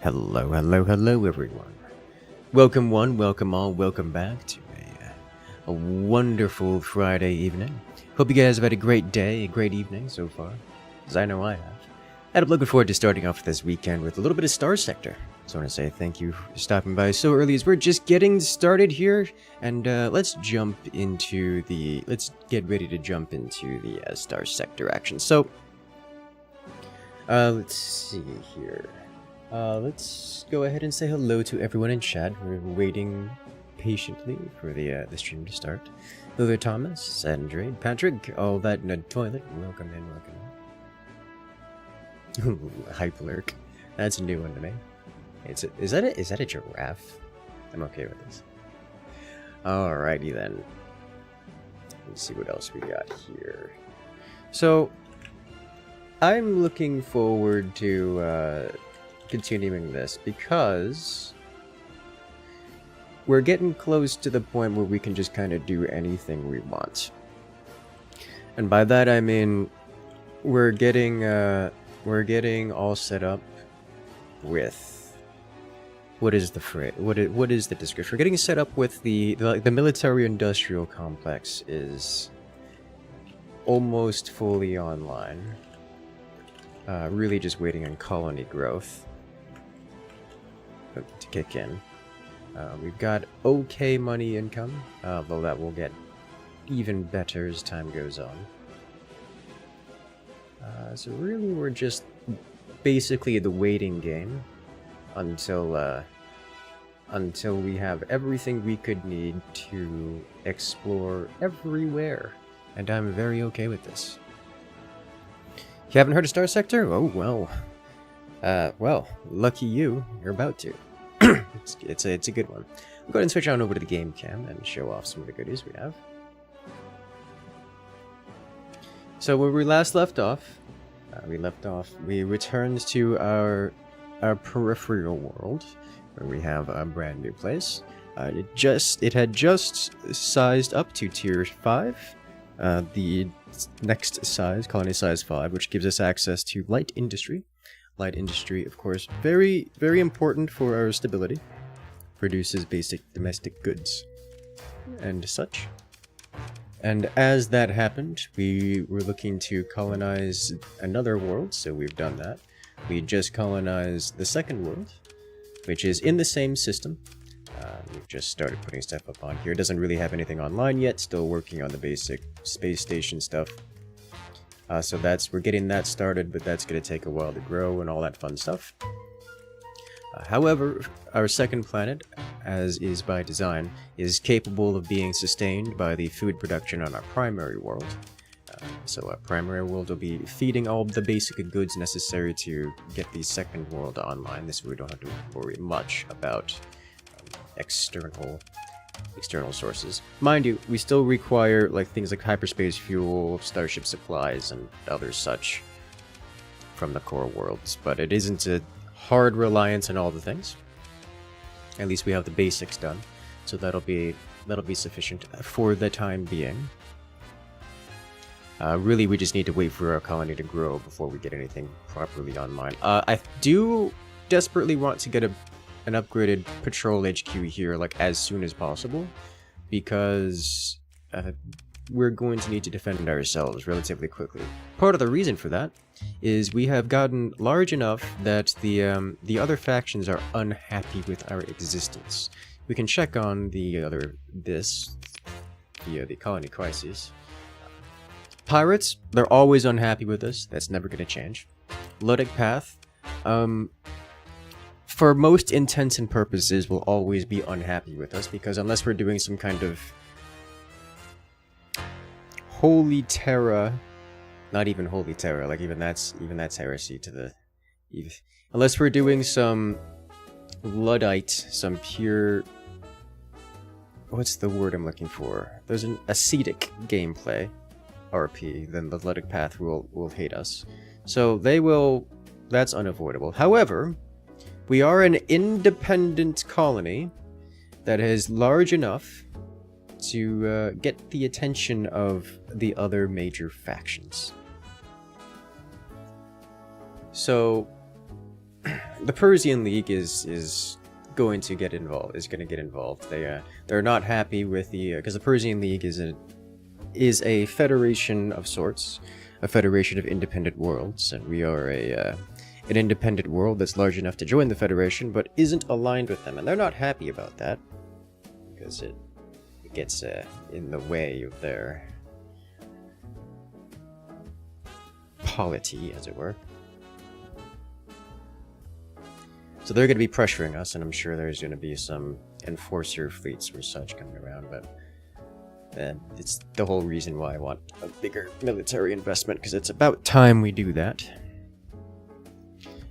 Hello, hello, hello, everyone. Welcome one, welcome all, welcome back to a wonderful Friday evening. Hope you guys have had a great day, a great evening so far, as I know I have. And I'm looking forward to starting off this weekend with a little bit of Starsector. So I want to say thank you for stopping by so early as we're just getting started here. And let's get ready to jump into the Starsector action. So, let's see here. Let's go ahead and say hello to everyone in chat. We're waiting patiently for the stream to start. Hello there, Thomas, Sandrade, Patrick, all that in a toilet. Welcome in, welcome in. Ooh, Hyperlurk. That's a new one to me. Is that a giraffe? I'm okay with this. Alrighty then. Let's see what else we got here. So, I'm looking forward to continuing this because we're getting close to the point where we can just kind of do anything we want. And by that I mean we're getting all set up with what is the description? We're getting set up with the military-industrial complex is almost fully online. Really just waiting on colony growth to kick in. We've got okay money income, though that will get even better as time goes on. So really we're just basically the waiting game until we have everything we could need to explore everywhere. And I'm very okay with this. You haven't heard of Starsector? Oh, well. Well, lucky you. You're about to. it's a good one. We'll go ahead and switch on over to the game cam and show off some of the goodies we have. So where we last left off, we returned to our peripheral world, where we have a brand new place. It had just sized up to tier 5. The next size, colony size 5, which gives us access to light industry. Light industry, of course, very, very important for our stability. Produces basic domestic goods and such. And as that happened, we were looking to colonize another world, so we've done that. We just colonized the second world, which is in the same system. We've just started putting stuff up on here. It doesn't really have anything online yet, still working on the basic space station stuff. So we're getting that started, but that's going to take a while to grow and all that fun stuff. However, our second planet, as is by design, is capable of being sustained by the food production on our primary world. So our primary world will be feeding all the basic goods necessary to get the second world online. This way we don't have to worry much about external sources. Mind you, we still require things like hyperspace fuel, starship supplies, and other such from the core worlds, but it isn't a hard reliance on all the things. At least we have the basics done, so that'll be sufficient for the time being. Really, we just need to wait for our colony to grow before we get anything properly online. I do desperately want to get an upgraded patrol HQ here as soon as possible, because we're going to need to defend ourselves relatively quickly. Part of the reason for that is we have gotten large enough that the other factions are unhappy with our existence. We can check on the colony crisis. Pirates, they're always unhappy with us. That's never going to change. Ludic Path, for most intents and purposes, will always be unhappy with us, because unless we're doing some kind of Holy Terra, not even Holy Terra, even that's heresy to the... Unless we're doing some Luddite, some pure... What's the word I'm looking for? There's an ascetic gameplay, RP, then the Ludic Path will hate us. So they will... That's unavoidable. However, we are an independent colony that is large enough to get the attention of the other major factions. So, the Persian League is going to get involved. They're not happy with the because the Persian League is a federation of sorts, a federation of independent worlds, and we are an independent world that's large enough to join the federation, but isn't aligned with them, and they're not happy about that because it gets in the way of their polity, as it were. So they're going to be pressuring us, and I'm sure there's going to be some enforcer fleets or such coming around, but it's the whole reason why I want a bigger military investment, because it's about time we do that.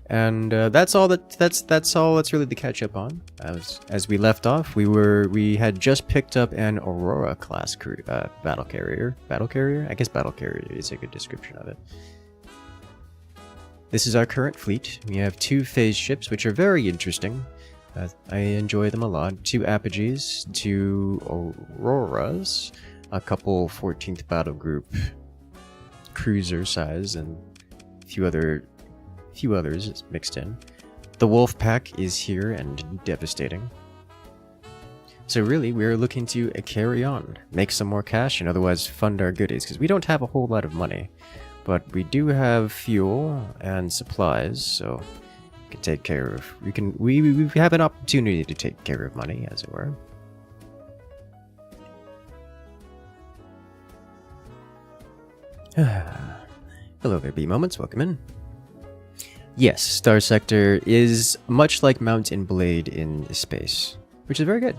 And that's all that's really to catch up on. As we left off, we had just picked up an Aurora class battle carrier. I guess battle carrier is a good description of it. This is our current fleet. We have 2 phase ships, which are very interesting. I enjoy them a lot. 2 Apogees, 2 Auroras, a couple 14th Battle Group cruiser size, and a few others mixed in. The Wolfpack is here and devastating. So really, we're looking to carry on, make some more cash, and otherwise fund our goodies, because we don't have a whole lot of money. But we do have fuel and supplies, so we can take care of. We have an opportunity to take care of money, as it were. Hello there, B-Moments. Welcome in. Yes, Starsector is much like Mount and Blade in space, which is very good.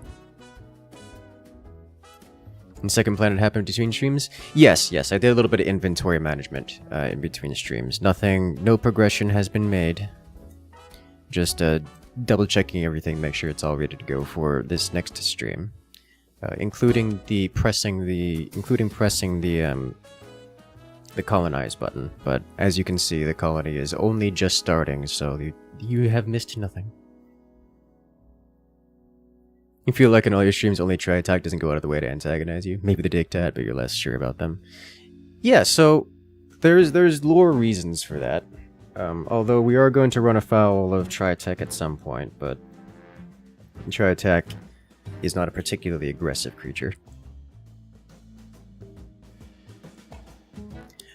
And Second Planet happened between streams? Yes, I did a little bit of inventory management in between streams. No progression has been made. Just double checking everything, make sure it's all ready to go for this next stream. Including pressing the colonize button. But as you can see, the colony is only just starting, so you have missed nothing. You feel like in all your streams only Tri-Tachyon doesn't go out of the way to antagonize you. Maybe the Dictat, but you're less sure about them. Yeah, so there's lore reasons for that. Although we are going to run afoul of Tri-Tachyon at some point, but Tri-Tachyon is not a particularly aggressive creature.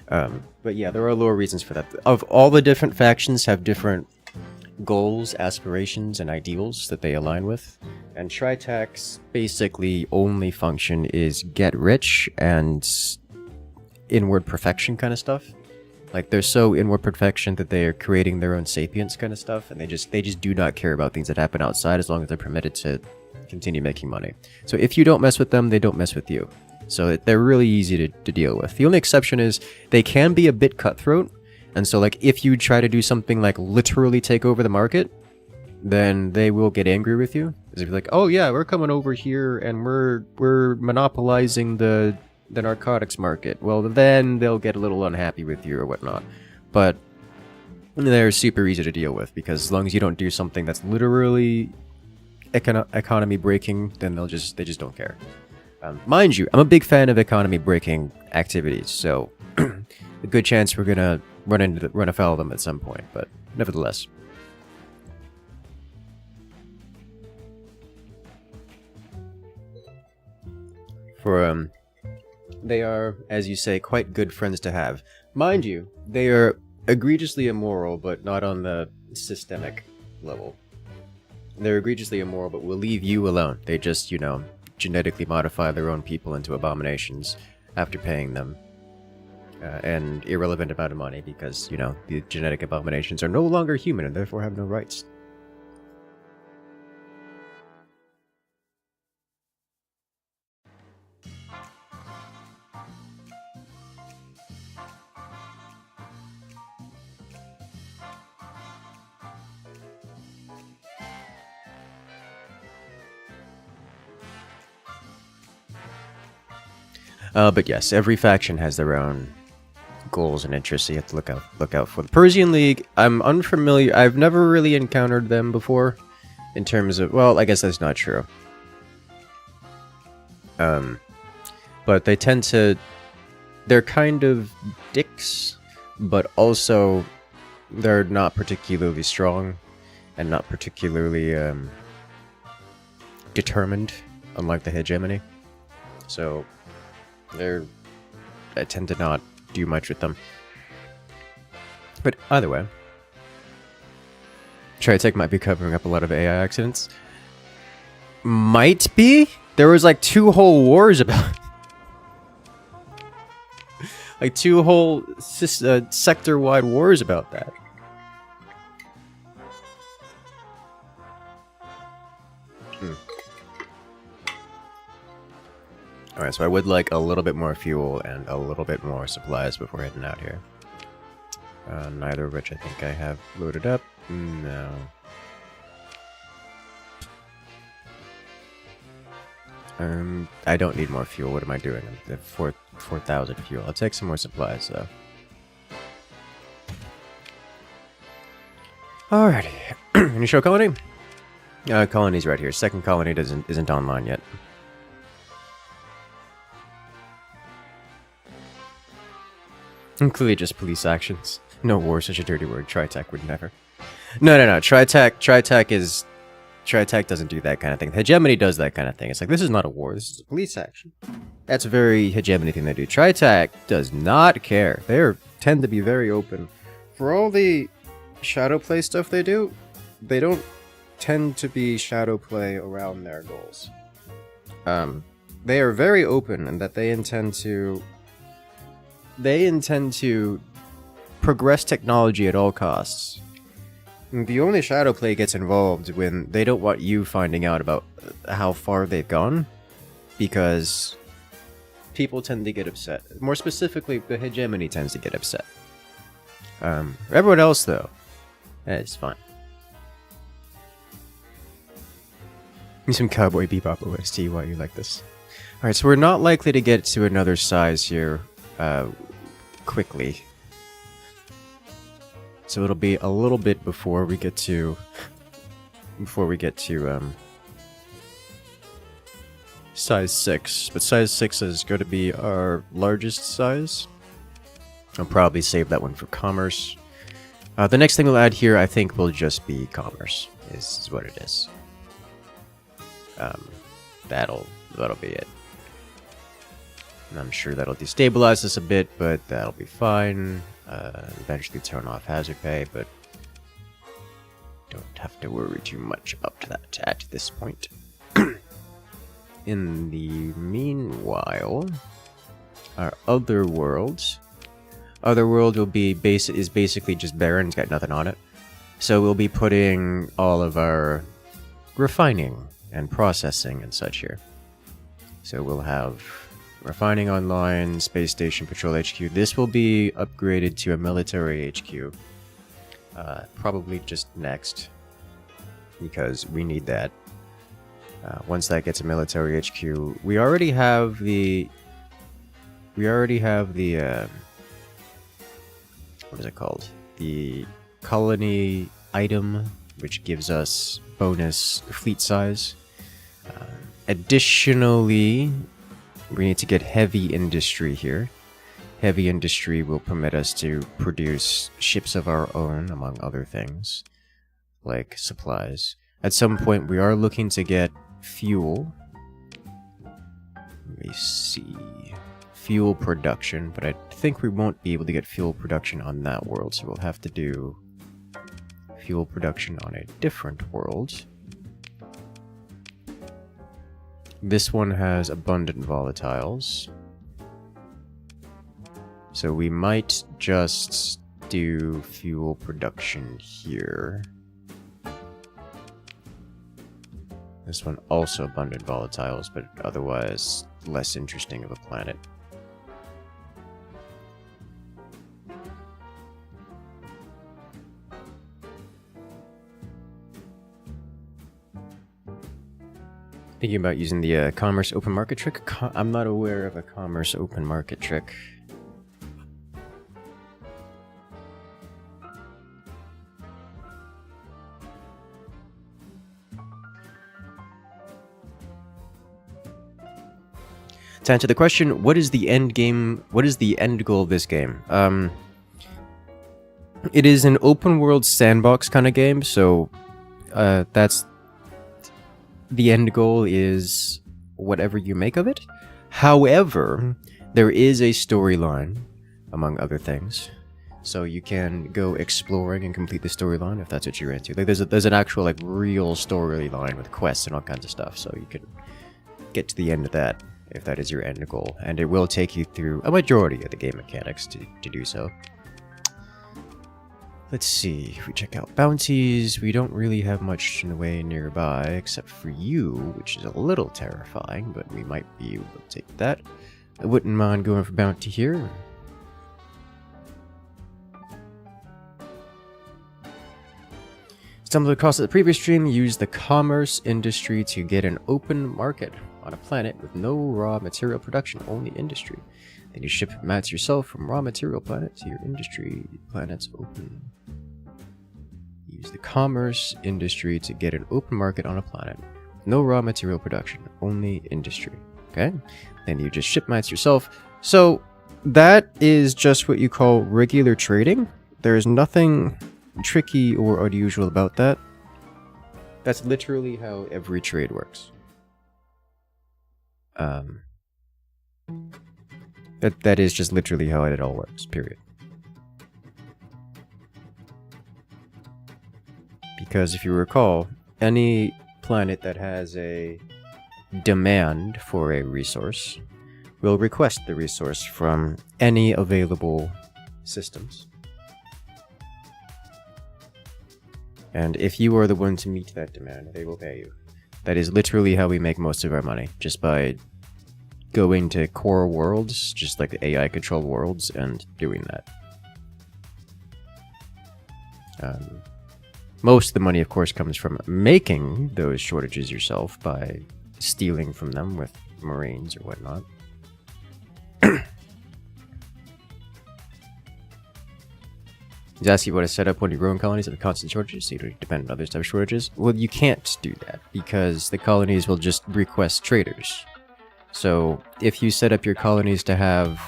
But yeah, there are lore reasons for that. Of all the different factions have different goals, aspirations, and ideals that they align with. And Tri-Tachyon's basically only function is get rich and inward perfection kind of stuff. Like, they're so inward perfection that they are creating their own sapience kind of stuff, and they just do not care about things that happen outside as long as they're permitted to continue making money. So if you don't mess with them, they don't mess with you. So they're really easy to deal with. The only exception is they can be a bit cutthroat. And so, like, if you try to do something like literally take over the market, then they will get angry with you. They'll be like, oh yeah, we're coming over here and we're monopolizing the narcotics market. Well, then they'll get a little unhappy with you or whatnot. But they're super easy to deal with, because as long as you don't do something that's literally economy breaking, then they just don't care. Mind you, I'm a big fan of economy breaking activities, so a good chance we're gonna run afoul of them at some point, but nevertheless. They are, as you say, quite good friends to have. Mind you, they are egregiously immoral, but not on the systemic level. They're egregiously immoral, but will leave you alone. They just, genetically modify their own people into abominations after paying them an irrelevant amount of money, because, the genetic abominations are no longer human and therefore have no rights. But yes, every faction has their own goals and interests you have to look out for. The Persian League, I'm unfamiliar. I've never really encountered them before, in terms of, well, I guess that's not true. But they tend to, they're kind of dicks, but also they're not particularly strong. and not particularly determined, unlike the hegemony. So I tend to not do much with them. But either way, Tri-Tech might be covering up a lot of AI accidents. Might be? There was like 2 whole wars about like 2 whole sector-wide wars about that. Alright, so I would like a little bit more fuel and a little bit more supplies before heading out here. Neither of which I think I have loaded up. No. I don't need more fuel. What am I doing? I'm at 4,000 fuel. I'll take some more supplies, though. Alrighty. Any show colony? Colony's right here. Second colony isn't online yet. And clearly just police actions. No war, such a dirty word. Tri-Tech would never. No. Tri-Tech doesn't do that kind of thing. Hegemony does that kind of thing. It's like, this is not a war, this is a police action. That's a very hegemony thing they do. Tri-Tech does not care. They tend to be very open. For all the shadow play stuff they do, they don't tend to be shadow play around their goals. They are very open in that they intend to progress technology at all costs. The only shadow play gets involved when they don't want you finding out about how far they've gone, because people tend to get upset. More specifically, the hegemony tends to get upset. Everyone else, though, it's fine. Need some Cowboy Bebop OST while you like this. Alright, so we're not likely to get to another size here quickly. So it'll be a little bit before we get to size 6, but size 6 is going to be our largest size. I'll probably save that one for commerce. The next thing we'll add here, I think, will just be commerce. Is what it is. That'll be it. And I'm sure that'll destabilize us a bit, but that'll be fine. Eventually turn off hazard pay, but don't have to worry too much about that at this point. In the meanwhile, our other world will be is basically just barren. It's got nothing on it. So we'll be putting all of our refining and processing and such here. So we'll have refining online, space station, patrol HQ. This will be upgraded to a military HQ. Probably just next, because we need that. Once that gets a military HQ, we already have the what is it called? The colony item, which gives us bonus fleet size. Additionally, we need to get heavy industry here. Heavy industry will permit us to produce ships of our own, among other things, like supplies. At some point, we are looking to get fuel. Let me see. Fuel production, but I think we won't be able to get fuel production on that world, so we'll have to do fuel production on a different world. This one has abundant volatiles, so we might just do fuel production here. This one also abundant volatiles, but otherwise less interesting of a planet. Thinking about using the commerce open market trick. I'm not aware of a commerce open market trick. To answer the question, what is the end game? What is the end goal of this game? It is an open world sandbox kind of game, so that's the end goal is whatever you make of it. However, there is a storyline, among other things, so you can go exploring and complete the storyline if that's what you're into. Like there's an actual like real storyline with quests and all kinds of stuff, so you can get to the end of that if that is your end goal, and it will take you through a majority of the game mechanics to do so. Let's see, if we check out bounties, we don't really have much in the way nearby, except for you, which is a little terrifying, but we might be able to take that. I wouldn't mind going for bounty here. Stumbled across the previous stream, use the commerce industry to get an open market on a planet with no raw material production, only industry. Then you ship mats yourself from raw material planet to your industry planet's open. Use the commerce industry to get an open market on a planet with no raw material production, only industry. Okay? Then you just ship mats yourself. So that is just what you call regular trading. There's nothing tricky or unusual about that. That's literally how every trade works. That is just literally how it all works, period. Because if you recall, any planet that has a demand for a resource will request the resource from any available systems. And if you are the one to meet that demand, they will pay you. That is literally how we make most of our money, just by going to core worlds, just like the AI controlled worlds, and doing that. Most of the money, of course, comes from making those shortages yourself by stealing from them with marines or whatnot. He's asking you what to set up one of your own colonies that have constant shortages, so you don't depend on others to have shortages. Well, you can't do that, because the colonies will just request traders. So, if you set up your colonies to have...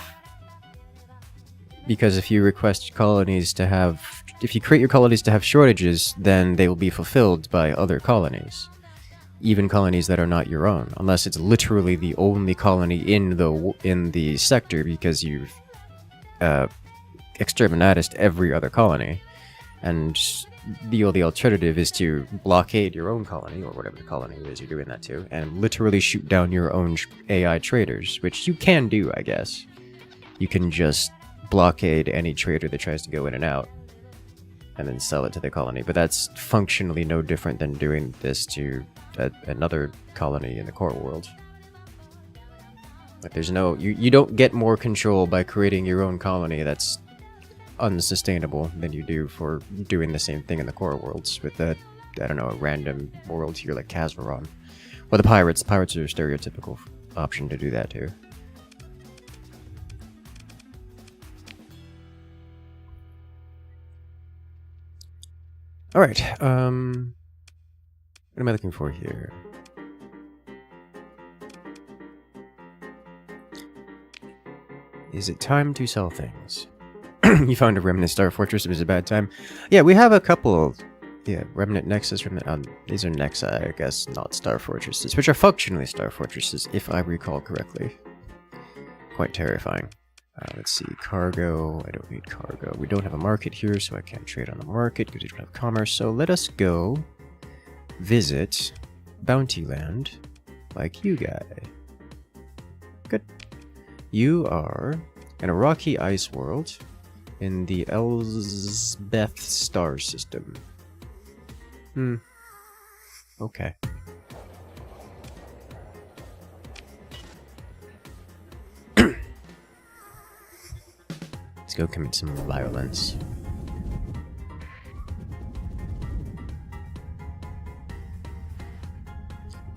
Because if you request colonies to have... If you create your colonies to have shortages, then they will be fulfilled by other colonies. Even colonies that are not your own. Unless it's literally the only colony in the sector, because you've... exterminatus every other colony, and the only alternative is to blockade your own colony, or whatever the colony is you're doing that to, and literally shoot down your own AI traders, which you can do, I guess. You can just blockade any trader that tries to go in and out, and then sell it to the colony, but that's functionally no different than doing this to another colony in the core world. Like, there's no... You don't get more control by creating your own colony that's unsustainable than you do for doing the same thing in the core worlds with a, I don't know, a random world here like Kazaron. Or the pirates. Pirates are a stereotypical option to do that too. Alright, what am I looking for here? Is it time to sell things? You found a Remnant Star Fortress. It was a bad time. Yeah, we have a couple of... Yeah, Remnant Nexus, Remnant... these are Nexa, I guess, not Star Fortresses, which are functionally Star Fortresses, if I recall correctly. Quite terrifying. Let's see, cargo. I don't need cargo. We don't have a market here, so I can't trade on the market because we don't have commerce. So let us go visit Bounty Land like you guy. Good. You are in a rocky ice world in the Elsbeth star system. Okay. Let's go commit some violence.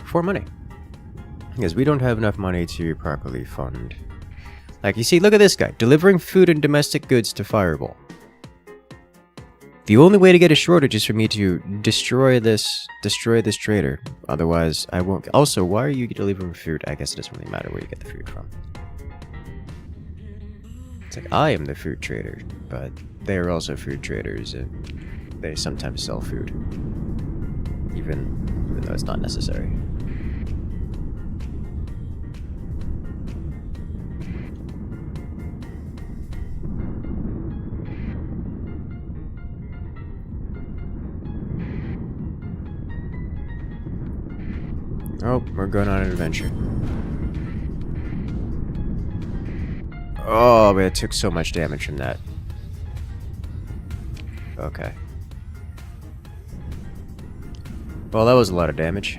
For money. Because we don't have enough money to properly fund. Like, you see, look at this guy. Delivering food and domestic goods to Fireball. The only way to get a shortage is for me to destroy this trader. Otherwise, I won't. Also, why are you delivering food? I guess it doesn't really matter where you get the food from. It's like, I am the food trader, but they're also food traders, and they sometimes sell food. even though it's not necessary. Oh, we're going on an adventure. Oh, but it took so much damage from that. Okay. Well, that was a lot of damage.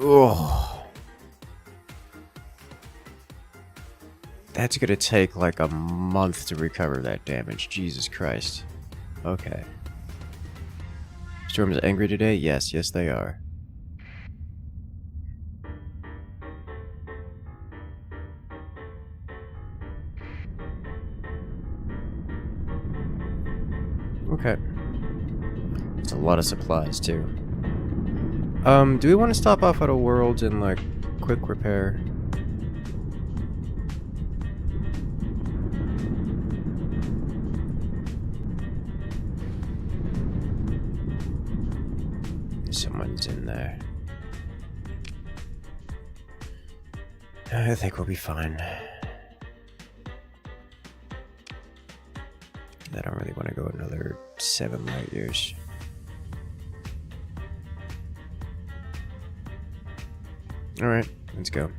Oh. That's gonna take like a month to recover that damage. Jesus Christ. Okay. Storm is angry today? Yes, yes they are. Okay. It's a lot of supplies too. Do we want to stop off at a world and like quick repair? Someone's in there. I think we'll be fine. I don't really want to go another 7 light years. Alright, let's go.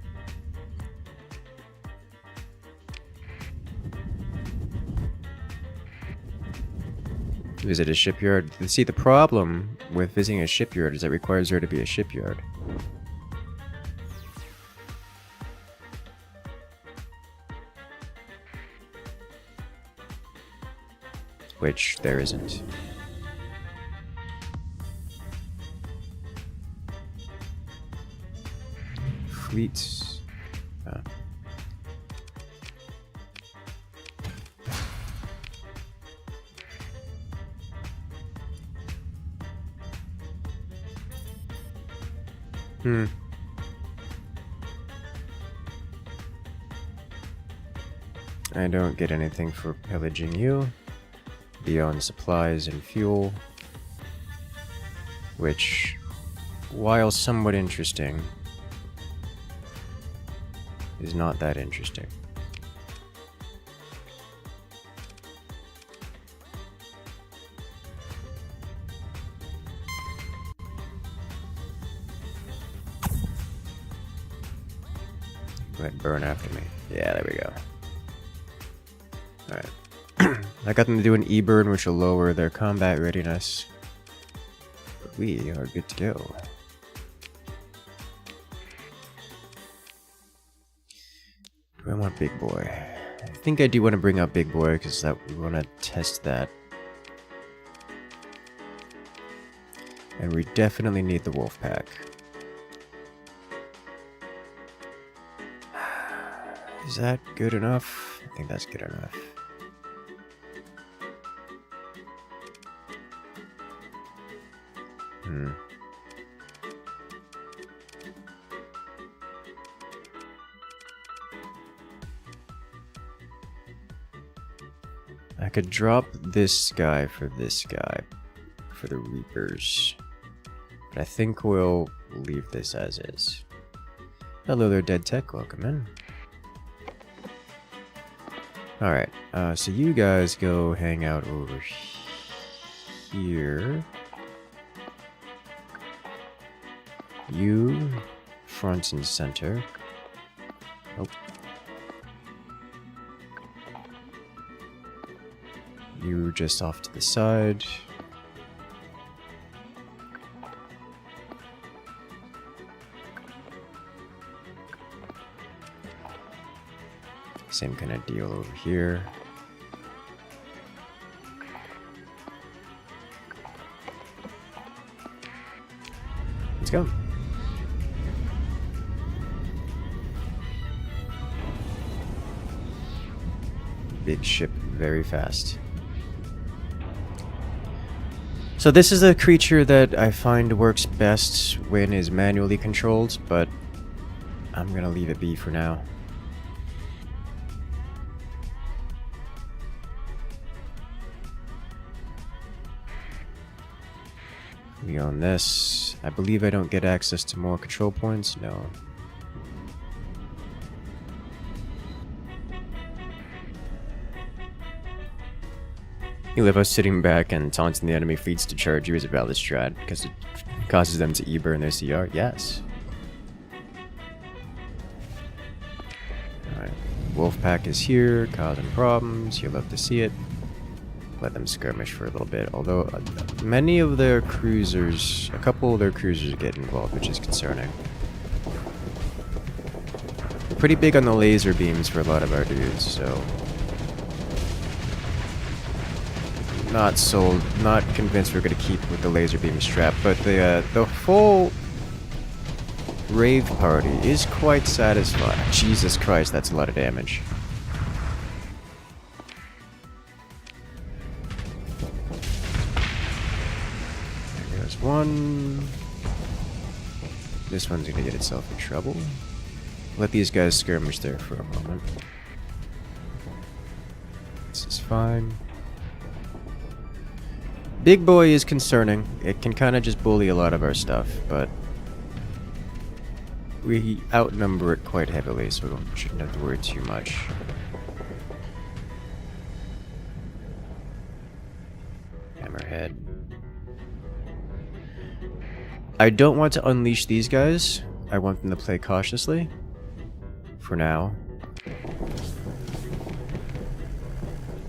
Visit a shipyard. See, the problem with visiting a shipyard is it requires there to be a shipyard. Which there isn't. Fleets. Oh. I don't get anything for pillaging you beyond supplies and fuel, which, while somewhat interesting, is not that interesting. Go ahead and burn after me. Yeah, there we go. Alright. I got them to do an E-burn, which will lower their combat readiness. But we are good to go. Do I want Big Boy? I think I do want to bring up Big Boy, because we want to test that. And we definitely need the Wolfpack. Is that good enough? I think that's good enough. I could drop this guy for this guy for the Reapers, but I think we'll leave this as is. Hello there, Dead Tech. Welcome in. Alright, so you guys go hang out over here. You, front and center. Oh. You just off to the side. Same kind of deal over here. Let's go. Big ship, very fast. So this is a creature that I find works best when is manually controlled, but I'm gonna leave it be for now. We own this. I believe I don't get access to more control points. No. You live us sitting back and taunting the enemy fleets to charge you as a valid strat because it causes them to E-burn their CR? Yes. Alright. Wolfpack is here, causing problems. You'll love to see it. Let them skirmish for a little bit. Although, many of their cruisers, a couple of their cruisers get involved, which is concerning. They're pretty big on the laser beams for a lot of our dudes, so... Not convinced we're gonna keep with the laser beam strap, but the full rave party is quite satisfying. Jesus Christ, that's a lot of damage. There's one. This one's gonna get itself in trouble. Let these guys skirmish there for a moment. This is fine. Big boy is concerning. It can kind of just bully a lot of our stuff, but we outnumber it quite heavily, so we shouldn't have to worry too much. Hammerhead. I don't want to unleash these guys. I want them to play cautiously. For now.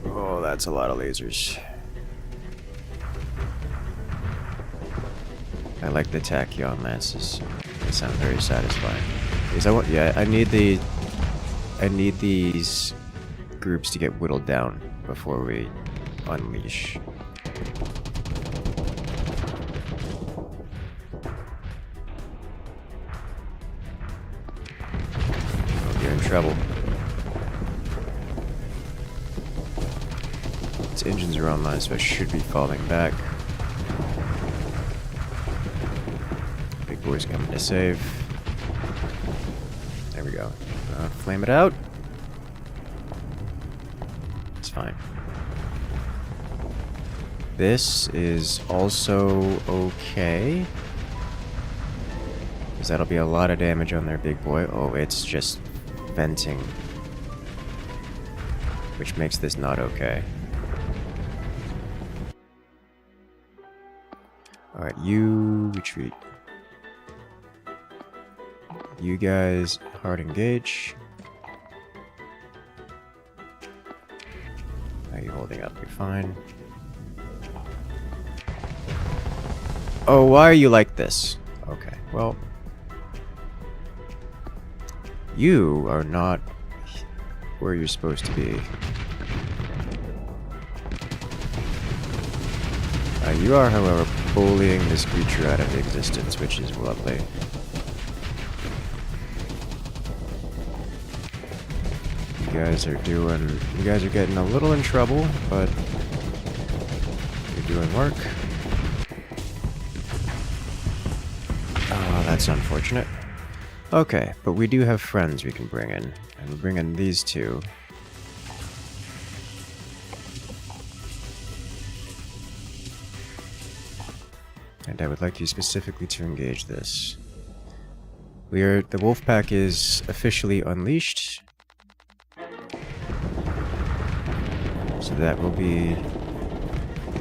Oh, that's a lot of lasers. I like the Tachyon lances. They sound very satisfying. Because I need these groups to get whittled down before we unleash. Oh, you're in trouble. Its engines are online, so I should be falling back. Boys coming to save. There we go. Flame it out. It's fine. This is also okay. Because that'll be a lot of damage on their big boy. Oh, it's just venting. Which makes this not okay. Alright, you retreat. You guys hard engage. How are you holding up? You're fine. Oh, why are you like this? Okay, well... You are not where you're supposed to be. You are, however, bullying this creature out of existence, which is lovely. You guys are getting a little in trouble, but you're doing work. Oh, that's unfortunate. Okay, but we do have friends we can bring in, and we'll bring in these two. And I would like you specifically to engage this. The Wolfpack is officially unleashed. So that will be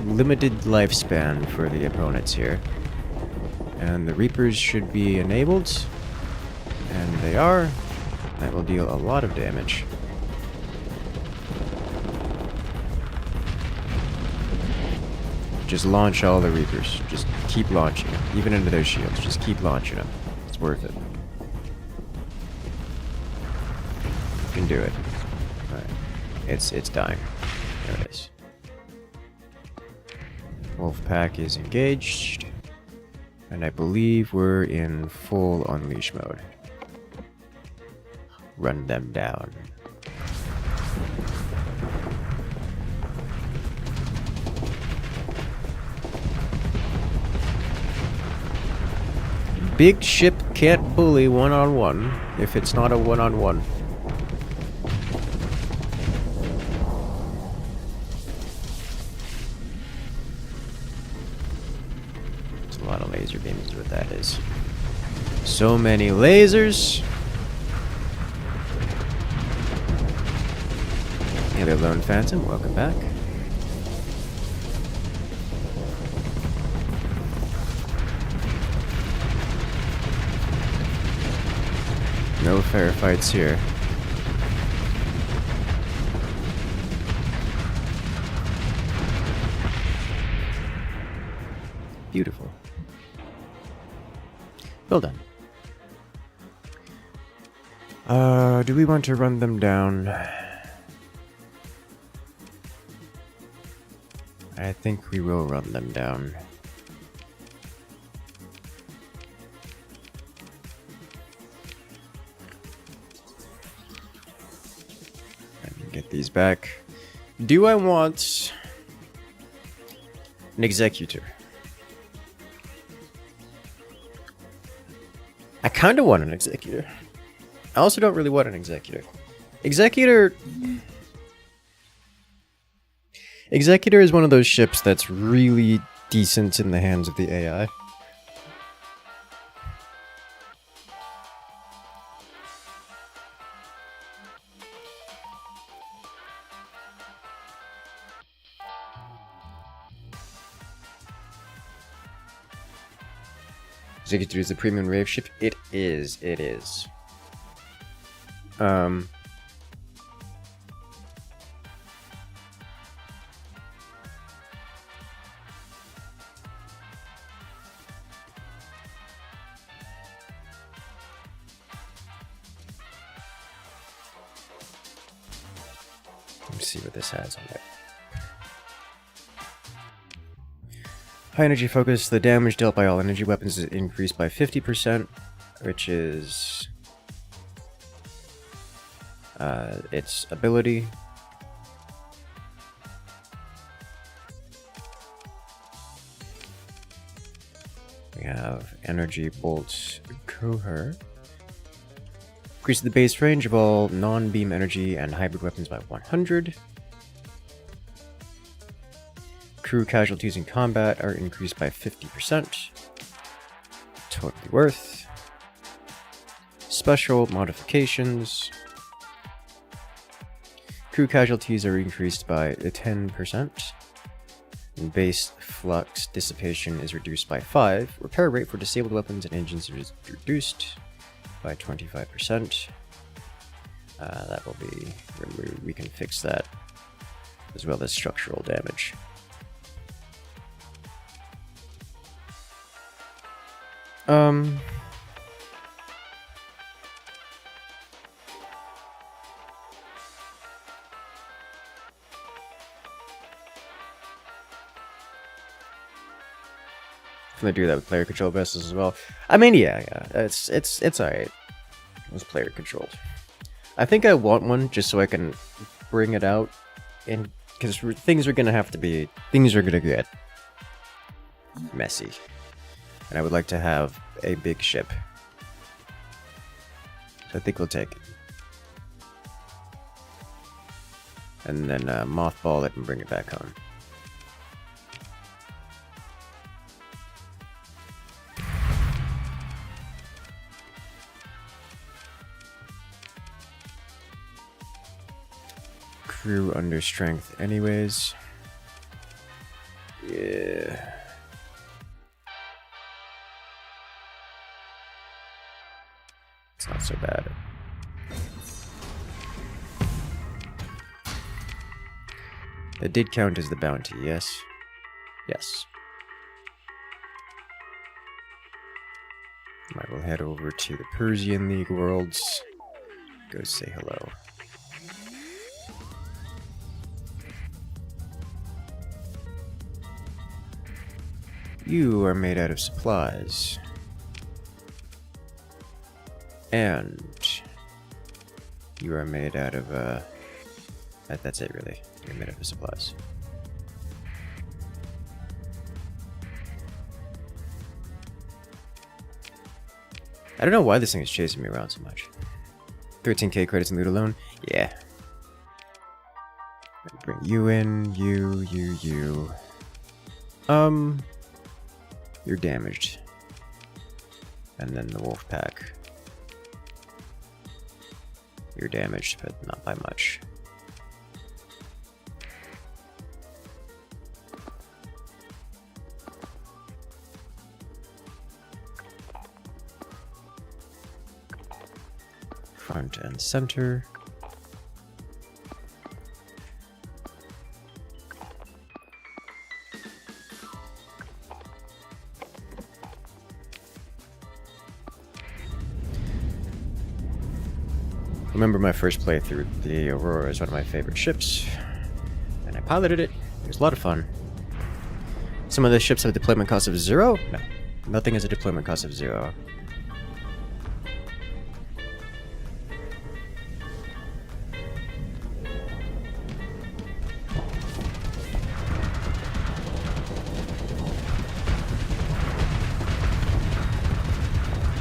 limited lifespan for the opponents here. And the Reapers should be enabled. And they are. That will deal a lot of damage. Just launch all the Reapers. Just keep launching them. Even into their shields. Just keep launching them. It's worth it. You can do it. Alright. It's dying. There it is. Wolfpack is engaged. And I believe we're in full unleash mode. Run them down. Big ship can't bully one-on-one if it's not a one-on-one. It's a lot of laser beams is what that is. So many lasers. Hey there, Lone Phantom. Welcome back. No fair fights here. Beautiful. Well done. Do we want to run them down? I think we will run them down. Get these back. Do I want an executor? I kind of want an executor. I also don't really want an executor. Executor is one of those ships that's really decent in the hands of the AI. Executor is the premium rave ship. It is. It is. Let me see what this has on it. High energy focus. The damage dealt by all energy weapons is increased by 50%, which is its ability. We have energy bolts coher. Increase the base range of all non-beam energy and hybrid weapons by 100. Crew casualties in combat are increased by 50%. Totally worth. Special modifications. Crew casualties are increased by 10%. And base flux dissipation is reduced by 5. Repair rate for disabled weapons and engines is reduced by 25%. That will be... we can fix that. As well as structural damage. Can I do that with player control vessels as well? I mean, yeah, it's alright. It's player controlled. I think I want one just so I can bring it out, and because things are gonna get messy, and I would like to have a big ship. So I think we'll take it, and then mothball it and bring it back home. Crew under strength anyways. Yeah. It's not so bad. It did count as the bounty, yes? Yes. I will head over to the Persian League worlds. Go say hello. You are made out of supplies. And you are made out of, that's it really. You're made out of supplies. I don't know why this thing is chasing me around so much. 13k credits in loot alone? Yeah. Bring you in, you. You're damaged. And then the Wolfpack. You're damaged, but not by much. Front and center. Remember my first playthrough, the Aurora is one of my favorite ships, and I piloted it. It was a lot of fun. Some of the ships have a deployment cost of 0? No, nothing has a deployment cost of 0.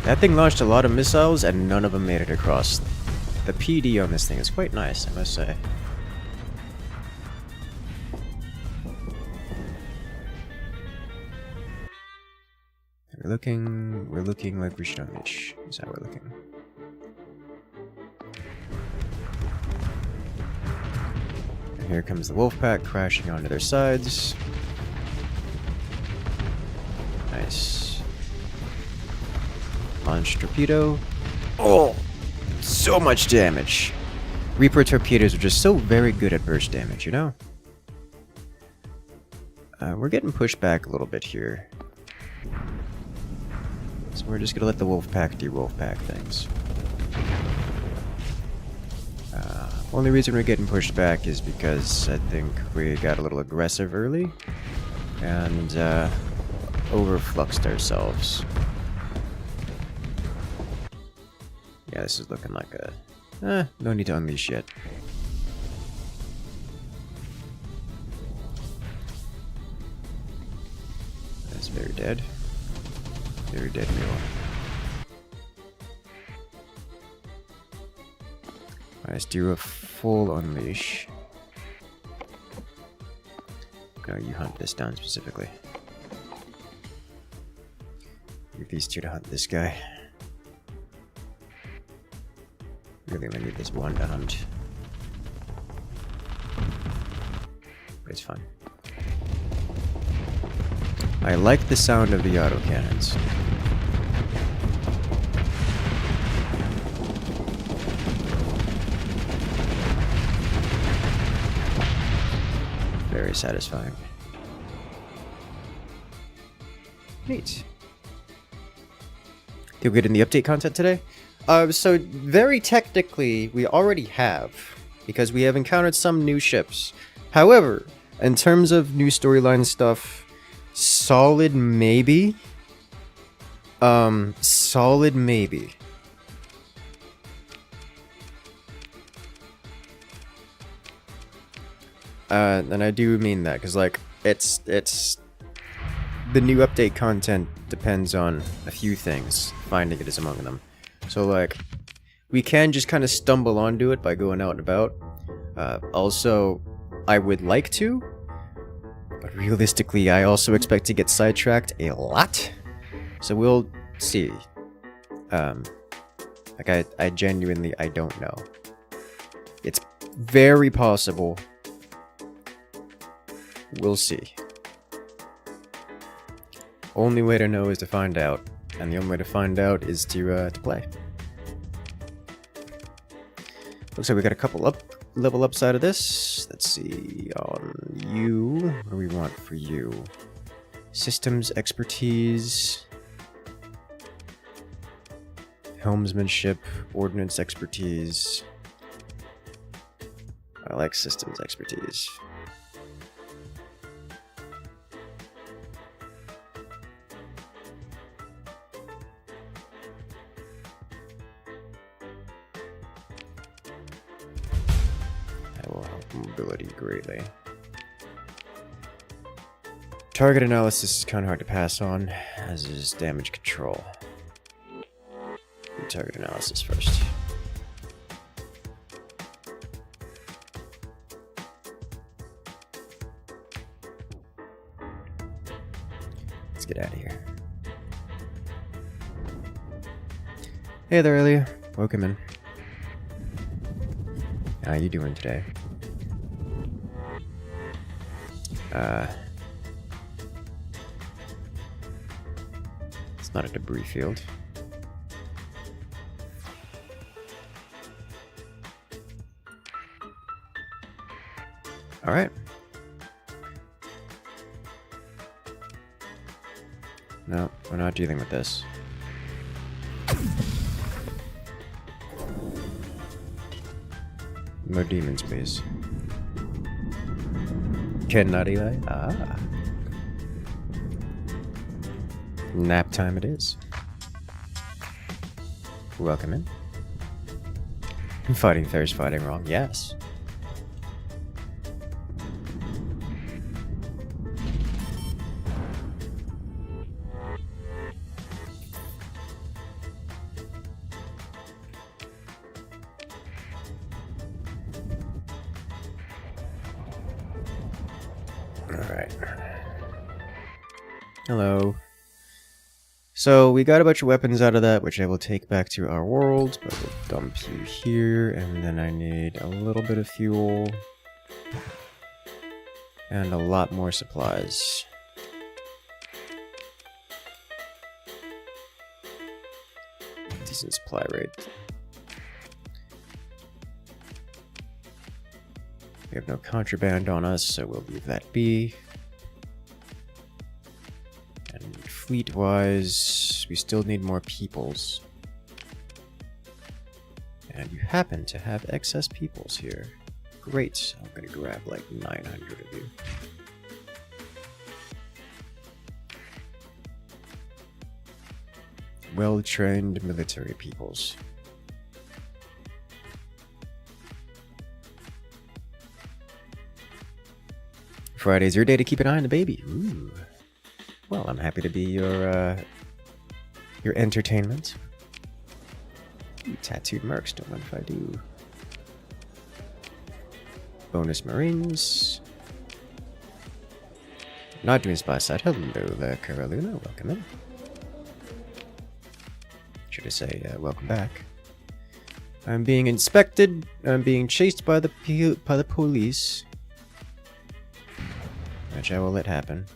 That thing launched a lot of missiles, and none of them made it across. The PD on this thing is quite nice, I must say. We're looking like we should unleash, is how we're looking. And here comes the Wolfpack crashing onto their sides. Nice. Launch torpedo. Oh! So much damage. Reaper torpedoes are just so very good at burst damage, you know? We're getting pushed back a little bit here. So we're just gonna let the Wolfpack do Wolfpack things. Only reason we're getting pushed back is because I think we got a little aggressive early and overfluxed ourselves. Yeah, this is looking like a... no need to unleash yet. That's very dead. Very dead mule. Alright, let's do a full unleash. No, you hunt this down specifically. Leave these two to hunt this guy. Really only need this one to hunt. But it's fun. I like the sound of the autocannons. Very satisfying. Neat. Did we get in the update content today? So very technically, we already have, because we have encountered some new ships. However, in terms of new storyline stuff, solid maybe. Solid maybe. And I do mean that, because like, it's the new update content depends on a few things. Finding it is among them. So like, we can just kind of stumble onto it by going out and about. Also, I would like to, but realistically, I also expect to get sidetracked a lot. So we'll see. Like I genuinely, I don't know. It's very possible. We'll see. Only way to know is to find out, and the only way to find out is to play. Looks like we got a couple level ups out of this. Let's see on you. What do we want for you? Systems expertise, helmsmanship, ordnance expertise. I like systems expertise. Mobility greatly. Target analysis is kind of hard to pass on, as is damage control. Target analysis first. Let's get out of here. Hey there, Elia. Welcome in. How you doing today? It's not a debris field. Alright. No, we're not dealing with this. More demons, please. Cannot Eli? Ah. Nap time it is. Welcome in. Fighting fair is fighting wrong, yes. Alright. Hello. So, we got a bunch of weapons out of that, which I will take back to our world, but we'll dump you here, and then I need a little bit of fuel, and a lot more supplies. Decent supply rate. We have no contraband on us, so we'll leave that be. And fleet-wise, we still need more peoples. And you happen to have excess peoples here. Great, I'm gonna grab like 900 of you. Well-trained military peoples. Friday's your day to keep an eye on the baby. Ooh. Well, I'm happy to be your entertainment. Ooh, tattooed mercs, don't mind if I do. Bonus Marines. Not doing spy side. Hello there, Carolina. Welcome in. Should I say, welcome back. I'm being inspected. I'm being chased by the police. Which I will let happen.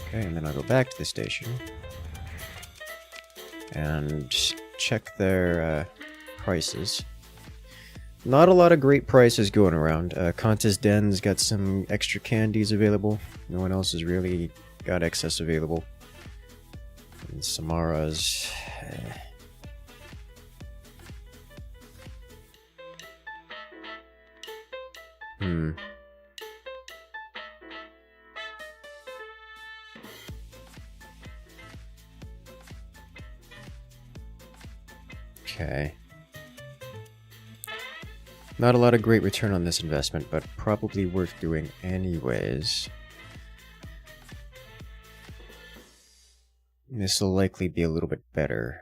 Okay, and then I'll go back to the station. And check their prices. Not a lot of great prices going around. Contest Den's got some extra candies available. No one else has really got excess available. And Samara's... Okay. Not a lot of great return on this investment, but probably worth doing anyways. This will likely be a little bit better.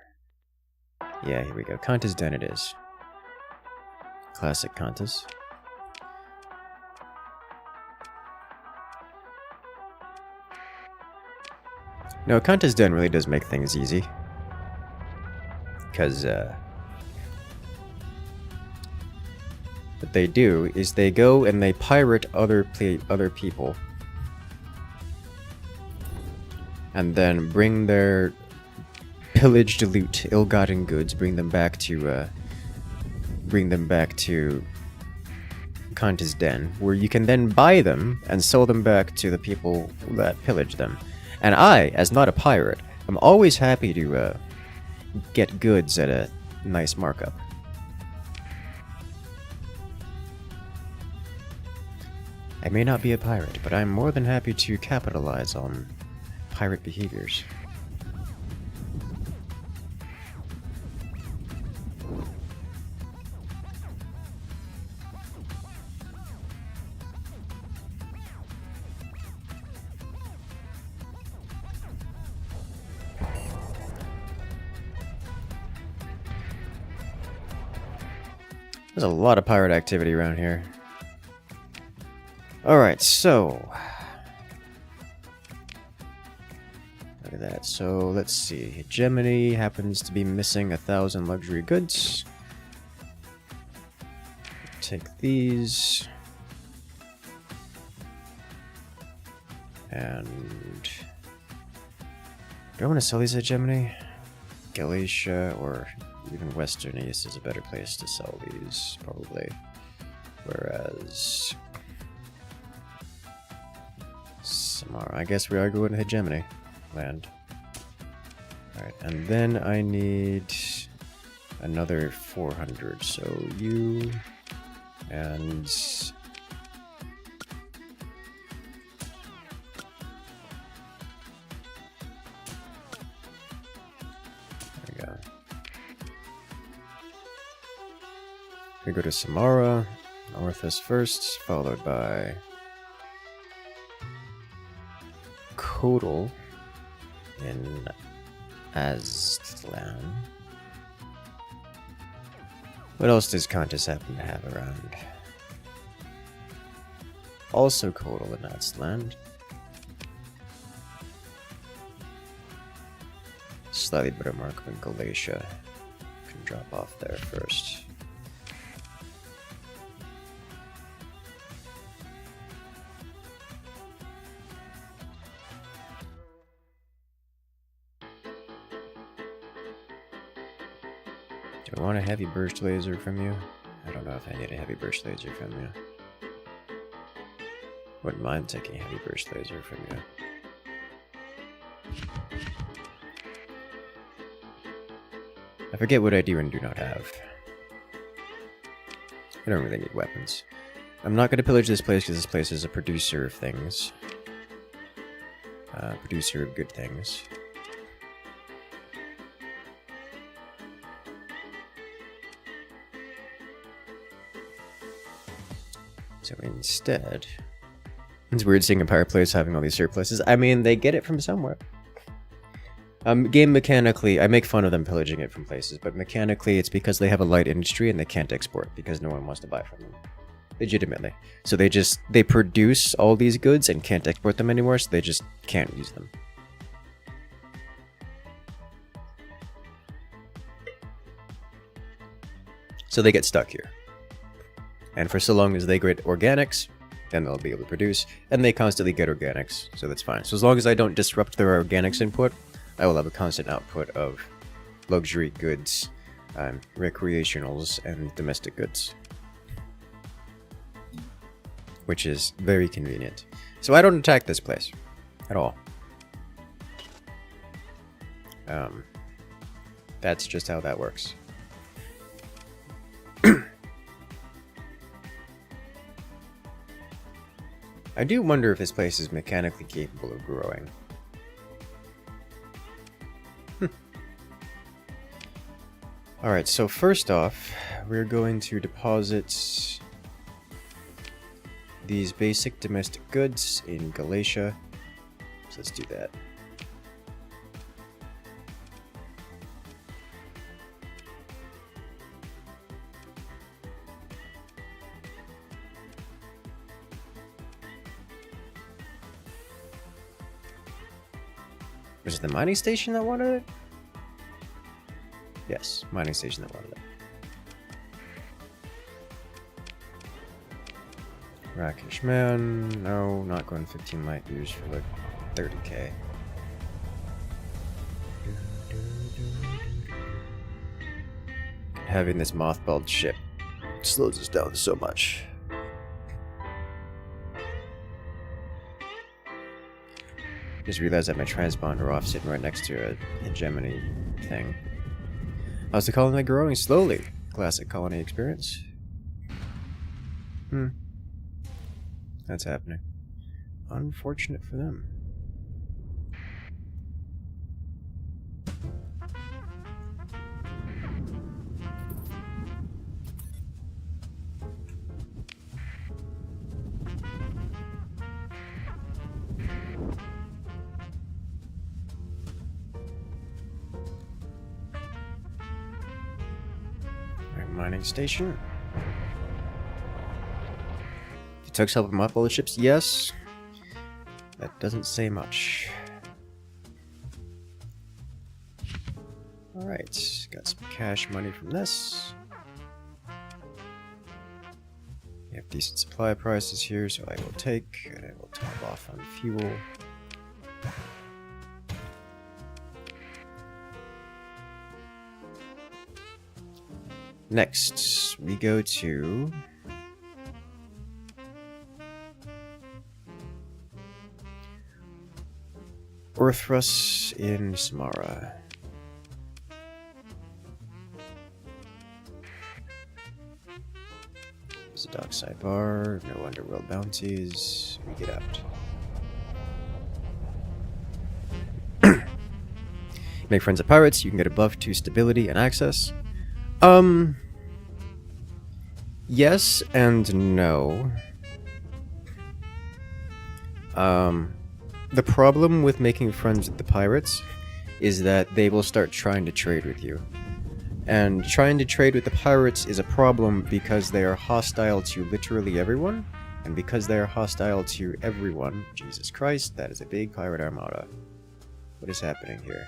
Yeah, here we go. Contest Den it is. Classic Contest. No, Contest Den really does make things easy. Because, what they do is they go and they pirate other people. And then bring their pillaged loot, ill-gotten goods, bring them back to Contest Den, where you can then buy them and sell them back to the people that pillage them. And I, as not a pirate, am always happy to get goods at a nice markup. I may not be a pirate, but I'm more than happy to capitalize on pirate behaviors. There's a lot of pirate activity around here. Alright, so... look at that. So, let's see. Hegemony happens to be missing 1,000 luxury goods. Take these. And... do I want to sell these at Hegemony? Galatia or even Western East is a better place to sell these, probably. Whereas... Samara. I guess we are going to Hegemony land. Alright, and then I need another 400. So you and there we go. We go to Samara, Northwest first, followed by Kodal in Aztlan. What else does Contis happen to have around? Also Kodal in Aztlan. Slightly better mark than Galatia. Can drop off there first. Do I want a heavy burst laser from you? I don't know if I need a heavy burst laser from you. Wouldn't mind taking a heavy burst laser from you. I forget what I do and do not have. I don't really need weapons. I'm not going to pillage this place because this place is a producer of things. Producer of good things. So instead, it's weird seeing a pirate place having all these surpluses. I mean, they get it from somewhere. Game mechanically, I make fun of them pillaging it from places, but mechanically it's because they have a light industry and they can't export because no one wants to buy from them. Legitimately. So they produce all these goods and can't export them anymore, so they just can't use them. So they get stuck here. And for so long as they get organics, then they'll be able to produce, and they constantly get organics, so that's fine. So as long as I don't disrupt their organics input, I will have a constant output of luxury goods, recreationals, and domestic goods. Which is very convenient. So I don't attack this place at all. That's just how that works. I do wonder if this place is mechanically capable of growing. Alright, so first off, we're going to deposit these basic domestic goods in Galatia. So let's do that. Was it the mining station that wanted it? Yes, mining station that wanted it. Rakish man, no, not going 15 light years for like 30k. Having this mothballed ship slows us down so much. Just realized that my transponder off sitting right next to a hegemony thing. How's the colony growing? Slowly. Classic colony experience. That's happening. Unfortunate for them. Mining station. Took help with mothball ships? Yes. That doesn't say much. Alright, got some cash money from this. We have decent supply prices here, so I will take, and I will top off on fuel. Next, we go to Orthrus in Samara. There's a dockside bar, no underworld bounties. We get out. Make friends with pirates, you can get a buff to stability and access. Yes and no. The problem with making friends with the pirates is that they will start trying to trade with you. And trying to trade with the pirates is a problem because they are hostile to literally everyone. And because they are hostile to everyone, Jesus Christ, that is a big pirate armada. What is happening here?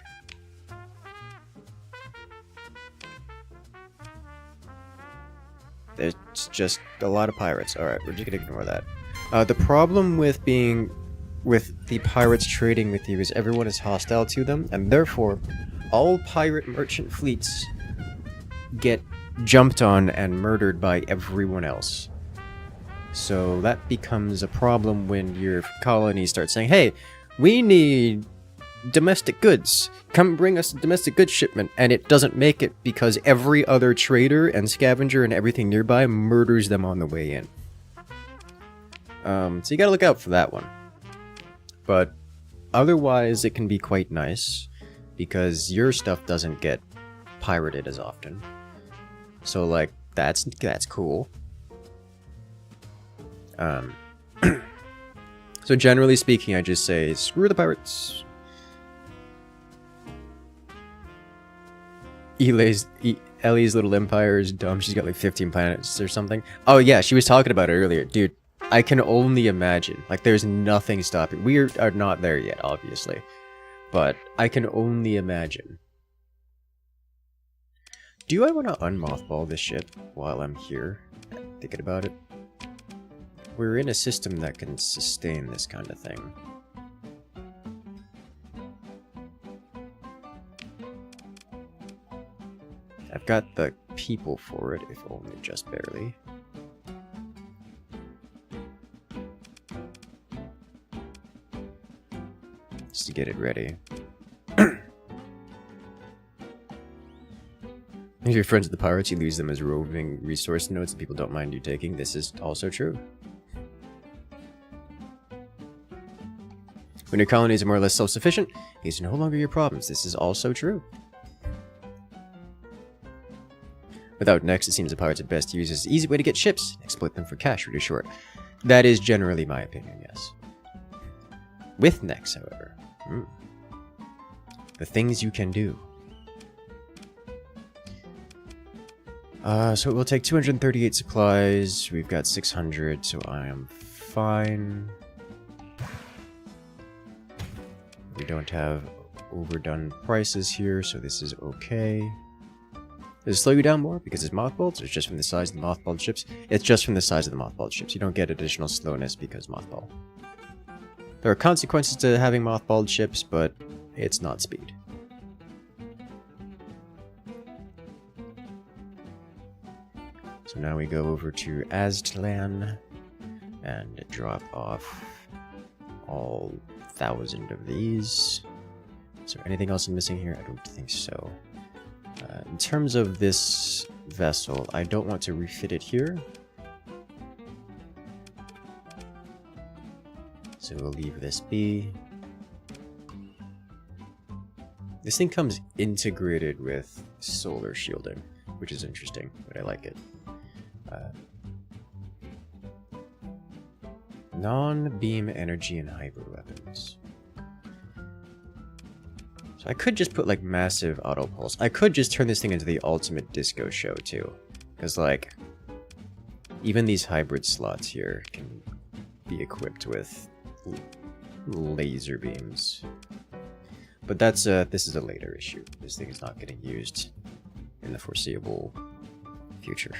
There's just a lot of pirates. Alright, we're just gonna ignore that. The problem with the pirates trading with you is everyone is hostile to them, and therefore all pirate merchant fleets get jumped on and murdered by everyone else. So that becomes a problem when your colony starts saying, hey, we need domestic goods. Come bring us a domestic goods shipment. And it doesn't make it because every other trader and scavenger and everything nearby murders them on the way in. So you gotta look out for that one. But otherwise it can be quite nice because your stuff doesn't get pirated as often. So like that's cool. So generally speaking, I just say screw the pirates. Ellie's little empire is dumb. She's got like 15 planets or something. Oh yeah, she was talking about it earlier. Dude, I can only imagine. Like there's nothing stopping. We are not there yet, obviously. But I can only imagine. Do I want to unmothball this ship while I'm here? Thinking about it. We're in a system that can sustain this kind of thing. I've got the people for it, if only just barely. Just to get it ready. If you're friends with the pirates, you lose them as roving resource nodes that people don't mind you taking. This is also true. When your colonies are more or less self-sufficient, these are no longer your problems. This is also true. Without Next, it seems the pirates are best used as an easy way to get ships and exploit them for cash really short. That is generally my opinion, yes. With Next, however, the things you can do. So it will take 238 supplies. We've got 600, so I am fine. We don't have overdone prices here, so this is okay. Does it slow you down more because it's mothballed, or it's just from the size of the mothballed ships? It's just from the size of the mothballed ships. You don't get additional slowness because mothball. There are consequences to having mothballed ships, but it's not speed. So now we go over to Aztlan and drop off all 1,000 of these. Is there anything else I'm missing here? I don't think so. In terms of this vessel, I don't want to refit it here. So we'll leave this be. This thing comes integrated with solar shielding, which is interesting, but I like it. Non-beam energy and hybrid weapons. So I could just put like massive auto pulse. I could just turn this thing into the ultimate disco show too. Because like, even these hybrid slots here can be equipped with laser beams. But that's this is a later issue. This thing is not getting used in the foreseeable future.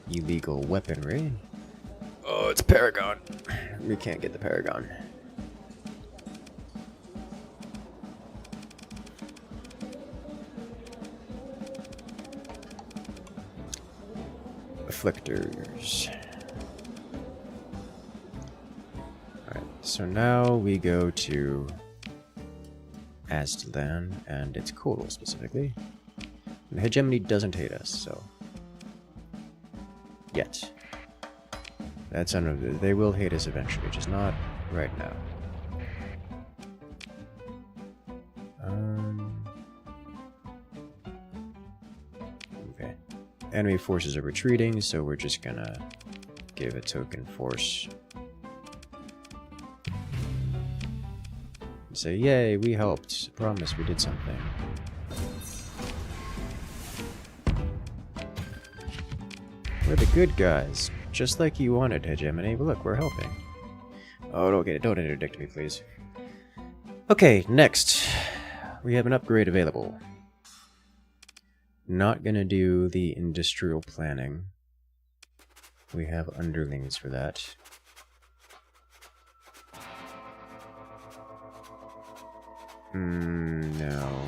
Illegal weaponry. Oh, it's Paragon. We can't get the Paragon. Afflictors. Alright, so now we go to Aztlan and its Kodal specifically. And Hegemony doesn't hate us, so. Yet. That's they will hate us eventually, just not right now. Okay. Enemy forces are retreating, so we're just gonna give a token force. And say, yay, we helped. Promise we did something. We're the good guys. Just like you wanted, Hegemony. But look, we're helping. Oh, don't interdict me, please. Okay, next. We have an upgrade available. Not gonna do the industrial planning. We have underlings for that. No.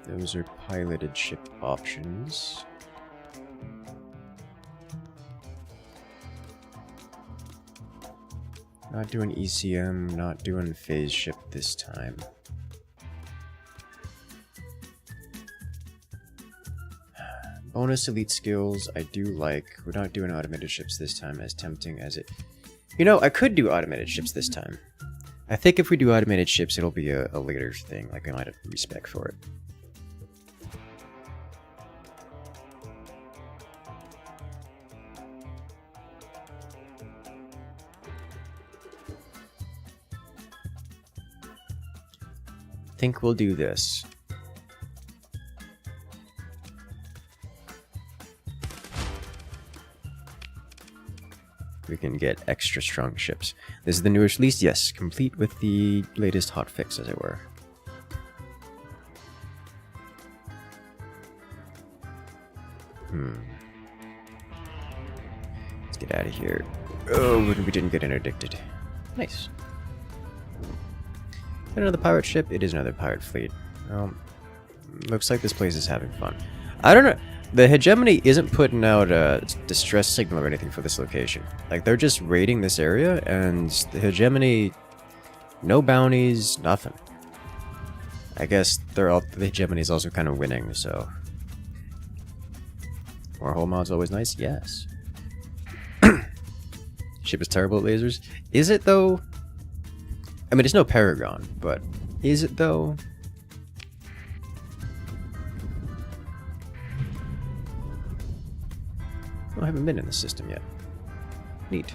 Those are piloted ship options. Not doing ECM, not doing phase ship this time. Bonus elite skills, I do like. We're not doing automated ships this time, as tempting as it... You know, I could do automated ships this time. I think if we do automated ships, it'll be a later thing. Like, I might have respect for it. Think we'll do this. We can get extra strong ships. This is the newest release, yes, complete with the latest hotfix, as it were. Let's get out of here. Oh, we didn't get interdicted. Nice. Another pirate ship? It is another pirate fleet. Looks like this place is having fun. I don't know. The Hegemony isn't putting out a distress signal or anything for this location. Like, they're just raiding this area, and the Hegemony... No bounties, nothing. I guess the Hegemony is also kind of winning, so... More hull mods always nice? Yes. Ship is terrible at lasers. Is it, though? I mean, it's no Paragon, but is it, though? I haven't been in the system yet. Neat.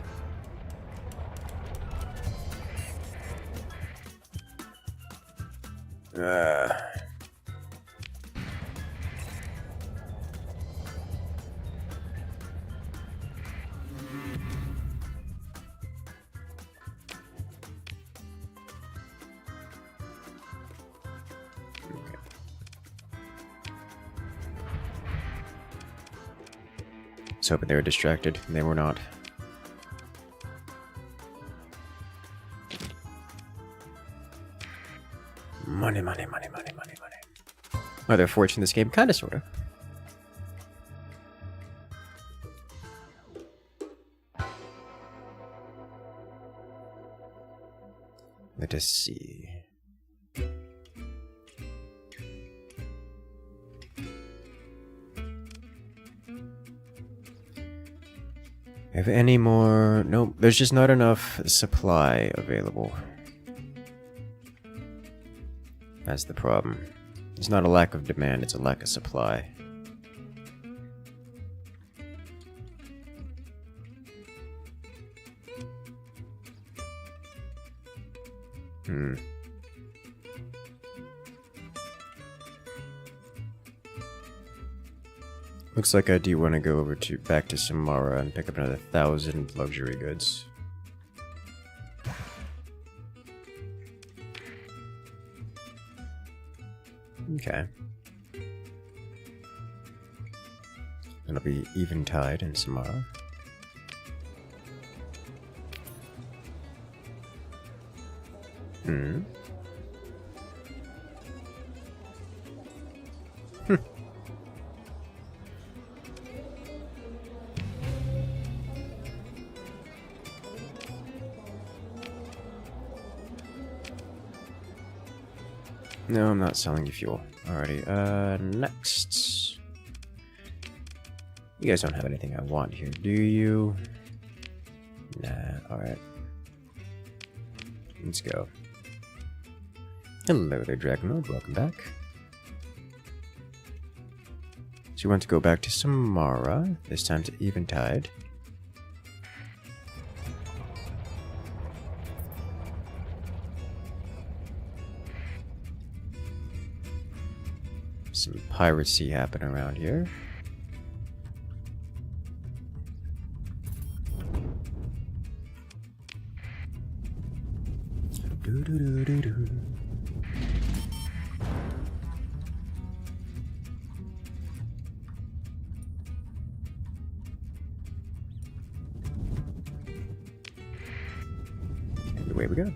I was hoping they were distracted. They were not. Money, money, money, money, money, money. Are they fortunate in this game? Kinda, sorta. Let us see. Have any more? Nope, there's just not enough supply available. That's the problem. It's not a lack of demand, it's a lack of supply. Looks like I do want to go over to back to Samara and pick up another 1,000 luxury goods. Okay. It'll be Eventide in Samara. Hmm. No, I'm not selling you fuel. Alrighty, next. You guys don't have anything I want here, do you? Nah, alright. Let's go. Hello there, Dragon Mode, welcome back. So you want to go back to Samara, this time to Eventide. Some piracy happening around here. Do-do-do-do-do. And away we go.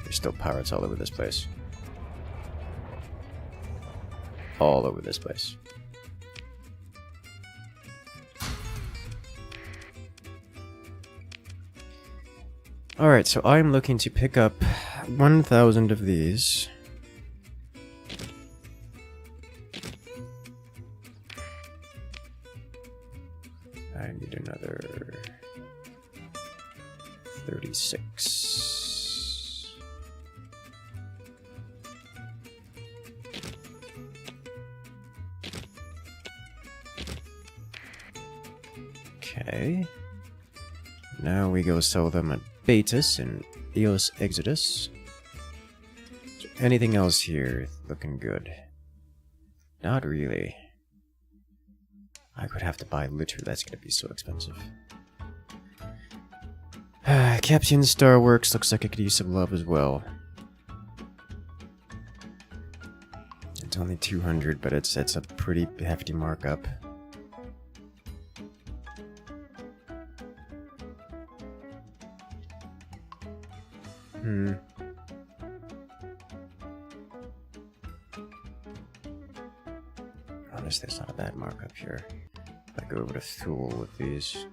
There's still pirates all over this place. All over this place. Alright, so I'm looking to pick up 1,000 of these. I need another 36. Okay. Now we go sell them at Betis and Eos Exodus. Is there anything else here looking good? Not really. I could have to buy litter, that's gonna be so expensive. Captain Starworks looks like I could use some love as well. It's only 200, but it's a pretty hefty markup. Honestly, it's not a bad markup here. I go over to Thule with these.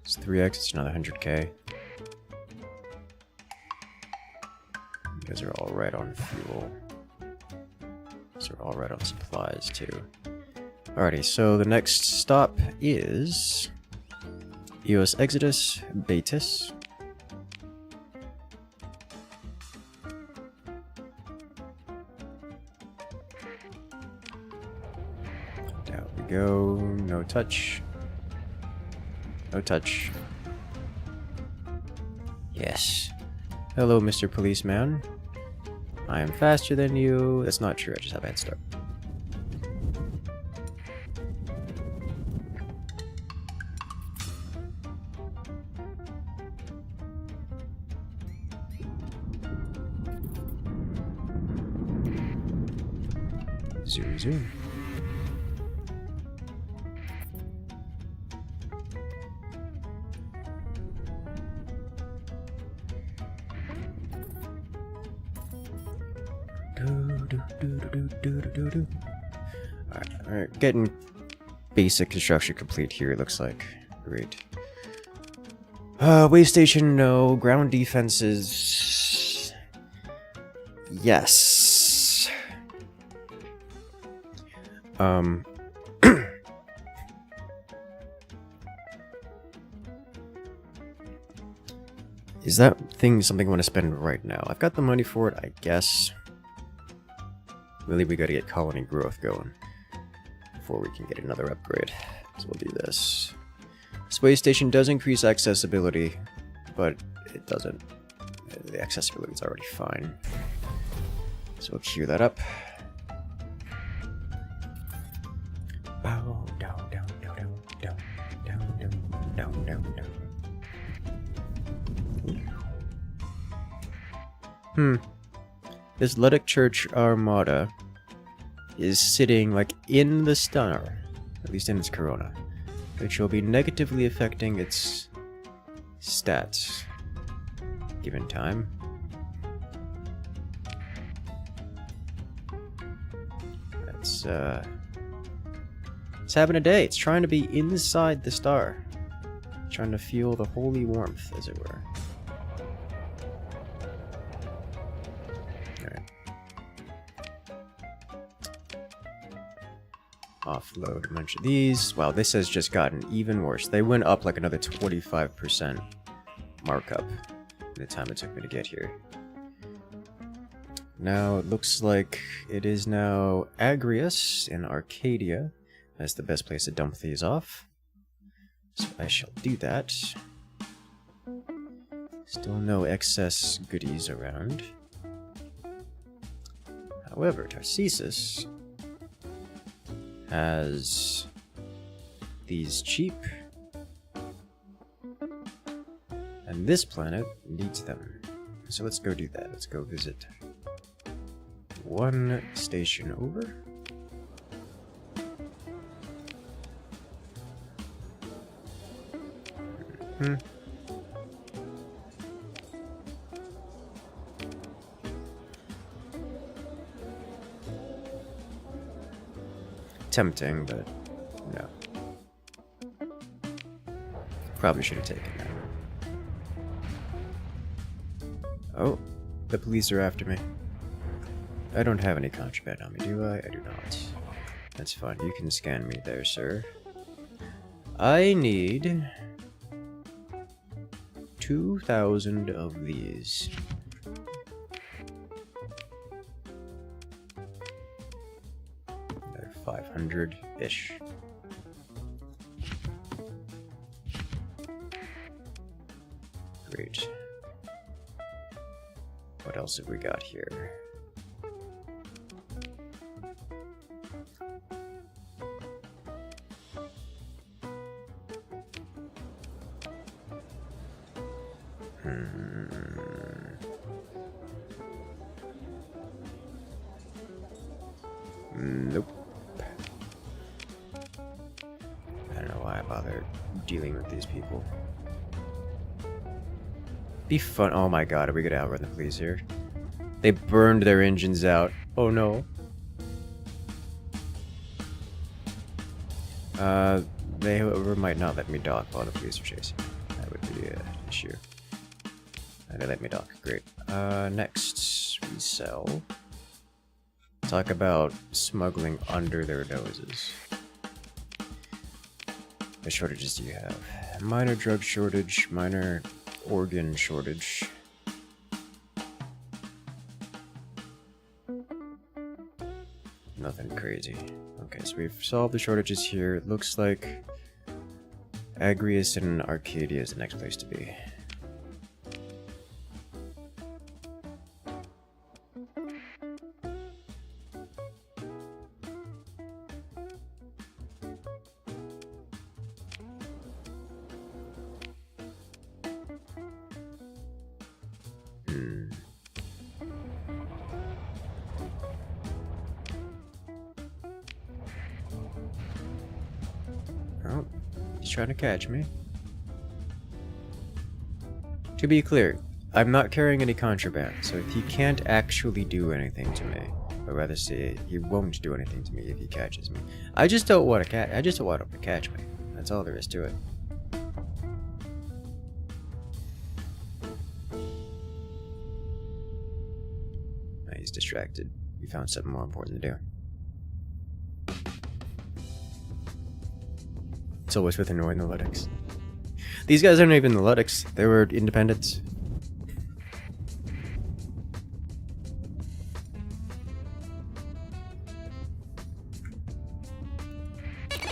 It's 3x, it's another 100k. You guys are all right on fuel. So we're all right on supplies too. Alrighty, so the next stop is Eos Exodus, Betis. Down we go, no touch. No touch. Yes. Hello, Mr. Policeman. I am faster than you. That's not true, I just have a head start. Zoom, zoom. Alright, getting basic construction complete here, it looks like. Great. Way station, no. Ground defenses. Yes. Is that thing something I want to spend right now? I've got the money for it, I guess. Really, we gotta get colony growth going before we can get another upgrade. So we'll do this. Space station does increase accessibility, but it doesn't. The accessibility is already fine. So we'll queue that up. Bow, down, down, down, down, down, down, down, down, down. This Luddic Church Armada is sitting like in the stunner, at least in its corona, which will be negatively affecting its stats given time. That's it's having a day. It's trying to be inside the star, trying to feel the holy warmth, as it were. Offload a bunch of these. Wow, this has just gotten even worse. They went up like another 25% markup in the time it took me to get here. Now it looks like it is now Agrius in Arcadia. That's the best place to dump these off. So I shall do that. Still no excess goodies around. However, Tarcesis has these cheap, and this planet needs them. So let's go do that. Let's go visit one station over. Tempting, but no. Probably should have taken that. Oh, the police are after me. I don't have any contraband on me, do I? I do not. That's fine. You can scan me there, sir. I need 2,000 of these. They're 500-ish. Great. What else have we got here? Nope. I don't know why I bother dealing with these people. Be fun. Oh my god, are we gonna outrun the police here? They burned their engines out. Oh no. They, however, might not let me dock while the police are chasing me. That would be an issue. They let me dock. Great. Next, we sell. Talk about smuggling under their noses. What shortages do you have? Minor drug shortage, minor organ shortage. Nothing crazy. Okay, so we've solved the shortages here. It looks like Agrius and Arcadia is the next place to be. Oh, he's trying to catch me. To be clear, I'm not carrying any contraband, so he can't actually do anything to me. Or rather say, he won't do anything to me if he catches me. I just don't want to I just don't want him to catch me. That's all there is to it. Now he's distracted. He found something more important to do. It's always with annoying the Luddics. These guys aren't even the Luddics. They were independents.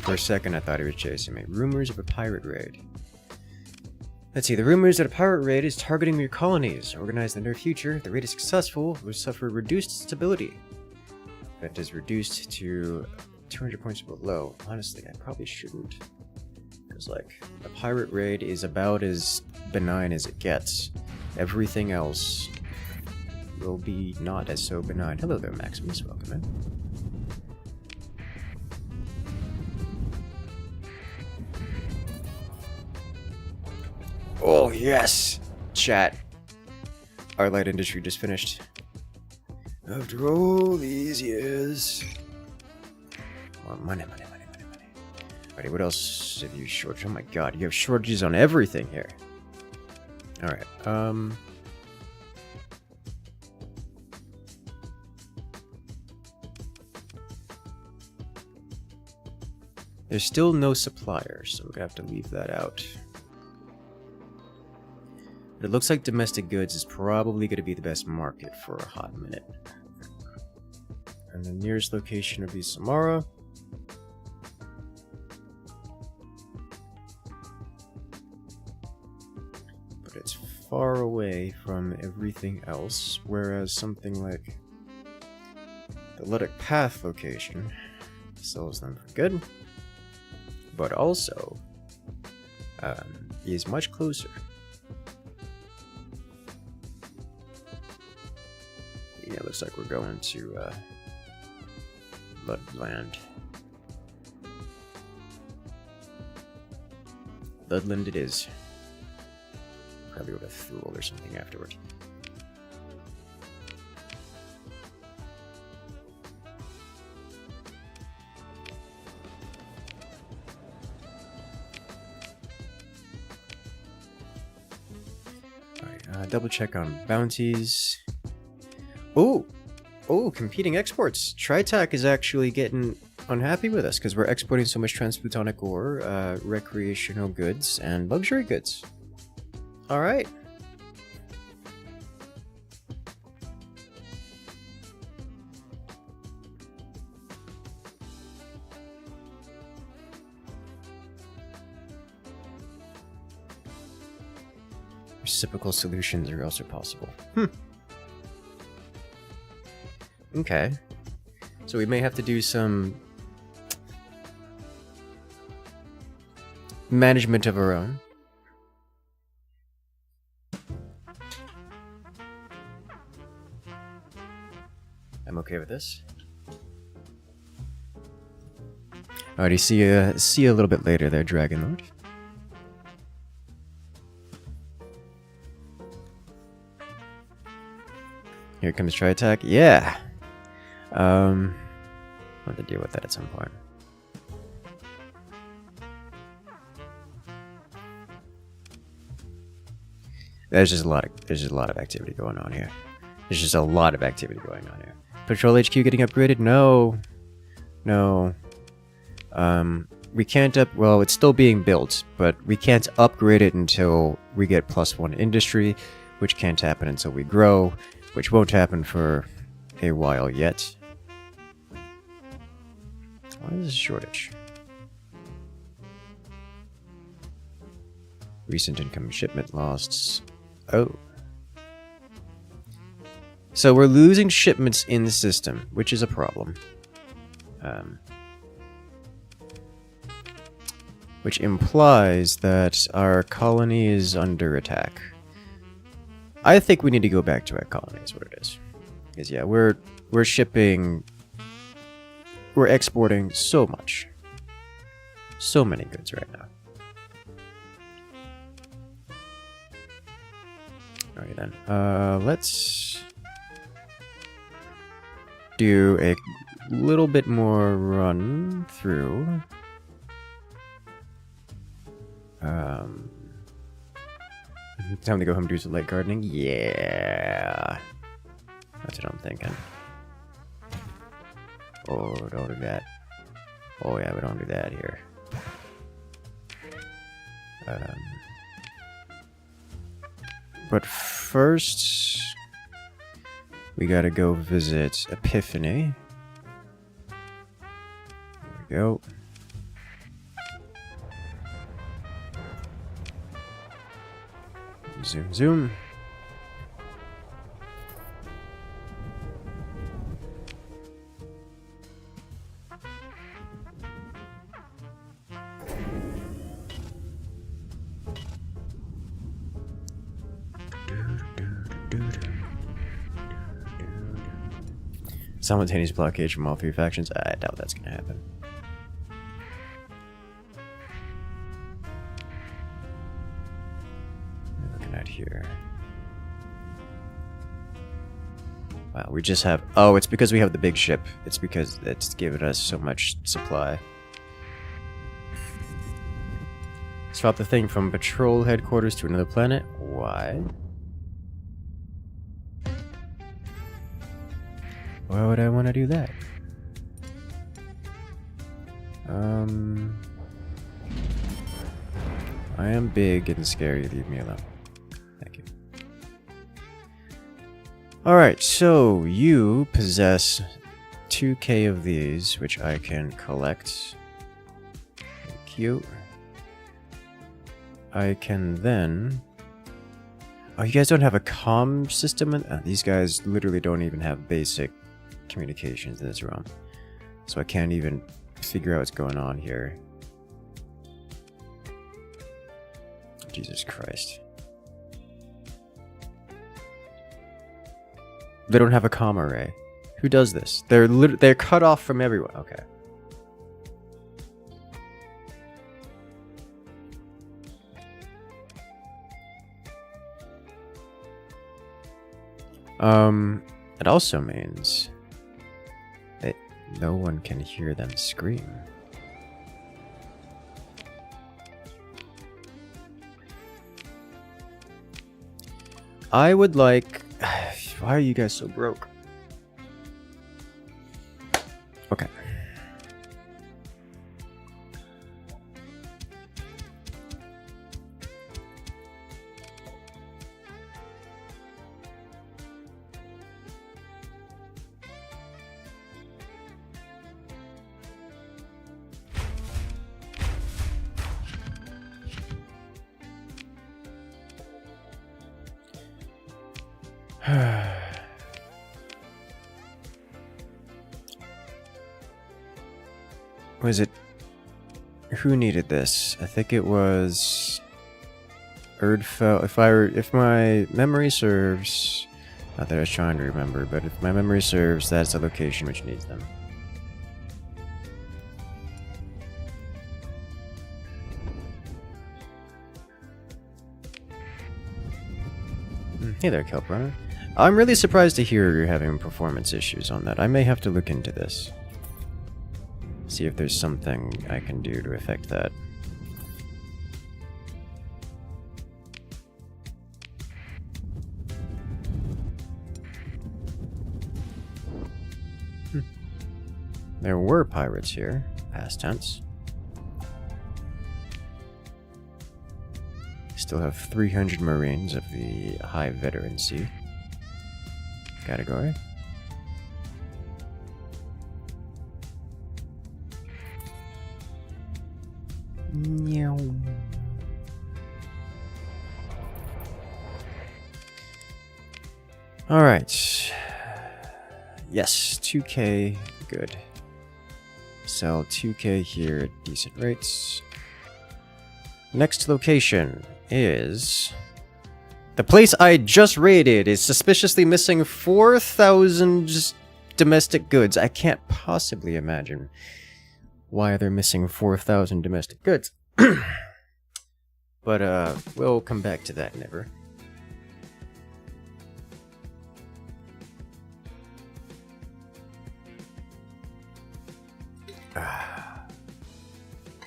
For a second, I thought he was chasing me. Rumors of a pirate raid. Let's see, the rumors that a pirate raid is targeting your colonies. Organized in the near future, the raid is successful, will suffer reduced stability. That is reduced to 200 points below. Honestly, I probably shouldn't. Because, like, a pirate raid is about as benign as it gets. Everything else will be not as so benign. Hello there, Maximus. Welcome in. Oh, yes! Chat. Our light industry just finished. After all these years. Oh, money. Alrighty, what else have you shortage? Oh my god, you have shortages on everything here. Alright, there's still no suppliers, so we're gonna have to leave that out. But it looks like domestic goods is probably going to be the best market for a hot minute. And the nearest location would be Samara. But it's far away from everything else, whereas something like the Ludic Path location sells them for good, but also is much closer. Yeah, looks like we're going to Ludland. Ludland it is. Probably with a Thule or something afterward. Alright, double check on bounties. Oh, competing exports. Tri-Tach is actually getting unhappy with us because we're exporting so much transplutonic ore, recreational goods, and luxury goods. Alright. Reciprocal solutions are also possible. Okay. So we may have to do some management of our own. I'm okay with this. Alrighty, see you a little bit later there, Dragon Lord. Here comes Tri-Tach. Yeah! I'll have to deal with that at some point. There's just a lot of activity going on here. There's just a lot of activity going on here. Patrol HQ getting upgraded? No. We can't well, it's still being built, but we can't upgrade it until we get +1 industry, which can't happen until we grow, which won't happen for a while yet. Why is this a shortage? Recent incoming shipment lost. Oh. So we're losing shipments in the system, which is a problem. Which implies that our colony is under attack. I think we need to go back to our colony is what it is. Because yeah, we're shipping... We're exporting so much. So many goods right now. Alright then. Let's do a little bit more run through. Time to go home and do some light gardening? Yeah. That's what I'm thinking. Oh, don't do that. Oh yeah, we don't do that here. But first, we gotta go visit Epiphany. There we go. Zoom, zoom. Simultaneous blockade from all three factions? I doubt that's gonna happen. What are we looking at here? Wow, we just have... Oh, it's because we have the big ship. It's because it's given us so much supply. Swap the thing from patrol headquarters to another planet? Why? Why would I want to do that? I am big and scary. Leave me alone. Thank you. Alright, so you possess 2k of these, which I can collect. Thank you. I can then... Oh, you guys don't have a comm system? These guys literally don't even have basic communications in this realm. So I can't even figure out what's going on here. Jesus Christ. They don't have a comm array. Who does this? They're cut off from everyone. Okay. It also means that no one can hear them scream. I would like... Why are you guys so broke? Okay. Was it... Who needed this? I think it was... Erdfell. If my memory serves... Not that I was trying to remember, but if my memory serves, that's the location which needs them. Hey there, Kelp Runner. I'm really surprised to hear you're having performance issues on that. I may have to look into this. See if there's something I can do to affect that. There were pirates here, past tense. Still have 300 Marines of the high veterancy category. Meow. Alright. Yes, 2k, good. Sell 2k here at decent rates. Next location is... The place I just raided is suspiciously missing 4,000 domestic goods. I can't possibly imagine why they're missing 4,000 domestic goods. But, we'll come back to that never.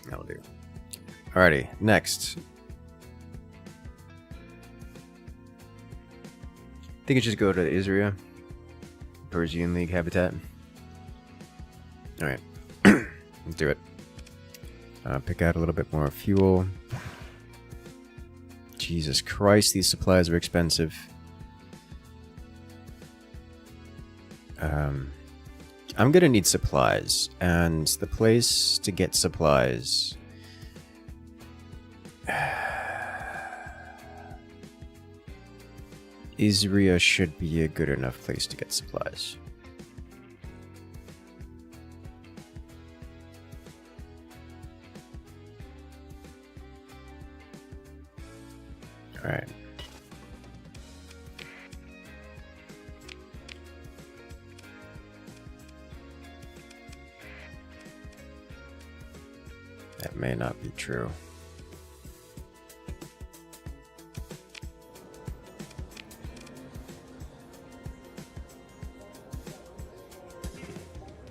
That'll do. Alrighty, next. I think I just go to Israel. Persian League habitat. Alright. Let's do it. Pick out a little bit more fuel. Jesus Christ, these supplies are expensive. I'm gonna need supplies, and the place to get supplies... Isria should be a good enough place to get supplies. Alright. That may not be true.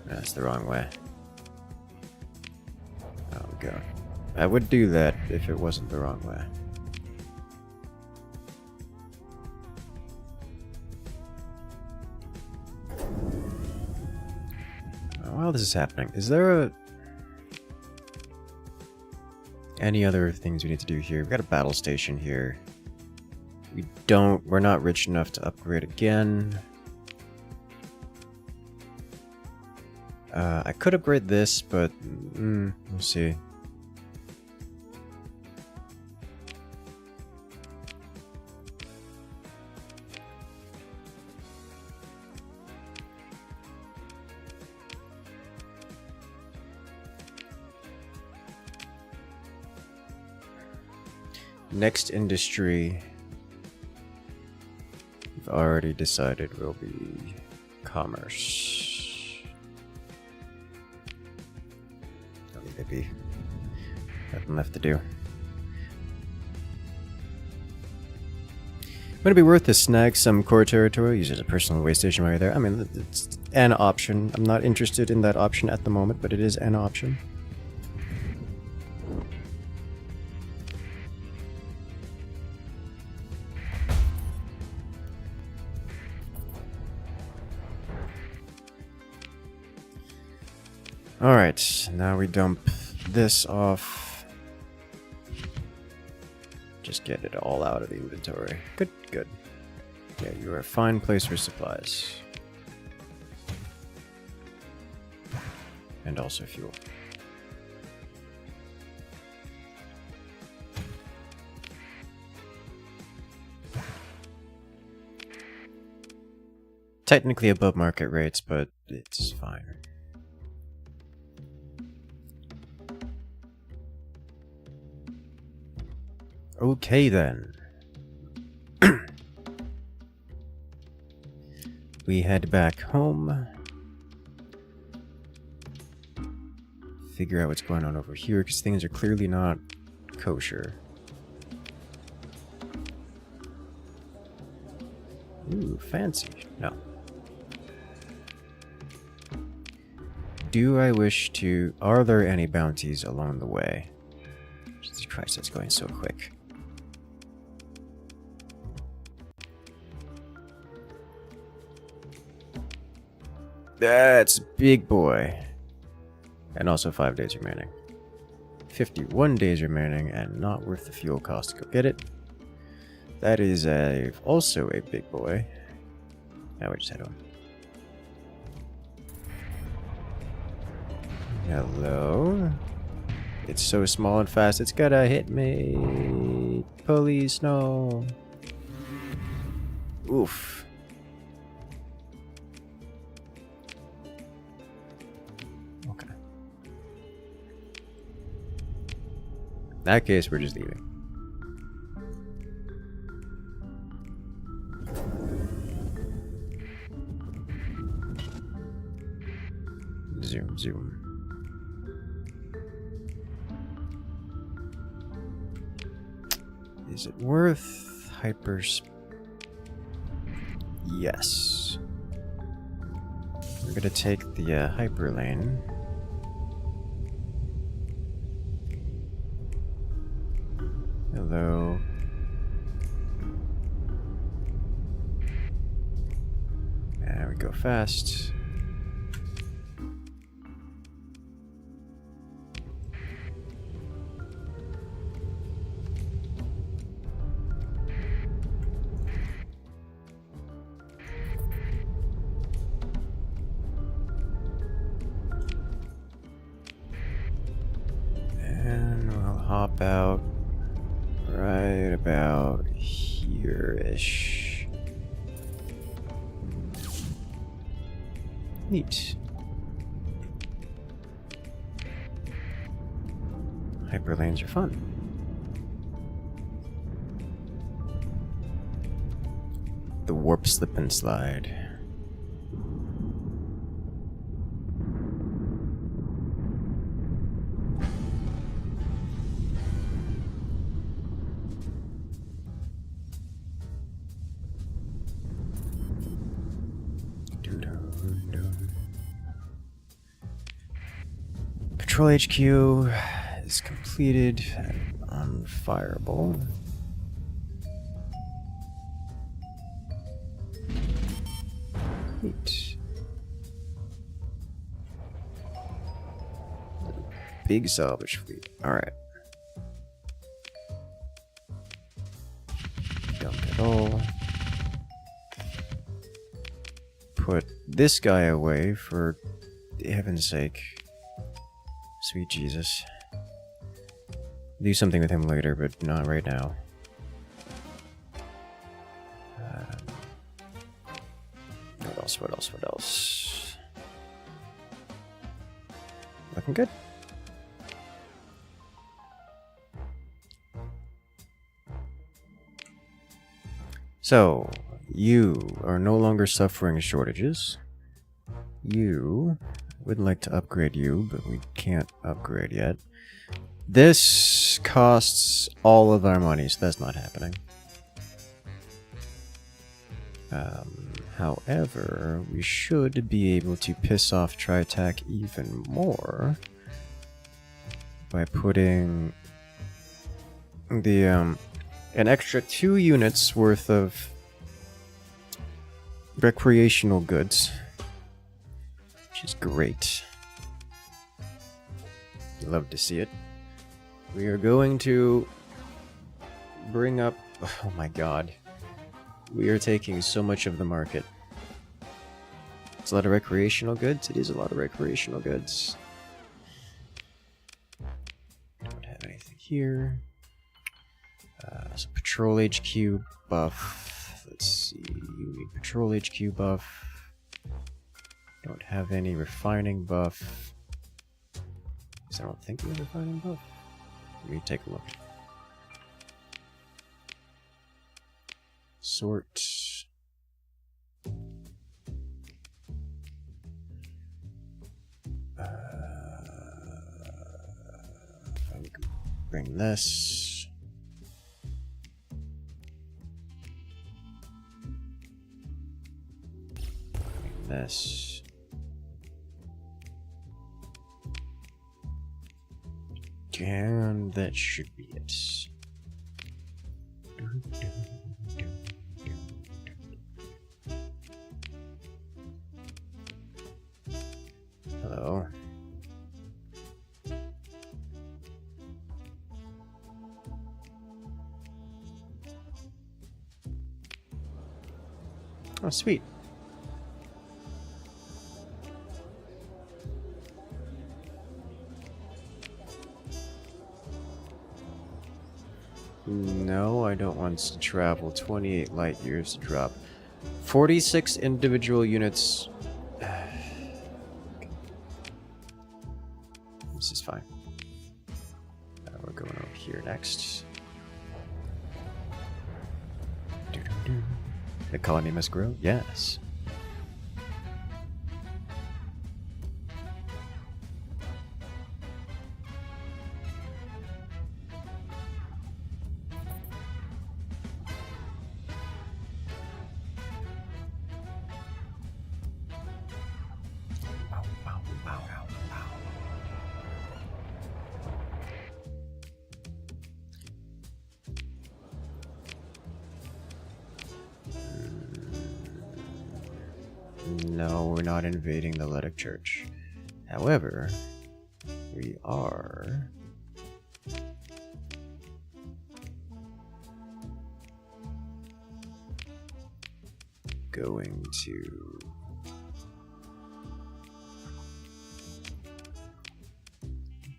That's the wrong way. Oh god. I would do that if it wasn't the wrong way. While this is happening, is there any other things we need to do here? We've got a battle station here. We're not rich enough to upgrade again. I could upgrade this, but we'll see. Next industry, we've already decided will be commerce. Don't need maybe nothing left to do. Would it be worth to snag some core territory? Use it as a personal way station while you're there. I mean, it's an option. I'm not interested in that option at the moment, but it is an option. Alright, now we dump this off. Just get it all out of the inventory. Good, good. Yeah, you are a fine place for supplies. And also fuel. Technically above market rates, but it's fine. Okay then. We head back home. Figure out what's going on over here, because things are clearly not kosher. Ooh, fancy. No. Do I wish to... Are there any bounties along the way? Jesus Christ, that's going so quick. That's big boy. And also 5 days remaining. 51 days remaining and not worth the fuel cost to go get it. That is also a big boy. Now we just head home. Hello. It's so small and fast, it's gonna hit me. Police, no. Oof. Okay. In that case, we're just leaving. Zoom, zoom. Is it worth hypers? Yes. We're gonna take the hyper lane. Hello. There we go fast. Hop out right about here-ish. Neat. Hyperlanes are fun. The warp slip and slide. Patrol HQ is completed and unfireable. Neat. Big salvage fleet. Alright. Dump it all. Put this guy away for heaven's sake. Sweet Jesus. Do something with him later, but not right now. What else? What else? What else? Looking good. So, you are no longer suffering shortages. You would like to upgrade you, but we can't upgrade yet. This costs all of our money, so that's not happening. However, we should be able to piss off Tri-Tach even more by putting the an extra 2 units worth of recreational goods, which is great. You love to see it. We are going to bring up... Oh my god. We are taking so much of the market. It's a lot of recreational goods. It is a lot of recreational goods. Don't have anything here. So Patrol HQ buff. Let's see. You need Patrol HQ buff. Don't have any refining buff. Because I don't think we have refining buff. Let me take a look. Sort. We can bring this. Bring this. And that should be it. Hello. Oh, sweet. No, I don't want to travel 28 light years to drop 46 individual units. This is fine. We're going over here next. The colony must grow? Yes. No, we're not invading the Letic Church. However, we are going to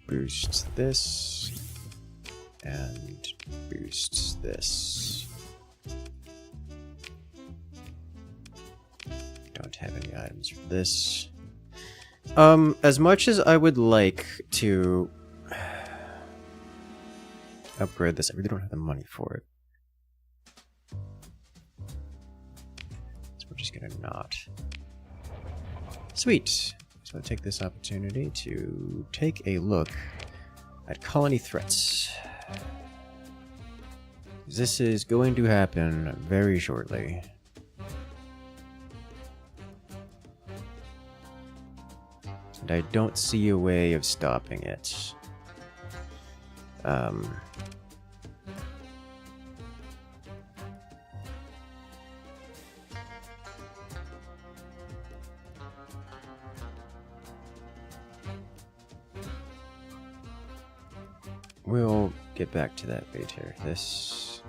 boost this and boost this. Don't have any items for this. As much as I would like to upgrade this, I really don't have the money for it. So we're just gonna not. Sweet. So I'll take this opportunity to take a look at colony threats. This is going to happen very shortly. And I don't see a way of stopping it. We'll get back to that later. This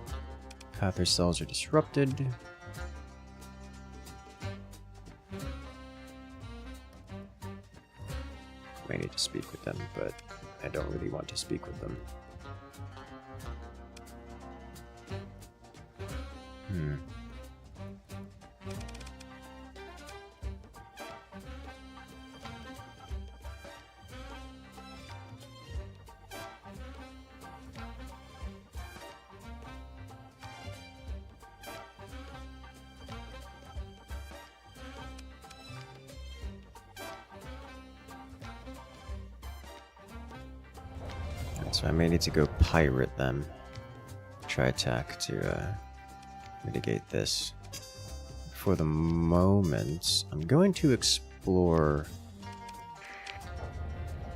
Pather cells are disrupted. I need to speak with them, but I don't really want to speak with them. So I may need to go pirate them. Tri-Tach to mitigate this. For the moment, I'm going to explore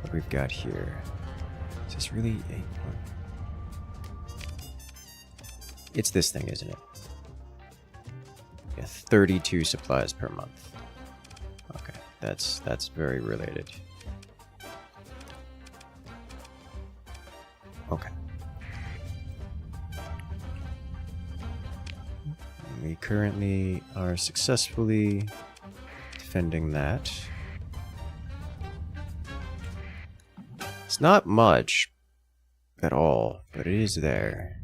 what we've got here. Is this really a... It's this thing, isn't it? Yeah, 32 supplies per month. Okay, that's very related. Okay. We currently are successfully defending that. It's not much at all, but it is there.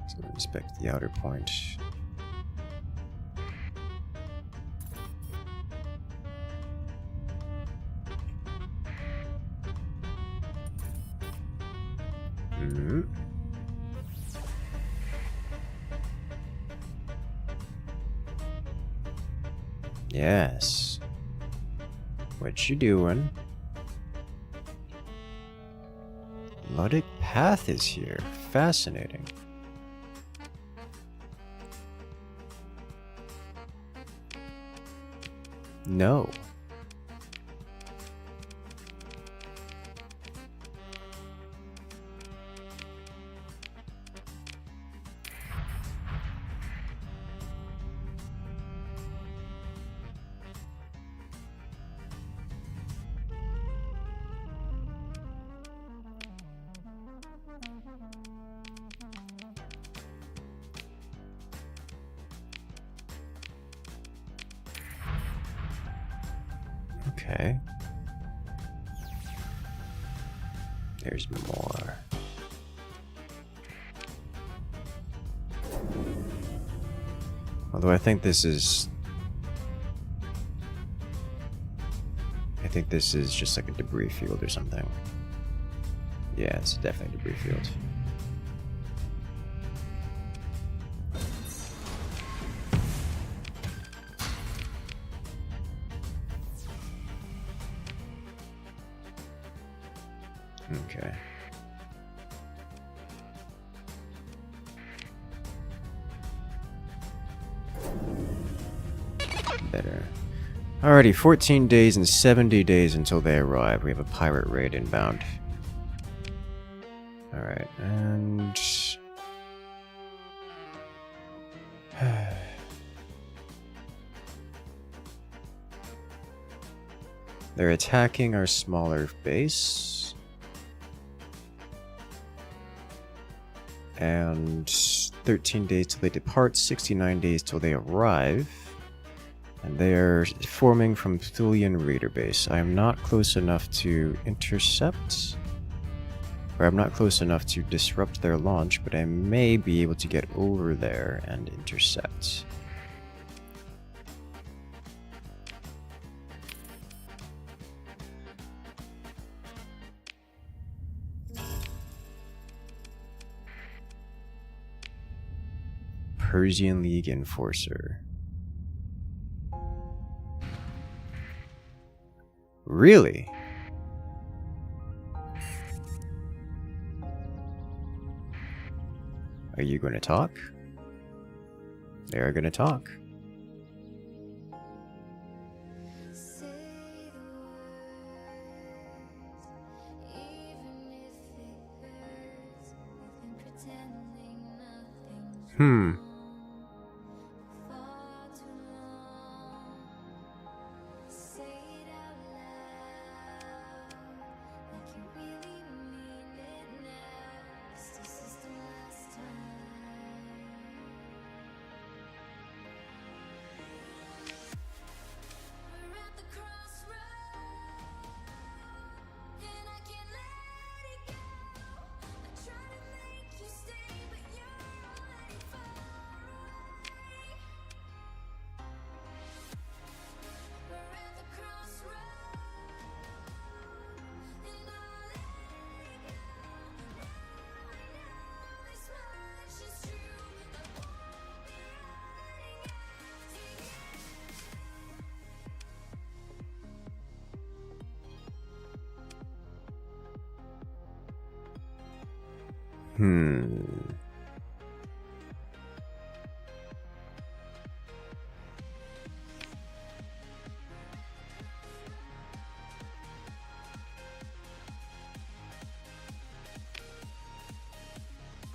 So inspect the outer point. Yes. What you doing? Melodic Path is here. Fascinating. No. Okay. There's more. Although I think this is just like a debris field or something. Yeah, it's definitely a debris field. Okay. Better. Alrighty, 14 days and 70 days until they arrive. We have a pirate raid inbound. Alright, and... they're attacking our smaller base. And 13 days till they depart, 69 days till they arrive. And they are forming from Thulian Raider base. I am not close enough to intercept. Or I'm not close enough to disrupt their launch, but I may be able to get over there and intercept. Persian League Enforcer. Really? Are you going to talk? They are going to talk.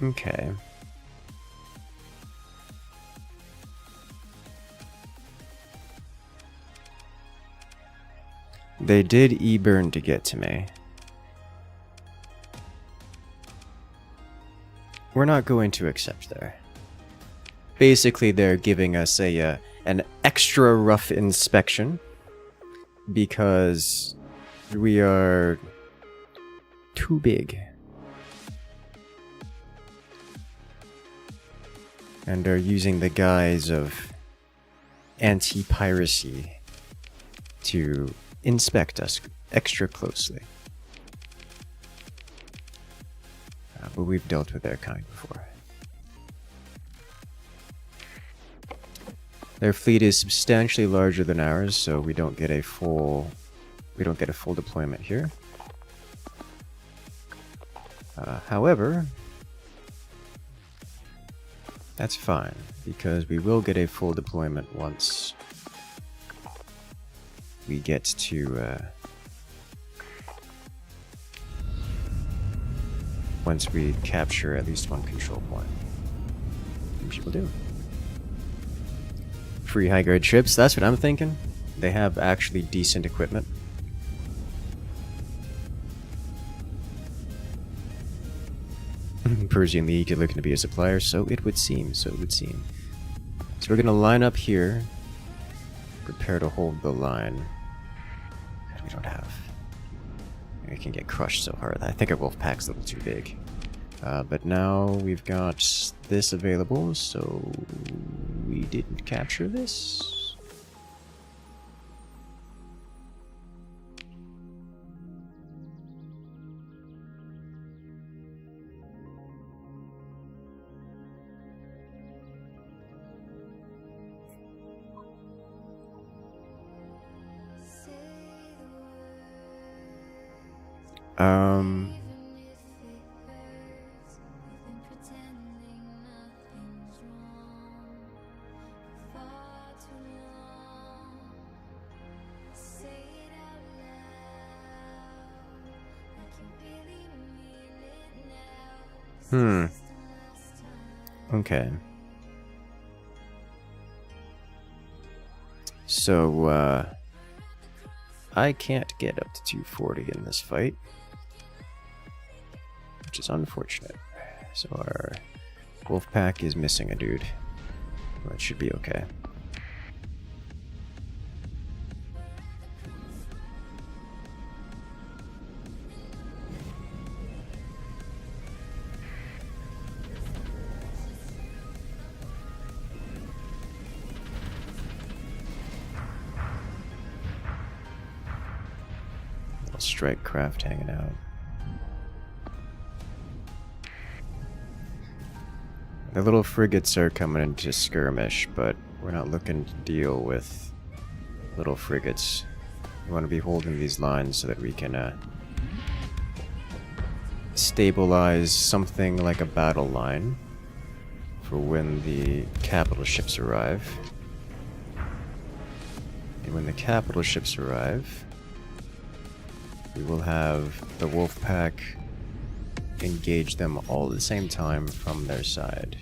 Okay. They did E-burn to get to me. We're not going to accept there. Basically, they're giving us a an extra rough inspection because we are too big. And are using the guise of anti-piracy to inspect us extra closely. But we've dealt with their kind before. Their fleet is substantially larger than ours, so we don't get a full deployment here. However, that's fine, because we will get a full deployment once we get to once we capture at least one control point, which we'll do. Free high-grade ships, that's what I'm thinking. They have actually decent equipment. Persian League are looking to be a supplier, so it would seem, So we're gonna line up here. Prepare to hold the line. We don't have... We can get crushed so hard. I think our Wolfpack's a little too big. But now we've got this available, so we didn't capture this. Okay. So, I can't get up to 240 in this fight, which is unfortunate. So our Wolfpack is missing a dude. Well, it should be okay. strike craft hanging out. The little frigates are coming into skirmish, but we're not looking to deal with little frigates. We want to be holding these lines so that we can stabilize something like a battle line for when the capital ships arrive. And when the capital ships arrive, we will have the Wolfpack engage them all at the same time from their side.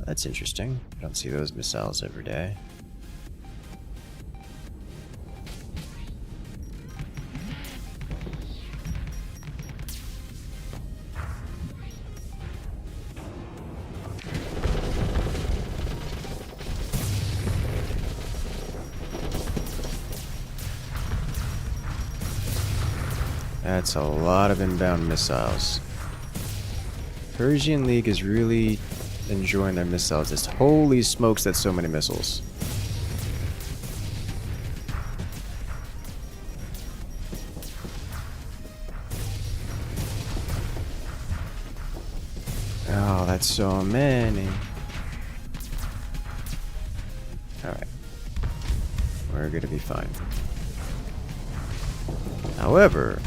That's interesting. I don't see those missiles every day. That's a lot of inbound missiles. Persian League is really enjoying their missiles. Just holy smokes, that's so many missiles. Oh, that's so many. Alright. We're gonna be fine. However,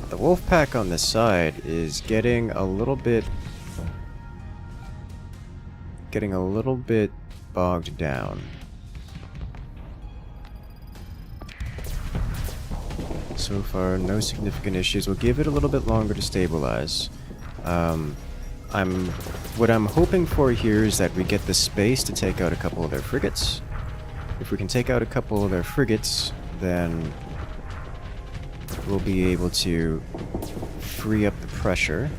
the Wolfpack on this side is getting a little bit bogged down. So far, no significant issues. We'll give it a little bit longer to stabilize. What I'm hoping for here is that we get the space to take out a couple of their frigates. If we can take out a couple of their frigates, then we'll be able to free up the pressure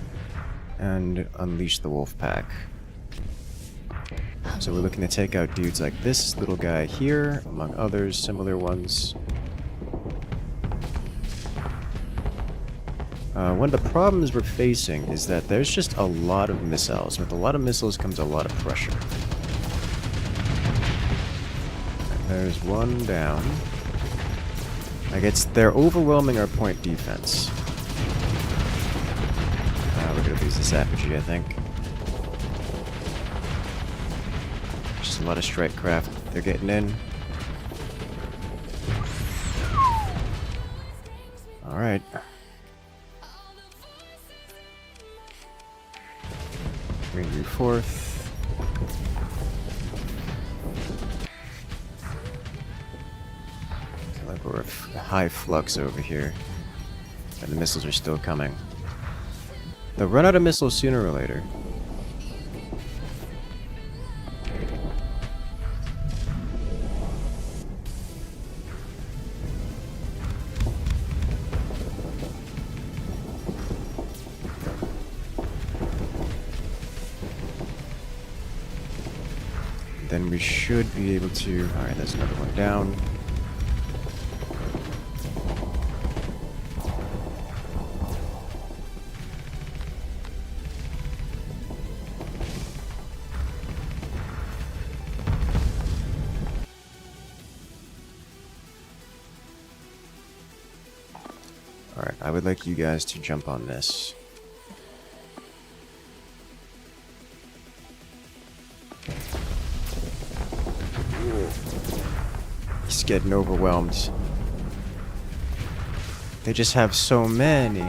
and unleash the Wolfpack. So we're looking to take out dudes like this little guy here, among others, similar ones. One of the problems we're facing is that there's just a lot of missiles. With a lot of missiles comes a lot of pressure. And there's one down. They're overwhelming our point defense. We're gonna lose this apogee, I think. Just a lot of strike craft. They're getting in. Alright. We're gonna do fourth. Like we're high flux over here, and the missiles are still coming. They'll run out of missiles sooner or later. Then we should be able to... Alright, there's another one down. Alright, I would like you guys to jump on this. He's getting overwhelmed. They just have so many.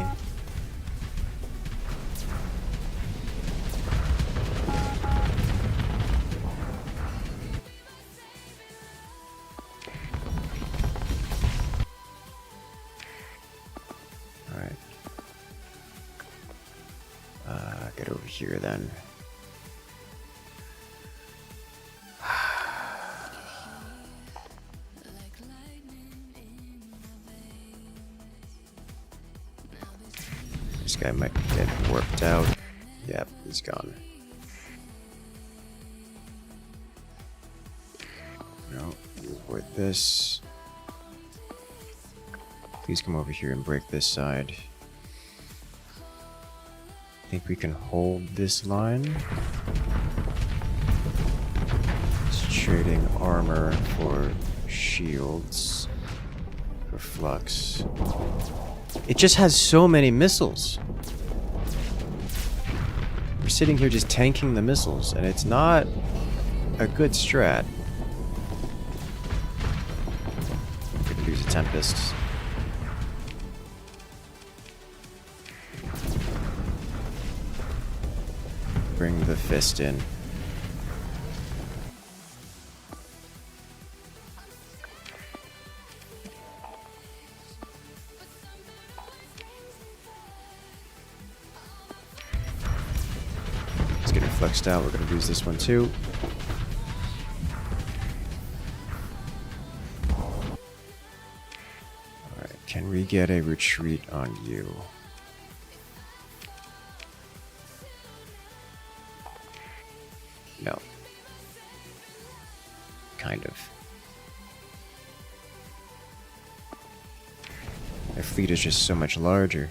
Alright. Get over here then. This guy might get warped out. Yep, he's gone. No, avoid this. Please come over here and break this side. I think we can hold this line. Just trading armor for shields. For flux. It just has so many missiles. We're sitting here just tanking the missiles, and it's not a good strat. We could use a Tempest. Bring the fist in. It's getting flexed out. We're going to lose this one too. Alright, can we get a retreat on you? No. Kind of. Their fleet is just so much larger.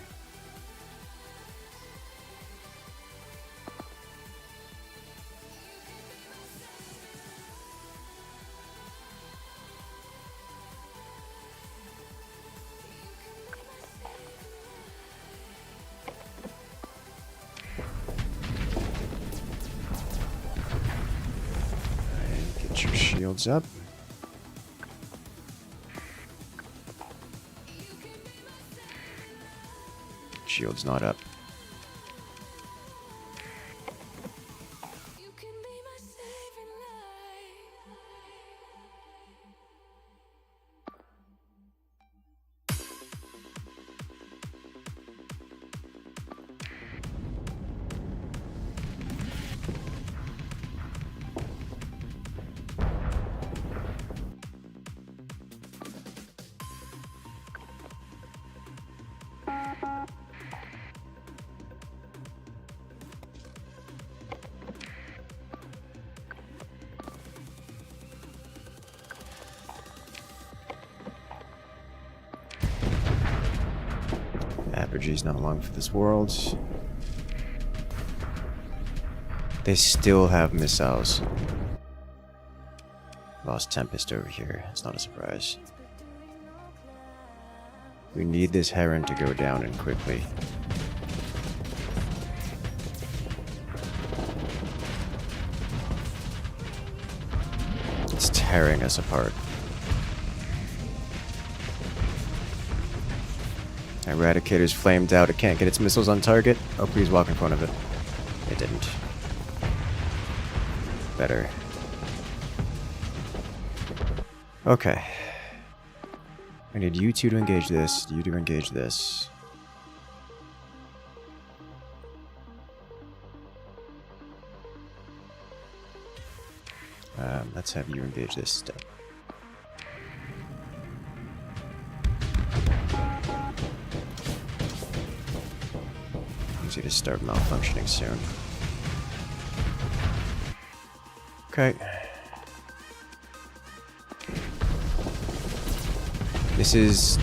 Your shields up. Shield's not up. Apogee's not long for this world. They still have missiles. Lost Tempest over here. It's not a surprise. We need this Heron to go down and quickly. It's tearing us apart. Eradicator's flamed out. It can't get its missiles on target. Oh, please walk in front of it. It didn't. Better. Okay. I need you two to engage this. You to engage this. Let's have you engage this step. Easy to start malfunctioning soon. Okay. This is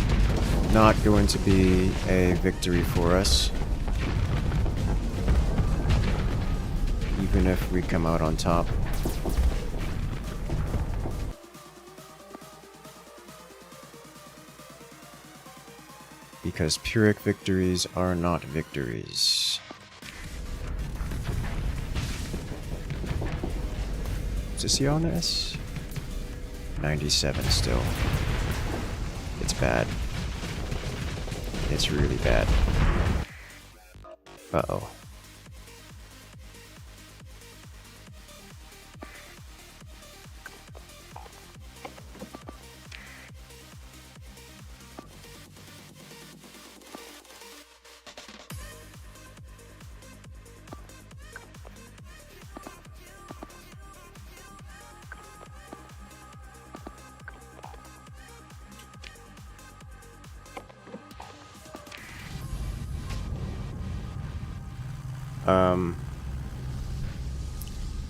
not going to be a victory for us. Even if we come out on top. Because Pyrrhic victories are not victories. Is this the on this? 97 still. It's bad. It's really bad. Uh-oh.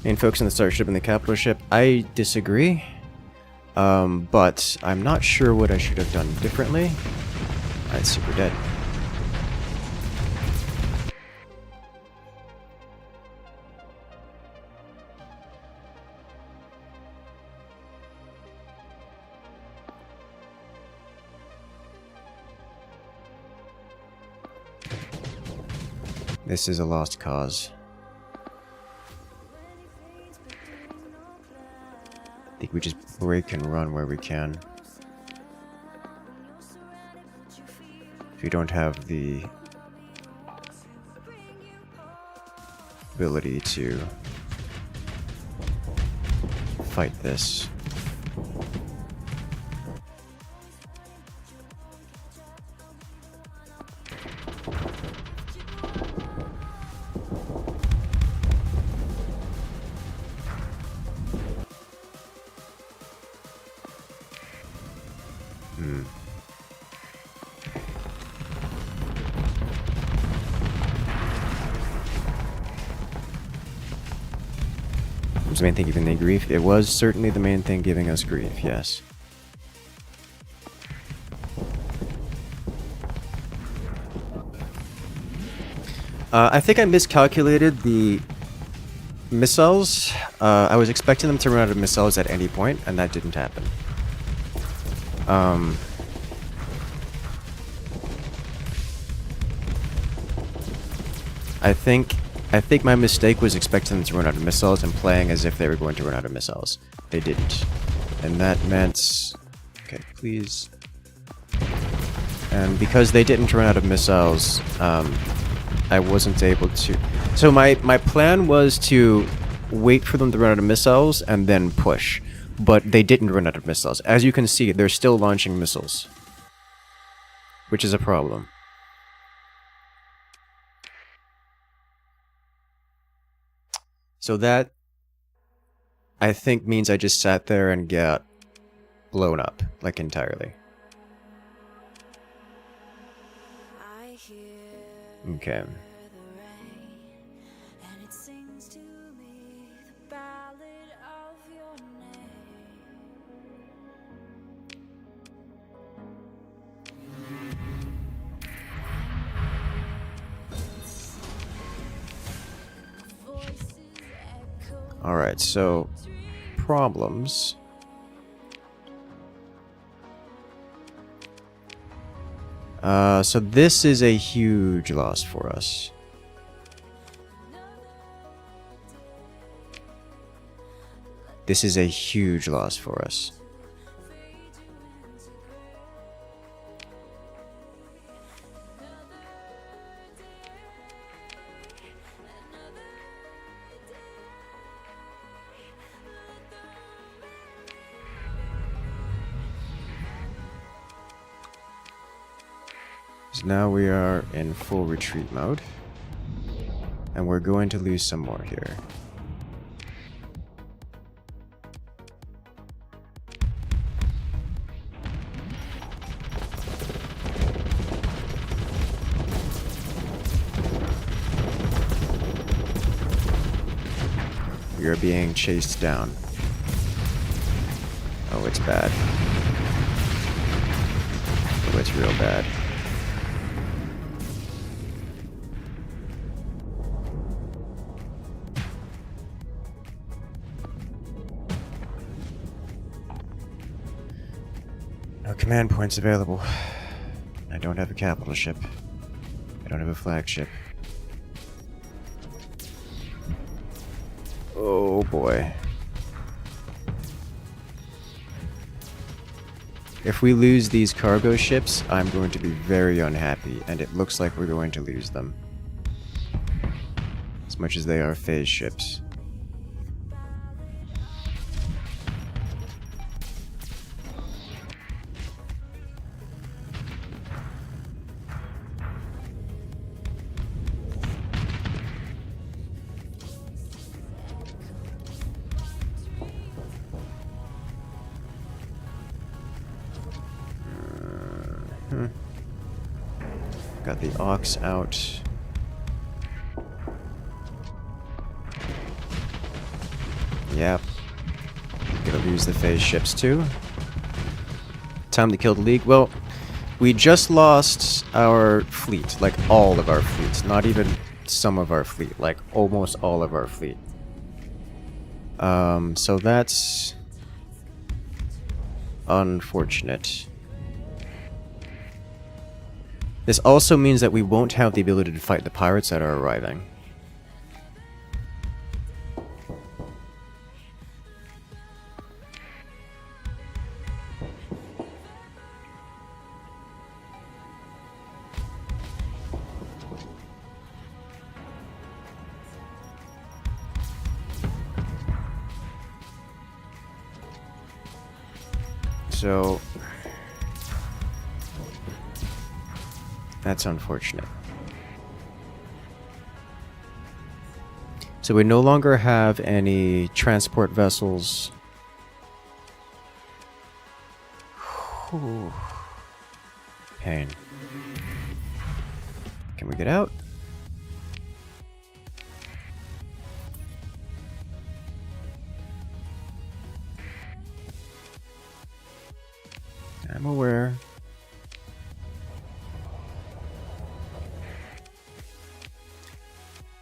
Main focus on the Starship and the Capital Ship. I disagree. But I'm not sure what I should have done differently. It's super dead. This is a lost cause. I think we just break and run where we can. If you don't have the ability to fight this. Was the main thing giving me grief? It was certainly the main thing giving us grief, yes. I think I miscalculated the missiles. I was expecting them to run out of missiles at any point, and that didn't happen. I think my mistake was expecting them to run out of missiles and playing as if they were going to run out of missiles. They didn't. And that meant... Okay, please. And because they didn't run out of missiles, I wasn't able to... So my plan was to wait for them to run out of missiles and then push. But they didn't run out of missiles. As you can see, they're still launching missiles. Which is a problem. So that, I think, means I just sat there and got blown up, like, entirely. Okay. Alright, so problems. So this is a huge loss for us. This is a huge loss for us. So now we are in full retreat mode, and we're going to lose some more here. We are being chased down. Oh, it's bad. Oh, it's real bad. No command points available. I don't have a capital ship. I don't have a flagship. Oh boy. If we lose these cargo ships, I'm going to be very unhappy, and it looks like we're going to lose them. As much as they are phase ships. Got the Ox out. Yep. Gonna lose the phase ships too. Time to kill the League. Well, we just lost our fleet. Like all of our fleet. Not even some of our fleet. Like almost all of our fleet. So that's unfortunate. This also means that we won't have the ability to fight the pirates that are arriving. So that's unfortunate. So we no longer have any transport vessels. Whew. Pain. Can we get out? I'm aware.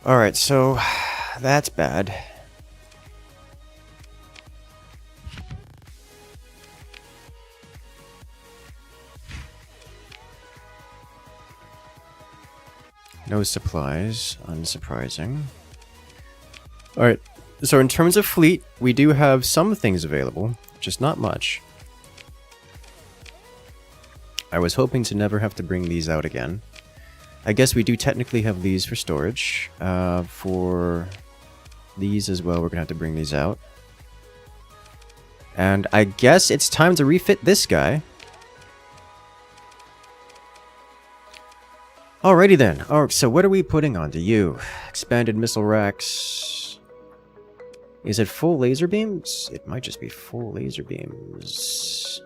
Alright, so that's bad. No supplies, unsurprising. Alright, so in terms of fleet, we do have some things available, just not much. I was hoping to never have to bring these out again. I guess we do technically have these for storage. For these as well, we're gonna have to bring these out. And I guess it's time to refit this guy. Alrighty then. Alright, so what are we putting onto you? Expanded missile racks. Is it full laser beams? It might just be full laser beams.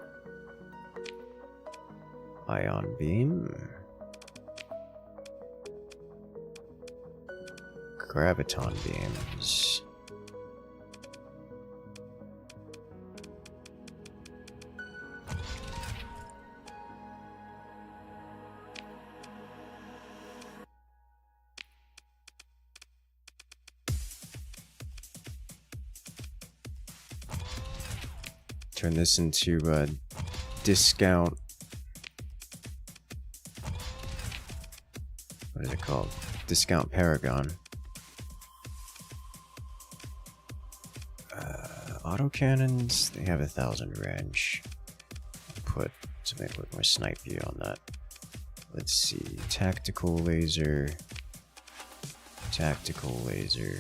Ion beam. Graviton beams. Turn this into a discount. What is it called? Discount Paragon. Autocannons, they have 1,000 range. Put something with more snipe view on that. Let's see. Tactical laser. Tactical laser.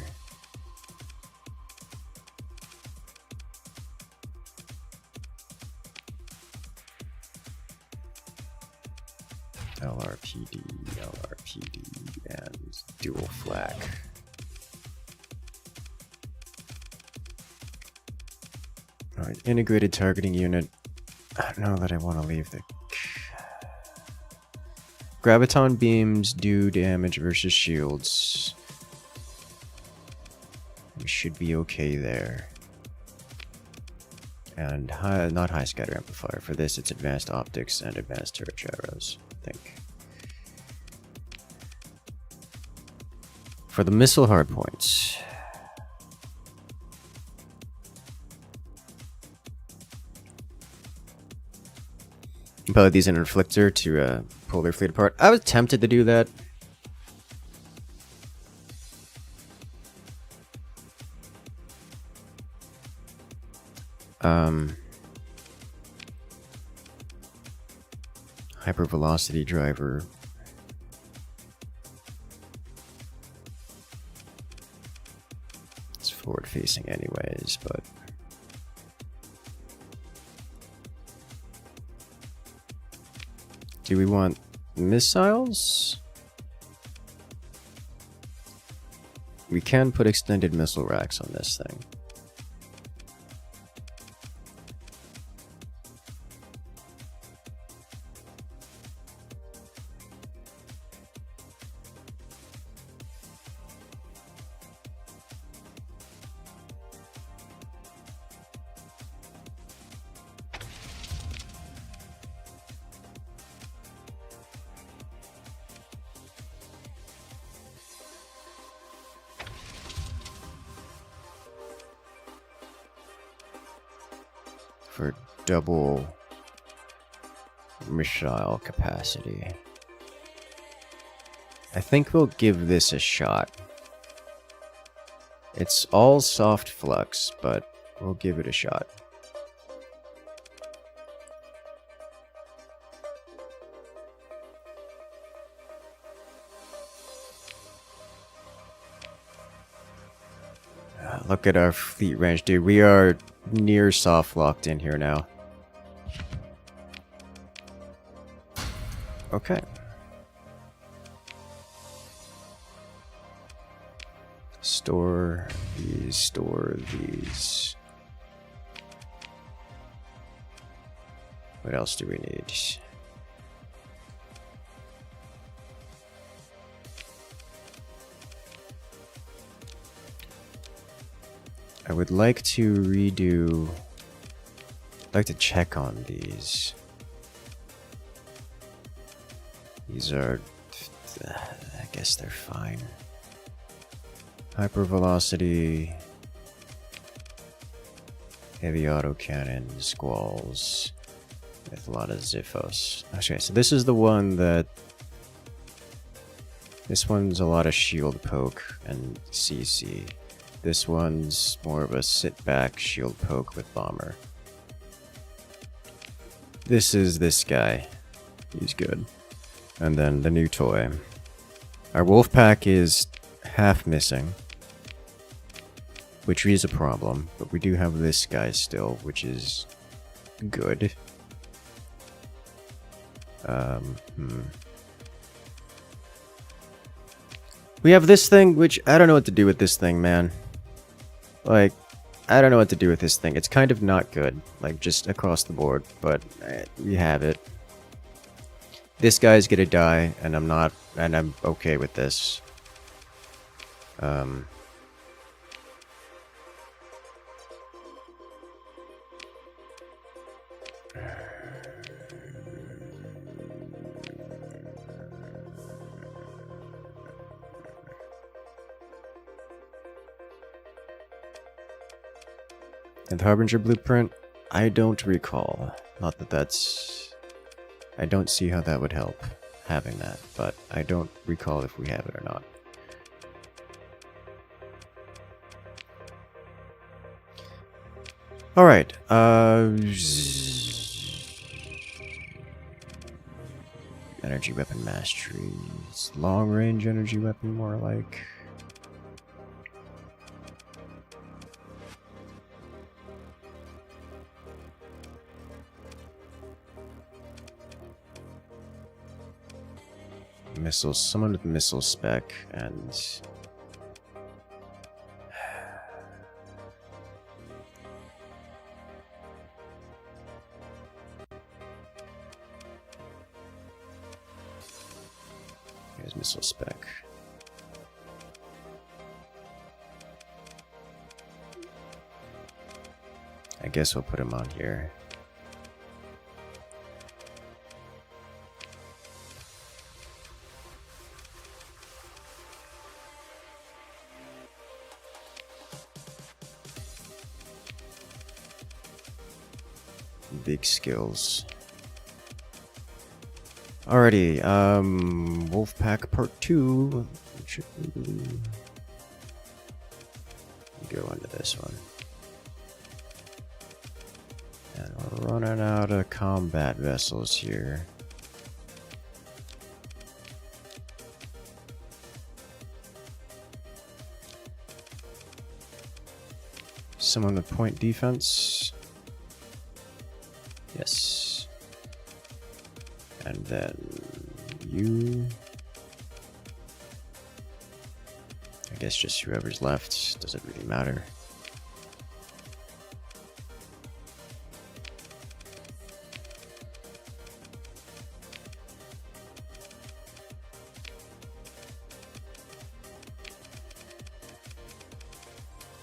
LRPD, LRPD, and dual flak. Alright, integrated targeting unit. I don't know that I want to leave the... Graviton beams do damage versus shields. We should be okay there. And not high scatter amplifier. For this, it's advanced optics and advanced turret gyros, I think. For the missile hardpoints. Put these in an inflictor to pull their fleet apart. I was tempted to do that. Hypervelocity driver. It's forward facing anyways, but do we want missiles? We can put extended missile racks on this thing. For double missile capacity. I think we'll give this a shot. It's all soft flux, but we'll give it a shot. Look at our fleet range, dude. We are near soft locked in here now. Okay. Store these, store these. What else do we need? I would like to redo... I'd like to check on these. These are... I guess they're fine. Hypervelocity... Heavy autocannon, squalls... With a lot of Ziphos. Okay, so this is the one that... This one's a lot of shield poke and CC. This one's more of a sit-back shield poke with bomber. This is this guy. He's good. And then the new toy. Our Wolfpack is half missing, which is a problem, but we do have this guy still, which is good. We have this thing, which I don't know what to do with this thing, man. Like, I don't know what to do with this thing. It's kind of not good, like, just across the board, but we have it. This guy's gonna die, and I'm okay with this. And the Harbinger blueprint, I don't recall. Not that that's... I don't see how that would help, having that, but I don't recall if we have it or not. Alright, energy weapon mastery. It's long range energy weapon, more like. Missiles, someone with missile spec, and here's missile spec. I guess we'll put him on here. Big skills. Alrighty, Wolfpack Part 2. Should we go into this one? And we're running out of combat vessels here. Someone with point defense. Yes. And then you. I guess just whoever's left. Doesn't really matter.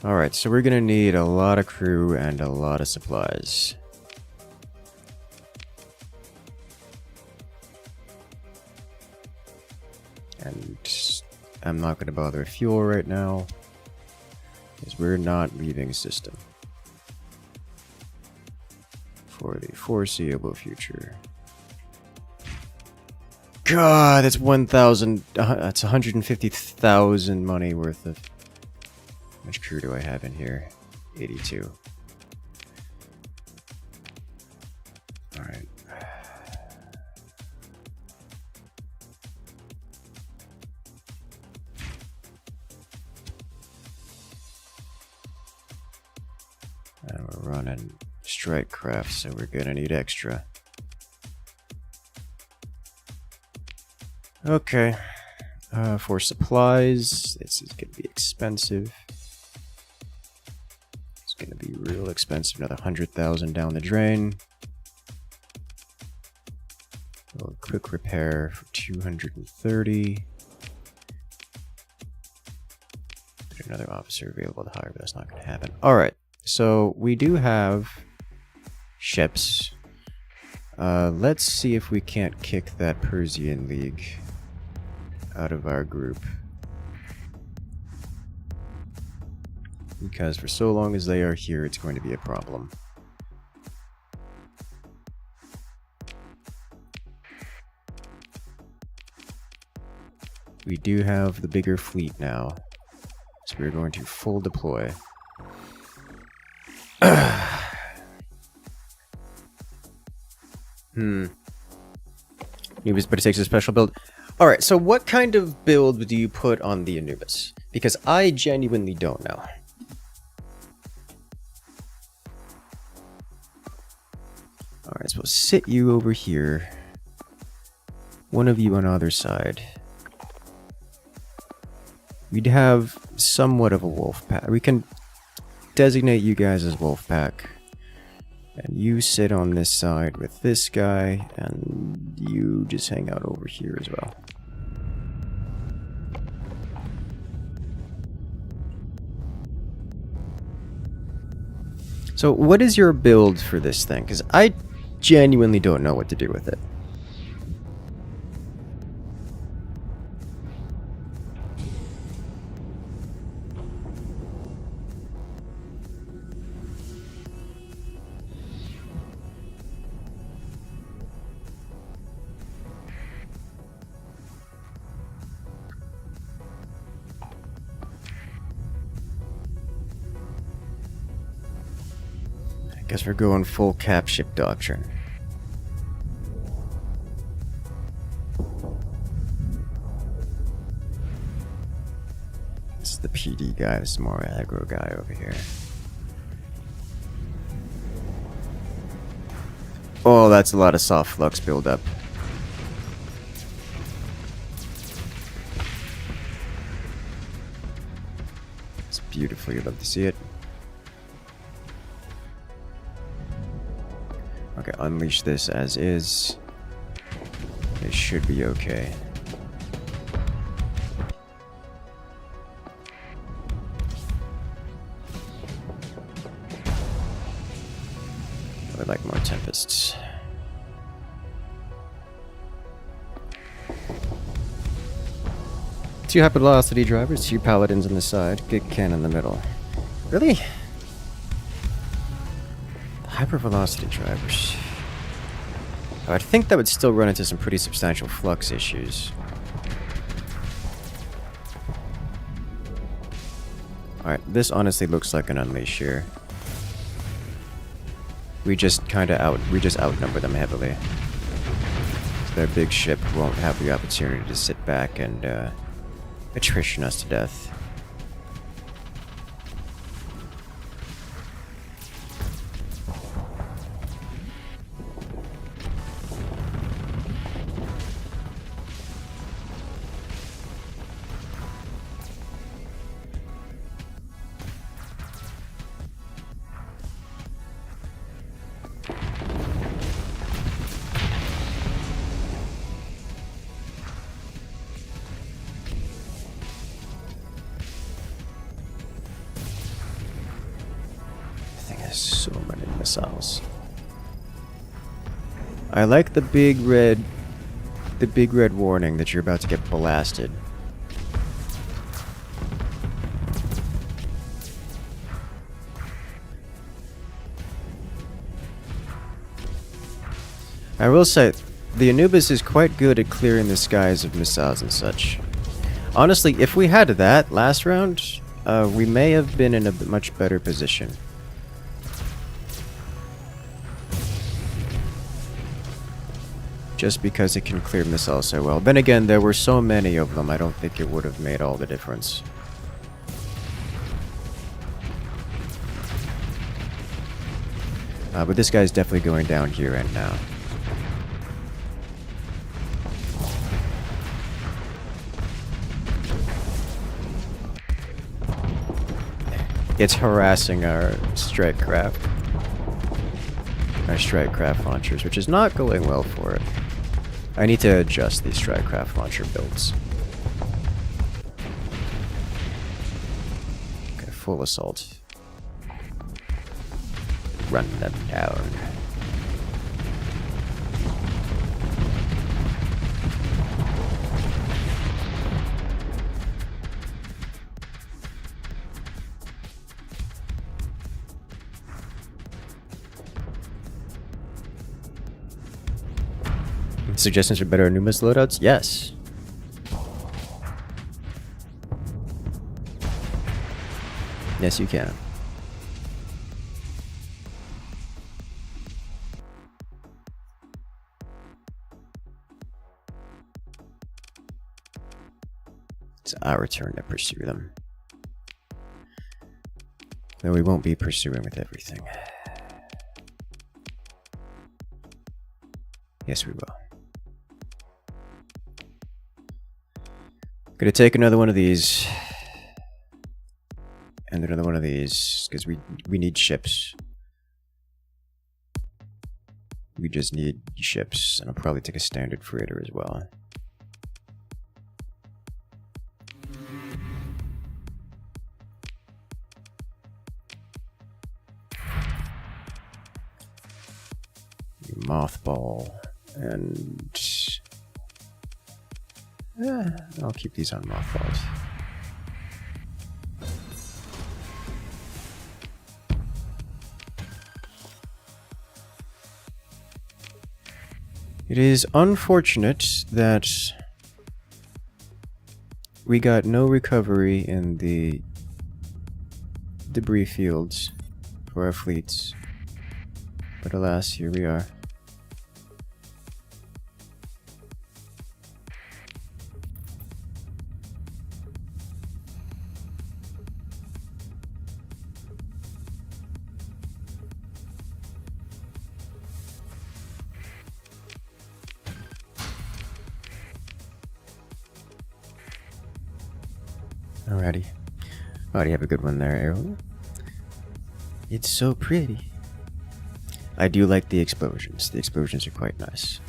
Alright, so we're gonna need a lot of crew and a lot of supplies. And I'm not going to bother with fuel right now, because we're not leaving system for the foreseeable future. God, that's 1,000. That's 150,000 money worth of. How much crew do I have in here? 82. All right. And we're running strike craft, so we're gonna need extra. Okay. For supplies, this is gonna be expensive. It's gonna be real expensive. Another 100,000 down the drain. A little quick repair for 230. Another officer available to hire, but that's not gonna happen. Alright. So we do have ships. Let's see if we can't kick that Persian League out of our group. Because for so long as they are here, it's going to be a problem. We do have the bigger fleet now, so we're going to full deploy. Anubis, but it takes a special build. Alright, so what kind of build do you put on the Anubis? Because I genuinely don't know. Alright, so we'll sit you over here. One of you on the other side. We'd have somewhat of a Wolfpack. We can designate you guys as Wolfpack. And you sit on this side with this guy, and you just hang out over here as well. So what is your build for this thing? Because I genuinely don't know what to do with it. Guess we're going full cap ship doctrine. This is the PD guy, this is more aggro guy over here. Oh, that's a lot of soft flux buildup. It's beautiful, you'd love to see it. Okay, unleash this as is. It should be okay. I would like more Tempests. Two hypervelocity drivers, two paladins on the side, good cannon in the middle. Really? Hypervelocity drivers. Oh, I think that would still run into some pretty substantial flux issues. Alright, this honestly looks like an unleash here. We just outnumber them heavily. So their big ship won't have the opportunity to sit back and attrition us to death. So many missiles. I like the big red warning that you're about to get blasted. I will say the Anubis is quite good at clearing the skies of missiles and such. Honestly, if we had that last round, we may have been in a much better position. Just because it can clear missiles so well. Then again, there were so many of them, I don't think it would have made all the difference. But this guy's definitely going down here and now. It's harassing our strike craft. Our strike craft launchers, which is not going well for it. I need to adjust these strike craft launcher builds. Okay, full assault. Run them down. Suggestions for better Anubis loadouts? Yes. Yes, you can. It's our turn to pursue them. Though we won't be pursuing with everything. Yes, we will. Gonna take another one of these. And another one of these, because we need ships. We just need ships, and I'll probably take a standard freighter as well. Mothball, and I'll keep these on mothballs. It is unfortunate that we got no recovery in the debris fields for our fleets, but alas, here we are. Alrighty. Alrighty, have a good one there, Arrow. It's so pretty. I do like the explosions. The explosions are quite nice.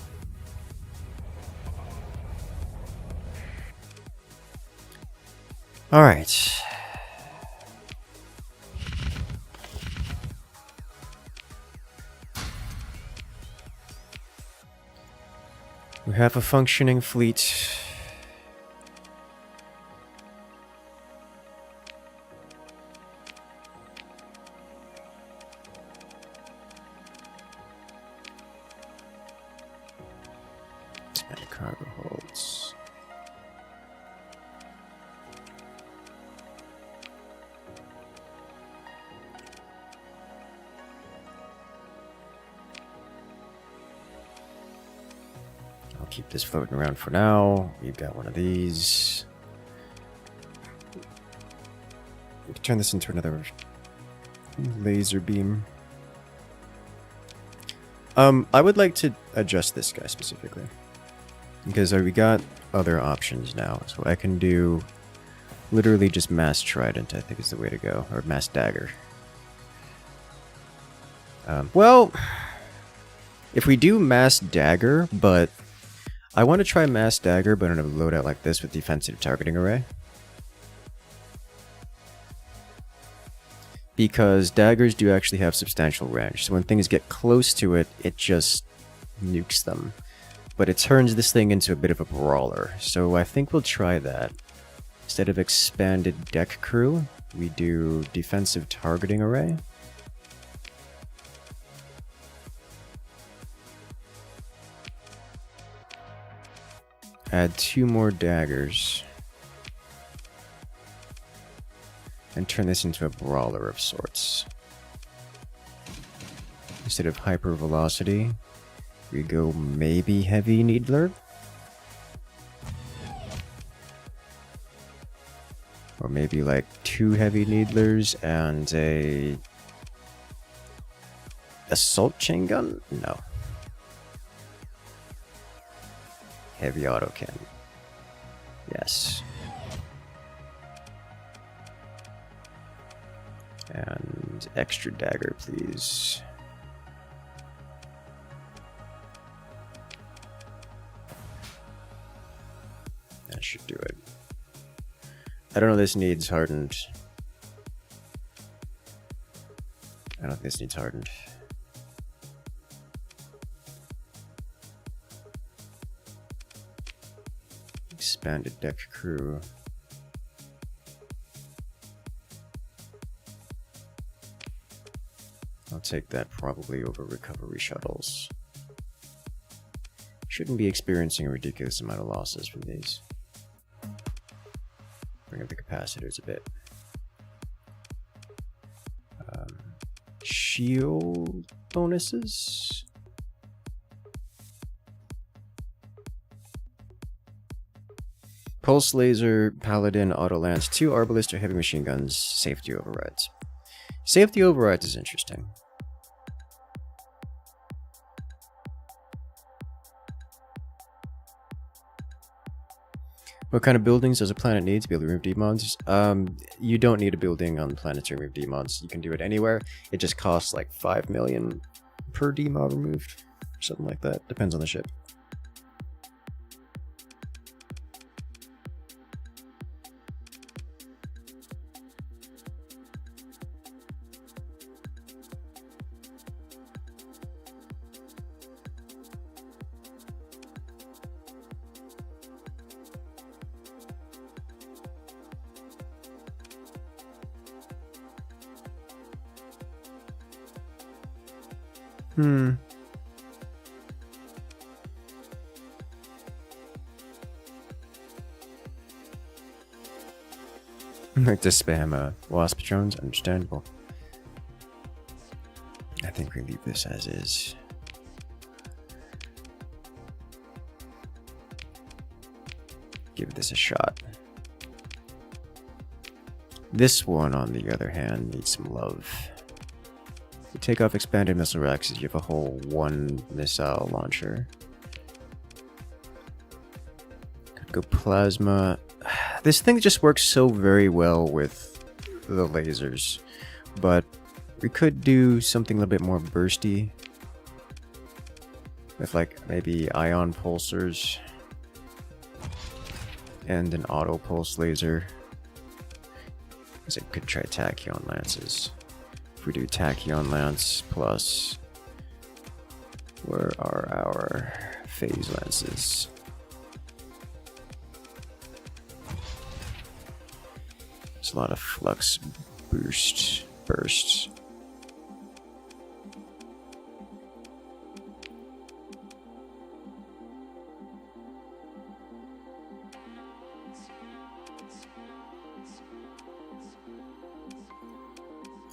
Alright. We have a functioning fleet. Cargo holds. I'll keep this floating around for now. We've got one of these. We can turn this into another laser beam. I would like to adjust this guy specifically. Because we got other options now. So I can do literally just mass Trident, I think is the way to go. Or mass Dagger. Well, if we do mass Dagger, but I want to try mass Dagger, but in a loadout like this with defensive targeting array. Because daggers do actually have substantial range. So when things get close to it, it just nukes them. But it turns this thing into a bit of a brawler, so I think we'll try that. Instead of expanded deck crew, we do defensive targeting array. Add 2 more daggers. And turn this into a brawler of sorts. Instead of hyper velocity, we go maybe heavy needler. Or maybe like 2 heavy needlers and a assault chain gun? No. Heavy auto cannon. Yes. And extra dagger, please. That should do it. I don't know, this needs hardened. I don't think this needs hardened. Expanded deck crew. I'll take that probably over recovery shuttles. Shouldn't be experiencing a ridiculous amount of losses from these. Bring up the capacitors a bit. Shield bonuses? Pulse laser, paladin, auto lance, 2 arbalist or heavy machine guns, safety overrides. Safety overrides is interesting. What kind of buildings does a planet need to be able to remove demods? You don't need a building on the planet to remove demods. You can do it anywhere. It just costs like 5 million per demod removed. Something like that. Depends on the ship. Like to spam wasp drones, understandable. I think we leave this as is. Give this a shot. This one, on the other hand, needs some love. You take off expanded missile racks, you have a whole 1 missile launcher. Could go plasma. This thing just works so very well with the lasers, but we could do something a little bit more bursty with like maybe ion pulsers and an auto pulse laser. Because it could try Tachyon lances. If we do Tachyon lance plus, where are our phase lances? There's a lot of flux bursts.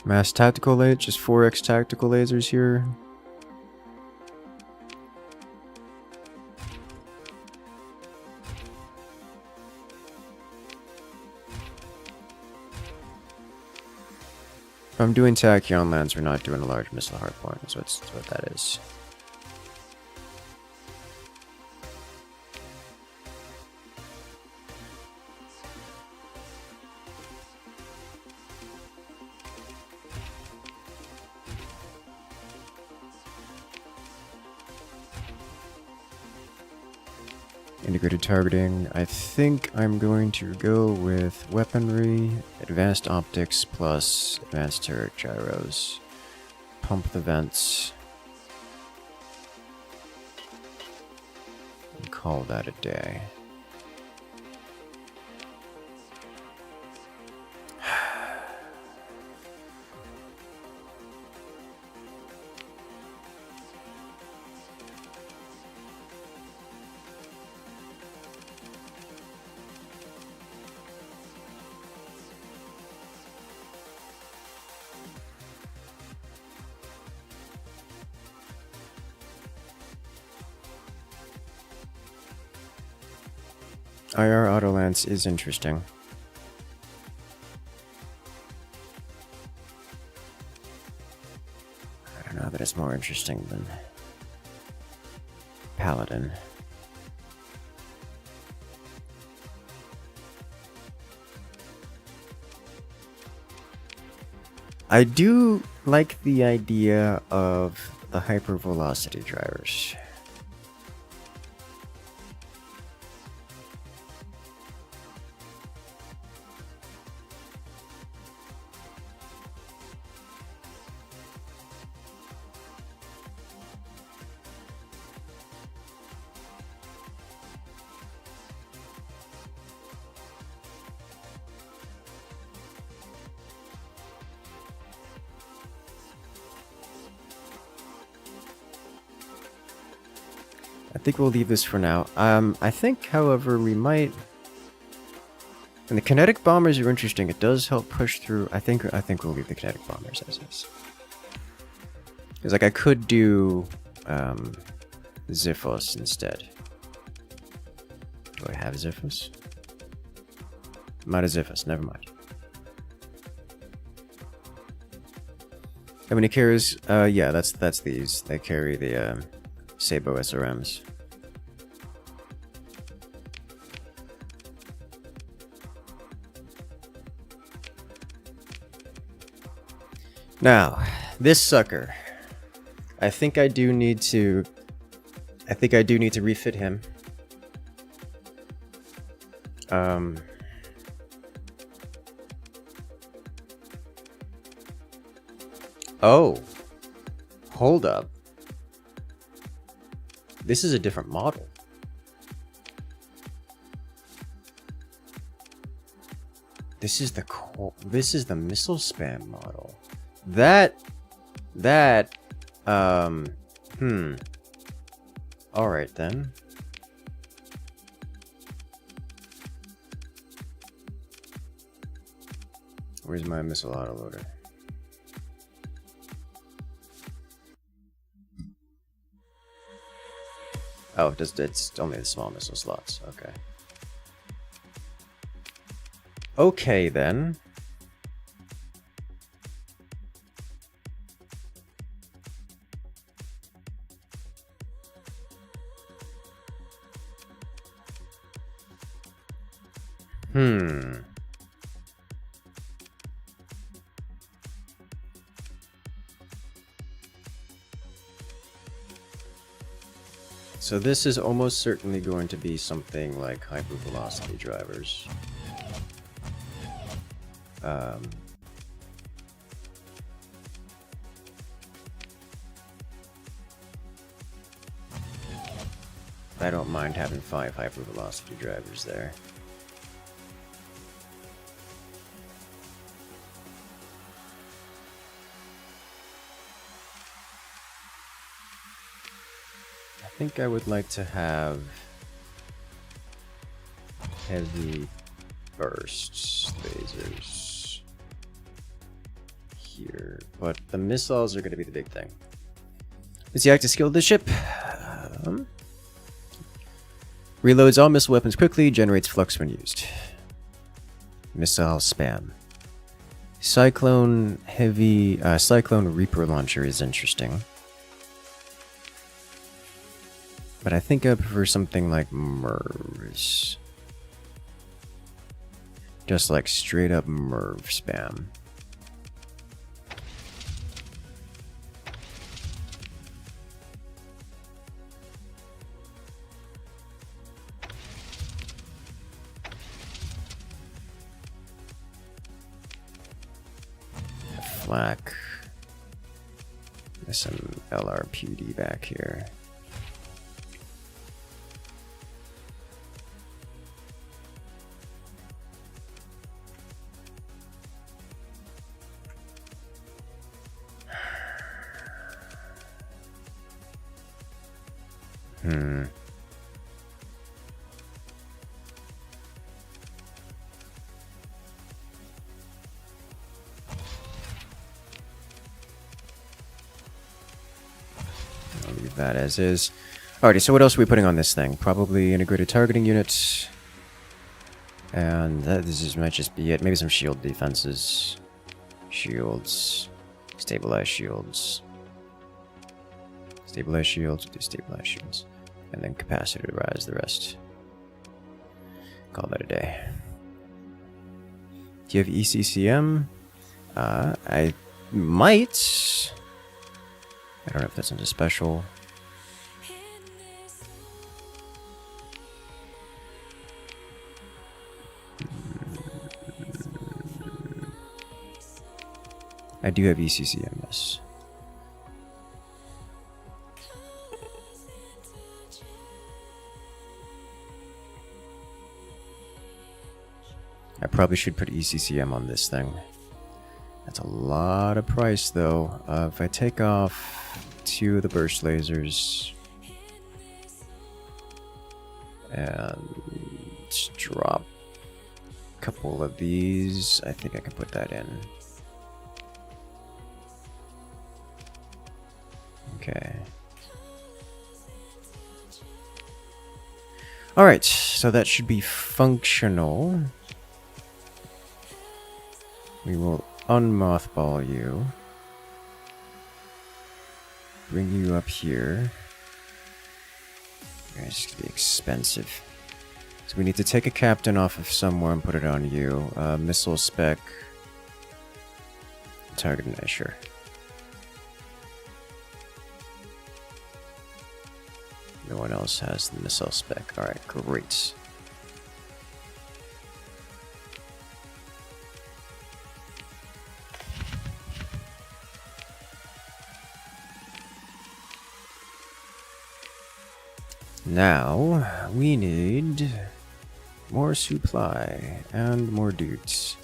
Mass tactical laser, just 4x tactical lasers here. If I'm doing Tachyon lands, we're not doing a large missile hardpoint, so that's what that is. Integrated targeting. I think I'm going to go with weaponry, advanced optics plus advanced turret gyros. Pump the vents. And call that a day. IR Autolance is interesting. I don't know that it's more interesting than Paladin. I do like the idea of the hypervelocity drivers. I think we'll leave this for now. I think, however, we might... And the kinetic bombers are interesting. It does help push through... I think we'll leave the kinetic bombers as is. Because, like, I could do... Xiphos instead. Do I have Xiphos? I'm out of Xiphos, never mind. How many carries? Yeah, that's these. They carry the, Sabo SRMs. Now, this sucker. I think I do need to refit him. Oh. Hold up. This is a different model. This is the missile spam model. Alright then. Where's my missile autoloader? Oh, it's only the small missile slots. Okay. Okay, then. So this is almost certainly going to be something like hypervelocity drivers. I don't mind having 5 hypervelocity drivers there. I think I would like to have heavy bursts, lasers here, but the missiles are going to be the big thing. Let's see, active skill of the ship. Reloads all missile weapons quickly, generates flux when used. Missile spam. Cyclone Reaper launcher is interesting. But I think I prefer something like MIRVs. Just like straight up MIRV spam. Flak. There's some LRPD back here. I'll leave that as is. Alrighty, so what else are we putting on this thing? Probably integrated targeting units. And this might just be it. Maybe some shield defenses. Shields. Stabilize shields. Stabilize shields, do stabilize shields. And then capacity to rise the rest. Call that a day. Do you have ECCM? I might. I don't know if that's into special. I do have ECCM, yes. I probably should put ECCM on this thing. That's a lot of price, though. If I take off 2 of the burst lasers and drop a couple of these, I think I can put that in. Okay. Alright, so that should be functional. We will unmothball you. Bring you up here. It's gonna be expensive. So we need to take a captain off of somewhere and put it on you. Missile spec. Target measure. No one else has the missile spec. Alright, great. Now, we need more supply and more dudes.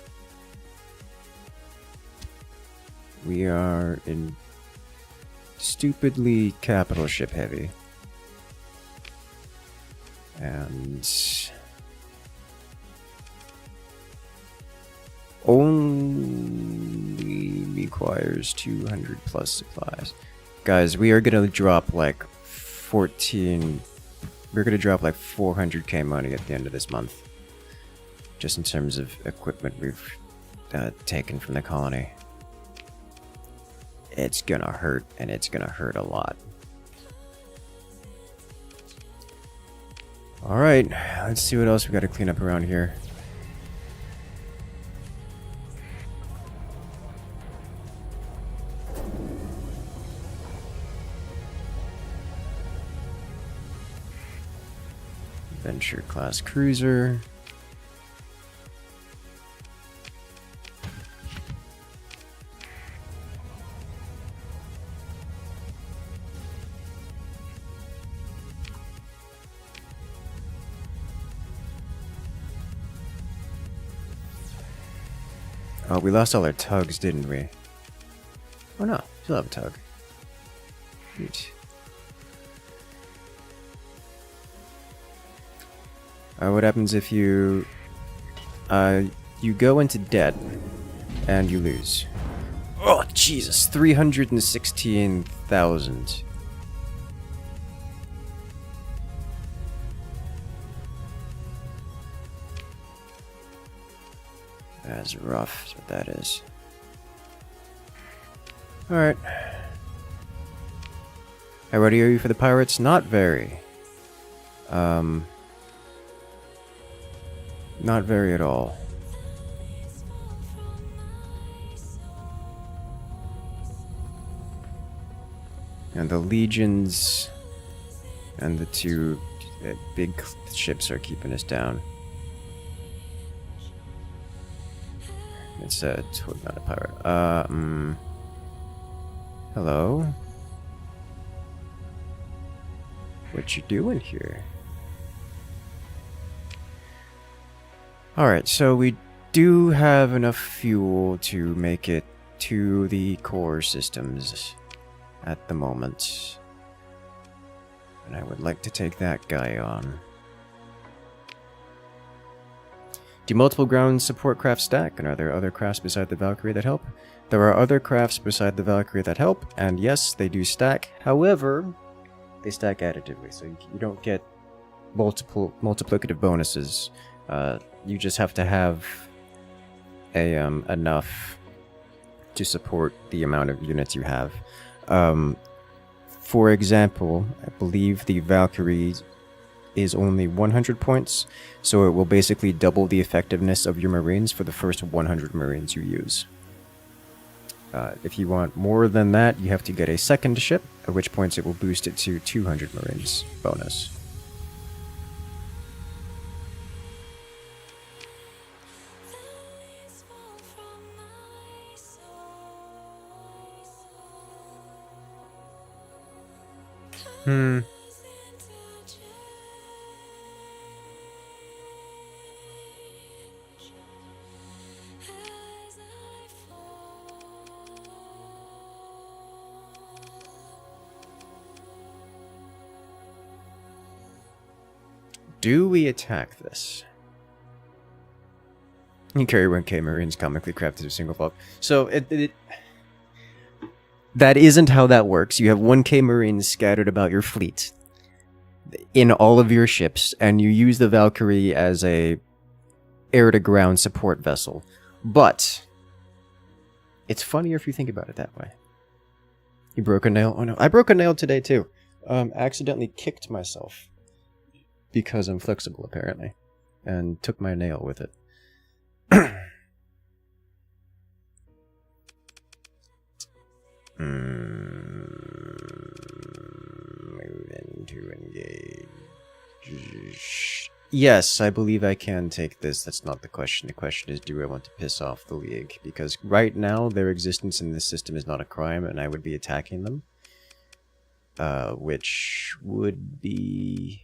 We are in stupidly capital ship heavy. And only requires 200 plus supplies. Guys, we are gonna drop like 14. We're gonna drop like 400k money at the end of this month. Just in terms of equipment we've taken from the colony. It's gonna hurt, and it's gonna hurt a lot. Alright, let's see what else we gotta clean up around here. Adventure class cruiser. Oh, we lost all our tugs, didn't we? Oh no, still have a tug. Neat. What happens if you go into debt and you lose? Oh Jesus, 316,000. That's rough, is what that is. Alright. How ready are you for the pirates? Not very. Not very at all. And the legions and the 2 big ships are keeping us down. It's totally not a pirate. Hello? What you doing here? Alright, so we do have enough fuel to make it to the core systems at the moment. And I would like to take that guy on. Do multiple ground support crafts stack? And are there other crafts beside the Valkyrie that help? There are other crafts beside the Valkyrie that help, and yes, they do stack. However, they stack additively, so you don't get multiplicative bonuses You just have to have enough to support the amount of units you have. For example, I believe the Valkyrie is only 100 points, so it will basically double the effectiveness of your Marines for the first 100 Marines you use. If you want more than that, you have to get a second ship, at which point it will boost it to 200 Marines bonus. Do we attack this? You carry 1k Marines comically crafted a single flop. So that isn't how that works. You have 1k Marines scattered about your fleet in all of your ships, and you use the Valkyrie as a air-to-ground support vessel. But it's funnier if you think about it that way. You broke a nail? Oh no, I broke a nail today too. Accidentally kicked myself. Because I'm flexible, apparently. And took my nail with it. Move into engage. Yes, I believe I can take this. That's not the question. The question is, do I want to piss off the League? Because right now, their existence in this system is not a crime, and I would be attacking them. Which would be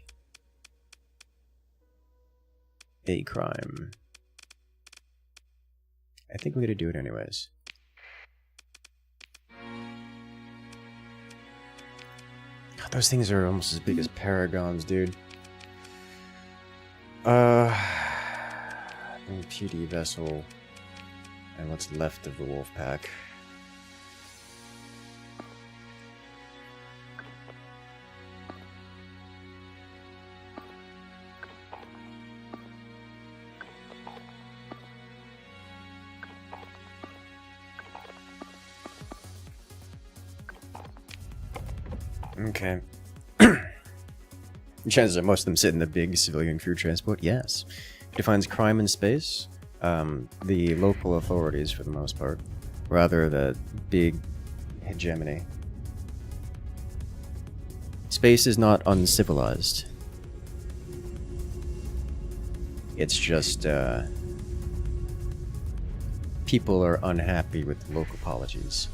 a crime. I think we're gonna do it anyways. God, those things are almost as big as paragons, dude. PD vessel and what's left of the Wolfpack. Okay. Chances are most of them sit in the big civilian crew transport. Yes. Defines crime in space. The local authorities, for the most part. Rather, the big hegemony. Space is not uncivilized. It's just, people are unhappy with local policies.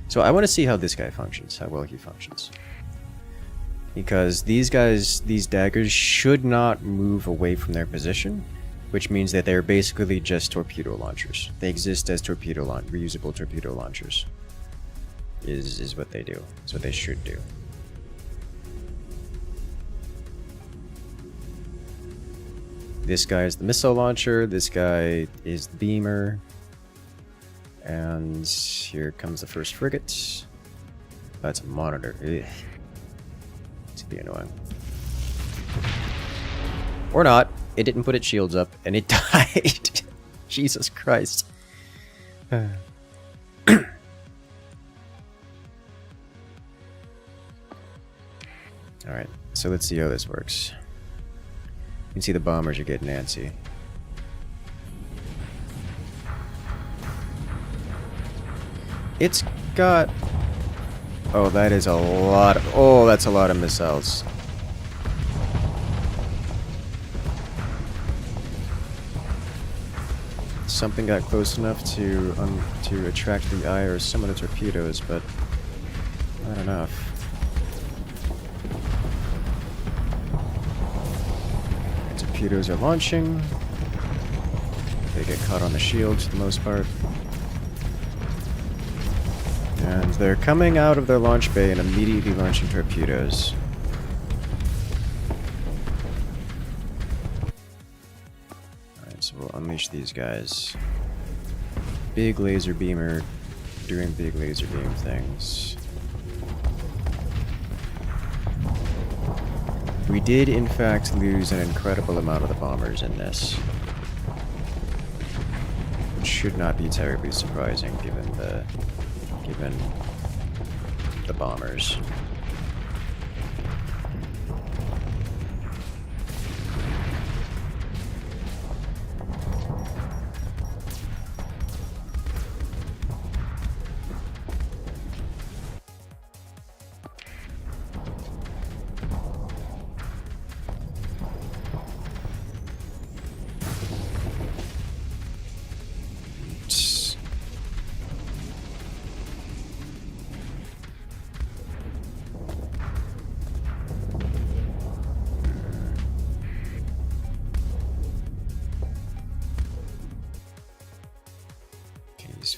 So I want to see how this guy functions, how well he functions. Because these guys, these daggers, should not move away from their position, which means that they're basically just torpedo launchers. They exist as reusable torpedo launchers. Is what they do. Is what they should do. This guy is the missile launcher, this guy is the beamer. And here comes the first frigate. That's a monitor. Ugh. It's gonna be annoying. Or not. It didn't put its shields up, and it died. Jesus Christ. Alright, so let's see how this works. You can see the bombers are getting antsy. It's got... Oh, that is a lot of... Oh, that's a lot of missiles. Something got close enough to attract the ire of some of the torpedoes, but not enough. Torpedoes are launching. They get caught on the shields for the most part. And they're coming out of their launch bay and immediately launching torpedoes. Alright, so we'll unleash these guys. Big laser beamer doing big laser beam things. We did, in fact, lose an incredible amount of the bombers in this. Which should not be terribly surprising, given the bombers.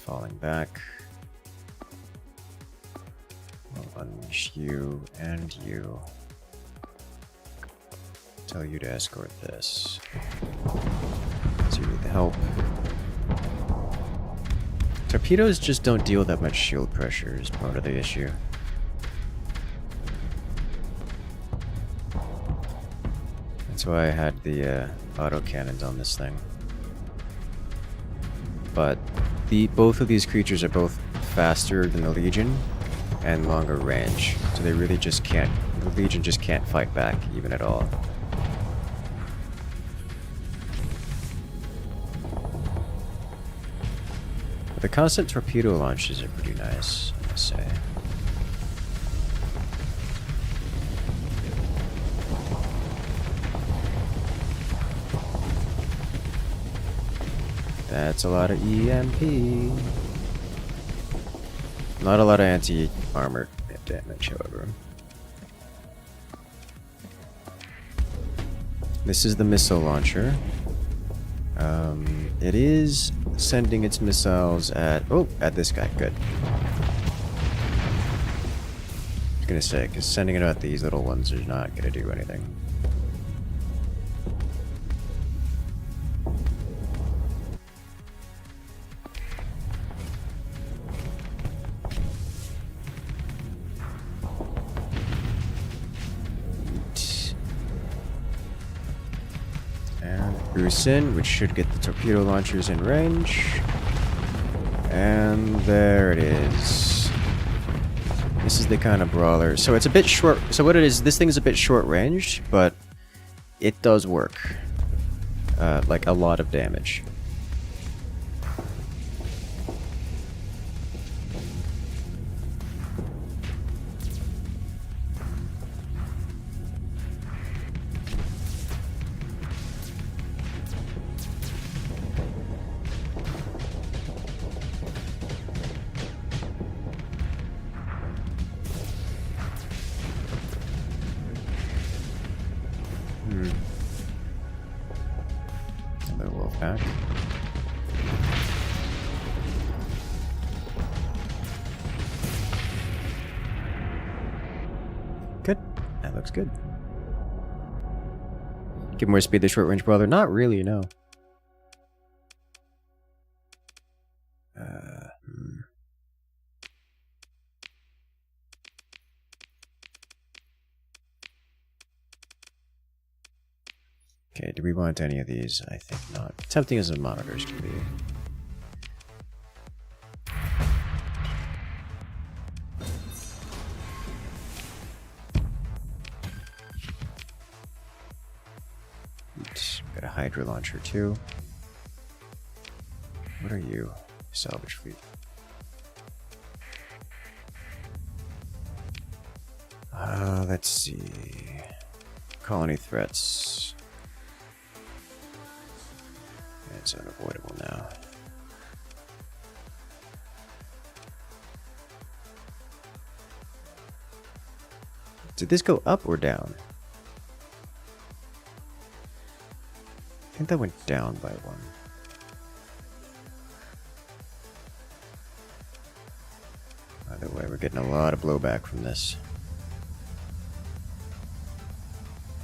Falling back. I'll unleash you and you. Tell you to escort this. So you need the help. Torpedoes just don't deal that much shield pressure is part of the issue. That's why I had the autocannons on this thing. But both of these creatures are both faster than the Legion and longer range, so they really just can't. The Legion just can't fight back even at all. But the constant torpedo launches are pretty nice, I must say. That's a lot of EMP. Not a lot of anti-armor damage, however. This is the missile launcher. It is sending its missiles at this guy. Good. I was gonna say, because sending it at these little ones is not gonna do anything. In, which should get the torpedo launchers in range. And there it is. This is the kind of brawler. So it's a bit short. So what it is, this thing is a bit short ranged, but it does work. Like a lot of damage. Another Wolfpack. Good. That looks good. Give more speed to short range brawler? Not really, no. Okay, do we want any of these? I think not. Tempting as the monitors can be. Oops, got a Hydra launcher too. What are you? Salvage fleet. Let's see. Colony threats. It's unavoidable now. Did this go up or down? I think that went down by one. By the way, we're getting a lot of blowback from this.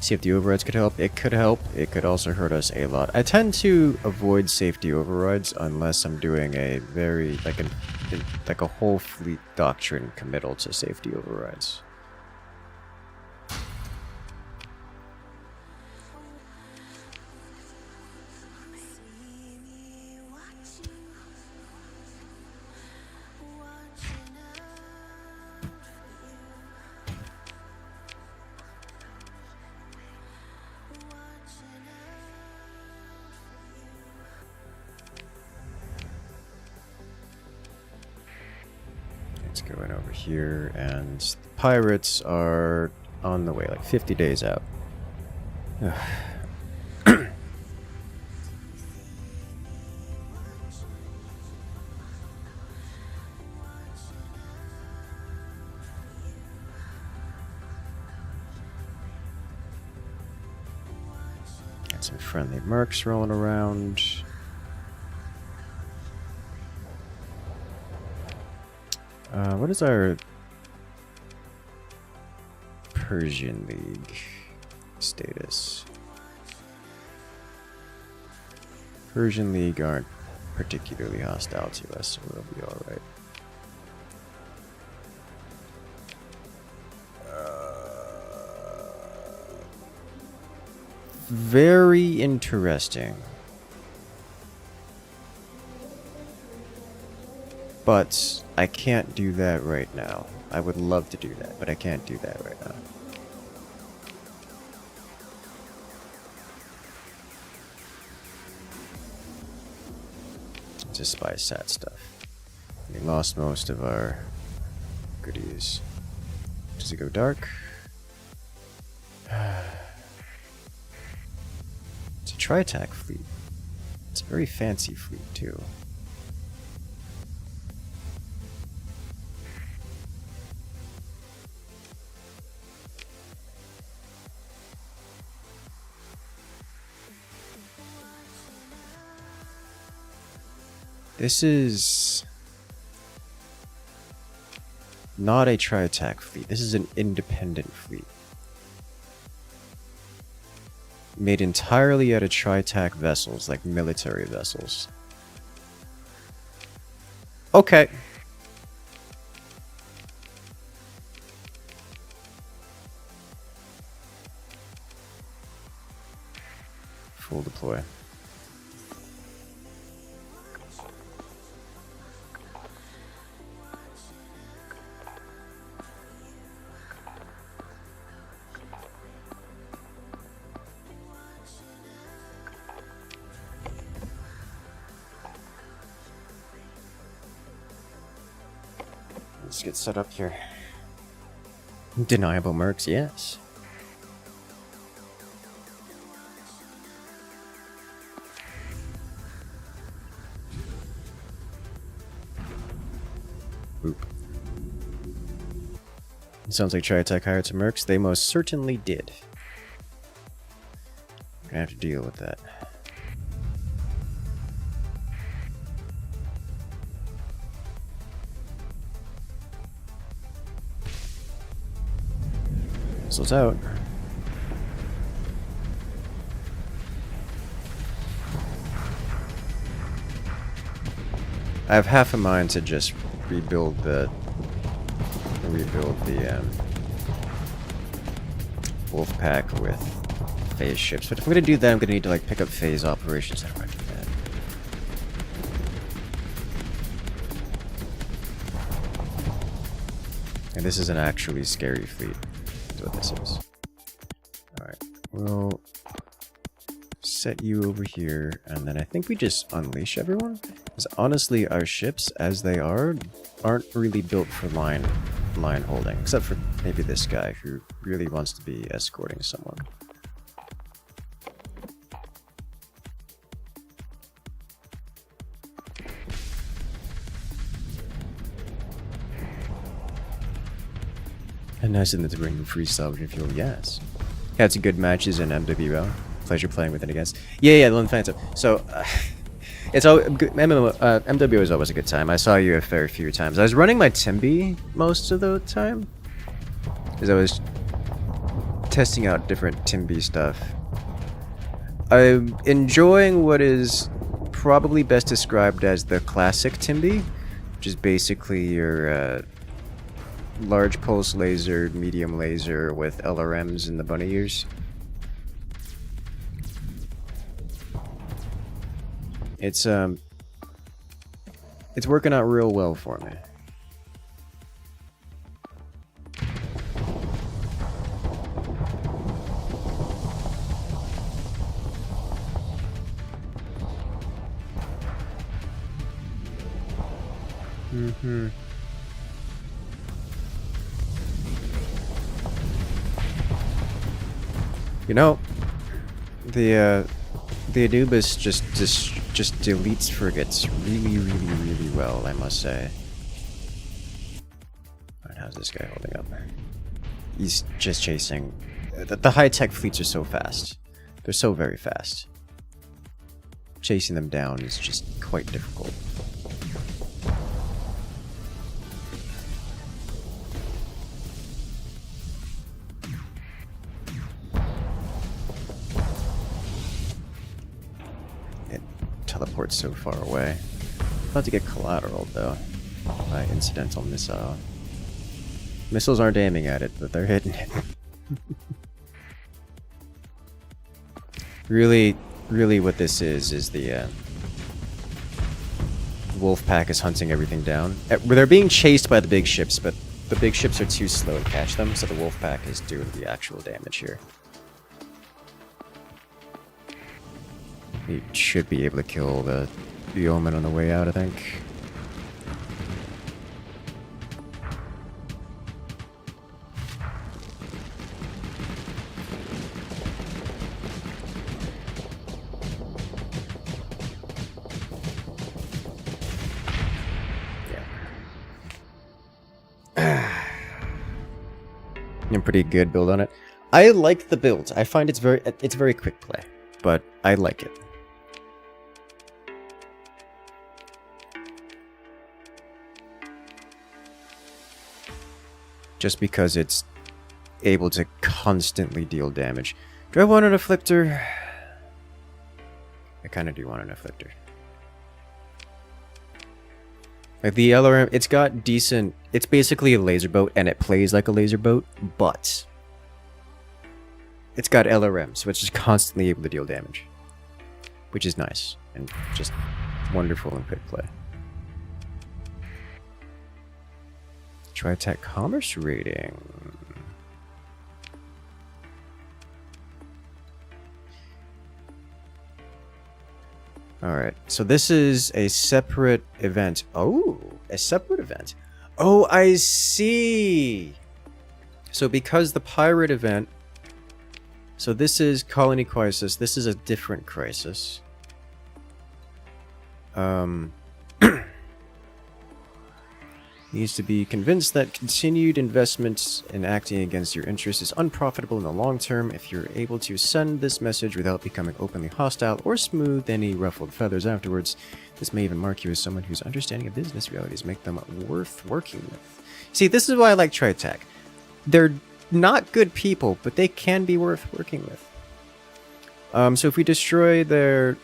See if the overrides could help. It could help. It could also hurt us a lot. I tend to avoid safety overrides unless I'm doing a very like a whole fleet doctrine committal to safety overrides. go in over here, and the pirates are on the way, like 50 days out. Got some friendly mercs rolling around. What is our Persian League status? Persian League aren't particularly hostile to us, so we'll be alright. Very interesting. But I can't do that right now. I would love to do that, but I can't do that right now. It's just spy sat stuff. We lost most of our goodies. Does it go dark? It's a Tri-Tachyon fleet. It's a very fancy fleet too. This is not a Tri-Tachyon fleet. This is an independent fleet. Made entirely out of Tri-Tachyon vessels, like military vessels. Okay. Full deploy. Let's get set up here. Deniable mercs, yes. Oop. Sounds like Tri-Tachyon hired some mercs. They most certainly did. We're gonna have to deal with that. Missiles out. I have half a mind to just rebuild the Wolfpack with phase ships, but if I'm gonna do that, I'm gonna need to like pick up phase operations. How do I do that? And this is an actually scary fleet. What this is. Alright, we'll set you over here, and then I think we just unleash everyone. Because honestly, our ships, as they are, aren't really built for line holding, except for maybe this guy who really wants to be escorting someone. And nice in to bring free salvage fuel, yes. Had some good matches in MWO. Pleasure playing with it against. Yeah, Lone Phantom. So, it's all MWO is always a good time. I saw you a fair few times. I was running my Timby most of the time, because I was testing out different Timby stuff. I'm enjoying what is probably best described as the classic Timby, which is basically your large pulse laser, medium laser with LRMs in the bunny ears. It's working out real well for me. You know, the Anubis just deletes frigates really well, I must say. Alright, how's this guy holding up? He's just chasing. The high-tech fleets are so fast. They're so very fast. Chasing them down is just quite difficult. It teleports so far away. About to get collateral though by incidental missile. Missiles aren't aiming at it, but they're hitting it. Really what this is the Wolfpack is hunting everything down. They're being chased by the big ships, but the big ships are too slow to catch them, so the Wolfpack is doing the actual damage here. He should be able to kill the Omen on the way out, I think. Pretty good build on it. I like the build. I find it's very quick play, but I like it. Just because it's able to constantly deal damage. Do I want an afflictor? I kind of do want an afflictor. Like the LRM, it's got decent... It's basically a laser boat, and it plays like a laser boat, but... It's got LRM, so it's just constantly able to deal damage. Which is nice, and just wonderful in quick play. Tri-Tachyon commerce rating. Alright, so this is a separate event. Oh, a separate event. Oh, I see! So because the pirate event... So this is Colony Crisis. This is a different crisis. Needs to be convinced that continued investment in acting against your interests is unprofitable in the long term. If you're able to send this message without becoming openly hostile or smooth any ruffled feathers afterwards, this may even mark you as someone whose understanding of business realities make them worth working with. See, this is why I like Tri-Tachyon. They're not good people, but they can be worth working with. So if we destroy their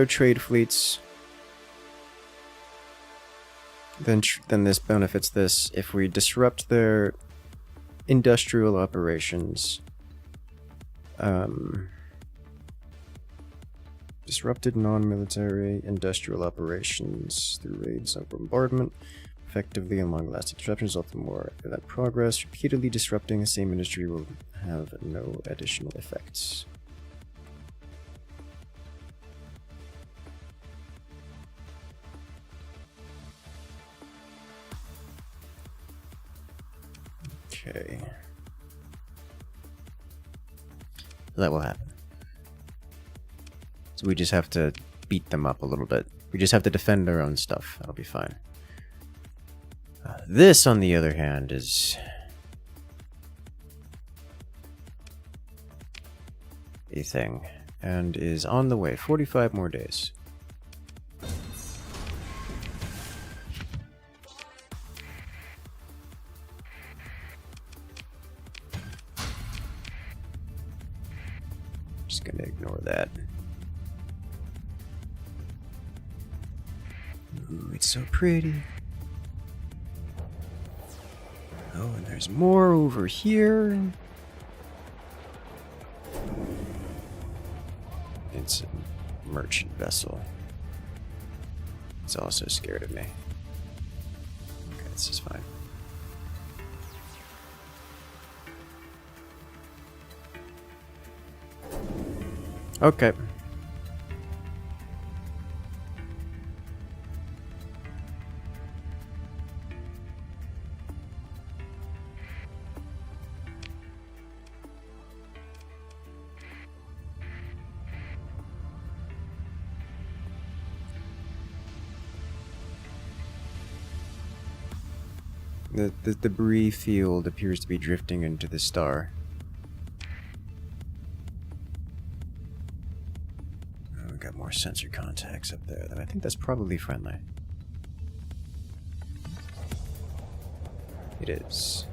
trade fleets, then this benefits this. If we disrupt their industrial operations, disrupted non-military industrial operations through raids and bombardment, effectively and long-lasting disruptions, often more event progress. Repeatedly disrupting the same industry will have no additional effects. Okay. That will happen. So we just have to beat them up a little bit. We just have to defend our own stuff. That'll be fine. This, on the other hand, is a thing, and is on the way. 45 more days. Just gonna ignore that. Ooh, it's so pretty. Oh, and there's more over here. It's a merchant vessel. It's also scared of me. Okay, this is fine. Okay. The debris field appears to be drifting into the star. Oh, we got more sensor contacts up there, then I think that's probably friendly. It is.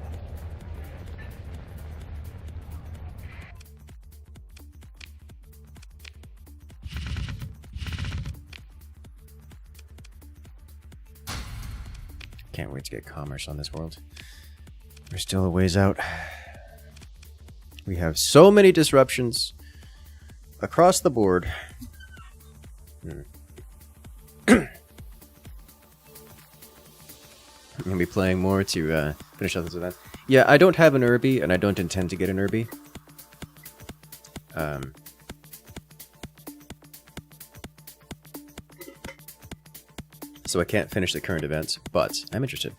Can't wait to get commerce on this world. We're still a ways out. We have so many disruptions across the board. I'm gonna be playing more to finish up this event. Yeah, I don't have an Irby, and I don't intend to get an Irby. So I can't finish the current events, but I'm interested.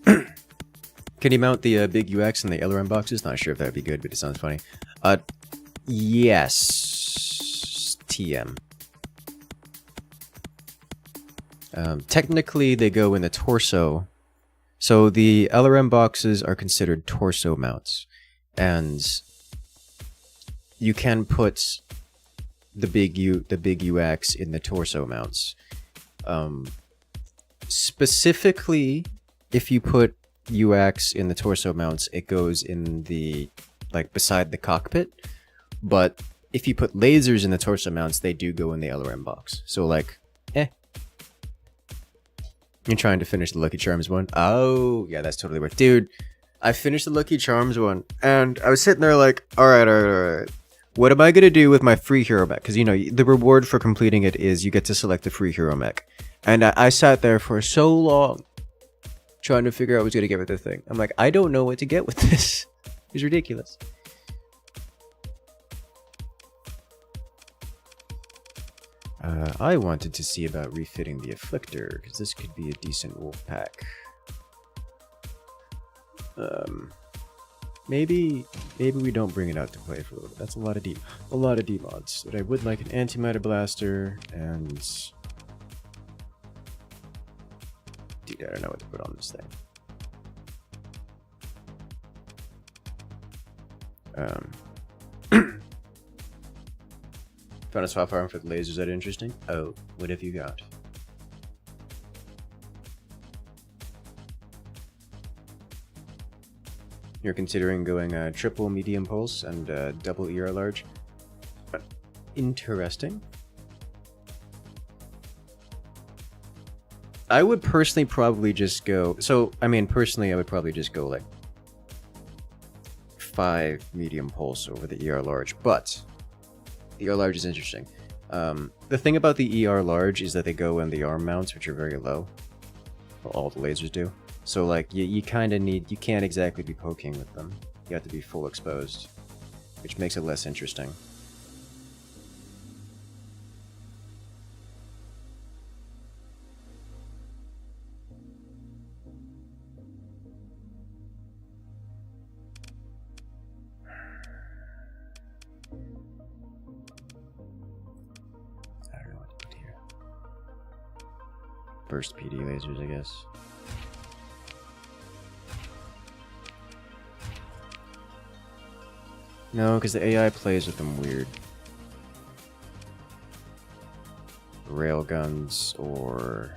Can you mount the big UX in the LRM boxes? Not sure if that'd be good, but it sounds funny. Yes. TM. Technically, they go in the torso. So the LRM boxes are considered torso mounts. And you can put the big UX in the torso mounts. Specifically, if you put UX in the torso mounts, it goes in the, like, beside the cockpit. But if you put lasers in the torso mounts, they do go in the LRM box. So, like, You're trying to finish the Lucky Charms one? Oh, yeah, that's totally worth. Dude, I finished the Lucky Charms one, and I was sitting there like, alright. What am I going to do with my free hero mech? Because, you know, the reward for completing it is you get to select the free hero mech. And I sat there for so long trying to figure out what I was going to get with the thing. I'm like, I don't know what to get with this. It's ridiculous. I wanted to see about refitting the Afflictor, because this could be a decent Wolfpack. Maybe we don't bring it out to play for a little bit. That's a lot of demods. But I would like an antimatter blaster and dude, I don't know what to put on this thing. Found a swap arm for the lasers. That interesting? Oh, what have you got? You're considering going triple medium pulse and double ER large. Interesting. I would personally probably just go. So, I mean, personally, I would probably just go like 5 medium pulse over the ER large. But the ER large is interesting. The thing about the ER large is that they go in the arm mounts, which are very low. Well, all the lasers do. So, like, you kind of need... You can't exactly be poking with them. You have to be full exposed, which makes it less interesting. I don't know what to put here. Burst PD lasers, I guess. No, because the AI plays with them weird. Railguns or...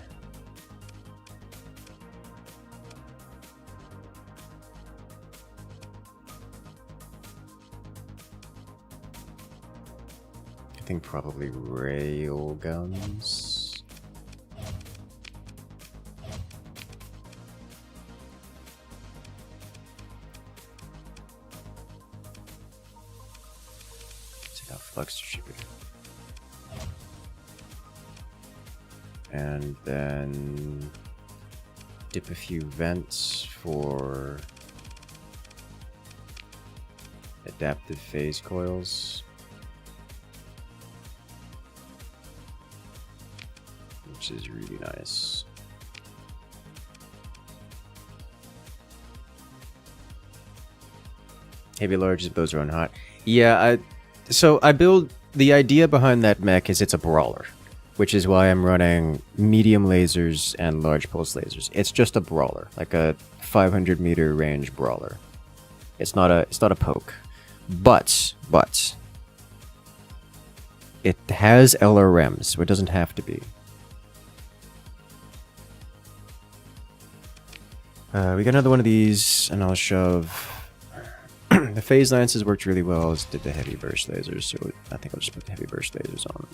I think probably railguns. Flux distributor. And then dip a few vents for adaptive phase coils, which is really nice. Heavy large bows are on hot. Yeah, So I build... The idea behind that mech is it's a brawler. which is why I'm running medium lasers and large pulse lasers. It's just a brawler, like a 500-meter range brawler. It's not a poke, but it has LRMs, so it doesn't have to be. We got another one of these, and I'll shove. The phase lances worked really well, as did the heavy burst lasers, so I think I'll just put the heavy burst lasers on.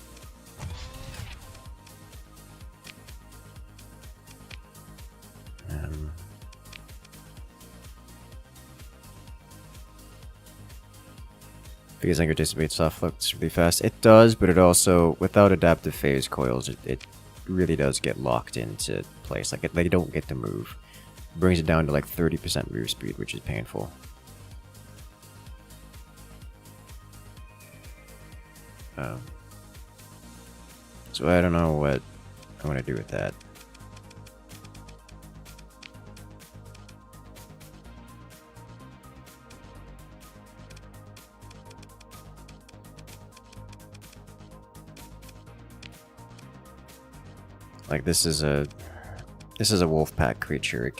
Because Anger dissipates soft flux really fast. It does, but it also, without adaptive phase coils, it really does get locked into place. Like, they don't get to move. It brings it down to like 30% move speed, which is painful. So I don't know what I want to do with that. Like, this is a Wolfpack creature.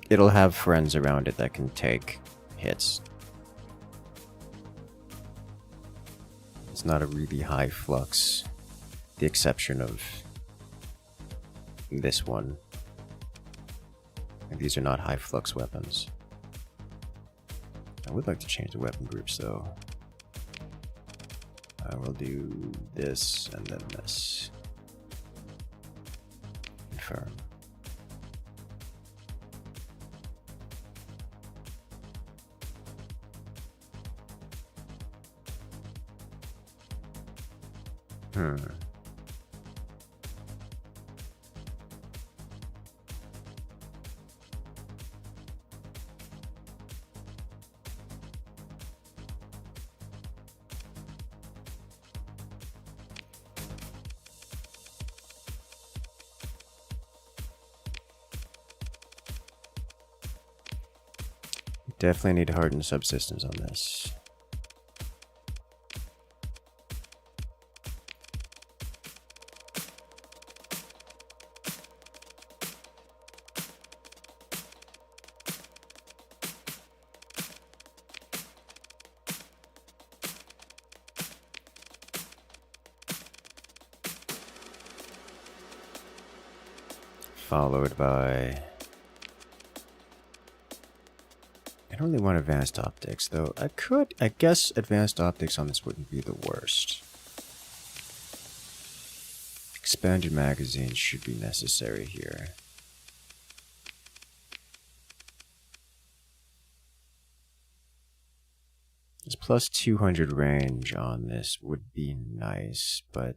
It'll have friends around it that can take hits. It's not a really high flux, the exception of this one. And these are not high flux weapons. I would like to change the weapon groups though. I will do this and then this. Confirm. Definitely need to harden subsystems on this. Followed by... I don't really want advanced optics, though. I guess advanced optics on this wouldn't be the worst. Expanded magazines should be necessary here. This plus 200 range on this would be nice, but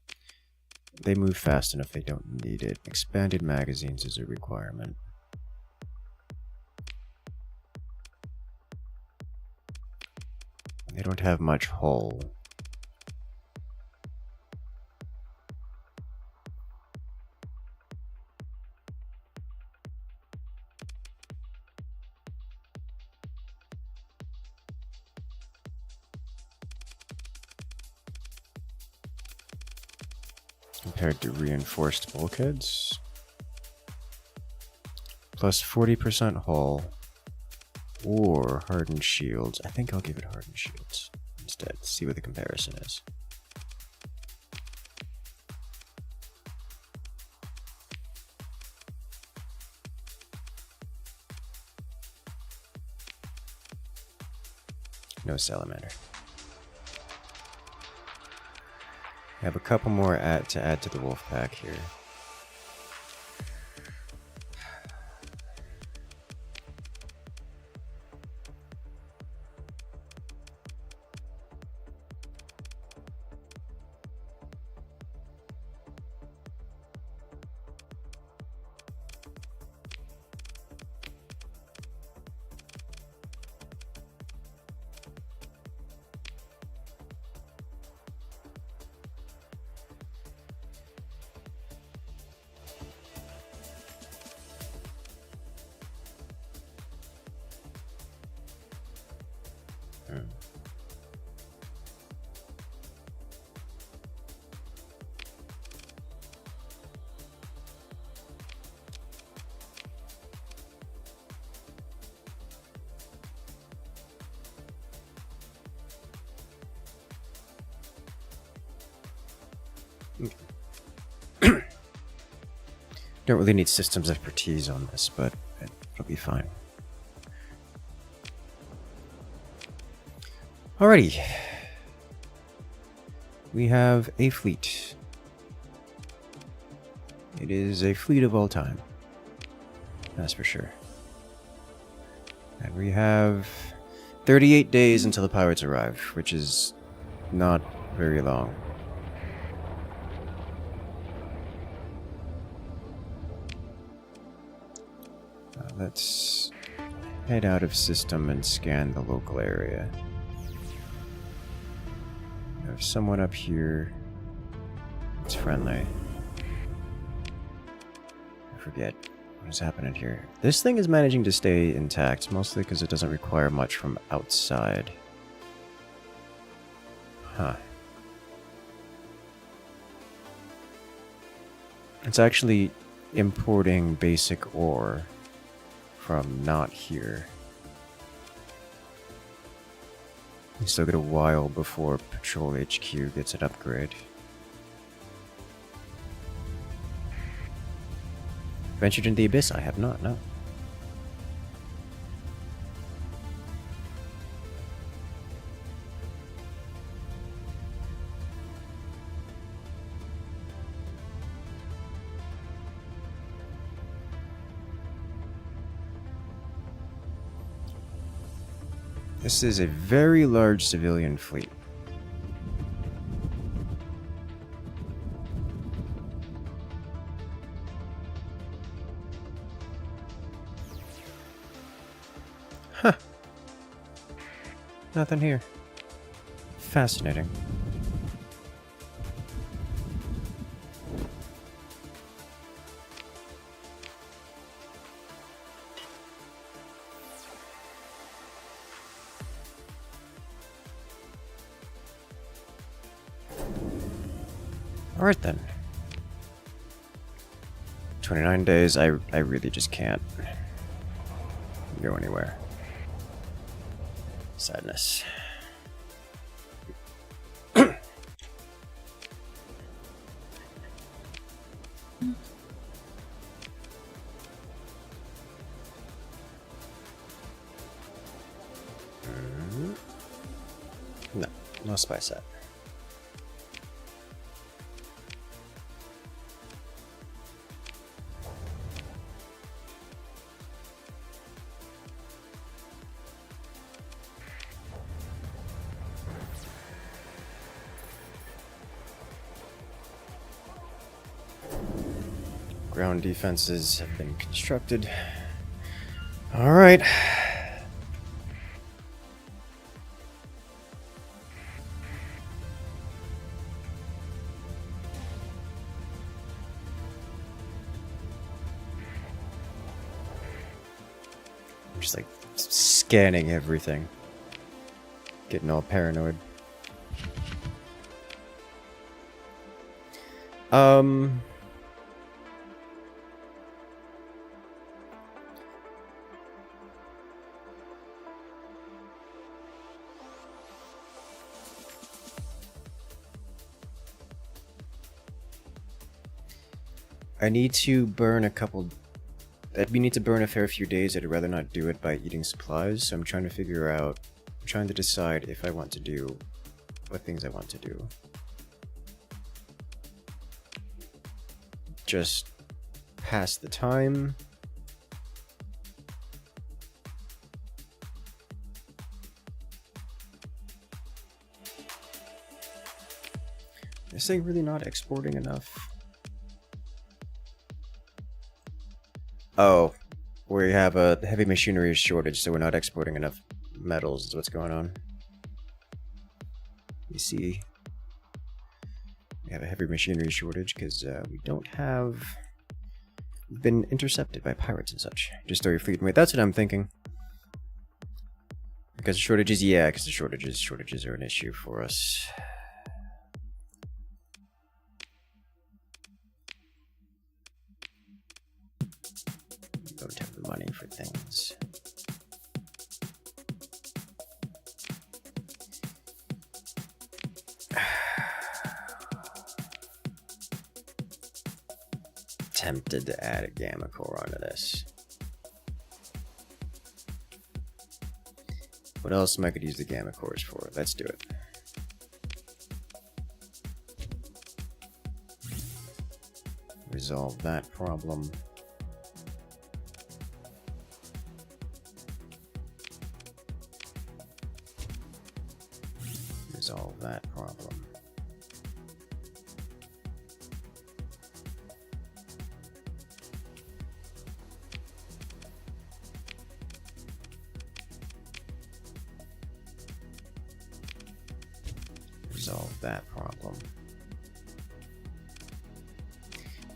they move fast enough they don't need it. Expanded magazines is a requirement. They don't have much hull. Compared to reinforced bulkheads. Plus 40% hull. Or hardened shields. I think I'll give it hardened shields instead. See what the comparison is. No salamander. I have a couple more to add to the Wolfpack here. Don't really need systems expertise on this, but it'll be fine. Alrighty. We have a fleet. It is a fleet of all time. That's for sure. And we have 38 days until the pirates arrive, which is not very long. Let's head out of system and scan the local area. There's someone up here. It's friendly. I forget what is happening here. This thing is managing to stay intact, mostly because it doesn't require much from outside. Huh. It's actually importing basic ore from not here. We still got a while before Patrol HQ gets an upgrade. Ventured into the Abyss? I have not, no. This is a very large civilian fleet. Huh. Nothing here. Fascinating. Alright then. 29 days, I really just can't go anywhere. Sadness. No, no spy set. Ground defenses have been constructed. All right. I'm just like scanning everything. Getting all paranoid. I need to burn a couple... We need to burn a fair few days. I'd rather not do it by eating supplies, so I'm trying to figure out... I'm trying to decide if I want to do... what things I want to do. Just pass the time. Is this thing really not exporting enough? Oh, we have a heavy machinery shortage, so we're not exporting enough metals is what's going on. You see, we have a heavy machinery shortage because we don't have... We've been intercepted by pirates and such. Just throw your fleet away. That's what I'm thinking. Because shortages, yeah, because the shortages are an issue for us. Don't have the money for things. tempted to add a Gamma Core onto this. What else am I could use the Gamma Cores for? Let's do it. Resolve that problem. Resolve that problem. Resolve that problem.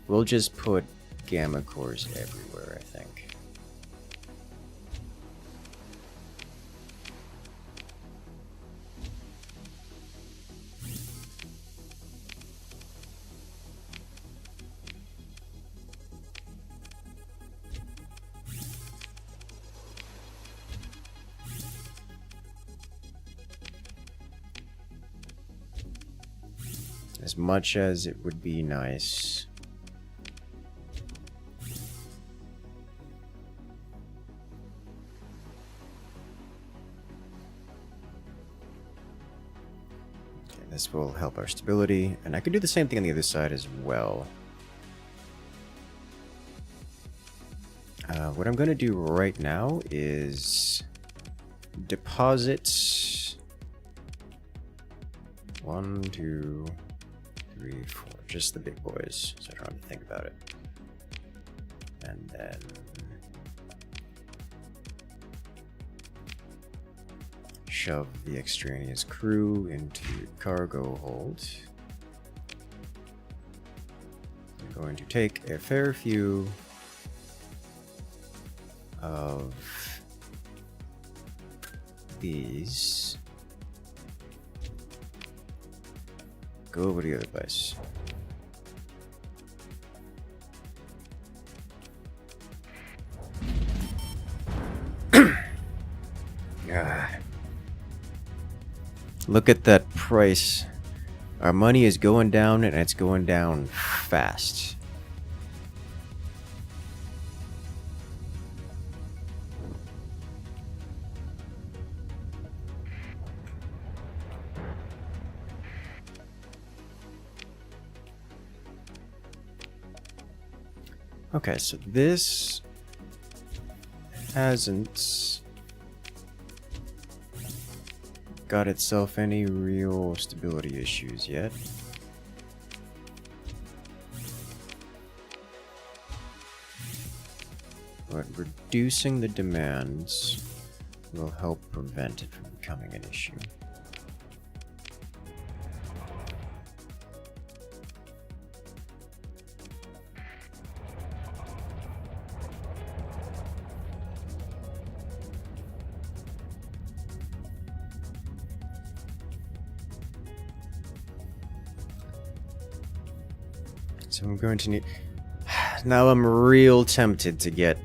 We'll just put Gamma Cores everywhere, I think. As much as it would be nice this will help our stability, and I could do the same thing on the other side as well. What I'm going to do right now is deposit 1, 2, 3, 4, just the big boys, so I don't have to think about it. And then shove the extraneous crew into cargo hold. I'm going to take a fair few of these, go over to the other place. Look at that price. Our money is going down, and it's going down fast. Okay, so this hasn't got itself any real stability issues yet. But reducing the demands will help prevent it from becoming an issue. So I'm going to need... Now I'm real tempted to get...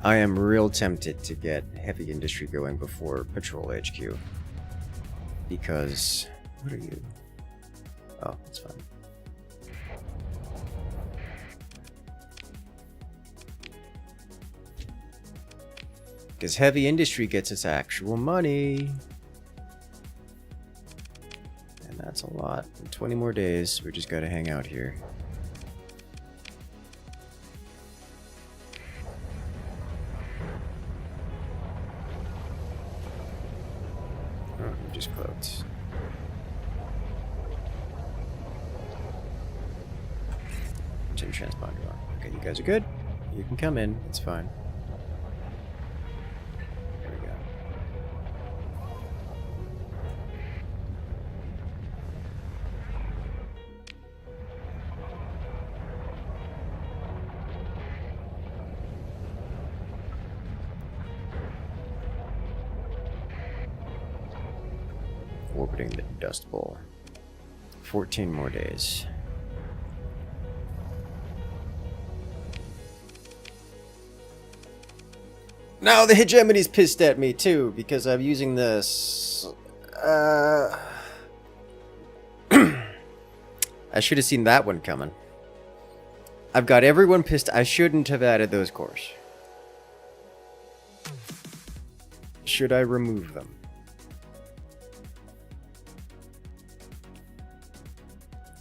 I am real tempted to get heavy industry going before Patrol HQ. Because... What are you? Oh, that's fine. Because heavy industry gets its actual money. And that's a lot. In 20 more days, we just gotta hang out here. Oh, you just cloaked. Tin transponder on. Okay, you guys are good. You can come in. It's fine. There we go. Orbiting the Dust Bowl. 14 more days. Now the hegemony's pissed at me too because I'm using this. I should have seen that one coming. I've got everyone pissed. I shouldn't have added those cores. Should I remove them?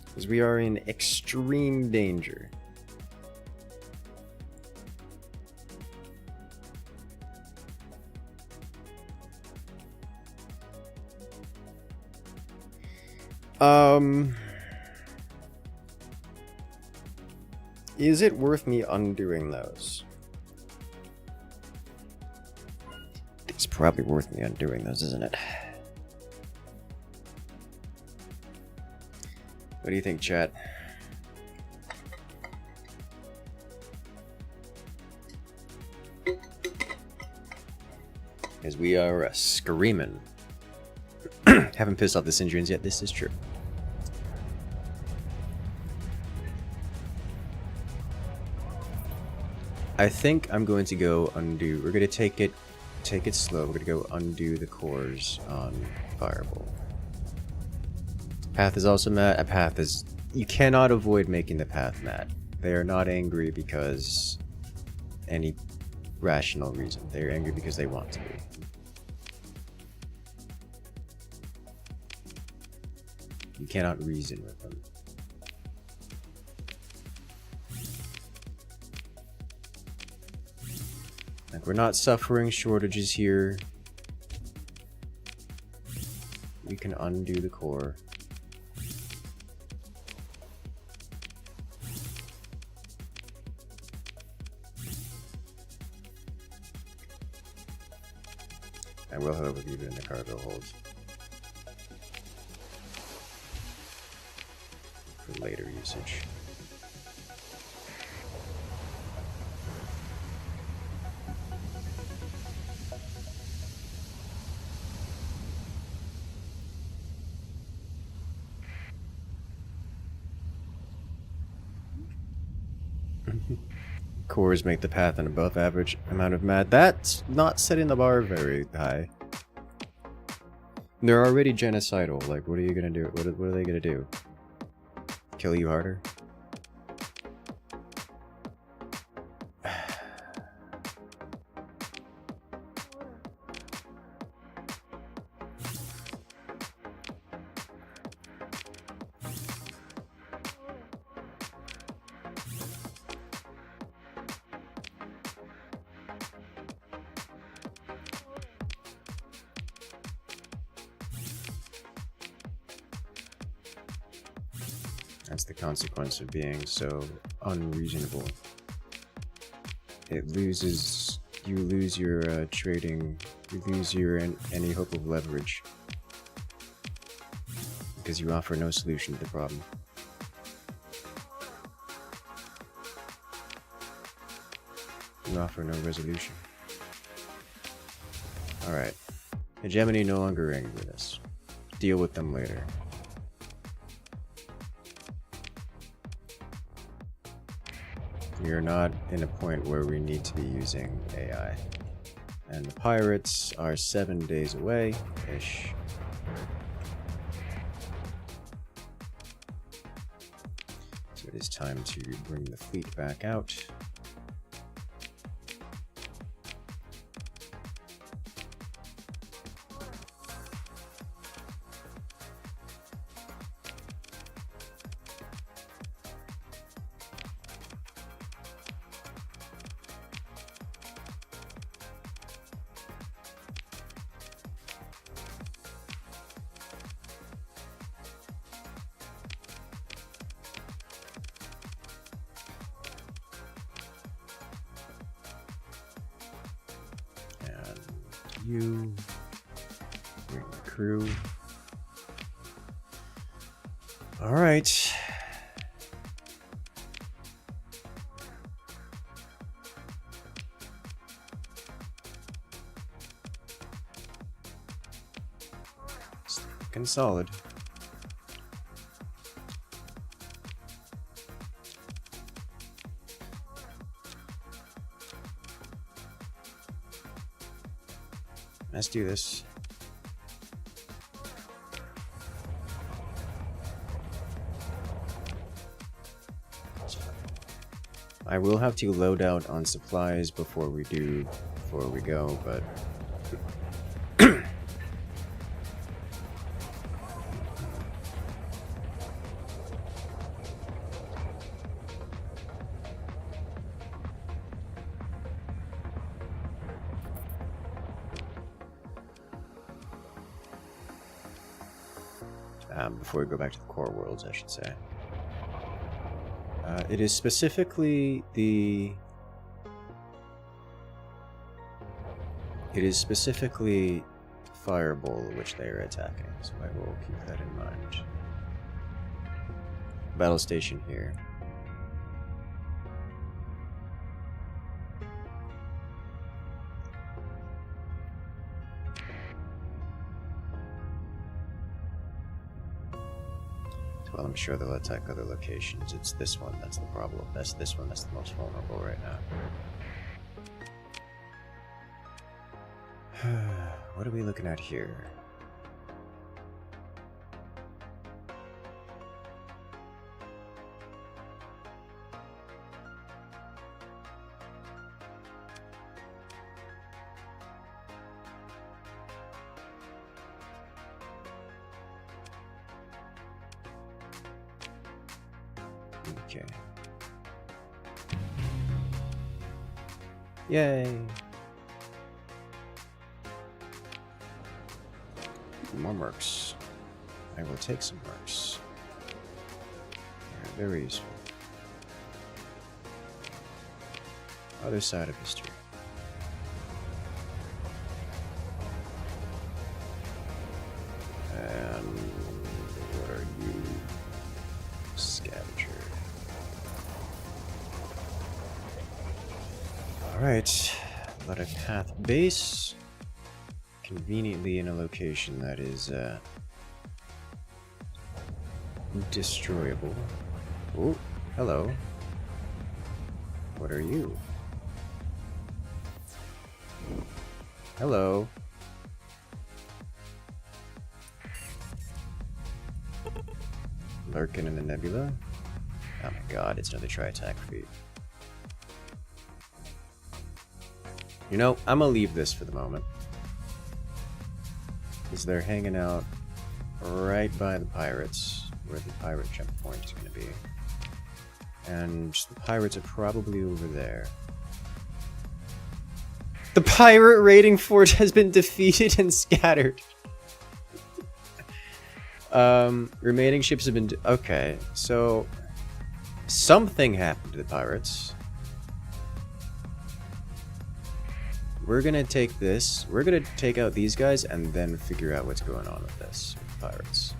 Because we are in extreme danger. Is it worth me undoing those? It's probably worth me undoing those, isn't it? What do you think, chat? Because we are screaming. Haven't pissed off the Syndrians yet, this is true. I think I'm going to go undo. We're going to take it slow. We're going to go undo the cores on Fireball. Path is also mad. A path is... You cannot avoid making the path mad. They are not angry because any rational reason. They're angry because they want to be. You cannot reason with them. Like, we're not suffering shortages here. We can undo the core. I will, however, leave it in the cargo hold for later usage. Cores make the path an above average amount of mad. That's not setting the bar very high. They're already genocidal. Like, what are you gonna do? What are they gonna do? Kill you harder? That's the consequence of being so unreasonable. It loses... You lose your trading... You lose your any hope of leverage. Because you offer no solution to the problem. You offer no resolution. Alright. Hegemony no longer angry with us. Deal with them later. We are not in a point where we need to be using AI. And the pirates are 7 days away-ish. So it is time to bring the fleet back out. You bring the crew. All right. It's looking solid. Let's do this. I will have to load out on supplies before we go, but before we go back to the core worlds, I should say. It is specifically Fireball which they are attacking, so I will keep that in mind. Battle station here. Well, I'm sure they'll attack other locations. It's this one that's the problem. That's this one that's the most vulnerable right now. What are we looking at here? Okay. Yay! More mercs. I will take some mercs. They're very useful. Other side of history. And what are you? Scavenger. Alright. Let a path base. Conveniently in a location that is destroyable. Oh, hello. What are you? Hello. Lurking in the nebula. Oh my god, it's another Tri-Tachyon feat. You know, I'm gonna leave this for the moment. Because they're hanging out right by the pirates, where the pirate jump point is going to be. And the pirates are probably over there. The pirate raiding fort has been defeated and scattered. Remaining ships have been... okay, so... something happened to the pirates. We're gonna take this, we're gonna take out these guys and then figure out what's going on with this, with the pirates.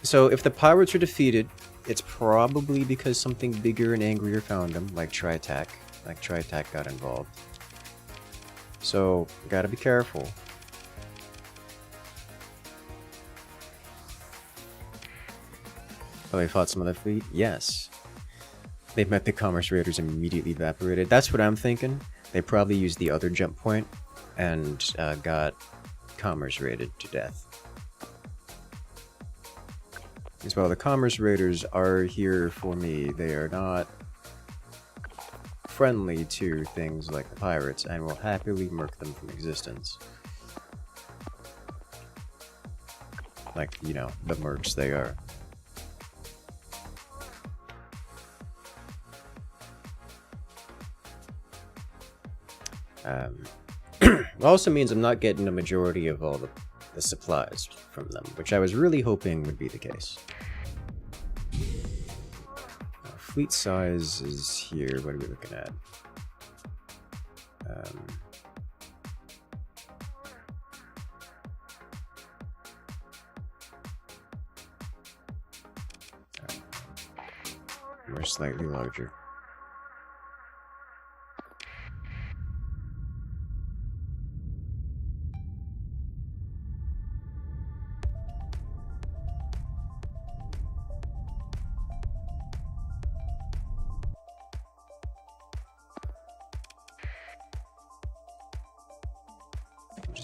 So if the pirates are defeated, it's probably because something bigger and angrier found them, like Tri-Tach. Like Tri-Tach got involved. So, gotta be careful. Oh, they fought some other fleet? Yes. They met the Commerce Raiders and immediately evaporated. That's what I'm thinking. They probably used the other jump point and got Commerce Raided to death. As well, the Commerce Raiders are here for me. They are not friendly to things like the pirates and will happily murk them from existence. Like, you know, the mercs they are. It also means I'm not getting a majority of all the supplies from them, which I was really hoping would be the case. Fleet size is here. What are we looking at? We're slightly larger.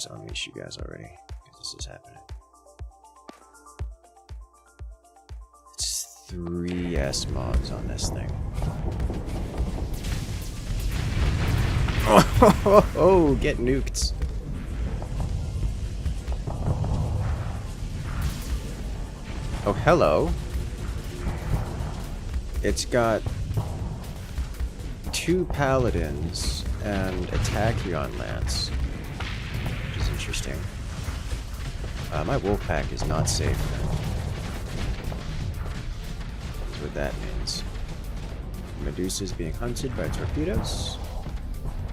just unleash you guys already, because this is happening. It's 3 S-mods on this thing. Oh, get nuked. Oh, hello. It's got 2 paladins and a Tachyon lance, which is interesting. My Wolfpack is not safe then. That's what that means. Medusa is being hunted by torpedoes,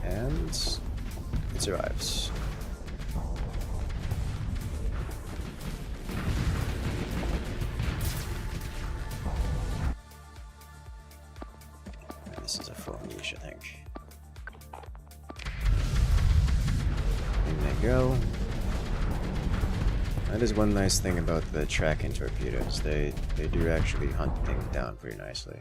and it survives. And this is a full niche, I think. In they go. That is one nice thing about the tracking torpedoes. They do actually hunt things down pretty nicely.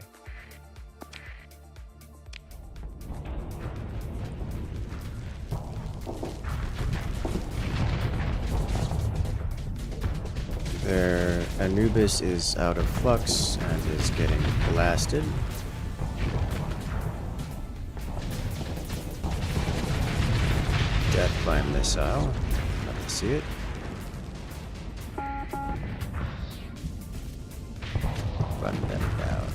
Their Anubis is out of flux and is getting blasted. Death by missile. Love to see it. Run them down.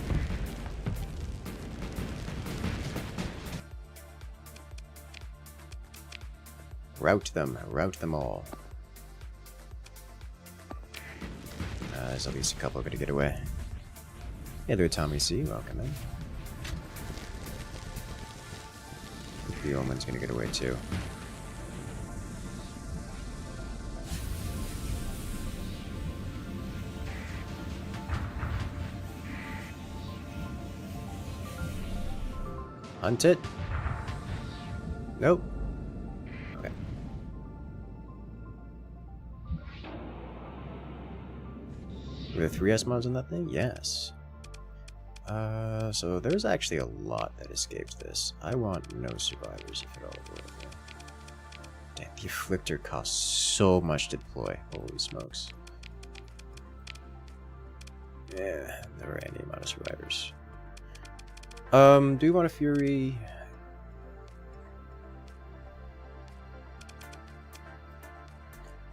Rout them all. There's at least a couple gonna get away. Yeah, they're Tommy C, welcome in. The Omen's gonna get away too. Hunt it? Nope. Okay. Were there 3 S-mods on that thing? Yes. So there's actually a lot that escaped this. I want no survivors if at all. Damn, the Afflictor costs so much to deploy. Holy smokes. Yeah, never any amount of survivors. Do we want a Fury?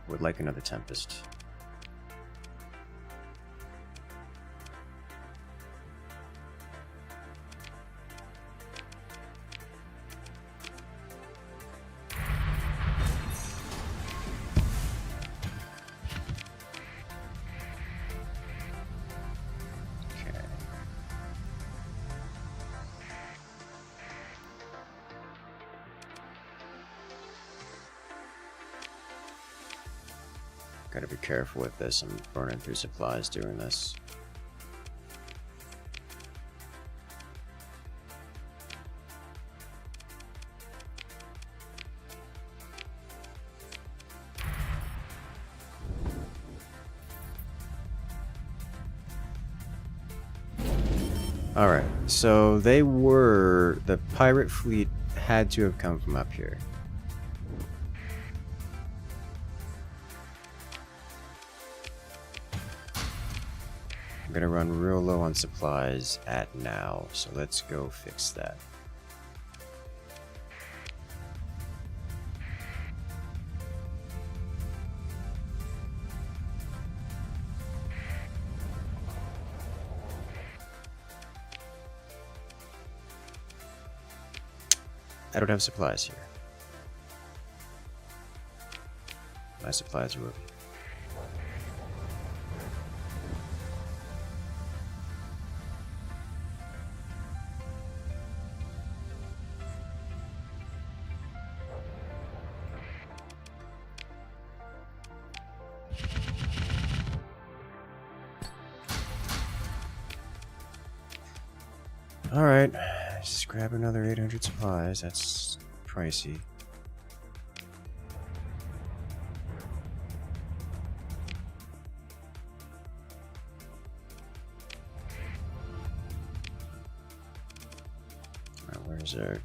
Would like another Tempest. Gotta be careful with this. I'm burning through supplies doing this. Alright, so the pirate fleet had to have come from up here. I'm gonna run real low on supplies at now, so let's go fix that. I don't have supplies here. My supplies are over. Alright, just grab another 800 supplies. That's pricey. Alright, where's our...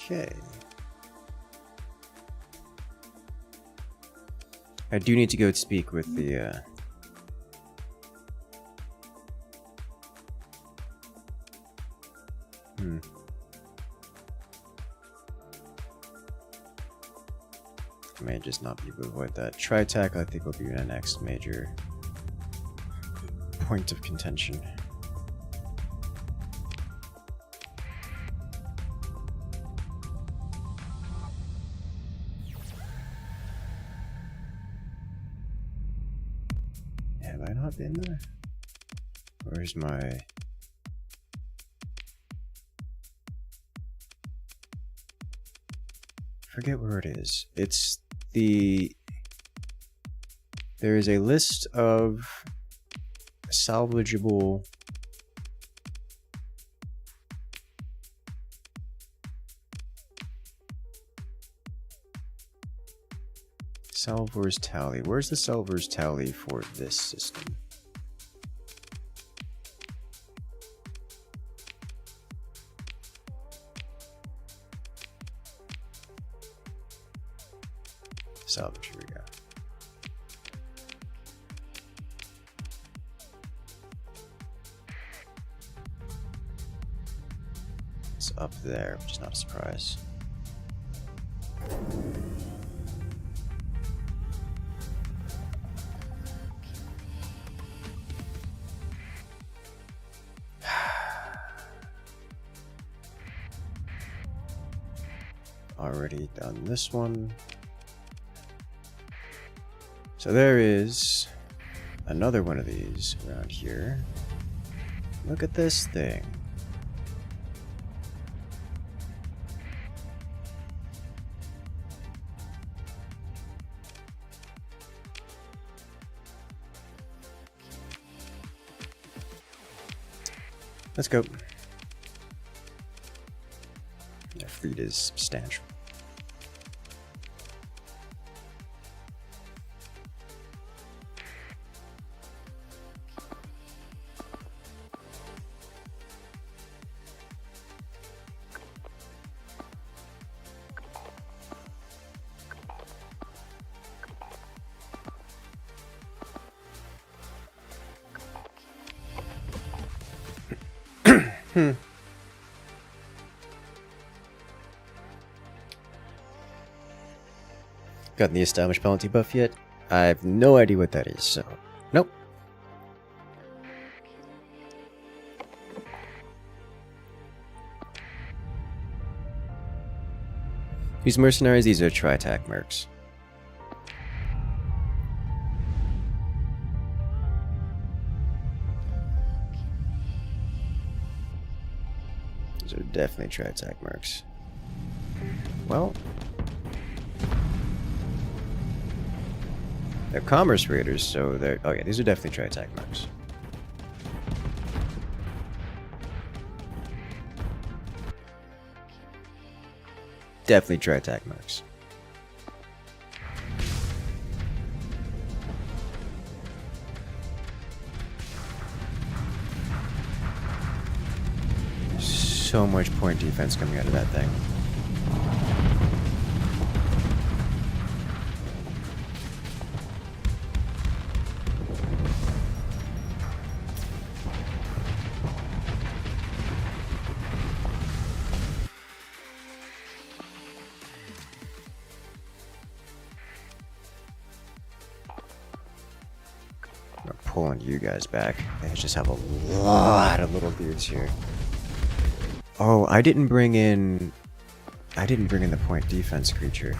Okay. I do need to go speak with the may just not be able to avoid that. Tri-Tach, I think, will be the next major point of contention. Have I not been there? Where's my... forget where it is. It's the... there is a list of salvageable Salver's tally. Where's the Salver's tally for this system? Salvage, here we go. It's up there, which is not a surprise. Already done this one. So there is another one of these around here. Look at this thing. Let's go. Their fleet is substantial. Gotten the established penalty buff yet? I have no idea what that is, so nope. These mercenaries, these are Tri-Tach mercs. These are definitely Tri-Tach mercs. Well, they're commerce raiders, so they're... oh yeah, these are definitely Tri-Tach mercs. Definitely Tri-Tach mercs. So much point defense coming out of that thing. Pulling you guys back. They just have a lot of little dudes here. Oh, I didn't bring in the point defense creature.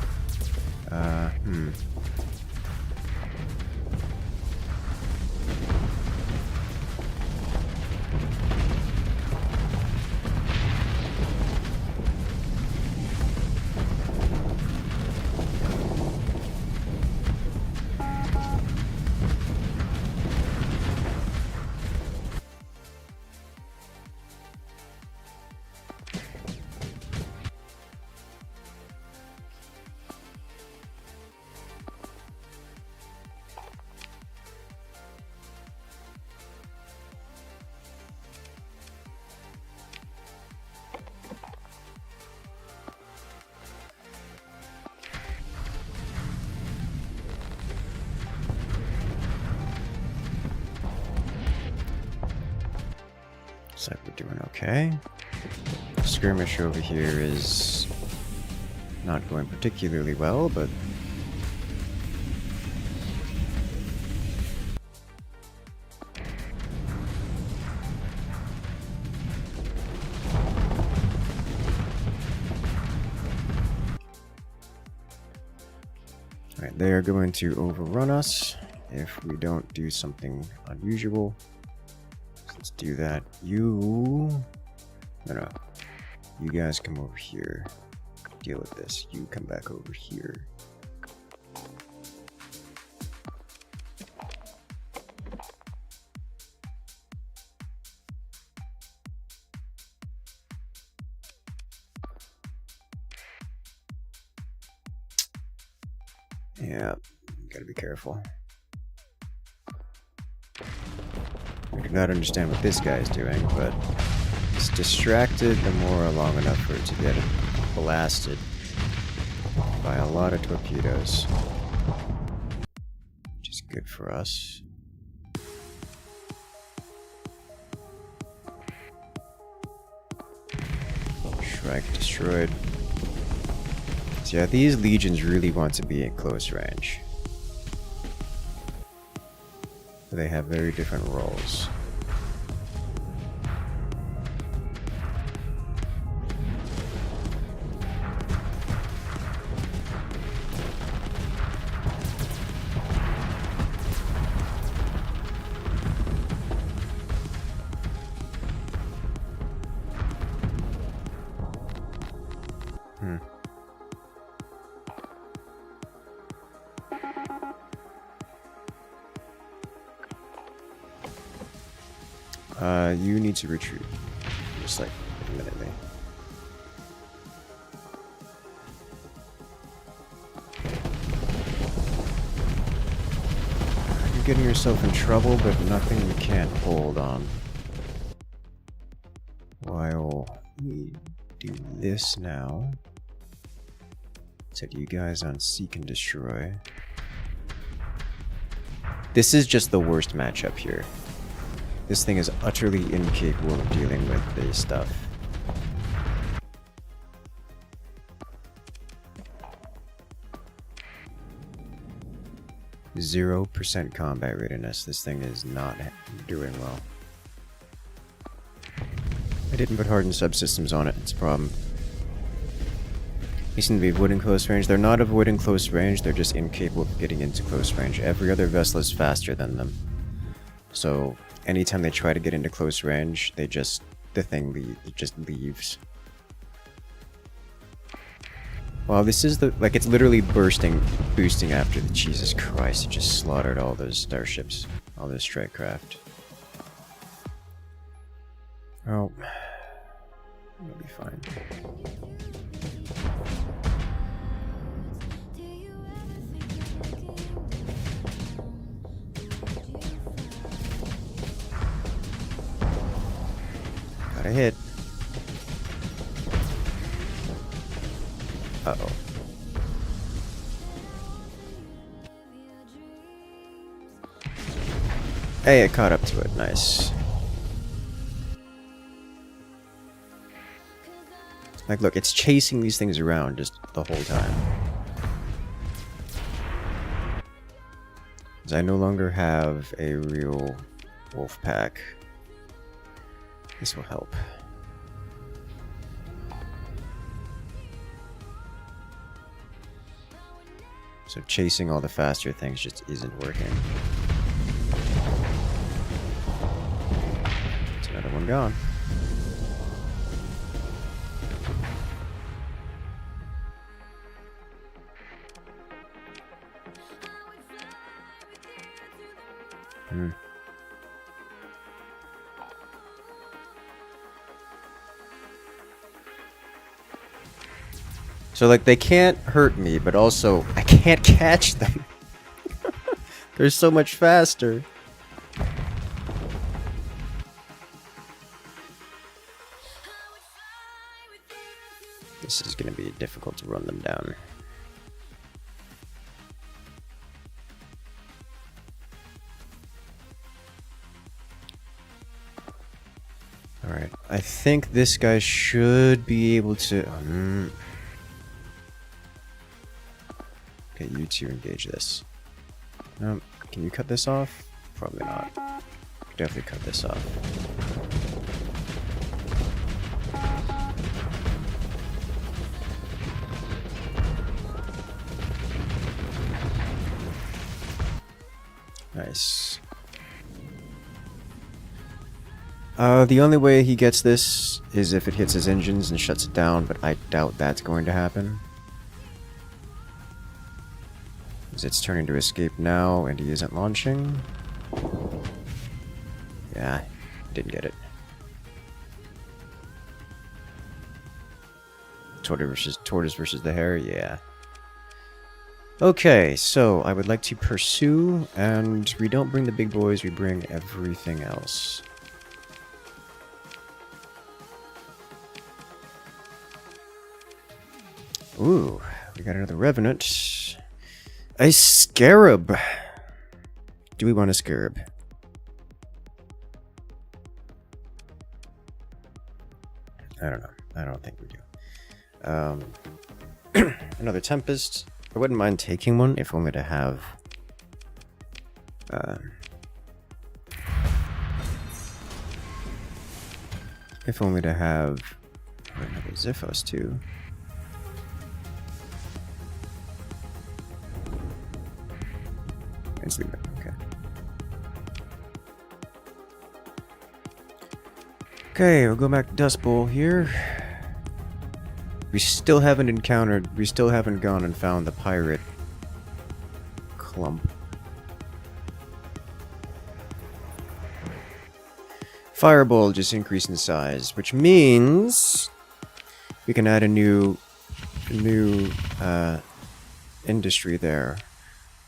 Looks like we're doing okay. Skirmish over here is not going particularly well, but alright, they are going to overrun us if we don't do something unusual. Let's do that. No. You guys come over here. Deal with this. You come back over here. Yeah, gotta be careful. I do not understand what this guy is doing, but it's distracted the Mora long enough for it to get blasted by a lot of torpedoes, which is good for us. Shrike destroyed. So yeah, these legions really want to be in close range. They have very different roles. You need to retreat. Just like immediately. You're getting yourself in trouble, but nothing you can't hold on. While we do this now. Set you guys on Seek and Destroy. This is just the worst matchup here. This thing is utterly incapable of dealing with this stuff. %0 combat readiness. This thing is not doing well. I didn't put hardened subsystems on it. It's a problem. They seem to be avoiding close range. They're not avoiding close range. They're just incapable of getting into close range. Every other vessel is faster than them. So anytime they try to get into close range, the thing just leaves. Wow, this is it's literally boosting after the Jesus Christ, it just slaughtered all those starships, all those strike craft. Oh, it'll be fine. Got a hit. Uh-oh. Hey, it caught up to it. Nice. Like, look, it's chasing these things around just the whole time. Because I no longer have a real Wolfpack. This will help. So chasing all the faster things just isn't working. It's another one gone. So, like, they can't hurt me, but also, I can't catch them. They're so much faster. This is going to be difficult to run them down. Alright, I think this guy should be able to... Okay, you two engage this. Can you cut this off? Probably not. Definitely cut this off. Nice. The only way he gets this is if it hits his engines and shuts it down, but I doubt that's going to happen. As it's turning to escape now, and he isn't launching. Yeah, didn't get it. Tortoise versus the hare, yeah. Okay, so I would like to pursue, and we don't bring the big boys, we bring everything else. Ooh, we got another revenant. A scarab. Do we want a scarab? I don't know. I don't think we do. Another Tempest. I wouldn't mind taking one if only to have... if only to have... another Ziphos too. Let's leave it. Okay. Okay, we'll go back to Dust Bowl here. We still haven't gone and found the pirate clump. Fireball just increased in size, which means we can add a new industry there.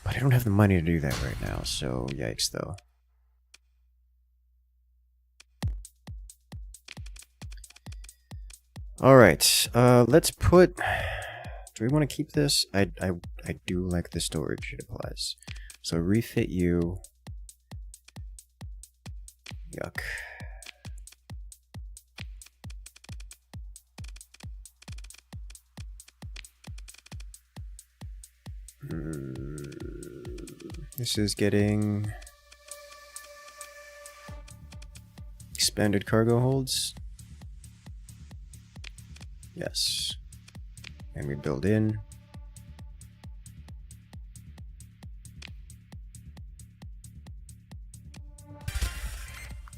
But I don't have the money to do that right now, so yikes though. Alright, let's put... Do we want to keep this? I do like the storage it applies. So refit you. Yuck. This is getting... expanded cargo holds. Yes. And we build in.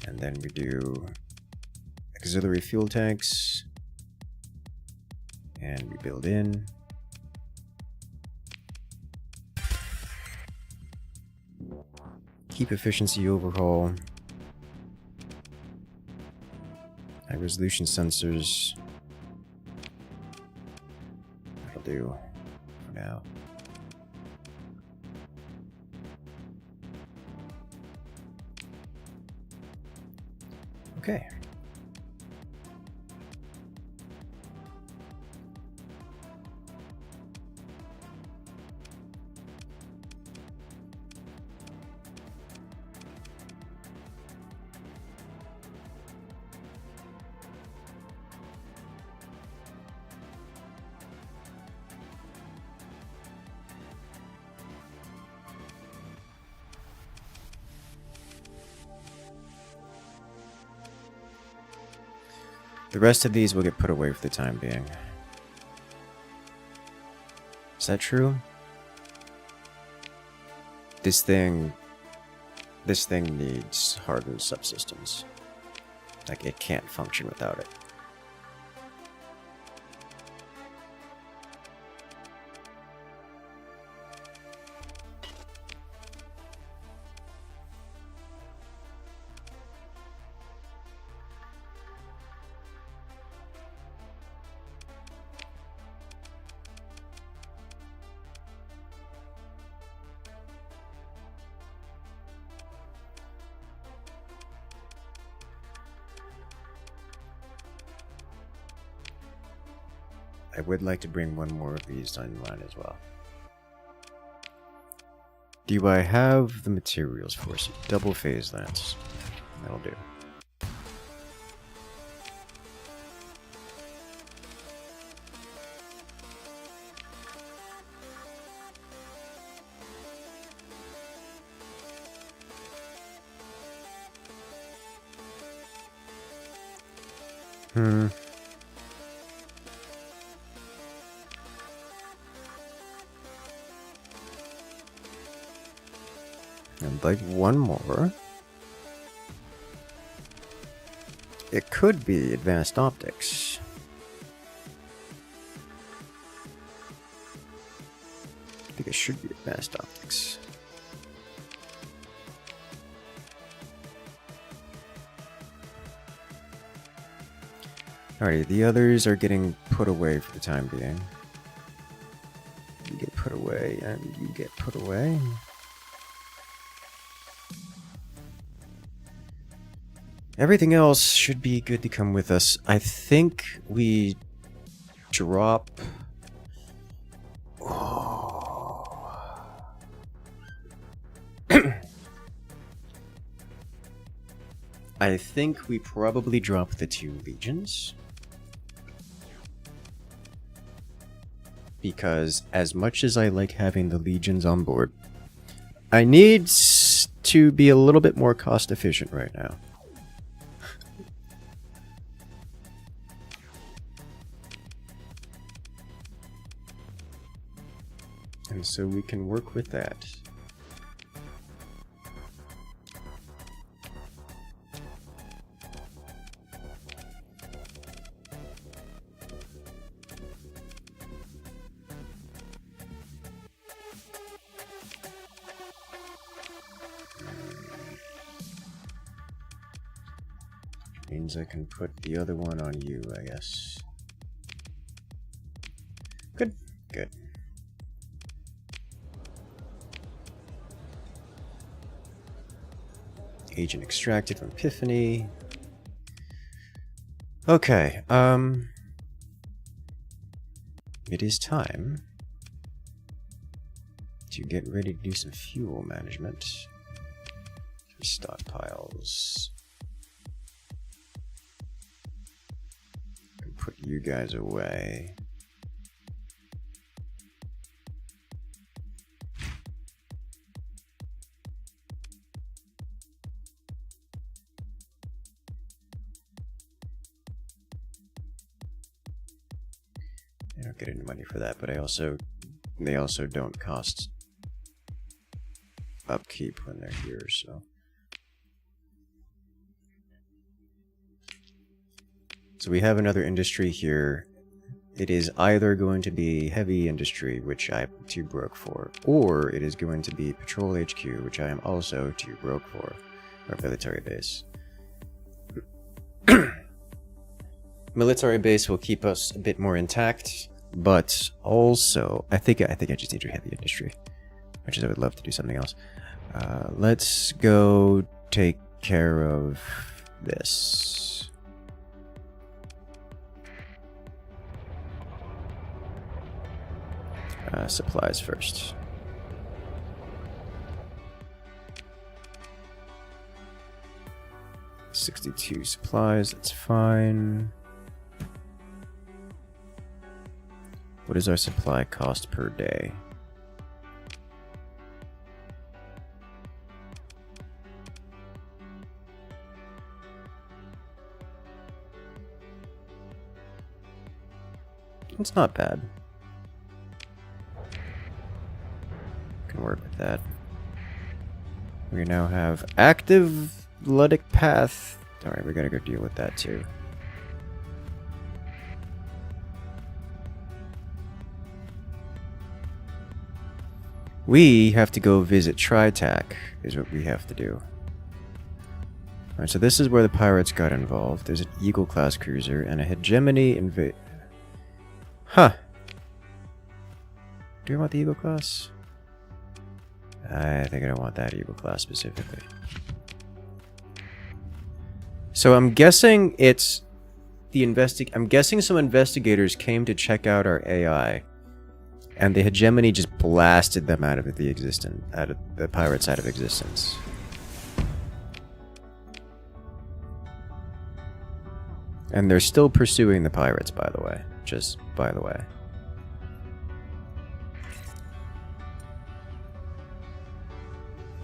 And then we do auxiliary fuel tanks. And we build in. Keep efficiency overhaul. High resolution sensors. That'll do for now. Okay. The rest of these will get put away for the time being. Is that true? This thing needs hardened subsystems. Like, it can't function without it. I would like to bring one more of these online as well. Do I have the materials for double phase lance? That'll do. And like one more. It could be advanced optics. I think it should be advanced optics. Alright, the others are getting put away for the time being. You get put away, and you get put away. Everything else should be good to come with us. I think we drop... Oh. I think we probably drop the 2 legions. Because as much as I like having the legions on board, I need to be a little bit more cost efficient right now. And so we can work with that. Means I can put the other one on you, I guess. Good, good. Agent extracted from Epiphany. Okay, it is time to get ready to do some fuel management. Stockpiles. Put you guys away. I don't get any money for that, but they also don't cost upkeep when they're here, so. So we have another industry here. It is either going to be heavy industry, which I'm too broke for, or it is going to be patrol HQ, which I am also too broke for, or military base. Military base will keep us a bit more intact, but also I think I just need your heavy industry, which is I would love to do something else. Let's go take care of this. Supplies first. $62 supplies, that's fine. What is our supply cost per day? It's not bad. Can work with that. We now have active Ludic path. Alright, we gotta go deal with that too. We have to go visit Tri-Tachyon, is what we have to do. Alright, so this is where the pirates got involved. There's an Eagle-class cruiser and a hegemony invade. Huh. Do we want the Eagle-class? I think I don't want that Eagle-class specifically. So I'm guessing it's the I'm guessing some investigators came to check out our AI, and the hegemony just blasted them out of the pirates out of existence. And they're still pursuing the pirates, by the way. Just by the way.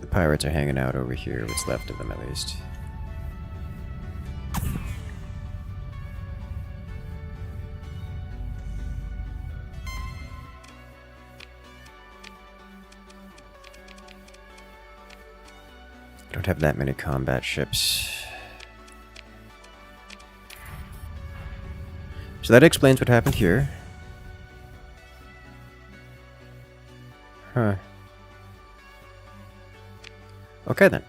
The pirates are hanging out over here, what's left of them at least. Don't have that many combat ships. So that explains what happened here. Huh. Okay then.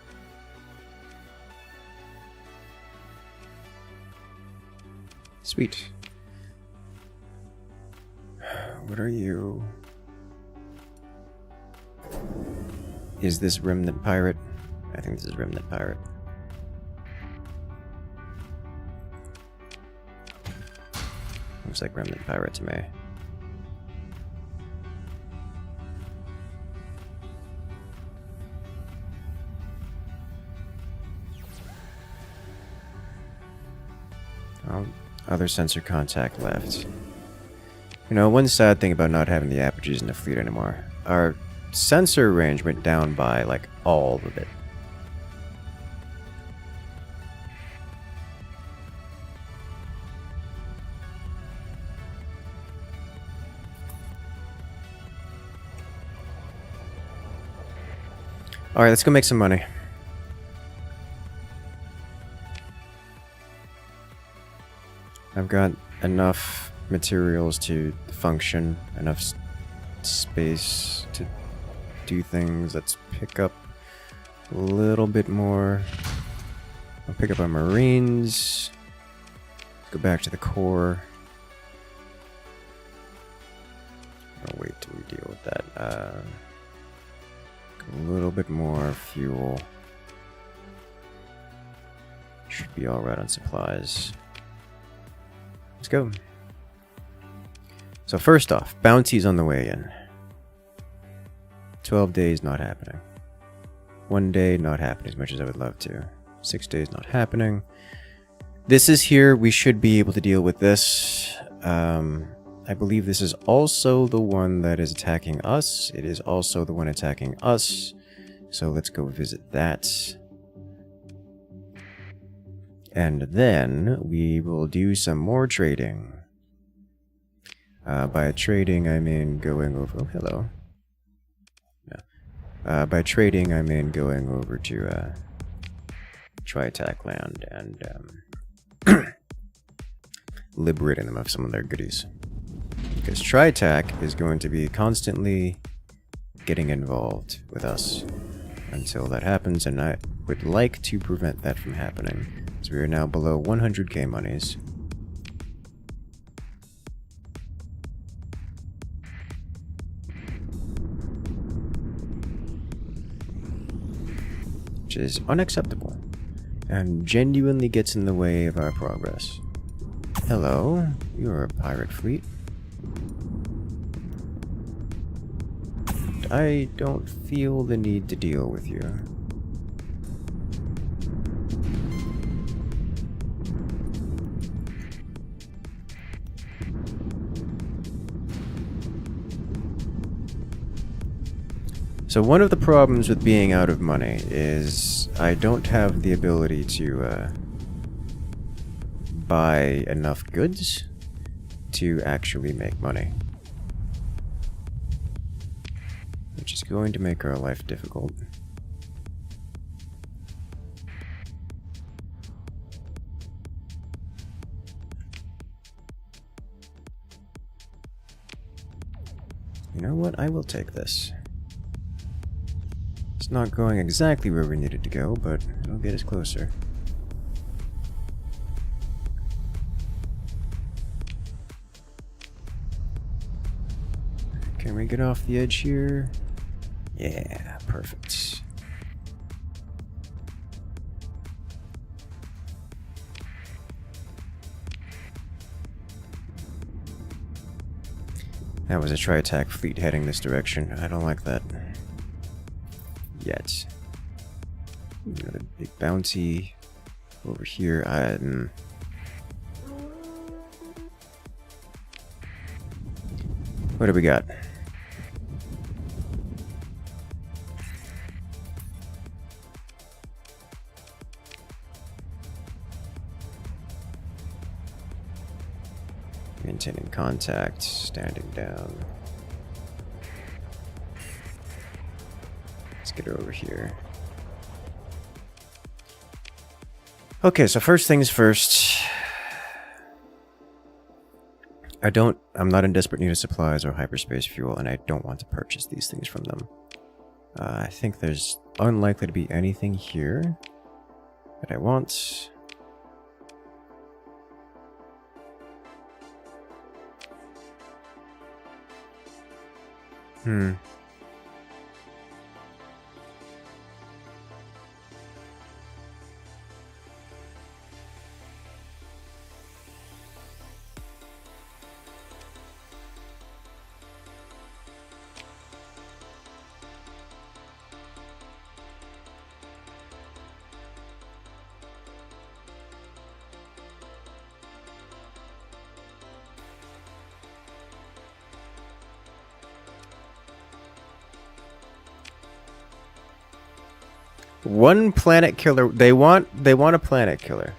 Sweet. What are you? Is this Remnant Pirate? I think this is Remnant Pirate. Looks like Remnant Pirate to me. Oh, other sensor contact left. You know, one sad thing about not having the apertures in the fleet anymore. Our sensor range went down by, like, all of it. Alright, let's go make some money. I've got enough materials to function, enough space to do things. Let's pick up a little bit more. I'll pick up our Marines. Go back to the core. I'll wait till we deal with that. A little bit more fuel. Should be alright on supplies. Let's go. So first off, bounties on the way in. 12 days not happening. 1 day not happening as much as I would love to. 6 days not happening. This is here. We should be able to deal with this. I believe this is also the one that is attacking us. It is also the one attacking us. So let's go visit that. And then we will do some more trading. By trading, I mean going over... Oh, hello. Yeah. By trading, I mean going over to Tri-Tachyon and liberating them of some of their goodies. Because Tri-Tach is going to be constantly getting involved with us until that happens, and I would like to prevent that from happening. So we are now below 100k monies. Which is unacceptable and genuinely gets in the way of our progress. Hello, you're a pirate fleet. I don't feel the need to deal with you. So one of the problems with being out of money is I don't have the ability to buy enough goods to actually make money. Which is going to make our life difficult. You know what? I will take this. It's not going exactly where we needed to go, but it'll get us closer. Can we get off the edge here? Yeah, perfect. That was a Tri-Tach fleet heading this direction. I don't like that. Yet. Got a big bounty over here. What do we got? Maintaining contact, standing down. Let's get over here. Okay, so first things first. I'm not in desperate need of supplies or hyperspace fuel, and I don't want to purchase these things from them. I think there's unlikely to be anything here that I want. One planet killer. They want a planet killer.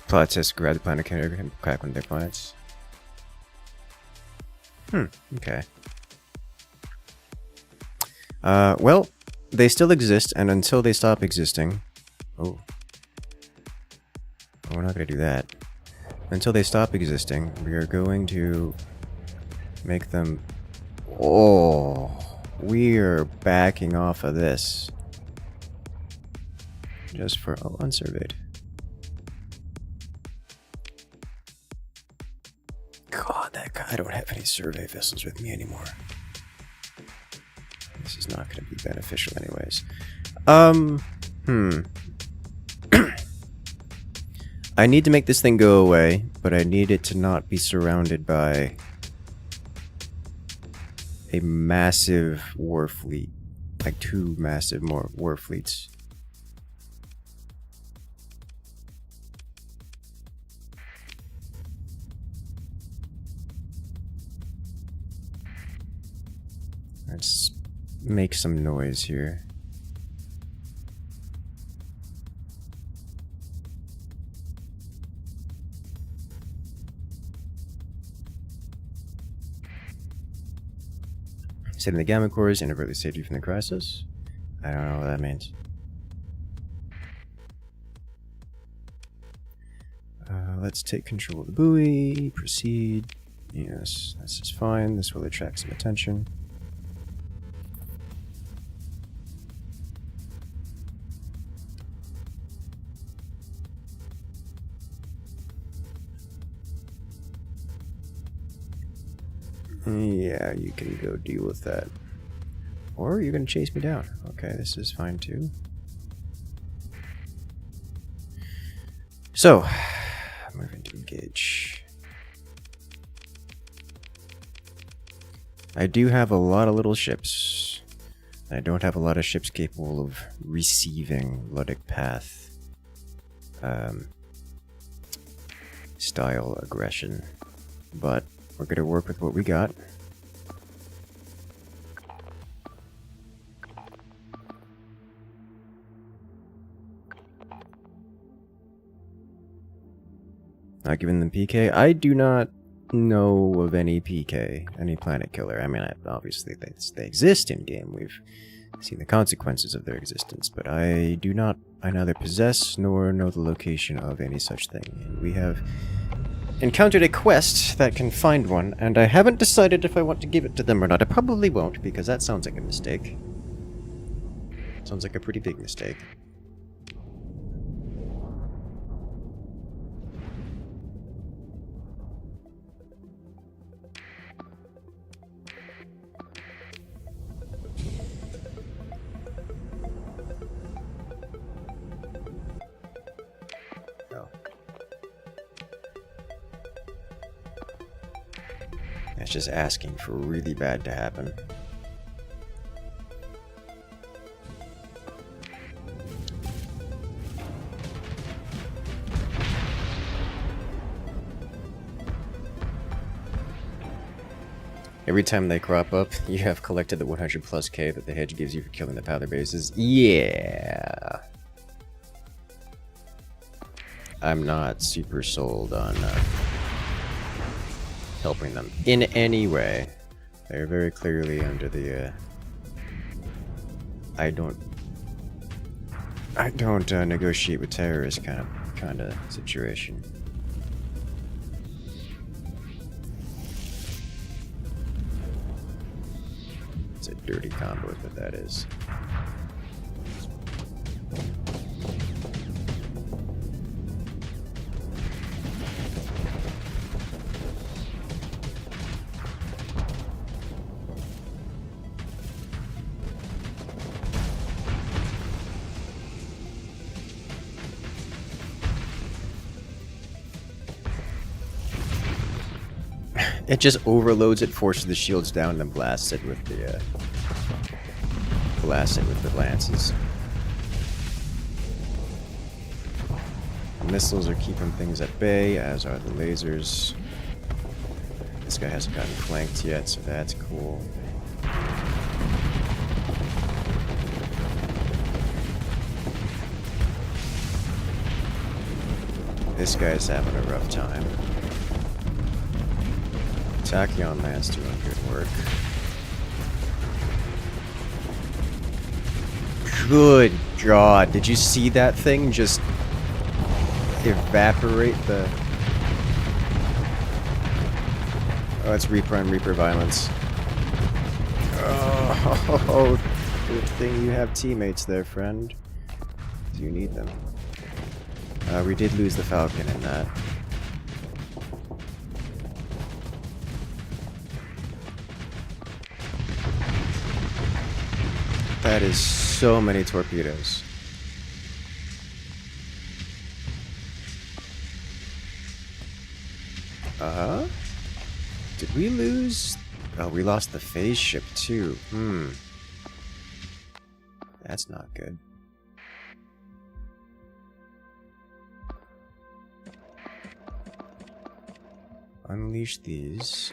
Plot says grab the planet killer and crack one of their planets. Okay. Well, they still exist, and until they stop existing... Oh. We're not gonna do that. Until they stop existing, we are going to make them... Oh, we are backing off of this. Just for... Oh, unsurveyed. God, that guy, I don't have any survey vessels with me anymore. This is not going to be beneficial anyways. I need to make this thing go away, but I need it to not be surrounded by a massive war fleet. Like two massive war fleets. Let's make some noise here. Setting the gamma cores, inadvertently saved you from the crisis. I don't know what that means. Let's take control of the buoy. Proceed. Yes, this is fine. This will attract some attention. Yeah, you can go deal with that. Or you're gonna chase me down. Okay, this is fine too. So, moving to engage. I do have a lot of little ships. I don't have a lot of ships capable of receiving Ludic Path style aggression, but we're gonna work with what we got. Not giving them PK. I do not know of any PK, any planet killer. I mean, obviously they exist in game. We've seen the consequences of their existence, but I neither possess nor know the location of any such thing. And we have encountered a quest that can find one, and I haven't decided if I want to give it to them or not. I probably won't, because that sounds like a mistake. Sounds like a pretty big mistake. It's just asking for really bad to happen. Every time they crop up, you have collected the 100 plus K that the hedge gives you for killing the powder bases. Yeah. I'm not super sold on helping them in any way. They're very clearly under the I don't negotiate with terrorists kind of situation. It's a dirty combo is what that is. It just overloads it, forces the shields down, and then blasts it with the lances. The missiles are keeping things at bay, as are the lasers. This guy hasn't gotten flanked yet, so that's cool. This guy's having a rough time. Tachyon man's doing good work. Good God, did you see that thing just evaporate the... Oh, it's Reaper on Reaper violence. Oh, good thing you have teammates there, friend. You need them. We did lose the Falcon in that. That is so many torpedoes. Did we lose? Oh, we lost the phase ship too. That's not good. Unleash these.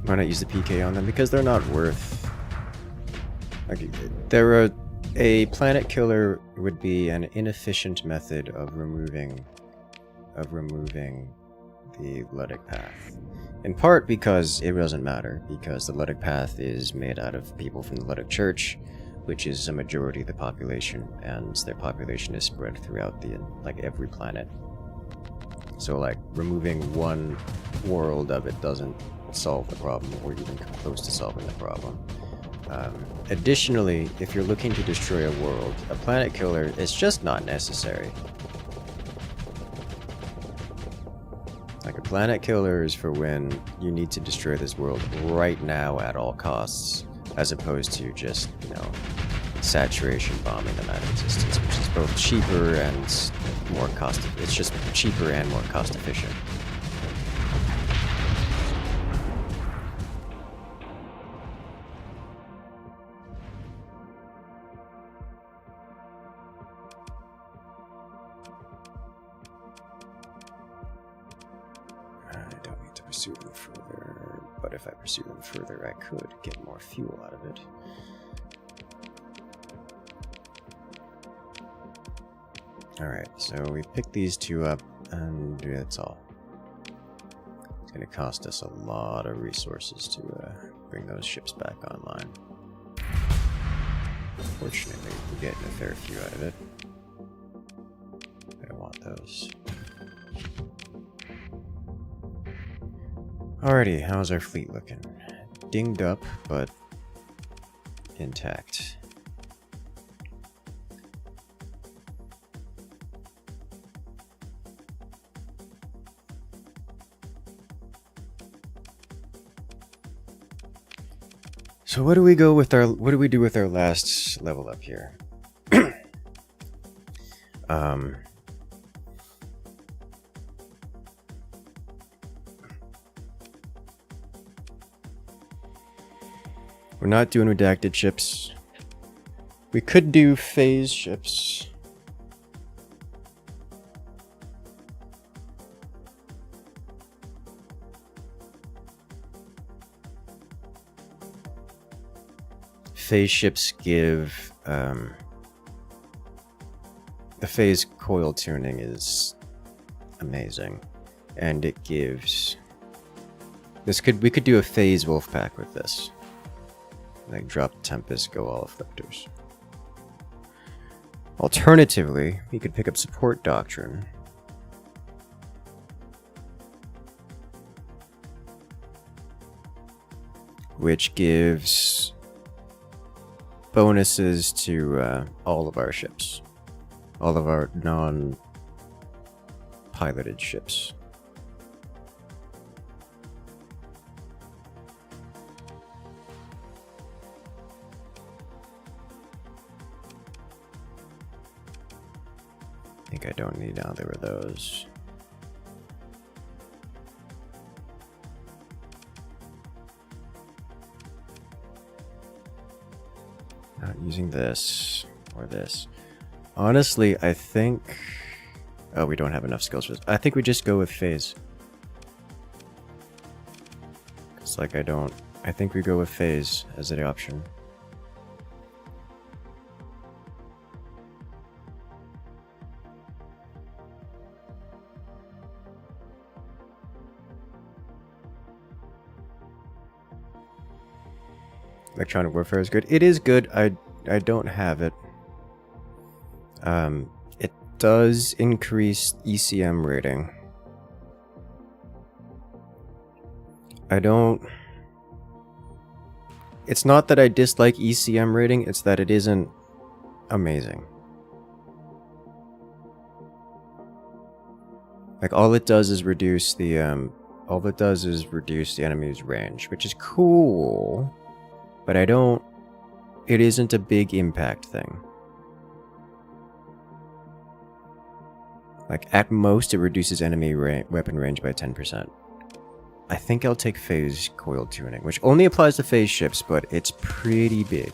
Why not use the PK on them? Because they're not worth... Like, a planet killer would be an inefficient method of removing the Ludic Path. In part because it doesn't matter, because the Ludic Path is made out of people from the Ludic Church, which is a majority of the population, and their population is spread throughout every planet. So removing one world of it doesn't solve the problem, or even come close to solving the problem. Additionally, if you're looking to destroy a world, a planet killer is just not necessary. A planet killer is for when you need to destroy this world right now at all costs, as opposed to just, saturation bombing than that existence, which is both cheaper and more cost. It's just cheaper and more cost efficient. I don't need to pursue them further, but if I pursue them further, I could get more fuel out of it. Alright, so we picked these two up, and that's all. It's going to cost us a lot of resources to bring those ships back online. Fortunately, we're getting a fair few out of it. I don't want those. Alrighty, how's our fleet looking? Dinged up, but intact. So what do we do with our last level up here? We're not doing redacted ships. We could do phase ships. Phase ships give the phase coil tuning is amazing, and it gives we could do a phase Wolfpack with this, like drop Tempest, go all afflictors. Alternatively, we could pick up support doctrine, which gives bonuses to all of our ships. All of our non-piloted ships. I think I don't need either of those. Not using this or this. Honestly, I think... Oh, we don't have enough skills for this. I think we just go with phase. It's like I think we go with phase as an option. Electronic warfare is good. It is good. I don't have it. It does increase ECM rating. I don't... It's not that I dislike ECM rating, it's that it isn't amazing. Like, all it does is reduce the enemy's range, which is cool. But it isn't a big impact thing. Like, at most, it reduces enemy weapon range by 10%. I think I'll take phase coil tuning, which only applies to phase ships, but it's pretty big.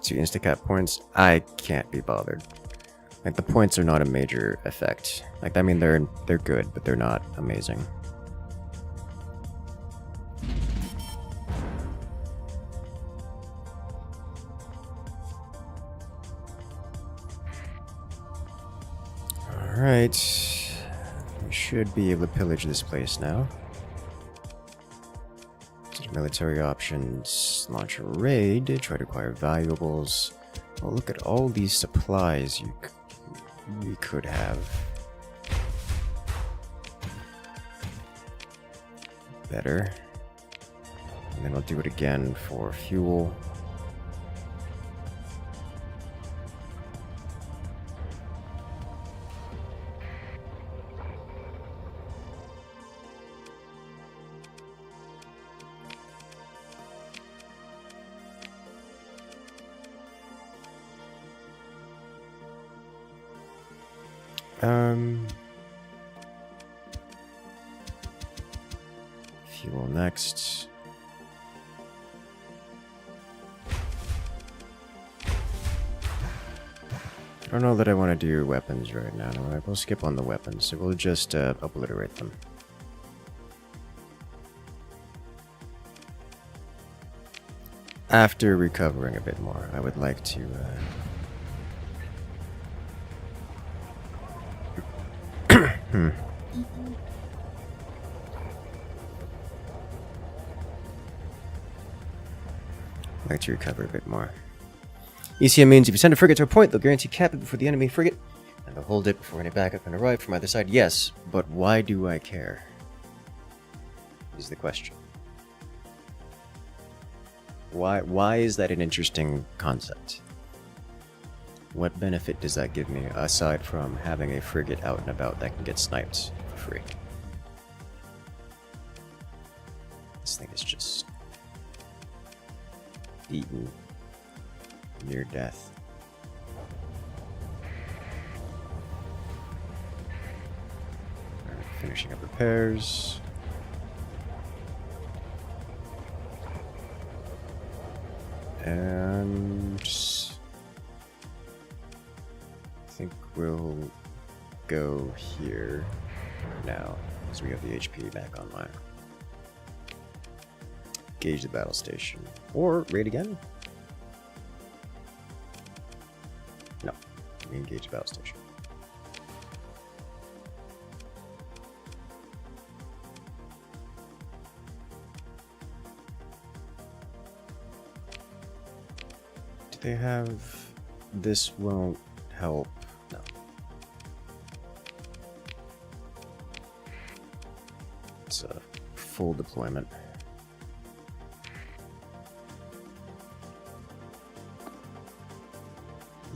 Two instacap points? I can't be bothered. Like, the points are not a major effect. Like, I mean, they're good, but they're not amazing. Alright. We should be able to pillage this place now. Military options. Launch a raid. Try to acquire valuables. Oh, look at all these supplies we could have. Better. And then I'll do it again for fuel. Fuel next. I don't know that I want to do weapons right now. No, we'll skip on the weapons, so we'll just obliterate them. After recovering a bit more, I would like to like to recover a bit more. ECM means if you send a frigate to a point, they'll guarantee cap it before the enemy frigate, and they'll hold it before any backup can arrive from either side. Yes, but why do I care? Is the question. Why is that an interesting concept? What benefit does that give me, aside from having a frigate out and about that can get sniped for free? This thing is just eaten near death. Alright, finishing up repairs. And I think we'll go here now, as we have the HP back online. Gauge the battle station. Or raid again? No. We engage the battle station. Do they have... This won't help. No. It's a full deployment.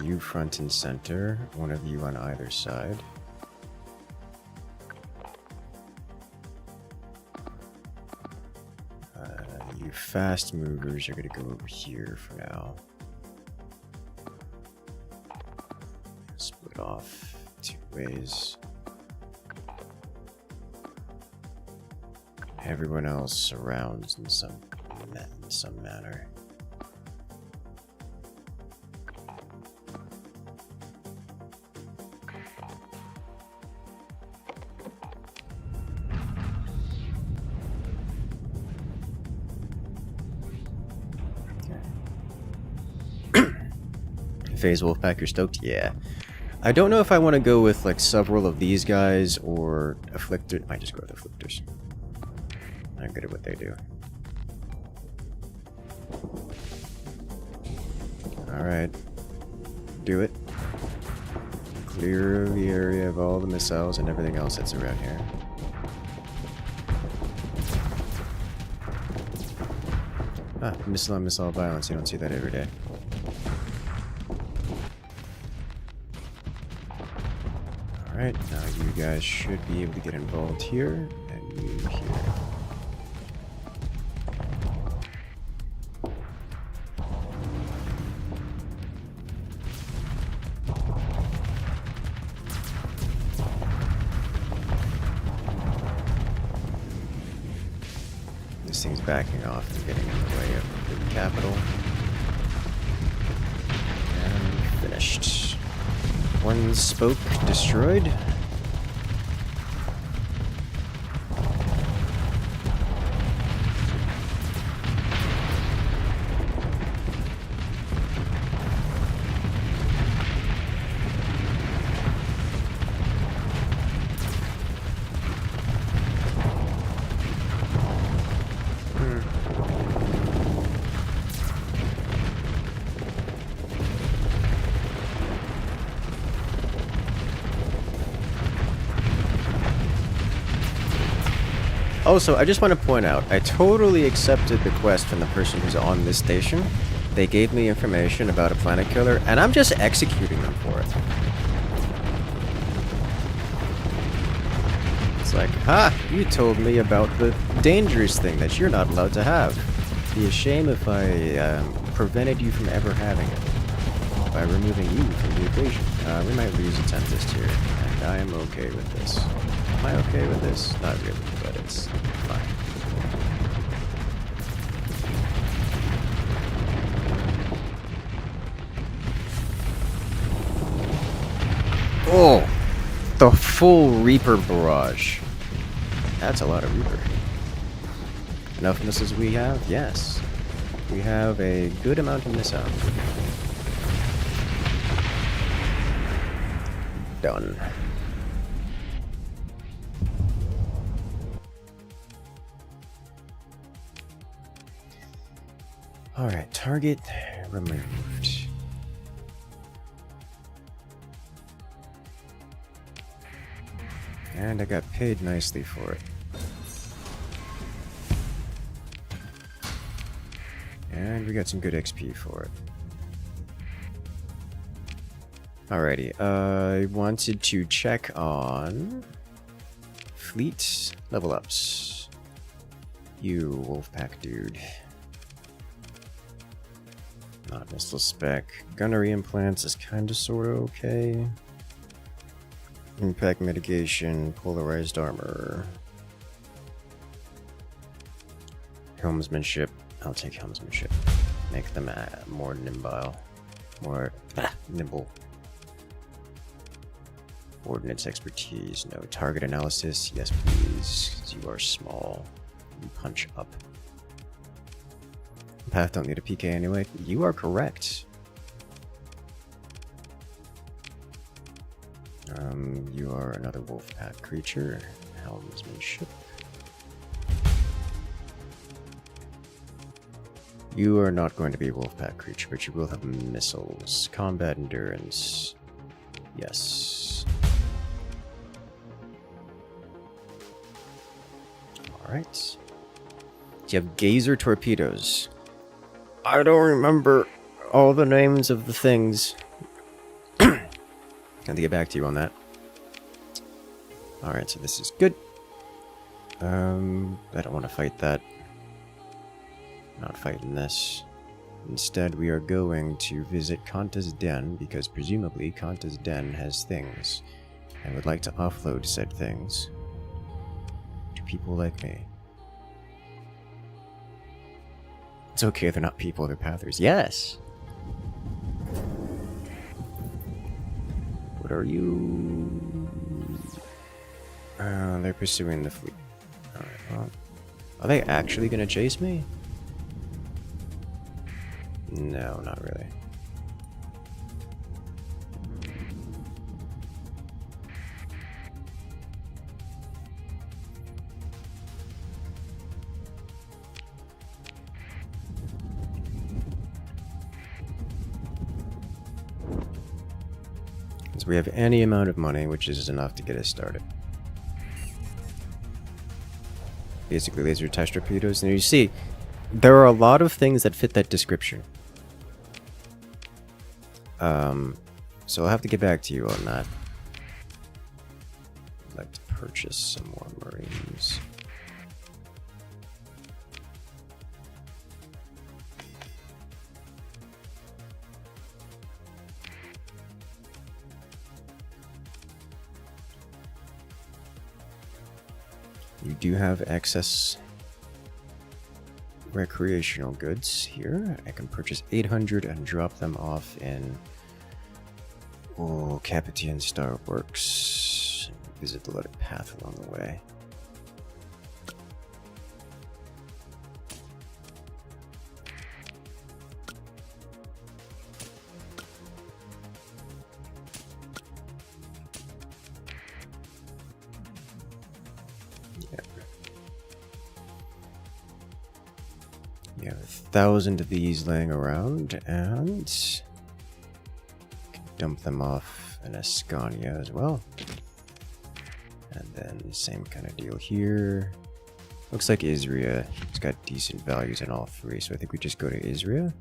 You front and center, one of you on either side. You fast movers are going to go over here for now. Split off 2 ways. Everyone else surrounds in some manner. Phase Wolfpack, you're stoked? Yeah. I don't know if I want to go with like several of these guys or Afflictor. I might just go with Afflictors. I'm good at what they do. Alright. Do it. Clear the area of all the missiles and everything else that's around here. Ah, missile on missile violence. You don't see that every day. Alright, now you guys should be able to get involved here, and you here. This thing's backing off and getting in the way of the capital. And finished. One spoke destroyed. Also, I just want to point out, I totally accepted the quest from the person who's on this station. They gave me information about a planet killer, and I'm just executing them for it. It's like, ha! You told me about the dangerous thing that you're not allowed to have. It'd be a shame if I prevented you from ever having it by removing you from the equation. We might lose a tempest here. And I am okay with this. Am I okay with this? Not really, but it's fine. Oh! The full Reaper barrage. That's a lot of Reaper. Enough missiles we have? Yes. We have a good amount of missiles. Done. Alright, target removed. And I got paid nicely for it. And we got some good XP for it. Alrighty, I wanted to check on fleet level ups. You Wolfpack dude. Not missile spec. Gunnery implants is kinda sorta okay. Impact mitigation, polarized armor. Helmsmanship. I'll take helmsmanship. Make them more nimble. More nimble. Ordnance expertise. No. Target analysis. Yes, please. You are small. You punch up. Path don't need a PK anyway. You are correct. You are another Wolfpack creature. Helmsmanship. You are not going to be a Wolfpack creature, but you will have missiles. Combat endurance. Yes. Alright. You have Gazer torpedoes. I don't remember all the names of the things. Got to get back to you on that. Alright, so this is good. I don't want to fight that. Not fighting this. Instead, we are going to visit Kanta's Den, because presumably Kanta's Den has things, and would like to offload said things to people like me. It's okay, they're not people, they're pathers. Yes! What are you? They're pursuing the fleet. Alright, well. Are they actually gonna chase me? No, not really. So we have any amount of money, which is enough to get us started. Basically, laser test torpedoes. And you see, there are a lot of things that fit that description. So I'll have to get back to you on that. I'd like to purchase some more Marines. You do have excess recreational goods here. I can purchase 800 and drop them off in Capitian Star Works. Visit the loaded path along the way. You have 1,000 of these laying around, and dump them off in Ascania as well. And then same kind of deal here. Looks like Isria. It's got decent values in all three, so I think we just go to Isria.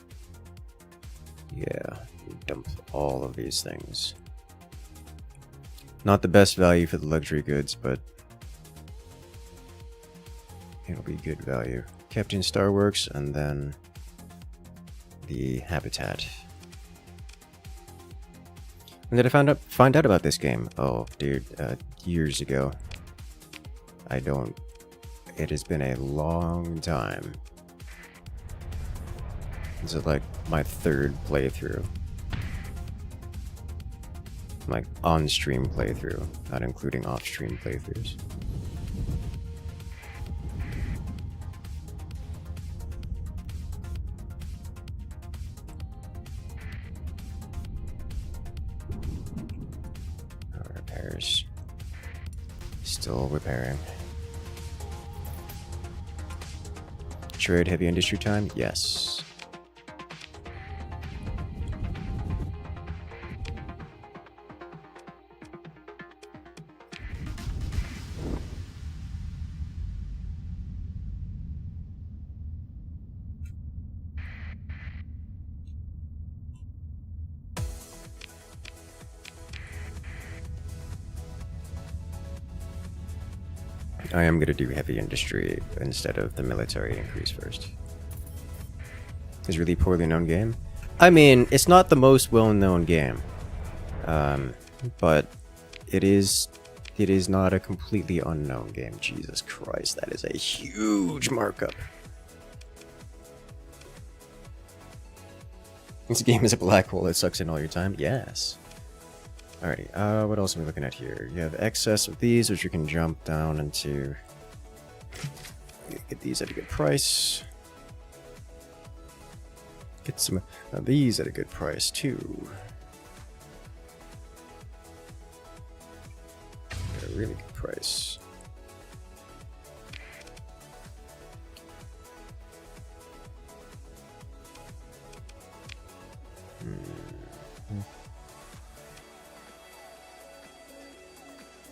Yeah, dump all of these things. Not the best value for the luxury goods, but it'll be good value. Captain Starworks, and then the habitat. When did I find out about this game? Oh, dude, years ago. It has been a long time. This is like my 3rd playthrough. Like on-stream playthrough, not including off-stream playthroughs. Repairs. Still repairing. Trade heavy industry time? Yes. I am going to do heavy industry instead of the military increase first. It's a really poorly known game. I mean, it's not the most well-known game. But it is not a completely unknown game. Jesus Christ, that is a huge markup. This game is a black hole that sucks in all your time? Yes. Alrighty, what else are we looking at here? You have excess of these, which you can jump down into. Get these at a good price. Get some of these at a good price, too. At a really good price.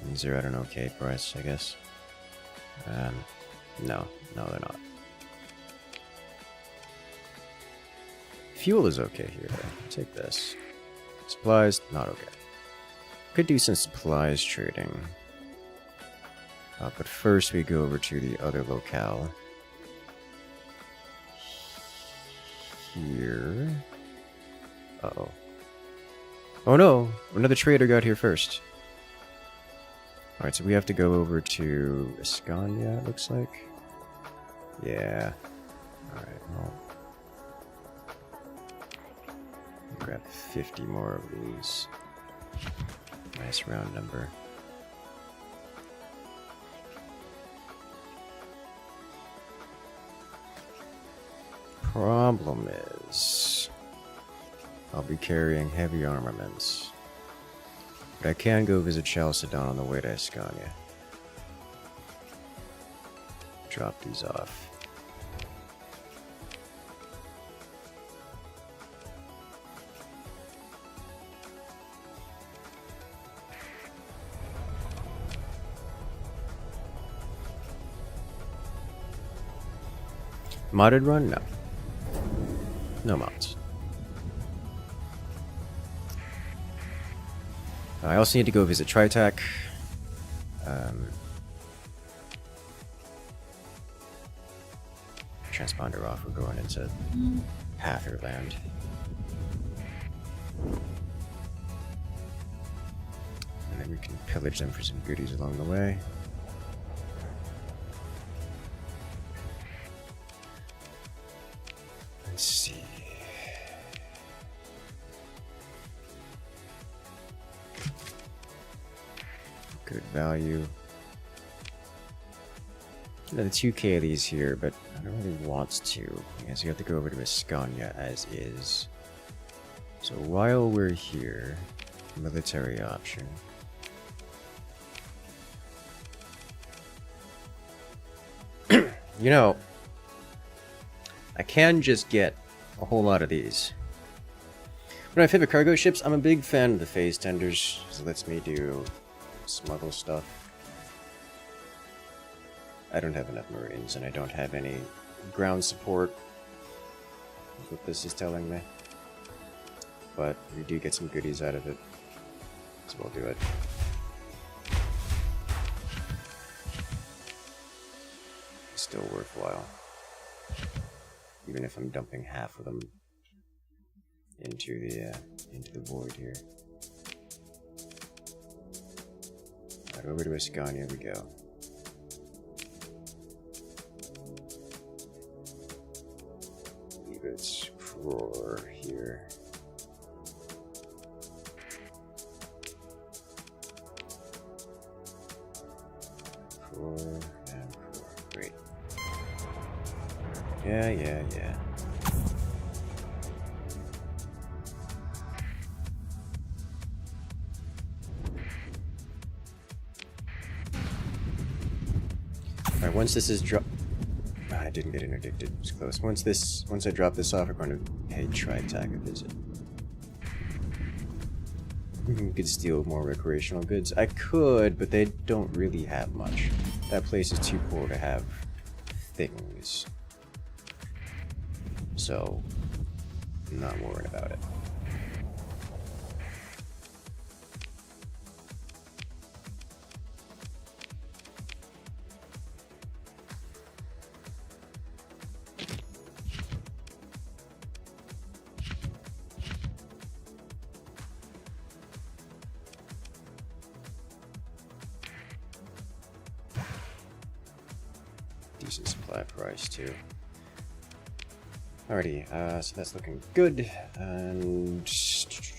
These are at an okay price, I guess. No, they're not. Fuel is okay here, though. Take this. Supplies, not okay. Could do some supplies trading. But first we go over to the other locale. Here. Uh-oh. Oh no! Another trader got here first. Alright, so we have to go over to Escania, it looks like. Yeah. Alright, well. Grab 50 more of these. Nice round number. Problem is, I'll be carrying heavy armaments. But I can go visit Chalcedon on the way to Escania. Drop these off. Modded run? No. No mods. I also need to go visit Tri-Tachyon. Transponder off, we're going into Hatherland. And then we can pillage them for some goodies along the way. Let's see. Good value. Another 2k of these here, but I don't really want to, because you have to go over to Escania as is. So while we're here, military option. You know, I can just get a whole lot of these. One of my favorite cargo ships, I'm a big fan of the phase tenders, so it lets me do smuggle stuff. I don't have enough Marines, and I don't have any ground support. That's what this is telling me. But we do get some goodies out of it, so we'll do it. It's still worthwhile. Even if I'm dumping half of them into the void here. over to Ascania we go. Leave its roar here. Roar and roar. Great. Yeah. Alright, once this is dropped... I didn't get interdicted. It was close. Once I drop this off, we're going to pay Tri-Tachyon a visit. You could steal more recreational goods. I could, but they don't really have much. That place is too poor to have things. So, I'm not worried about it. Decent supply price too. Alrighty, so that's looking good, and let's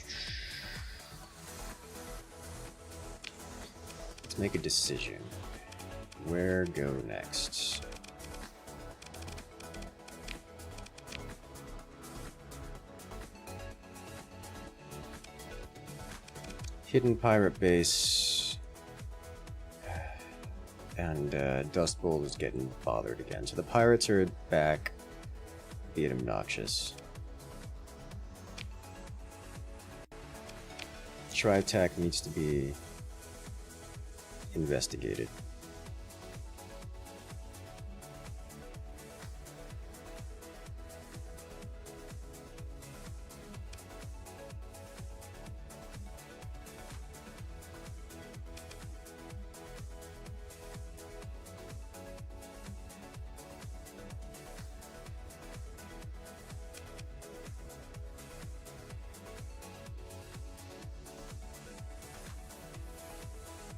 make a decision. Where go next? Hidden pirate base, and Dust Bowl is getting bothered again. So the pirates are back, being obnoxious. Tri-Tachyon needs to be investigated.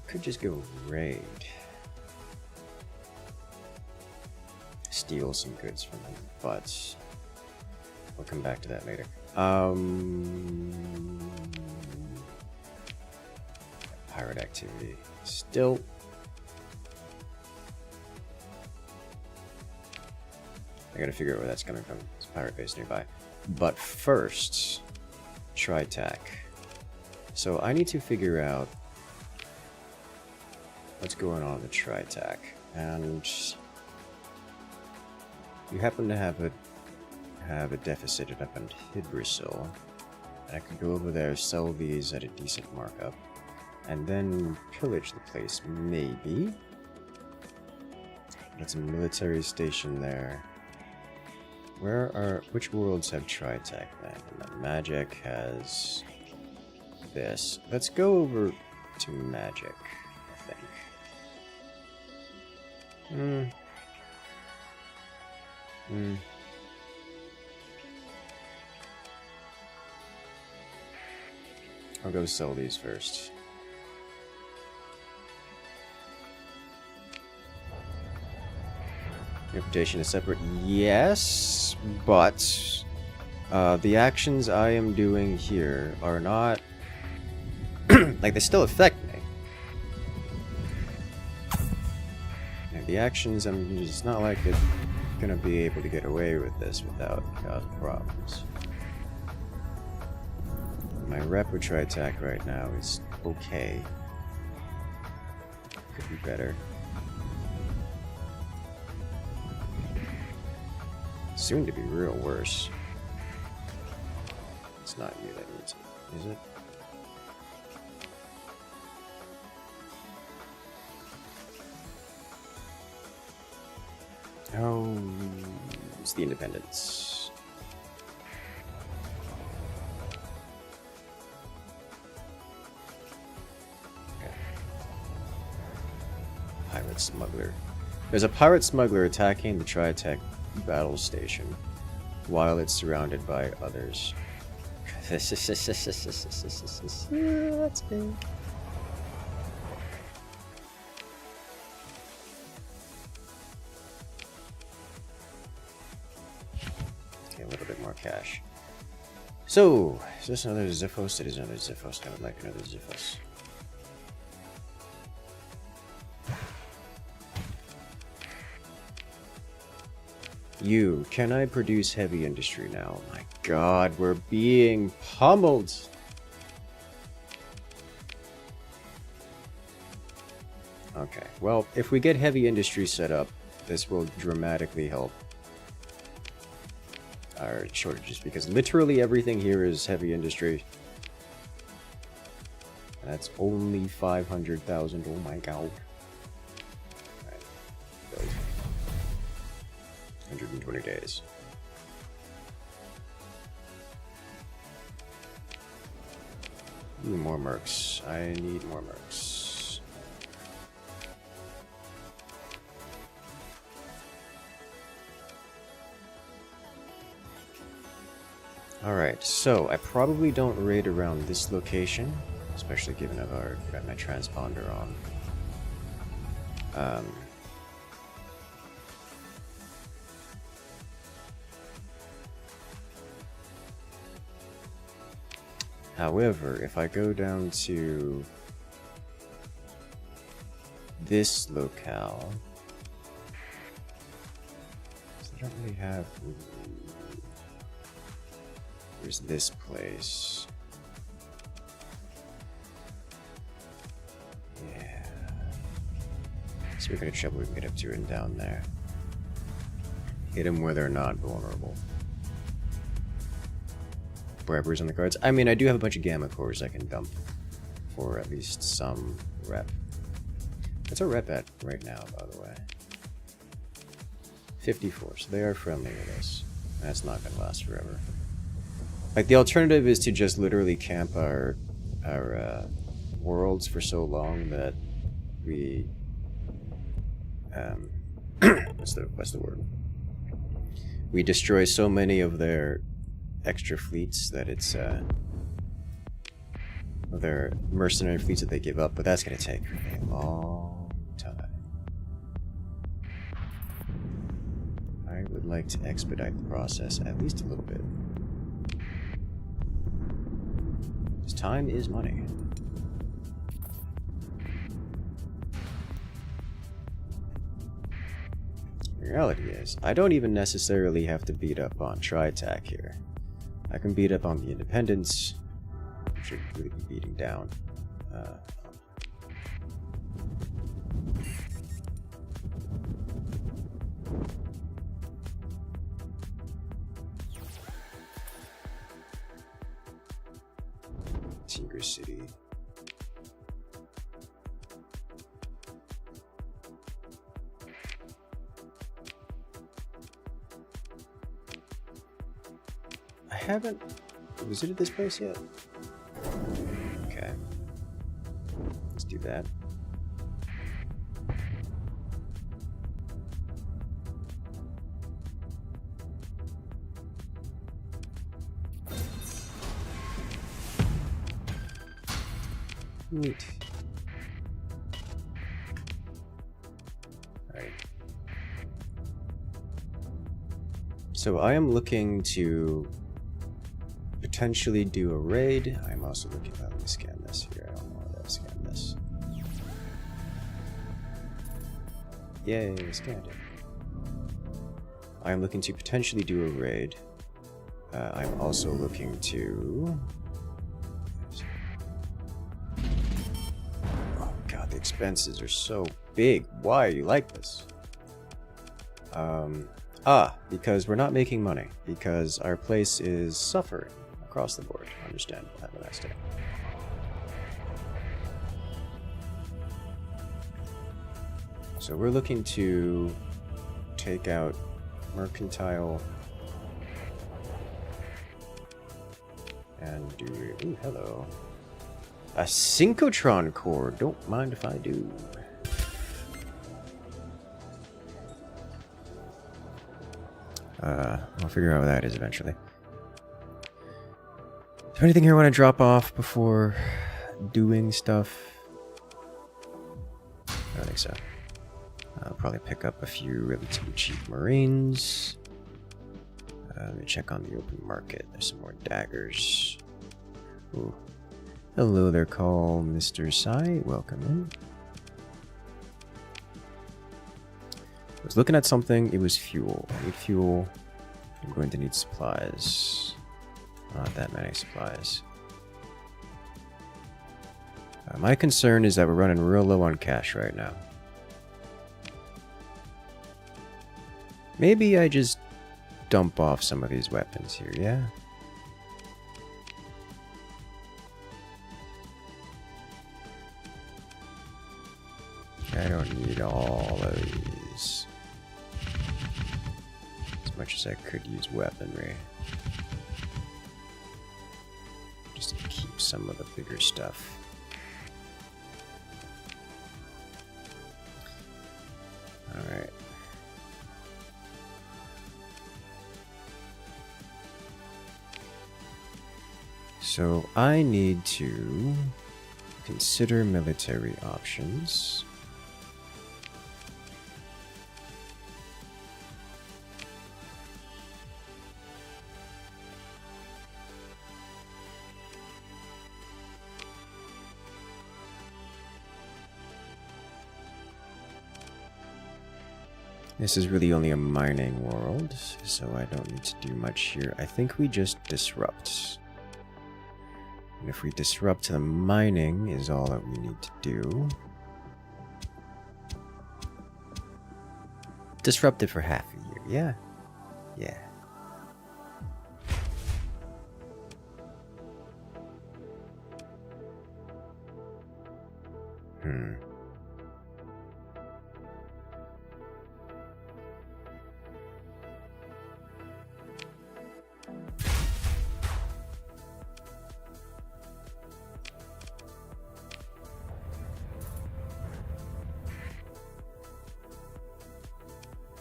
Could just go raid. Steal some goods from them, but we'll come back to that later. Pirate activity. Still. I gotta figure out where that's coming from. It's a pirate base nearby. But first, Tri-Tachyon. So I need to figure out what's going on with Tri-Tachyon, and you happen to have a deficit up in Hydrisil. I could go over there, sell these at a decent markup, and then pillage the place, maybe. That's a military station there. Which worlds have Tri-Tachyon then? And the Magic has this. Let's go over to Magic, I think. I'll go sell these first. Reputation is separate, yes, but the actions I am doing here are not like, they still affect me. The actions, it's not like it's gonna be able to get away with this without causing problems. My rep with Tri-Tachyon right now is okay. Could be better. Soon to be real worse. It's not you that needs it, is it? Oh, it's the independence. Okay. Pirate smuggler. There's a pirate smuggler attacking the Tri-Tachyon battle station while it's surrounded by others. That's big. get a little bit more cash. So, is this another Ziphos? It is another Ziphos. I would like another Ziphos. Can I produce heavy industry now? Oh my god, we're being pummeled! Okay, well, if we get heavy industry set up, this will dramatically help our shortages, because literally everything here is heavy industry. And that's only 500,000, oh my god. Alright, 120 days. Ooh, more mercs. I need more mercs. Alright, so I probably don't raid around this location, especially given I've already got my transponder on. However, if I go down to this locale, I don't really have. Where's this place? Yeah. So we're gonna check what we can get up to and down there. Hit them where they're not vulnerable. Bribers on the cards. I mean, I do have a bunch of gamma cores I can dump for at least some rep. What's our rep at right now, by the way? 54, so they are friendly with us. That's not gonna last forever. Like, the alternative is to just literally camp our worlds for so long that we what's the word? We destroy so many of their extra fleets that it's their mercenary fleets that they give up, but that's gonna take a long time. I would like to expedite the process at least a little bit. Time is money. The reality is, I don't even necessarily have to beat up on Tri-Tach here. I can beat up on the independents, which should really be beating down. Secret City. I haven't visited this place yet. Okay. Let's do that. Neat. Alright. So I am looking to potentially do a raid. I'm also looking, let me scan this here. I don't know why that scan this. Yay, scanned it. I am looking to potentially do a raid. I'm also looking to... The expenses are so big. Why are you like this? Because we're not making money. Because our place is suffering across the board. Understandable. Have a nice day. So we're looking to take out mercantile and do... Ooh, hello. A synchrotron core. Don't mind if I do. I'll figure out what that is eventually. Is there anything here I want to drop off before doing stuff? I don't think so. I'll probably pick up a few relatively cheap Marines. Let me check on the open market. There's some more daggers. Ooh. Hello there, call Mr. Sai. Welcome in. I was looking at something. It was fuel. I need fuel. I'm going to need supplies. Not that many supplies. My concern is that we're running real low on cash right now. Maybe I just dump off some of these weapons here, yeah? I don't need all of these. As much as I could use weaponry. Just to keep some of the bigger stuff. Alright. So I need to consider military options. This is really only a mining world, so I don't need to do much here. I think we just disrupt. And if we disrupt, the mining is all that we need to do. Disrupt it for half a year, yeah? Yeah.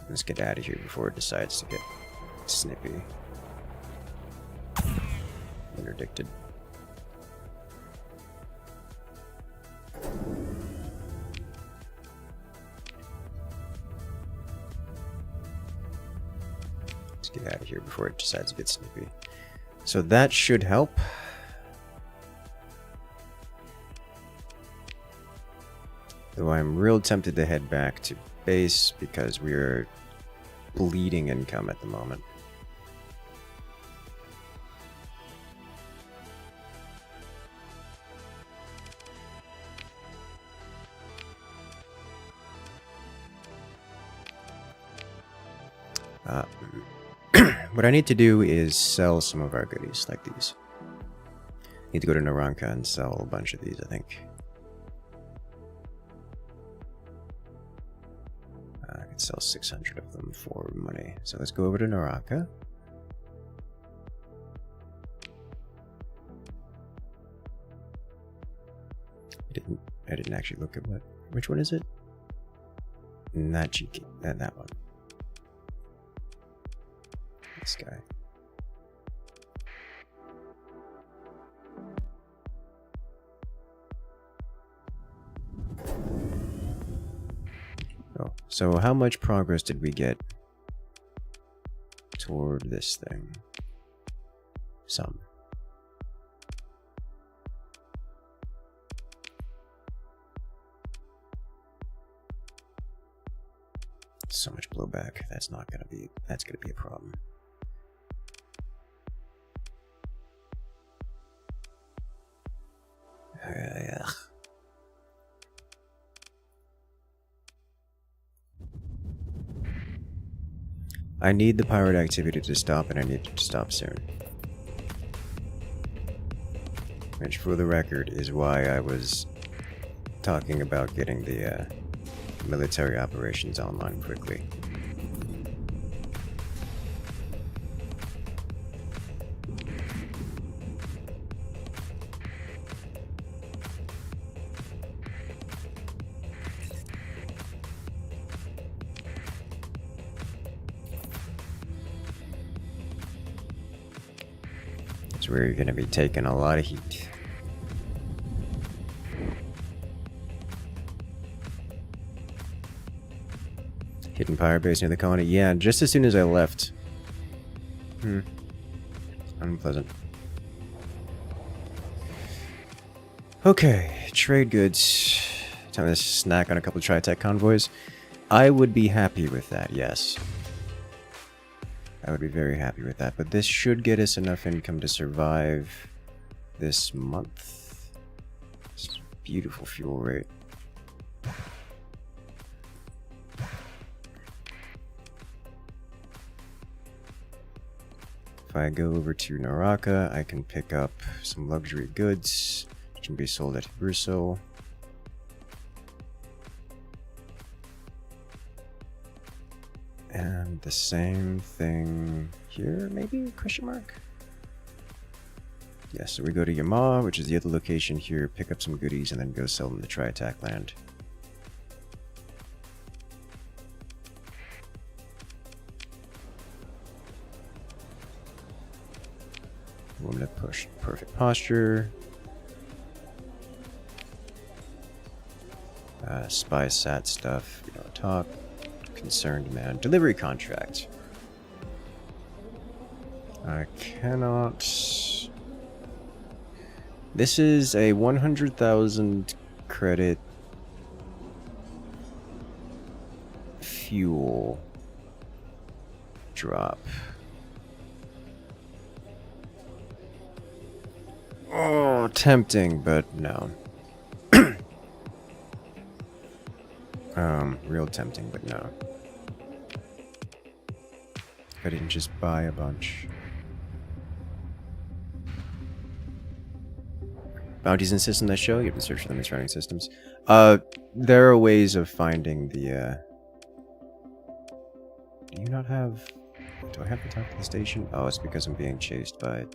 Let's get out of here before it decides to get snippy. Interdicted. Let's get out of here before it decides to get snippy. So that should help. Though I'm real tempted to head back to base because we're bleeding income at the moment. What I need to do is sell some of our goodies like these. Need to go to Naranka and sell a bunch of these, I think. I could sell 600 of them for money. So let's go over to Naraka. I didn't actually look at which one is it? Not cheeky. That one. This guy. Oh, so how much progress did we get toward this thing? Some. So much blowback. That's gonna be a problem. I need the pirate activity to stop, and I need it to stop soon. Which, for the record, is why I was talking about getting the military operations online quickly. Where you're going to be taking a lot of heat. Hidden pirate base near the colony. Yeah, just as soon as I left, Unpleasant. Okay, trade goods. Time to snack on a couple of Tri-Tech convoys. I would be happy with that, yes. I would be very happy with that, but this should get us enough income to survive this month. It's a beautiful fuel rate. If I go over to Naraka, I can pick up some luxury goods, which can be sold at Brussels. And the same thing here, maybe? Question mark? Yeah, so we go to Yama, which is the other location here, pick up some goodies, and then go sell them to Tri-Tach land. I'm gonna push perfect posture. Spy sat stuff, we don't talk. Concerned man. Delivery contract. I cannot. This is a 100,000 credit fuel drop. Oh, tempting, but no. Real tempting, but no. I didn't just buy a bunch. Bounties and systems that show, you have to search for them in surrounding systems. There are ways of finding the, Do you not have... Do I have the top of the station? Oh, it's because I'm being chased by...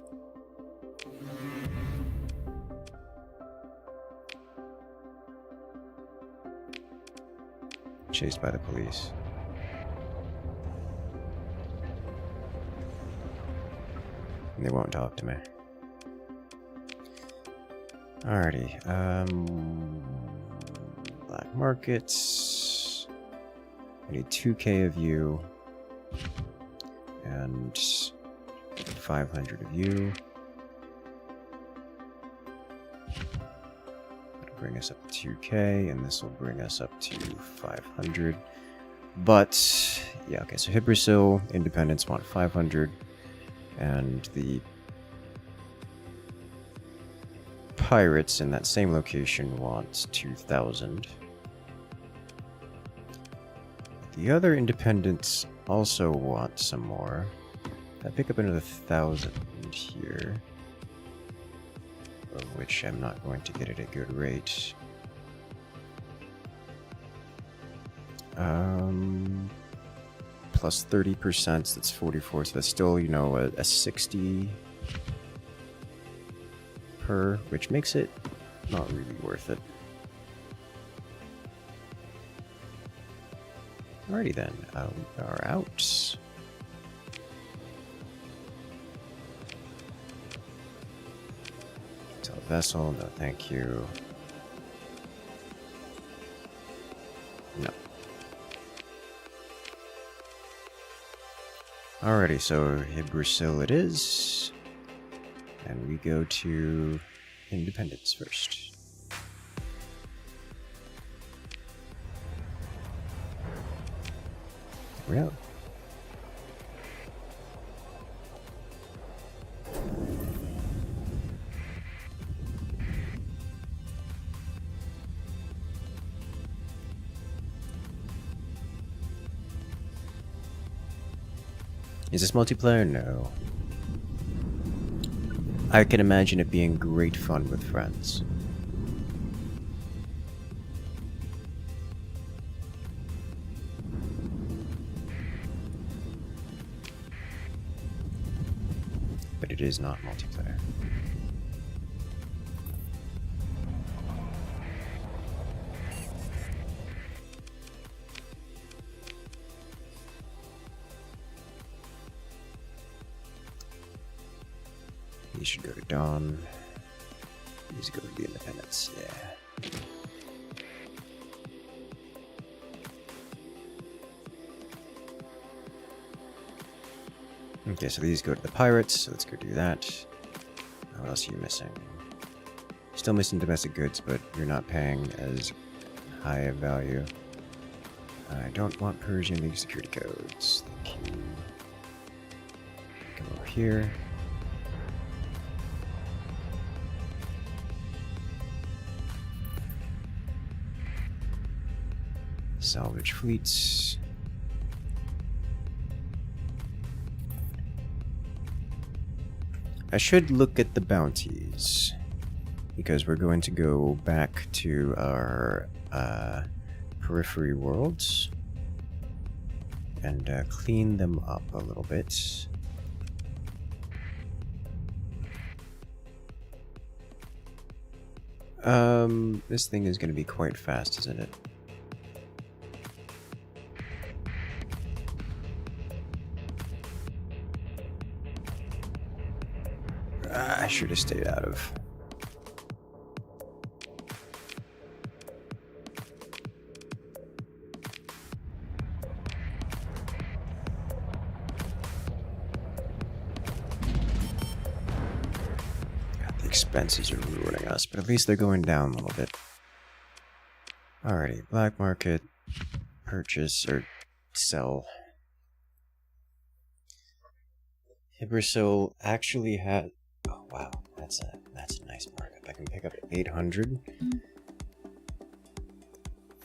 Chased by the police. And they won't talk to me. Alrighty, black markets. I need 2k of you. And 500 of you. That'll bring us up to 2k, and this will bring us up to 500. But, yeah, okay, so Hybrasil, Independents want 500. And the pirates in that same location want 2,000. The other independents also want some more. I pick up another 1,000 here, of which I'm not going to get at a good rate. Plus 30%, that's 44, so that's still, you know, a 60 per, which makes it not really worth it. Alrighty then, we are out. Tell vessel, no thank you. No. Alrighty, so Hybrasil it is. And we go to Independence first. Here we go. Is this multiplayer? No. I can imagine it being great fun with friends. But it is not multiplayer. These should go to Dawn. These go to the Independence, yeah. Okay, so these go to the pirates, so let's go do that. What else are you missing? Still missing domestic goods, but you're not paying as high a value. I don't want Persian League security codes. Thank you. Come over here. Salvage fleets. I should look at the bounties, because we're going to go back to our periphery worlds and clean them up a little bit. This thing is going to be quite fast, isn't it? I should have stayed out of. God, the expenses are ruining us, but at least they're going down a little bit. Alrighty, black market, purchase or sell. Hibersol actually had. Oh wow, that's a nice markup. I can pick up 800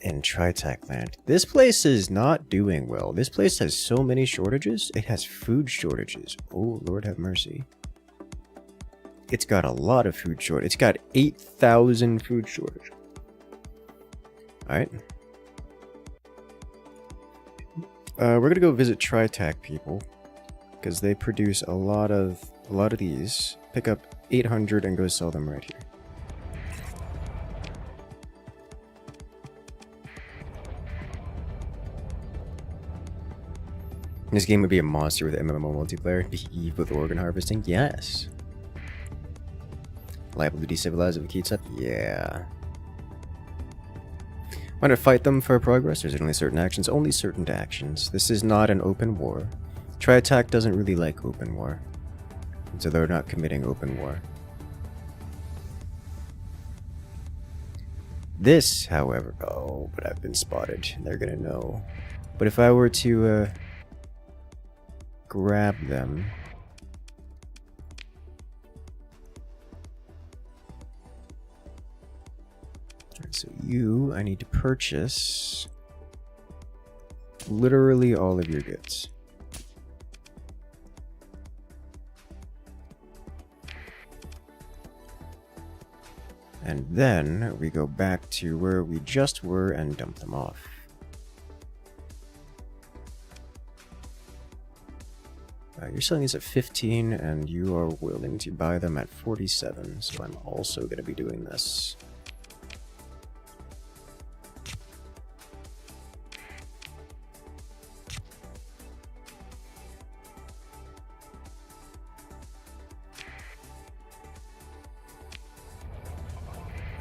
in Tri-Tachyon. This place is not doing well. This place has so many shortages. It has food shortages. Oh Lord have mercy. It's got a lot of food shortage. It's got 8,000 food shortage. All right. We're gonna go visit Tri-Tach people because they produce a lot of these. Pick up 800 and go sell them right here. This game would be a monster with MMO multiplayer. Be with organ harvesting? Yes. Liable to destabilize if it keeps up? Yeah. Want to fight them for progress? There's only certain actions. Only certain actions. This is not an open war. Tri-Tach doesn't really like open war. So they're not committing open war. This, however... Oh, but I've been spotted. They're gonna know. But if I were to grab them... So you, I need to purchase literally all of your goods. And then we go back to where we just were and dump them off. You're selling these at 15 and you are willing to buy them at 47, so I'm also going to be doing this.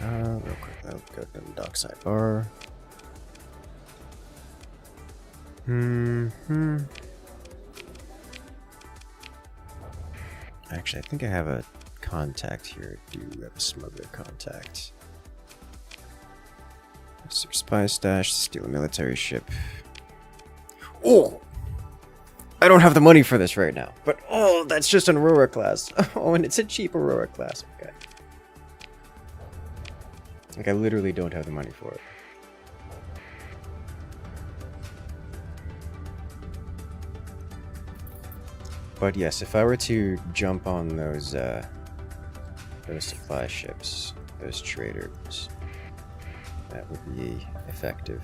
Real quick, I'll go to the dockside bar. Actually, I think I have a contact here. I do have a smuggler contact. Super spy stash, steal a military ship. Oh! I don't have the money for this right now. But, oh, that's just an Aurora class. Oh, and it's a cheap Aurora class. Okay. Like, I literally don't have the money for it. But yes, if I were to jump on those supply ships, those traders, that would be effective.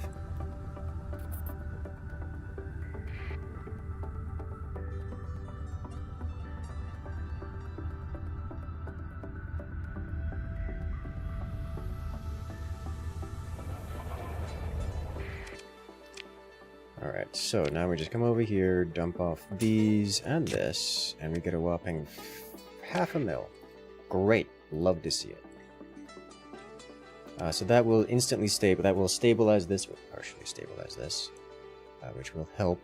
Alright, so now we just come over here, dump off these and this, and we get a whopping $500,000. Great, love to see it. So that will instantly that will stabilize this, or partially stabilize this, which will help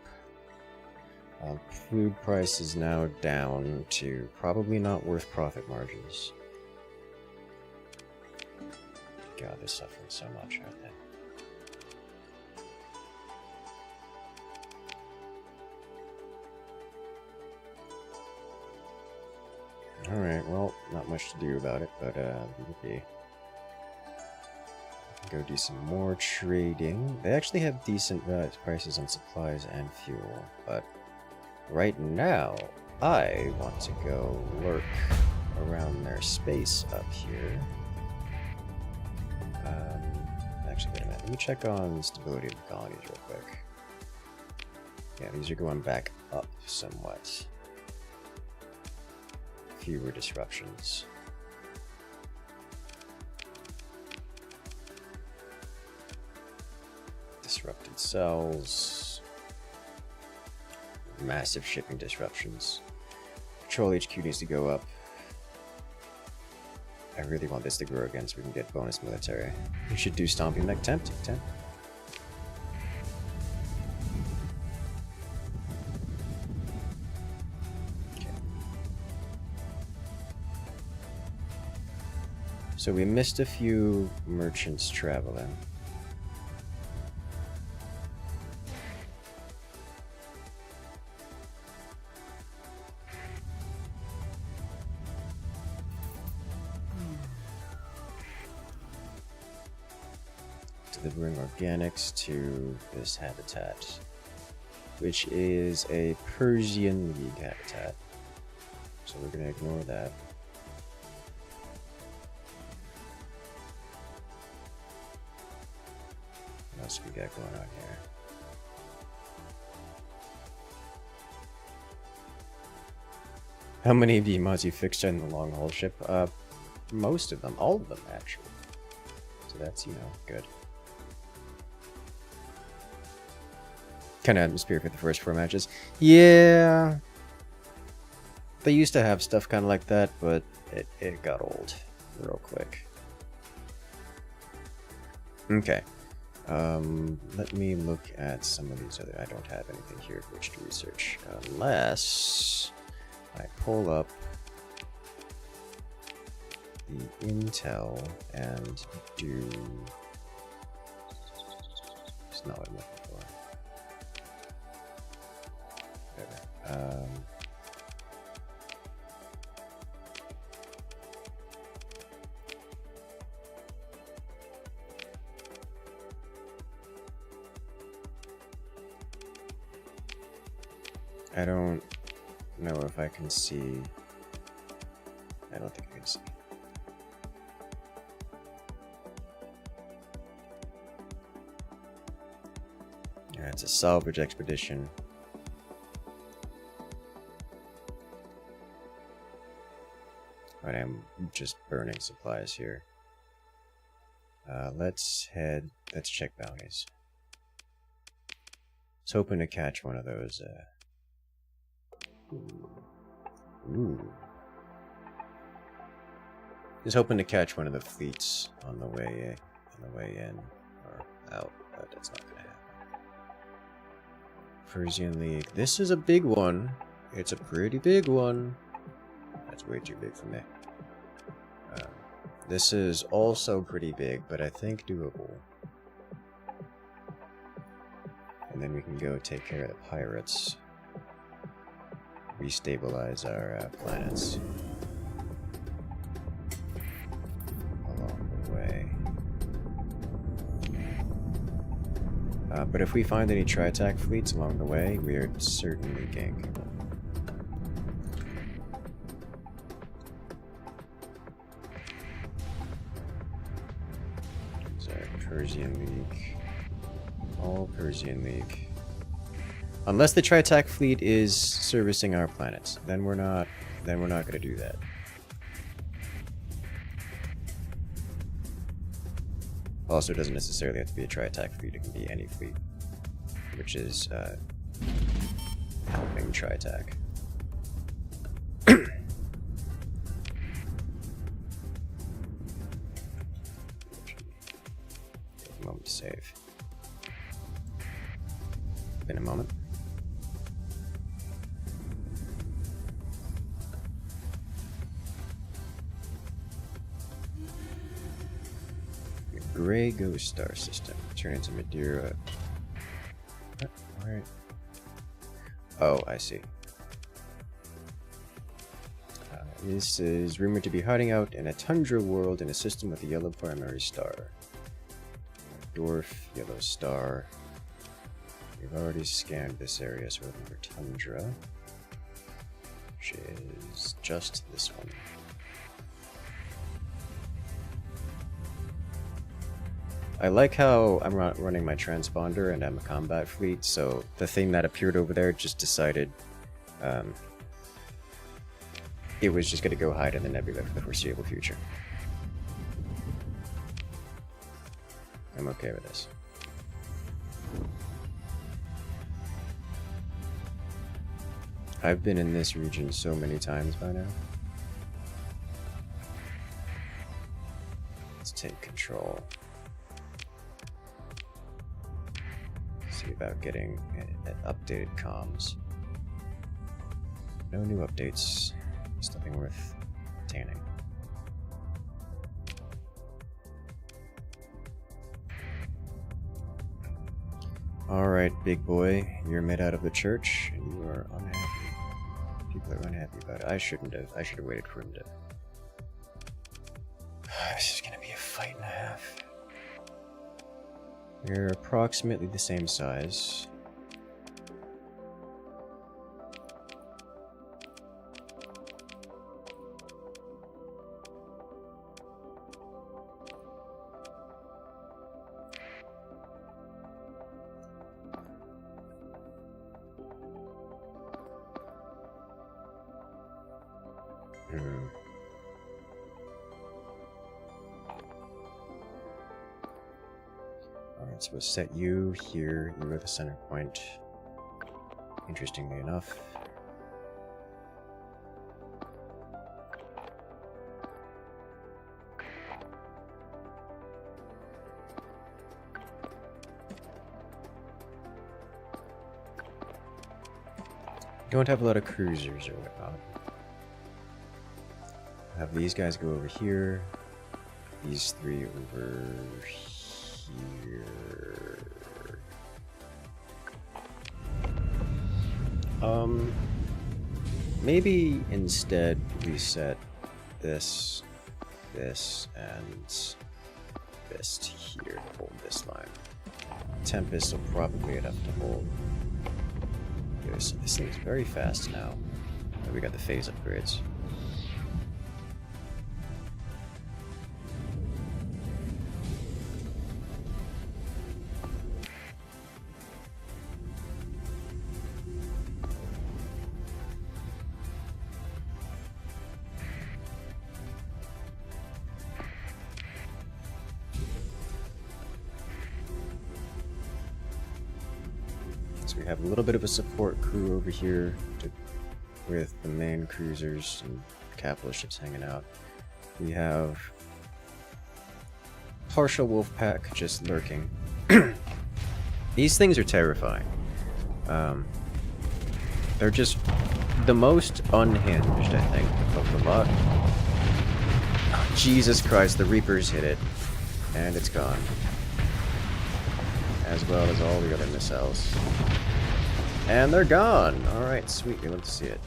Food price is now down to probably not worth profit margins. God, they're suffering so much, aren't they? Alright, well, not much to do about it, but okay. Go do some more trading. They actually have decent prices on supplies and fuel, but right now, I want to go lurk around their space up here. Actually, wait a minute. Let me check on stability of the colonies real quick. Yeah, these are going back up somewhat. Fewer disruptions. Disrupted cells. Massive shipping disruptions. Patrol HQ needs to go up. I really want this to grow again so we can get bonus military. We should do Stomping Mech Temp. Okay. So we missed a few merchants traveling. Delivering organics to this habitat, which is a Persian League habitat. So we're going to ignore that. What else we got going on here? How many of the mods you fixed in the long haul ship? Most of them, all of them actually. So that's, you know, good. Kind of atmosphere for the first 4 matches. Yeah. They used to have stuff kind of like that, but it got old real quick. Okay. Let me look at some of these other... I don't have anything here for which to research. Unless I pull up the intel and do... It's not what I'm looking for. I don't know if I can see. I don't think I can see. Yeah, it's a salvage expedition. But I'm just burning supplies here. Let's check bounties. I was hoping to catch one of those. Ooh. Just hoping to catch one of the fleets on the way in or out, but that's not gonna happen. Persian League. This is a big one. It's a pretty big one. That's way too big for me. This is also pretty big, but I think doable. And then we can go take care of the pirates. Restabilize our planets along the way. But if we find any Tri-Tach fleets along the way, we are certainly ganking them. Persian League. All Persian League. Unless the Tri-Tach fleet is servicing our planets, then we're not gonna do that. Also, it doesn't necessarily have to be a Tri-Tach fleet, it can be any fleet, which is helping Tri-Tach. Moment to save. Been a moment. Grey Ghost star system. Turn into Madeira. Alright. Oh, I see. This is rumored to be hiding out in a tundra world in a system with a yellow primary star. Dwarf, yellow star. We've already scanned this area, so we're looking for tundra, which is just this one. I like how I'm running my transponder and I'm a combat fleet, so the thing that appeared over there just decided it was just going to go hide in the nebula for the foreseeable future. I'm okay with this. I've been in this region so many times by now. Let's take control. See about getting updated comms. No new updates. It's nothing worth obtaining. Alright, big boy, you're made out of the church, and you are unhappy. People are unhappy about it. I shouldn't have. I should have waited for him to... This is gonna be a fight and a half. We're approximately the same size. Alright, so we'll set you here. You are the center point. Interestingly enough. Don't have a lot of cruisers or whatnot. Have these guys go over here. These three over here. Maybe instead we set this, and this here to hold this line. Tempest will probably enough to hold. This thing is very fast now. We got the phase upgrades. So we have a little bit of a support crew over here with the main cruisers and capital ships hanging out. We have partial Wolfpack just lurking. These things are terrifying. They're just the most unhinged, I think, of the lot. Oh, Jesus Christ, the Reapers hit it, and it's gone. As well as all the other missiles. And they're gone! Alright, sweet, we love to see it.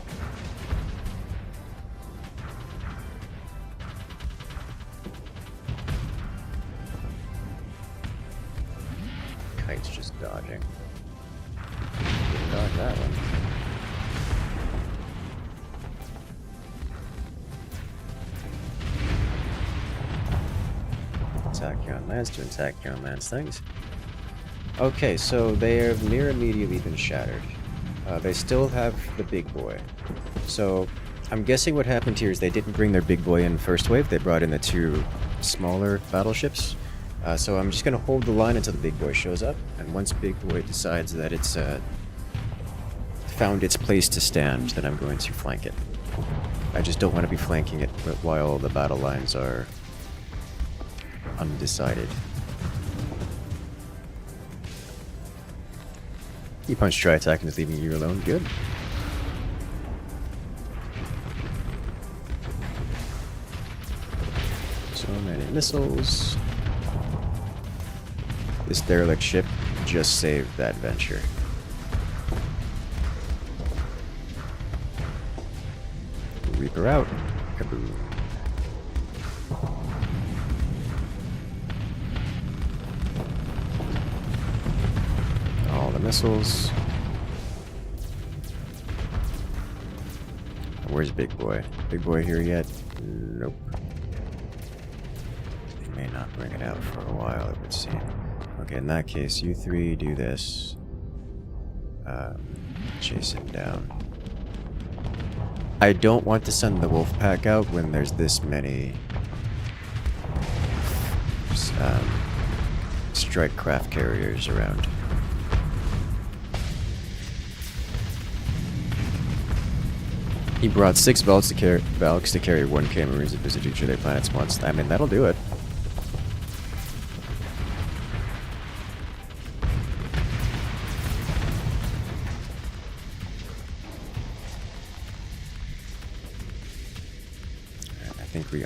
Kite's just dodging. Didn't dodge that one. Tachyon lands doing Tachyon lands things. Okay, so they have near immediately been shattered. They still have the big boy. So I'm guessing what happened here is they didn't bring their big boy in first wave. They brought in the two smaller battleships. So I'm just going to hold the line until the big boy shows up. And once big boy decides that it's found its place to stand, then I'm going to flank it. I just don't want to be flanking it while the battle lines are undecided. You punch Tri-Tachyon and is leaving you alone. Good. So many missiles. This derelict ship just saved that venture. Reaper out. Kaboom. All the missiles. Where's Big Boy? Big Boy here yet? Nope. They may not bring it out for a while, it would seem. Okay, in that case, you three do this. Chase him down. I don't want to send the Wolfpack out when there's this many strike craft carriers around. He brought 6 Valks to carry 1K Marines to visit each of their planets once. I mean, that'll do it.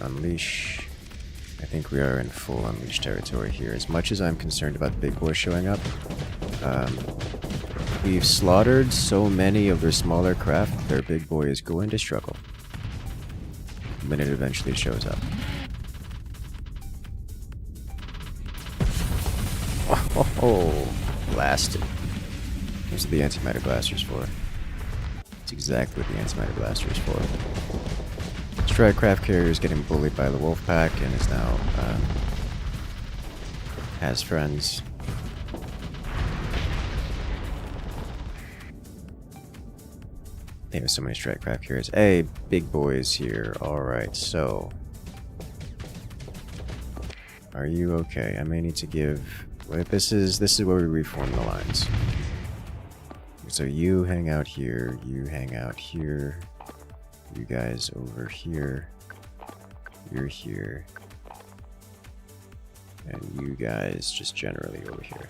Unleash. I think we are in full unleash territory here. As much as I'm concerned about the Big Boy showing up, we've slaughtered so many of their smaller craft, their Big Boy is going to struggle when it eventually shows up. Oh, blasted. Those are the antimatter blasters for. That's exactly what the antimatter blaster is for. Strike craft carrier is getting bullied by the Wolfpack and is now has friends. They have so many strike craft carriers. Hey, Big Boy is here. Alright, so are you okay? I may need to give this is where we reform the lines. So you hang out here, you hang out here. You guys over here, you're here, and you guys just generally over here.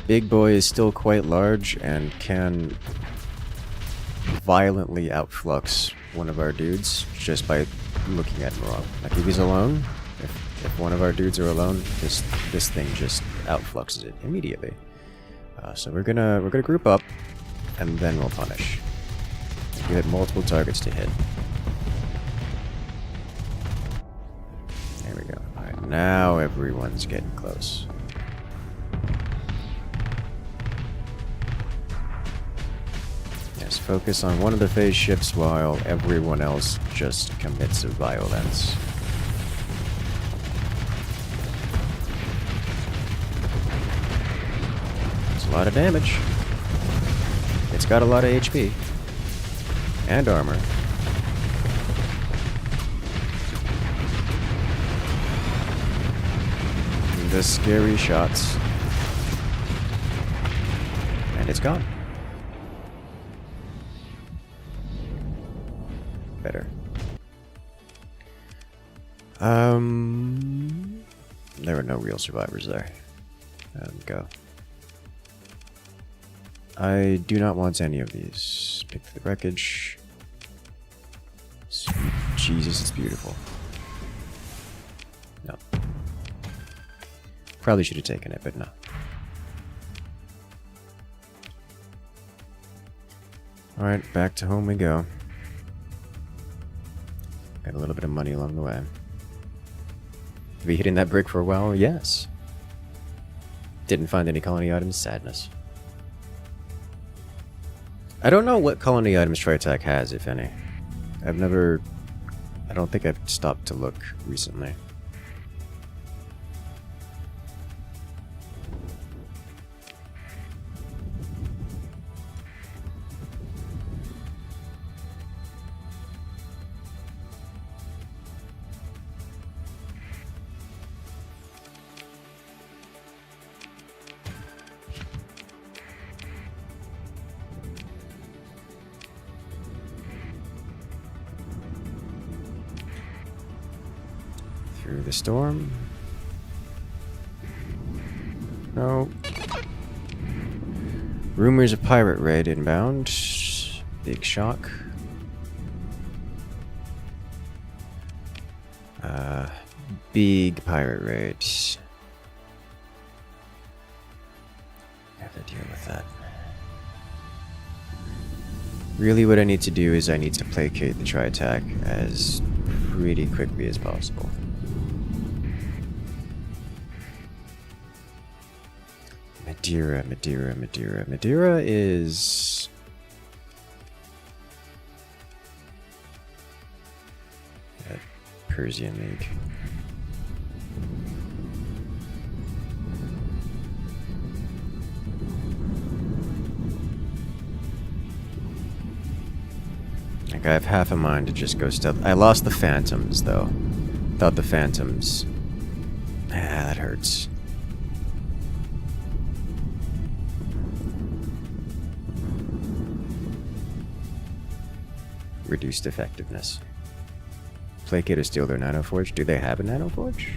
Big Boy is still quite large and can violently outflux one of our dudes just by looking at him wrong. Like if he's alone, if one of our dudes are alone, this thing just outfluxes it immediately. So we're gonna group up. And then we'll punish. You had multiple targets to hit. There we go. Alright, now everyone's getting close. Yes, focus on one of the phase ships while everyone else just commits a violence. It's a lot of damage. It's got a lot of HP and armor. And the scary shots. And it's gone. Better. There were no real survivors there. Go. I do not want any of these. Pick the wreckage. Sweet Jesus, it's beautiful. No. Probably should have taken it, but no. Alright, back to home we go. Got a little bit of money along the way. Have you hitting that brick for a while? Yes. Didn't find any colony items. Sadness. I don't know what colony items Tri-Tach has, if any. I don't think I've stopped to look recently. Through the storm. No. Rumors of pirate raid inbound. Big shock. big pirate raids. I have to deal with that. Really what I need to do is I need to placate the Tri-Tach as pretty quickly as possible. Madeira, Madeira, Madeira. Madeira is... Persian League. Like I have half a mind to just go stealth. I lost the Phantoms though. Thought the Phantoms. That hurts. Reduced effectiveness. Placate or steal their nanoforge. Do they have a nanoforge?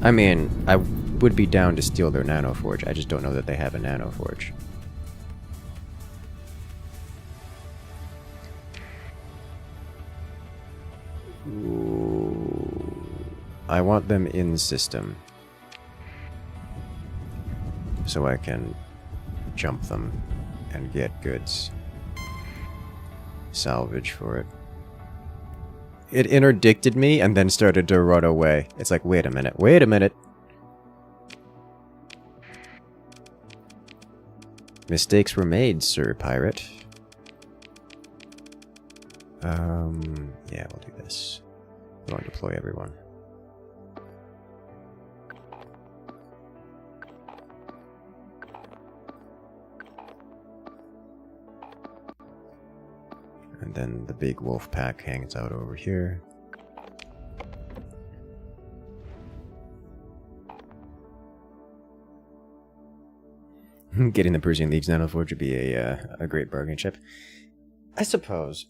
I mean, I would be down to steal their nanoforge. I just don't know that they have a nanoforge. Ooh. I want them in system. So I can jump them and get goods. Salvage for it. It interdicted me and then started to run away. It's like, wait a minute, wait a minute. Mistakes were made, Sir Pirate. Yeah, we'll do this. We won't deploy everyone. And then the big Wolfpack hangs out over here. Getting the Persian League's nanoforge would be a great bargain chip. I suppose.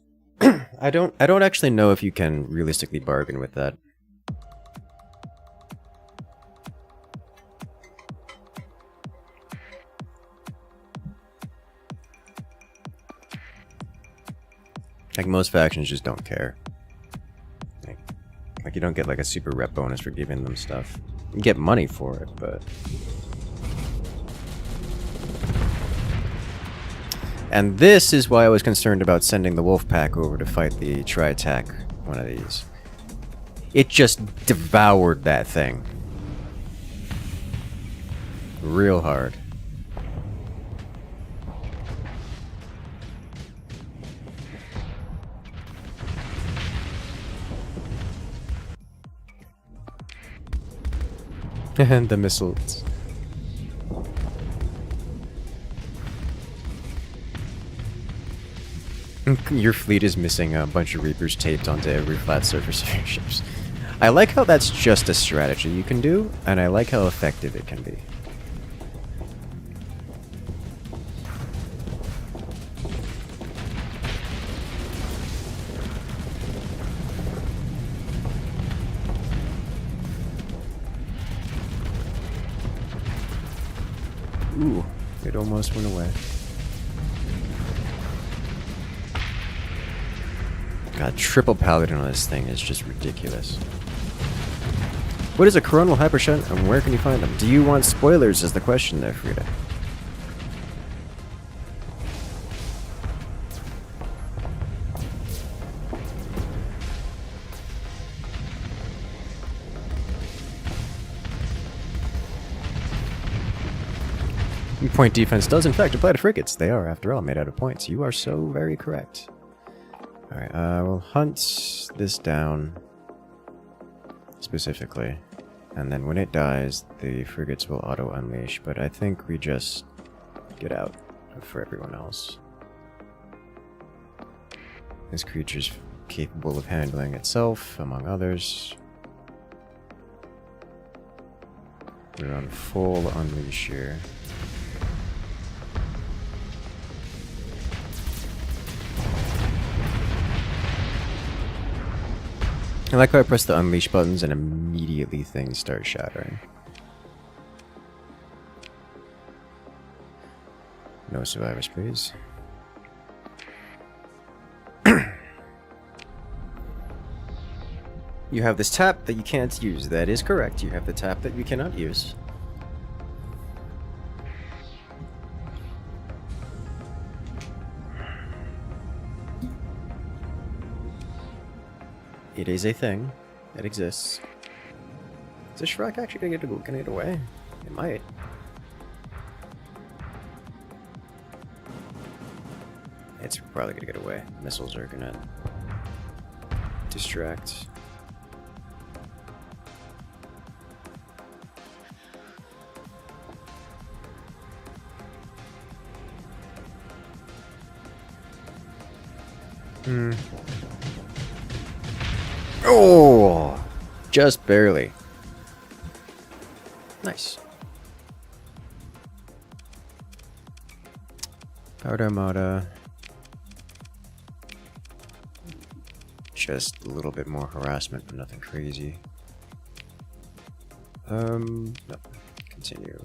I don't actually know if you can realistically bargain with that. Like, most factions just don't care. Like you don't get, like, a super rep bonus for giving them stuff. You get money for it, but... And this is why I was concerned about sending the Wolfpack over to fight the Tri-Tach, one of these. It just devoured that thing. Real hard. And the missiles. Your fleet is missing a bunch of Reapers taped onto every flat surface of your ships. I like how that's just a strategy you can do, and I like how effective it can be. Ooh, it almost went away. God, triple paladin on this thing is just ridiculous. What is a coronal hypershot and where can you find them? Do you want spoilers is the question there, Frida. Point defense does in fact apply to frigates. They are, after all, made out of points. You are so very correct. Alright, we'll hunt this down specifically. And then when it dies, the frigates will auto-unleash. But I think we just get out for everyone else. This creature's capable of handling itself, among others. We're on full unleash here. I like how I press the unleash buttons and immediately things start shattering. No survivors, please. You have this tap that you can't use. That is correct. You have the tap that you cannot use. It is a thing that exists. Is the Shrek actually gonna get away? It might. It's probably gonna get away. Missiles are gonna distract. Oh! Just barely. Nice. Powered Armada. Just a little bit more harassment, but nothing crazy. No. Continue.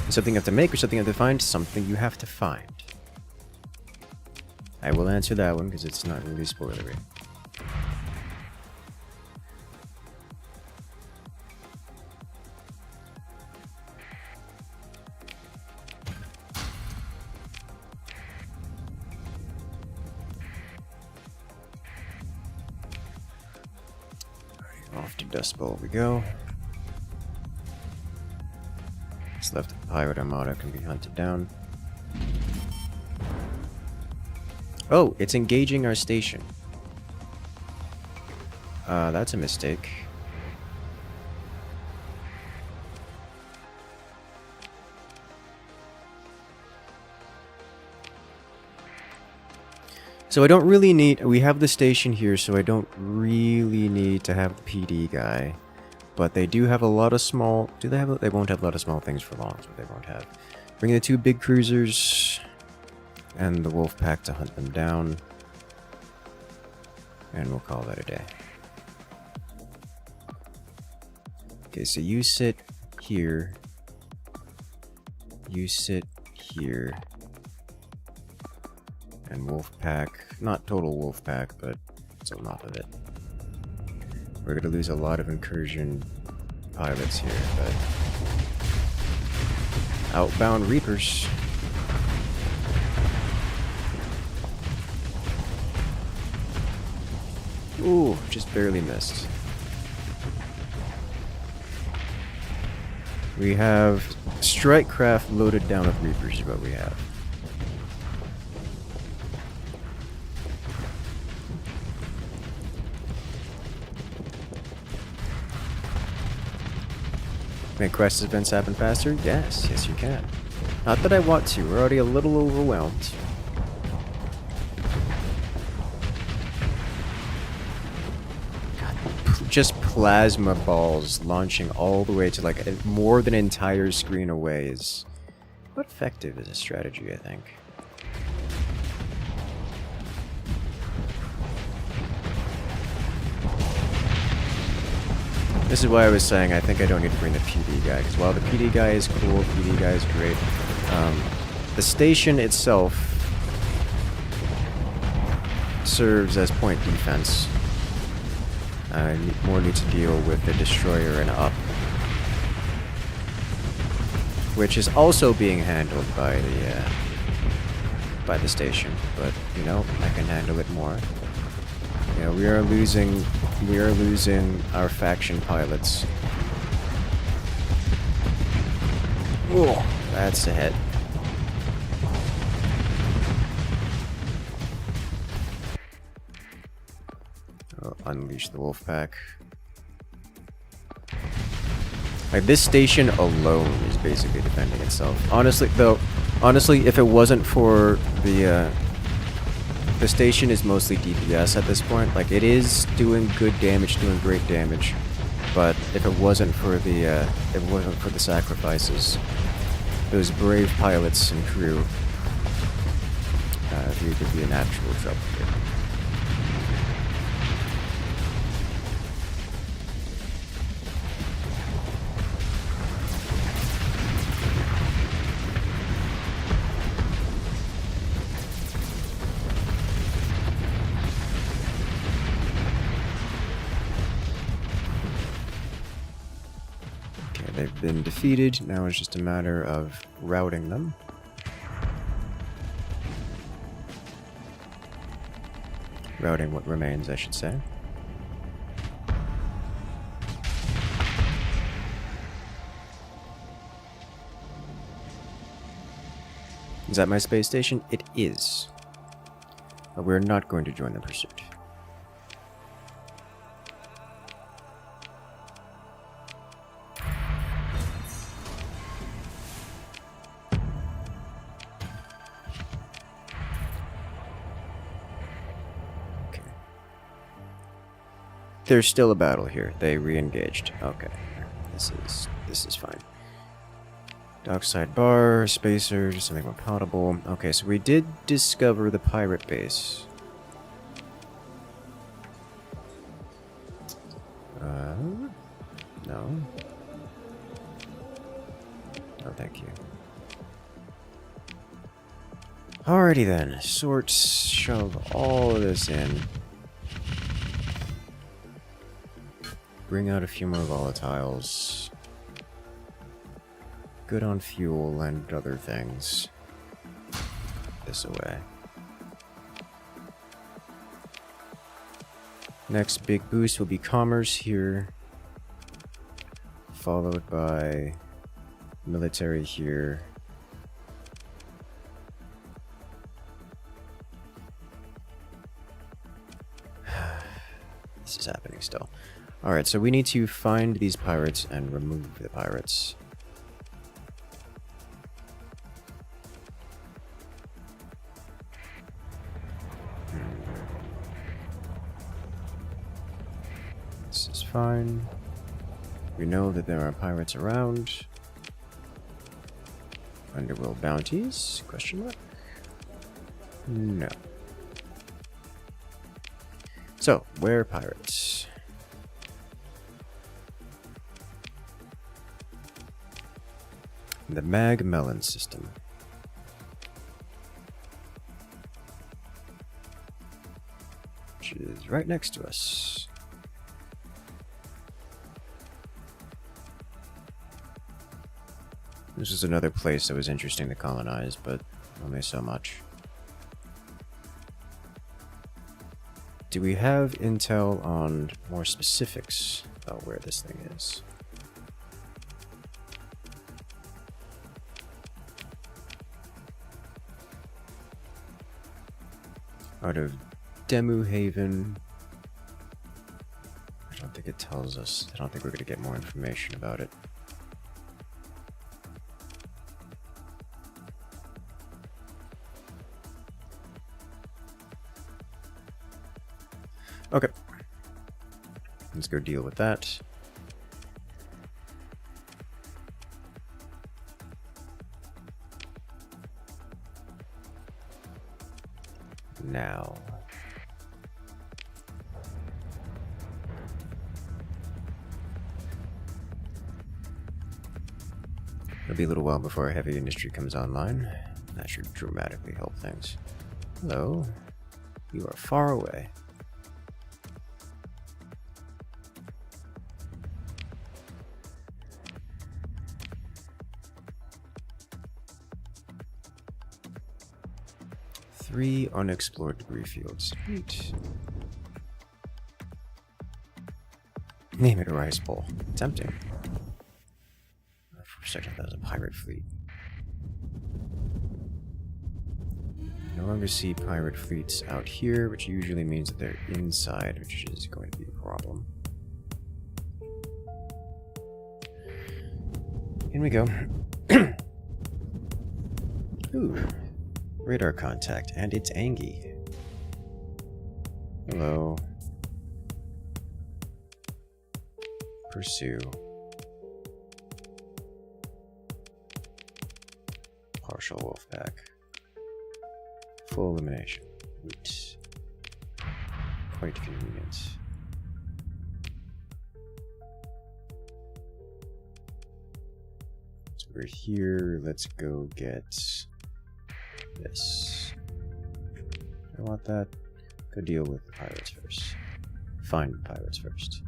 Something you have to make or something you have to find? Something you have to find. I will answer that one because it's not really spoilery. Off to Dust Bowl we go. What's left of the Pirate Armada can be hunted down. Oh, it's engaging our station. That's a mistake. So I don't really need... We have the station here, so I don't really need to have the PD guy. But they do have a lot of small... Do they have... They won't have a lot of small things for long, so they won't have. Bring the 2 big cruisers and the Wolfpack to hunt them down. And we'll call that a day. Okay, so you sit here. You sit here. And Wolfpack, not total Wolfpack, but it's enough of it. We're gonna lose a lot of incursion pilots here, but outbound Reapers. Ooh, just barely missed. We have strike craft loaded down with Reapers is what we have. Make quest events happen faster? Yes, yes you can. Not that I want to, we're already a little overwhelmed. God, just plasma balls launching all the way to like more than an entire screen away is... What effective is a strategy, I think. This is why I was saying I think I don't need to bring the PD guy, because while the PD guy is cool, PD guy is great, the station itself serves as point defense. More need to deal with the destroyer and up, which is also being handled by the station, but you know, I can handle it more. You know, we are losing our faction pilots. Oh, that's a hit. I'll unleash the Wolfpack. Like, this station alone is basically defending itself. Honestly, if it wasn't for the station is mostly DPS at this point. Like, it is doing good damage, doing great damage. But if it wasn't for the sacrifices, those brave pilots and crew, we could be in actual trouble here. They've been defeated, now it's just a matter of routing them. Routing what remains, I should say. Is that my space station? It is. But we're not going to join the pursuit. Okay. There's still a battle here. They re-engaged. Okay. This is fine. Dockside bar, spacer, just something more palatable. Okay, so we did discover the pirate base. No. No, thank you. Alrighty then, shove all of this in. Bring out a few more volatiles. Good on fuel and other things. This away. Next big boost will be commerce here, followed by military here. This is happening still. Alright, so we need to find these pirates and remove the pirates. This is fine. We know that there are pirates around. Underworld bounties? Question mark? No. So, where are pirates? The Mag Melon system. Which is right next to us. This is another place that was interesting to colonize, but only so much. Do we have intel on more specifics about where this thing is? Out of Demu Haven. I don't think it tells us. I don't think we're going to get more information about it. Okay. Let's go deal with that. Now. It'll be a little while before heavy industry comes online. That should dramatically help things. Hello. You are far away. Three unexplored debris fields. Sweet. Name it a rice bowl. Tempting. For a second, that was a pirate fleet. No longer see pirate fleets out here, which usually means that they're inside, which is going to be a problem. In we go. Ooh. Radar contact, and it's Angie. Hello. Pursue. Partial Wolfpack. Full elimination. Oops. Quite convenient. So we're here. Let's go get this. I want that. Go deal with the pirates first. Find the pirates first.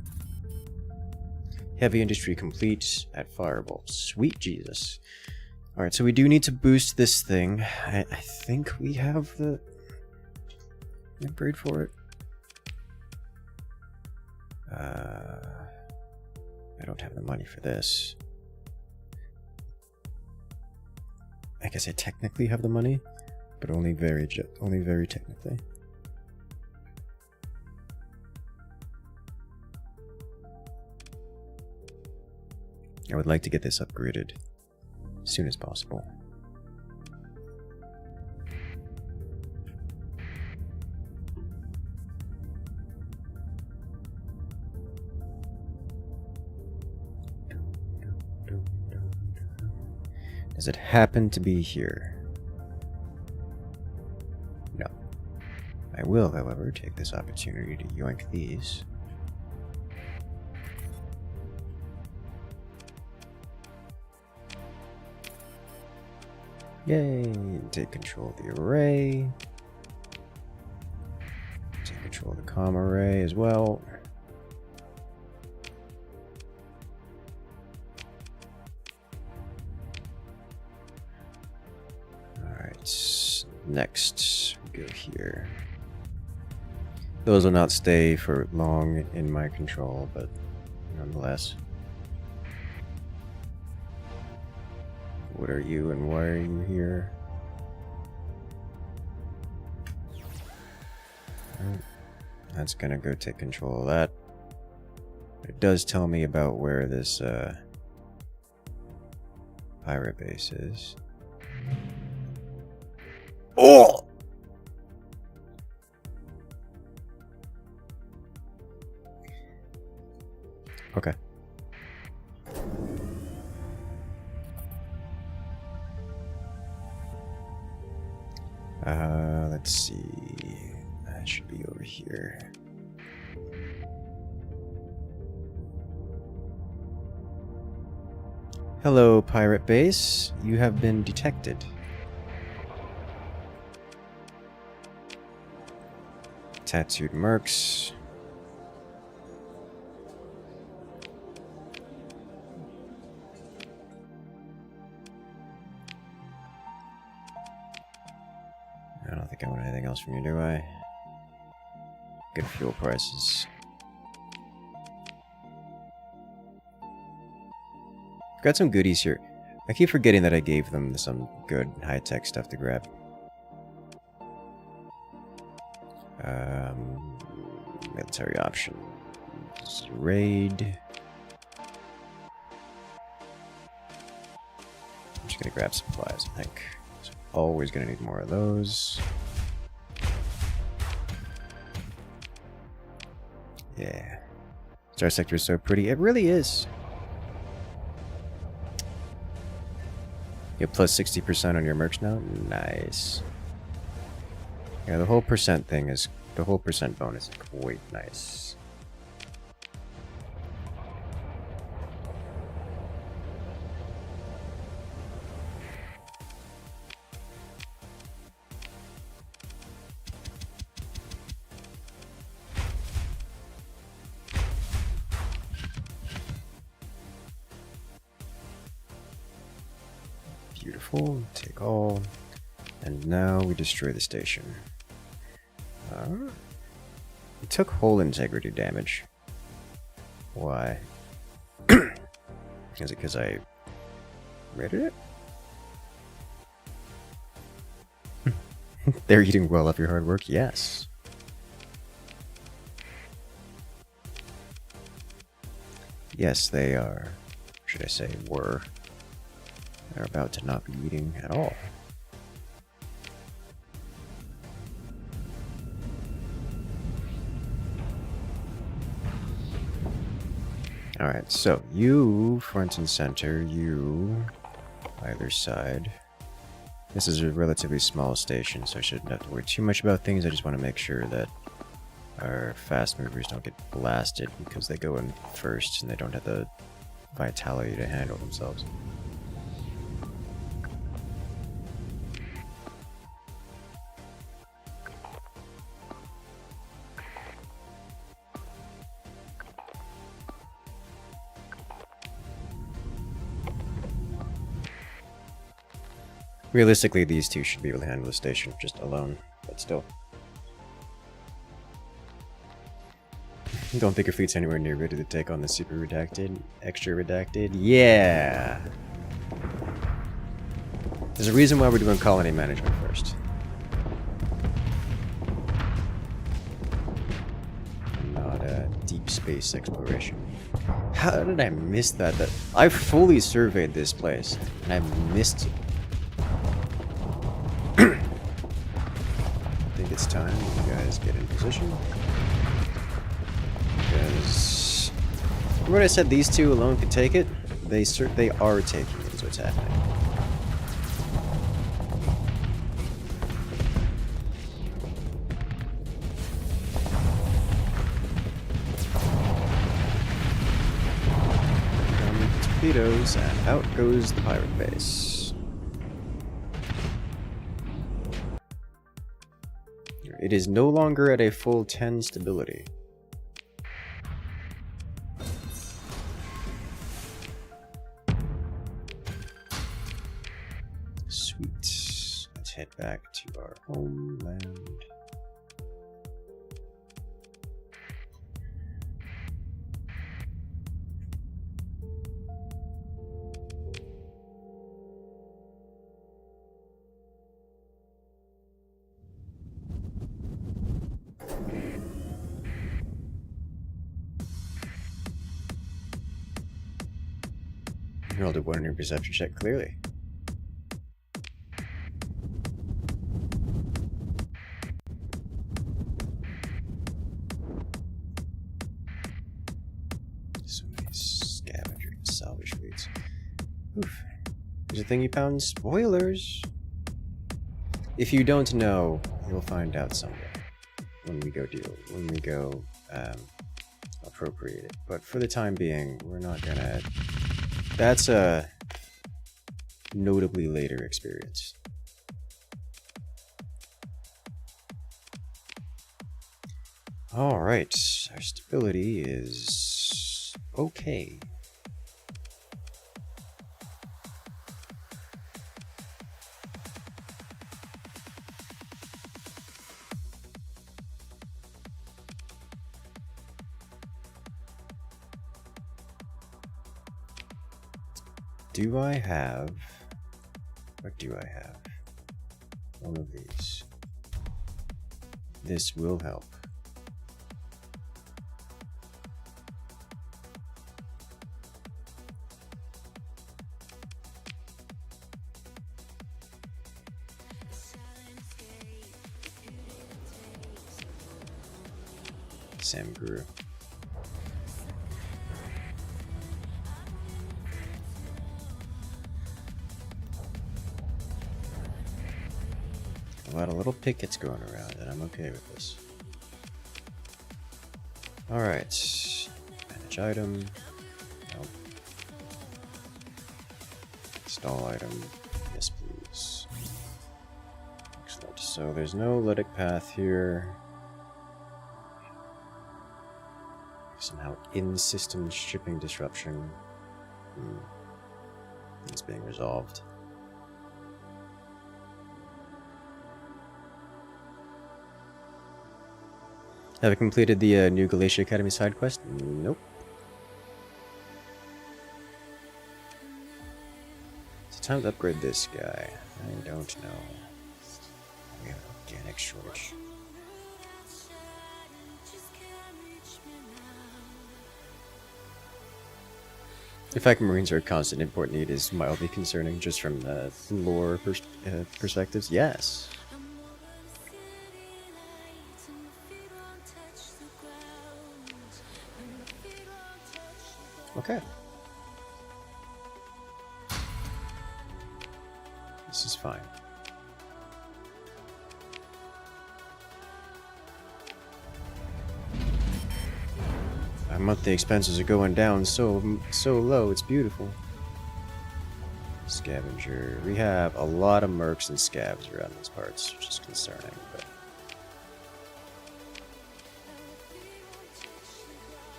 Heavy industry complete at Firebolt. Sweet Jesus. Alright, so we do need to boost this thing. I think we have the upgrade for it. I don't have the money for this. I guess I technically have the money, but only very technically. I would like to get this upgraded as soon as possible. Does it happen to be here? No. I will, however, take this opportunity to yoink these. Yay! Take control of the array. Take control of the comm array as well. Next, we go here. Those will not stay for long in my control, but nonetheless. What are you and why are you here? That's gonna go take control of that. It does tell me about where this pirate base is. Oh! Okay. Let's see. That should be over here. Hello, pirate base. You have been detected. Tattooed mercs. I don't think I want anything else from you, do I? Good fuel prices. Got some goodies here. I keep forgetting that I gave them some good high-tech stuff to grab. Military options. Raid. I'm just gonna grab supplies, I think. So always gonna need more of those. Yeah. Starsector is so pretty. It really is. You have plus 60% on your merch now? Nice. Yeah, the whole percent thing is... The whole percent bonus is quite nice. Beautiful. Take all. And now we destroy the station. It took hull integrity damage. Why? Is it because I raided it? They're eating well off your hard work? Yes. Yes, they are. Should I say were. They're about to not be eating at all. Alright, so you front and center, you either side. This is a relatively small station, so I shouldn't have to worry too much about things. I just want to make sure that our fast movers don't get blasted because they go in first and they don't have the vitality to handle themselves. Realistically, these two should be able to handle the station just alone, but still. Don't think your fleet's anywhere near ready to take on the super redacted, extra redacted. Yeah! There's a reason why we're doing colony management first. Not deep space exploration. How did I miss that? I fully surveyed this place, and I missed it. I think it's time you guys get in position. Because remember what I said, these two alone could take it? They are taking it, is what's happening. Torpedoes, and out goes the pirate base. It is no longer at a full 10 stability. Sweet. Let's head back to our homeland. Roll a 1 in your perception check clearly. So many scavenger and salvage fleets. Oof. There's a thing you found. Spoilers! If you don't know, you'll find out someday. When we go appropriate it. But for the time being, we're not gonna... That's a notably later experience. Alright, our stability is okay. Do I have... What do I have? One of these. This will help. Sam grew. A lot of little pickets going around, and I'm okay with this. Alright. Manage item. Nope. Install item. Yes, please. Excellent. So there's no lytic path here. Somehow in-system shipping disruption. It's being resolved. Have I completed the new Galatia Academy side quest? Nope. It's time to upgrade this guy. I don't know. We have an organic shortage. The fact Marines are a constant import need is mildly concerning, just from the lore perspectives. Yes. Okay. This is fine. Our monthly expenses are going down so low, it's beautiful. Scavenger. We have a lot of mercs and scavs around these parts, which is concerning, but...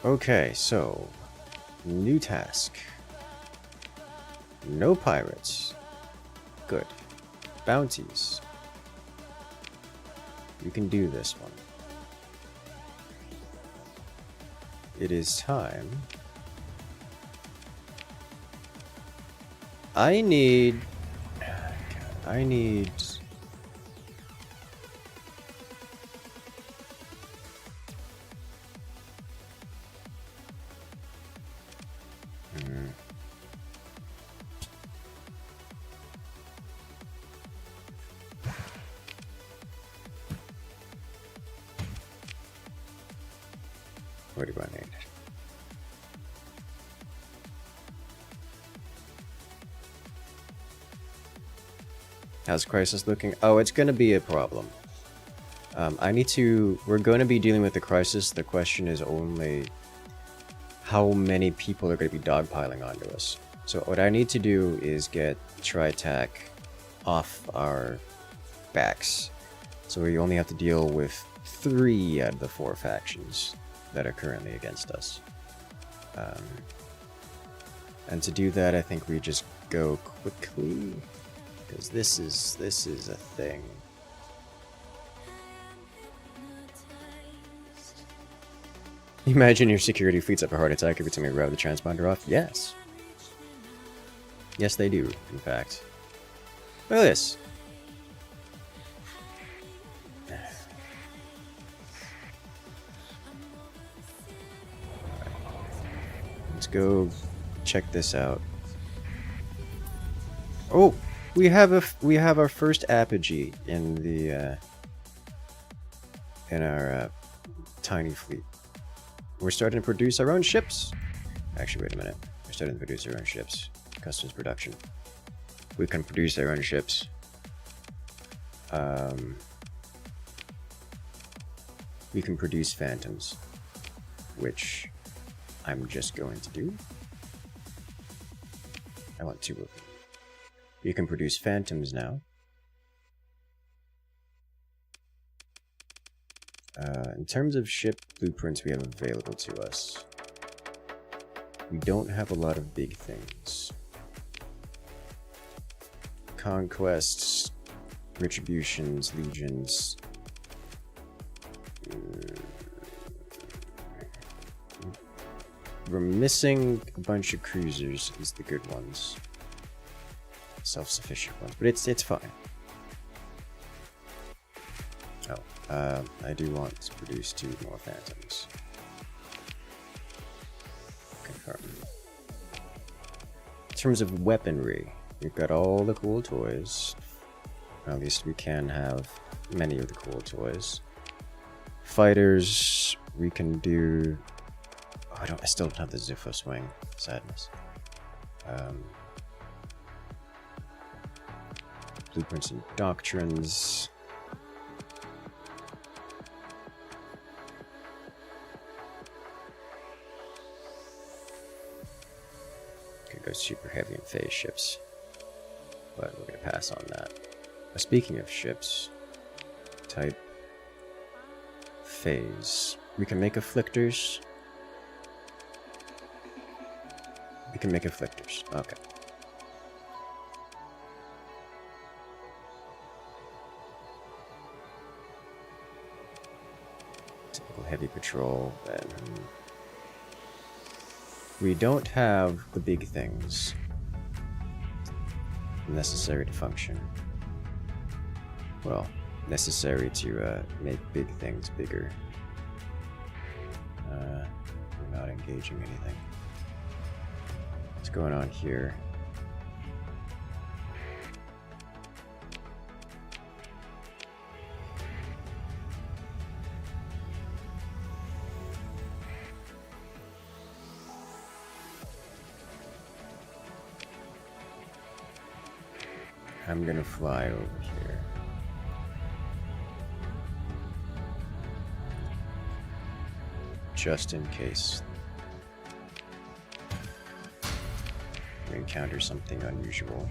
Okay, so... New task. No pirates. Good. bounties. You can do this one. It is time. I need... What do I need? How's Crisis looking? Oh, it's going to be a problem. We're going to be dealing with the Crisis. The question is only how many people are going to be dogpiling onto us. So what I need to do is get Tri-Tach off our backs. So we only have to deal with 3 out of the 4 factions that are currently against us. And to do that, I think we just go quickly, because this is a thing. Imagine your security fleets have a heart attack every time you grab the transponder off. Yes. Yes, they do, in fact. Look at this. Let's go check this out. Oh, we have our first apogee in the in our tiny fleet. We're starting to produce our own ships. Actually, wait a minute. We're starting to produce our own ships. Customs production. We can produce our own ships. We can produce phantoms, which I'm just going to do. I want 2 of them. You can produce phantoms now. In terms of ship blueprints we have available to us, we don't have a lot of big things. Conquests, retributions, legions. We're missing a bunch of cruisers, is the good ones. Self-sufficient ones, but it's fine. Oh, I do want to produce 2 more phantoms. Confirm. In terms of weaponry, we've got all the cool toys. At least we can have many of the cool toys. Fighters, we can do... Oh, I still don't have the Zuffa swing. Sadness. Blueprints and doctrines. Could go super heavy in phase ships, but we're gonna pass on that. Speaking of ships, type phase. We can make afflictors. We can make afflictors. Okay. Typical heavy patrol. Then we don't have the big things necessary to function. Well, necessary to make big things bigger. We're not engaging anything. What's going on here? I'm gonna fly over here. Just in case we encounter something unusual,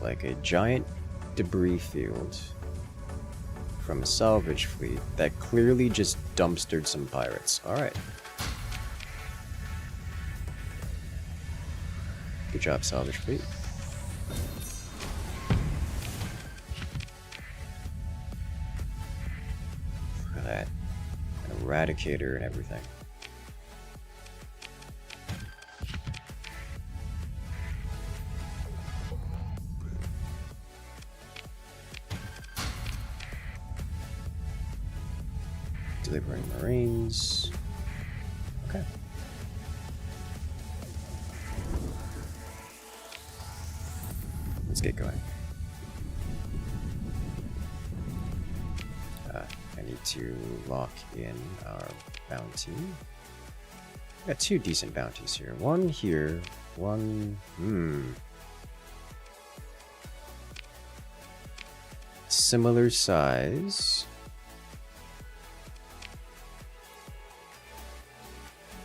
like a giant debris field from a salvage fleet that clearly just dumpstered some pirates. Alright. Good job, salvage fleet. Eradicator and everything. Delivering Marines. Okay. Let's get going. I need to lock in our bounty. Got two decent bounties here. One here, one... Similar size.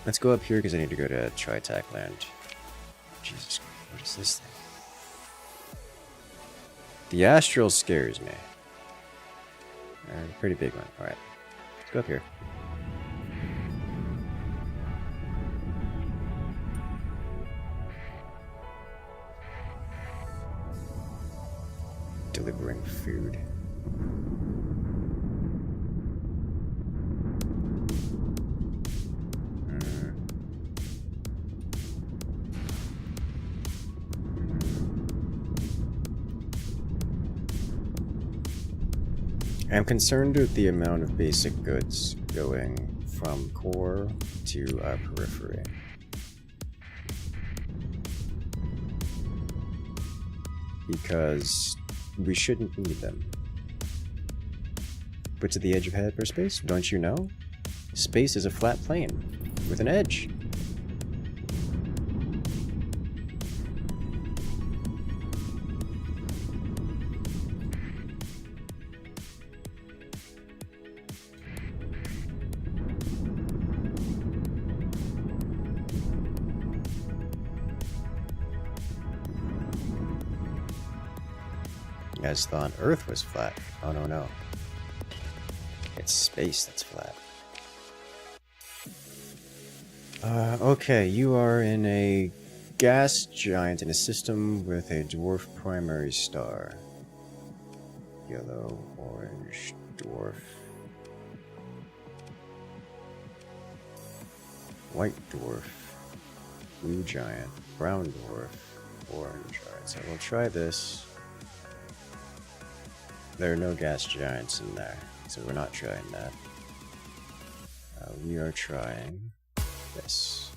Let's go up here because I need to go to Tri-Tachyon. Jesus, what is this thing? The Astral scares me. Pretty big one. Alright. Let's go up here. Delivering food. I'm concerned with the amount of basic goods going from core to our periphery. Because we shouldn't need them. But to the edge of hyperspace, don't you know? Space is a flat plane with an edge. You guys thought Earth was flat. Oh no, no. It's space that's flat. Okay, you are in a gas giant in a system with a dwarf primary star. Yellow, orange, dwarf. White dwarf. Blue giant. Brown dwarf. Orange. Alright, so we'll try this. There are no gas giants in there, so we're not trying that. We are trying this.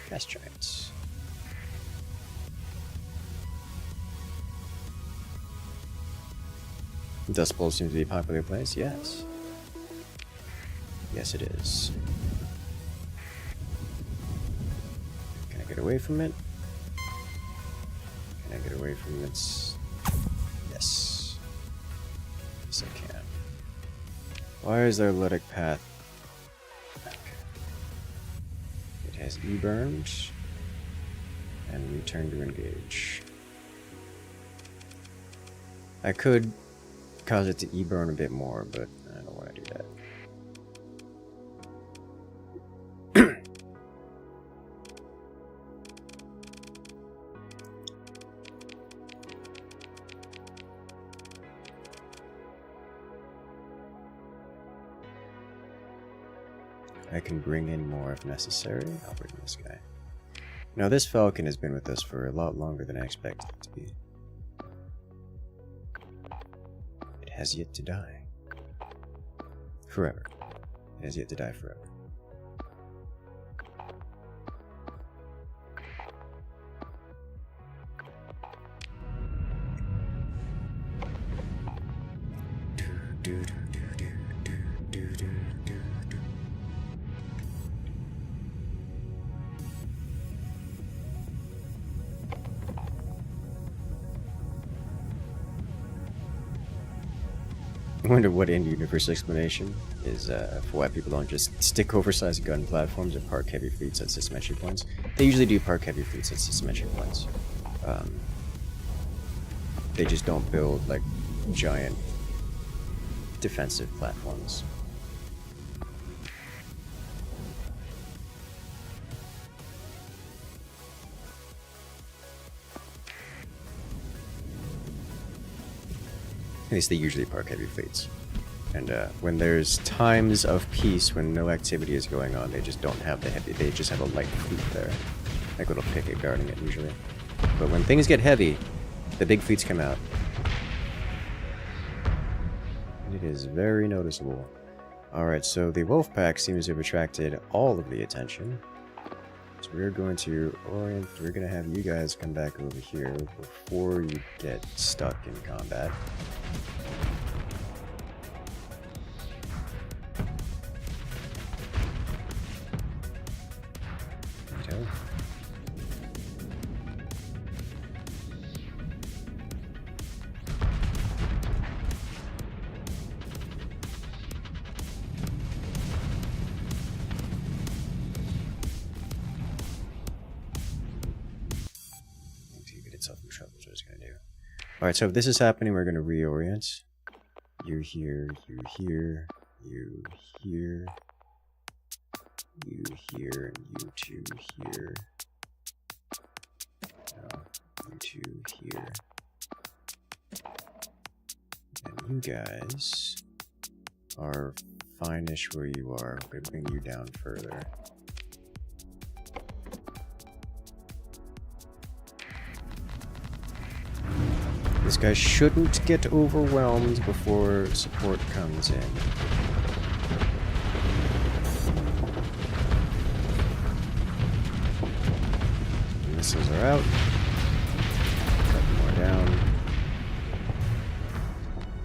Gas giants. Dust Bowl seems to be a popular place, yes. Yes, it is. Can I get away from it? Can I get away from its... Yes. Yes, I can. Why is there lytic path? Okay. It has E-burned and return to engage. I could cause it to E-burn a bit more, but I don't want to do that. I can bring in more if necessary. I'll bring this guy. Now, this Falcon has been with us for a lot longer than I expected it to be. It has yet to die. Forever. It has yet to die forever. I wonder what in-universe explanation is for why people don't just stick oversized gun platforms or park heavy fleets at system entry points. They usually do park heavy fleets at system entry points. They just don't build like giant defensive platforms. At least they usually park heavy fleets. And when there's times of peace, when no activity is going on, they just don't have the heavy, they just have a light fleet there. Like a little picket guarding it usually. But when things get heavy, the big fleets come out. And it is very noticeable. Alright, so the Wolfpack seems to have attracted all of the attention. So we're going to orient, we're going to have you guys come back over here before you get stuck in combat. Righto. Alright, so if this is happening, we're going to reorient. You here, you here, you here, you here, and you two here. You two here. And you guys are fine-ish where you are. We're going to bring you down further. This guy shouldn't get overwhelmed before support comes in. Missiles are out. Couple more down.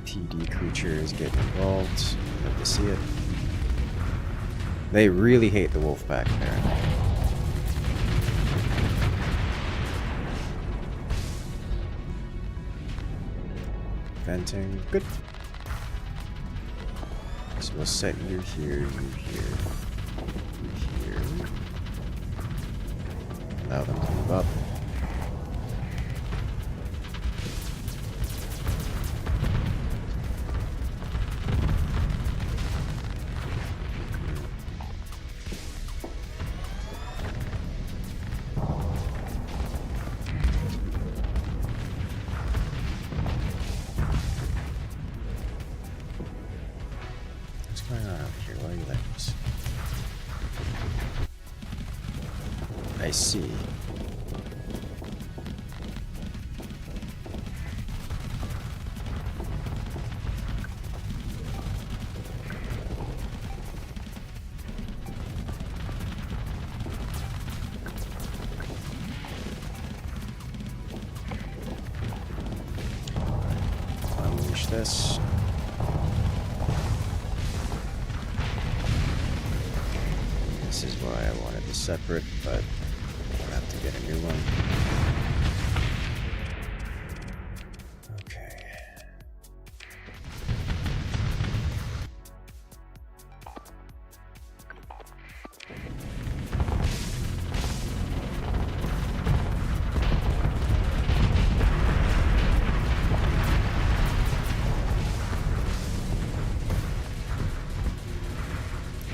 PD creatures get involved. Love to see it. They really hate the Wolfpack apparently. Venting. Good. So we'll set you here, you here, you here. Allow them to move up. I see. Unleash this. This is why I wanted this separate, but to get a new one. Okay.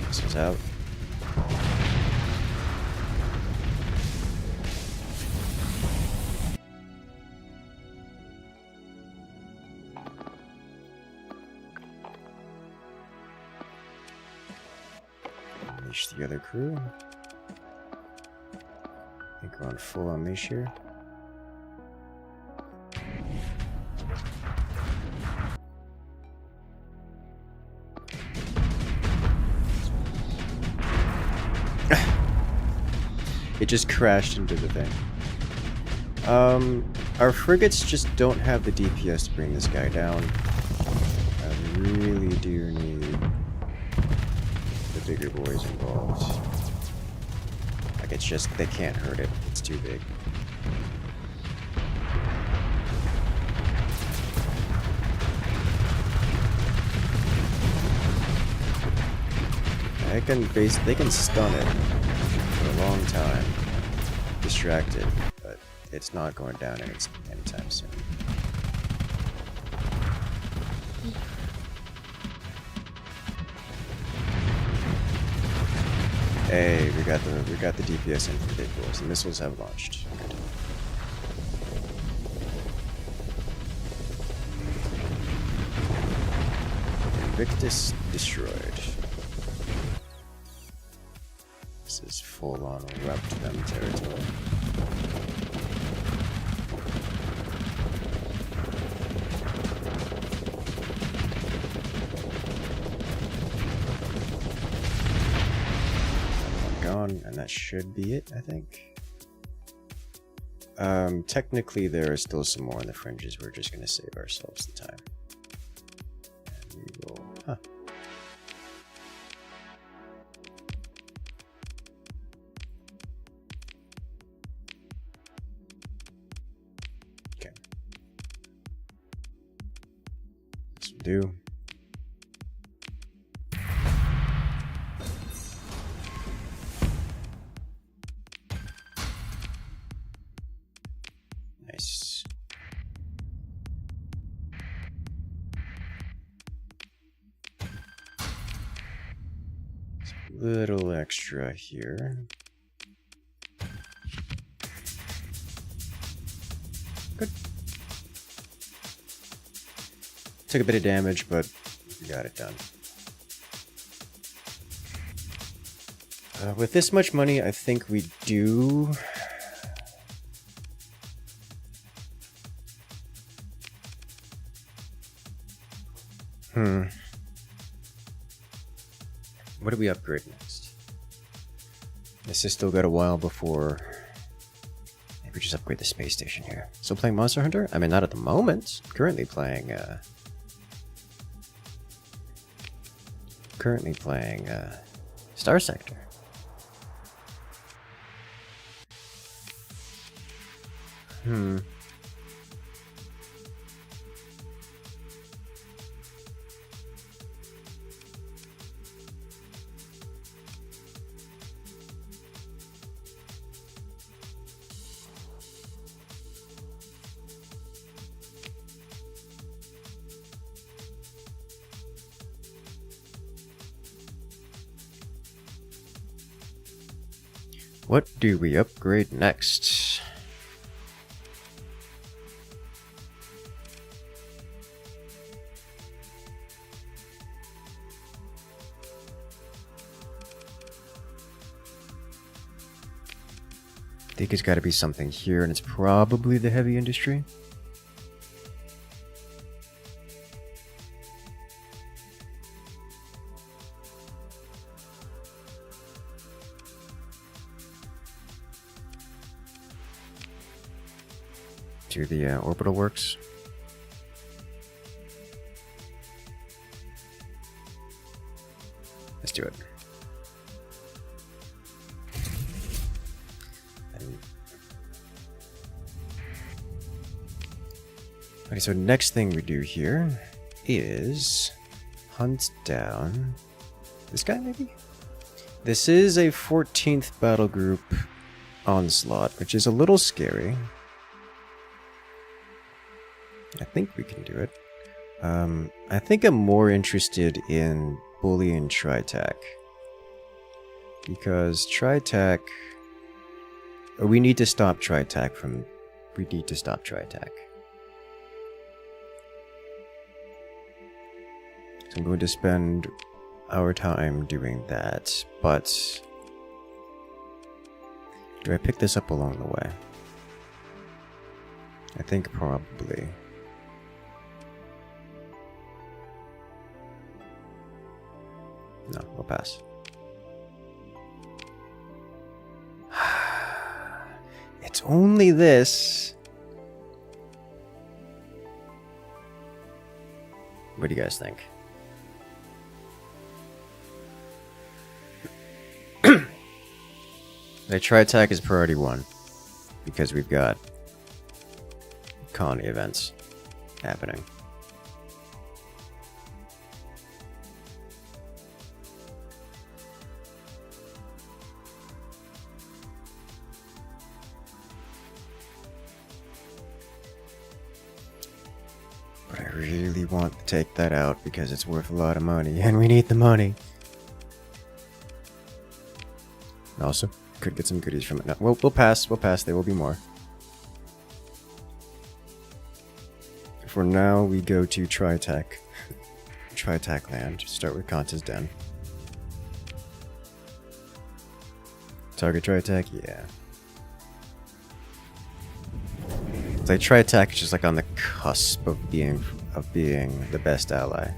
This is out. The other crew. I think we're on full unleash here. It just crashed into the thing. Our frigates just don't have the DPS to bring this guy down. I really do need bigger boys involved. Like, it's just, they can't hurt it. It's too big. They can stun it for a long time. Distracted, but it's not going down anytime soon. Hey, we got the DPS in for the big boys. The missiles have launched. Good. Invictus destroyed. This is full-on Rupt them territory. Gone, and that should be it, I think. Technically there are still some more on the fringes. We're just gonna save ourselves the time. And we will, Okay. This will do. Nice. A little extra here. Good. Took a bit of damage, but we got it done. With this much money, I think we do... What do we upgrade next? This has still got a while before... Maybe just upgrade the space station here. Still playing Monster Hunter? I mean, not at the moment. Currently playing Starsector. What do we upgrade next? I think it's got to be something here, and it's probably the heavy industry. To the orbital works. Let's do it. Okay, so next thing we do here is hunt down this guy, maybe? This is a 14th battle group onslaught, which is a little scary. I think we can do it. I think I'm more interested in bullying Tri-Tach. Because Tri-Tach... We need to stop Tri-Tach from... We need to stop Tri-Tach. So I'm going to spend our time doing that, but... Do I pick this up along the way? I think probably. No, we'll pass. It's only this. What do you guys think? The Tri-Tach is priority 1 because we've got colony events happening. But I really want to take that out because it's worth a lot of money and we need the money. Also, could get some goodies from it. No, we'll pass. We'll pass. There will be more. For now, we go to Tri-Tach Tri-Tachyon land. Start with Kanta's Den. Target Tri-Tachyon, yeah. It's like Tri-Tachyon is just like on the cusp of being the best ally.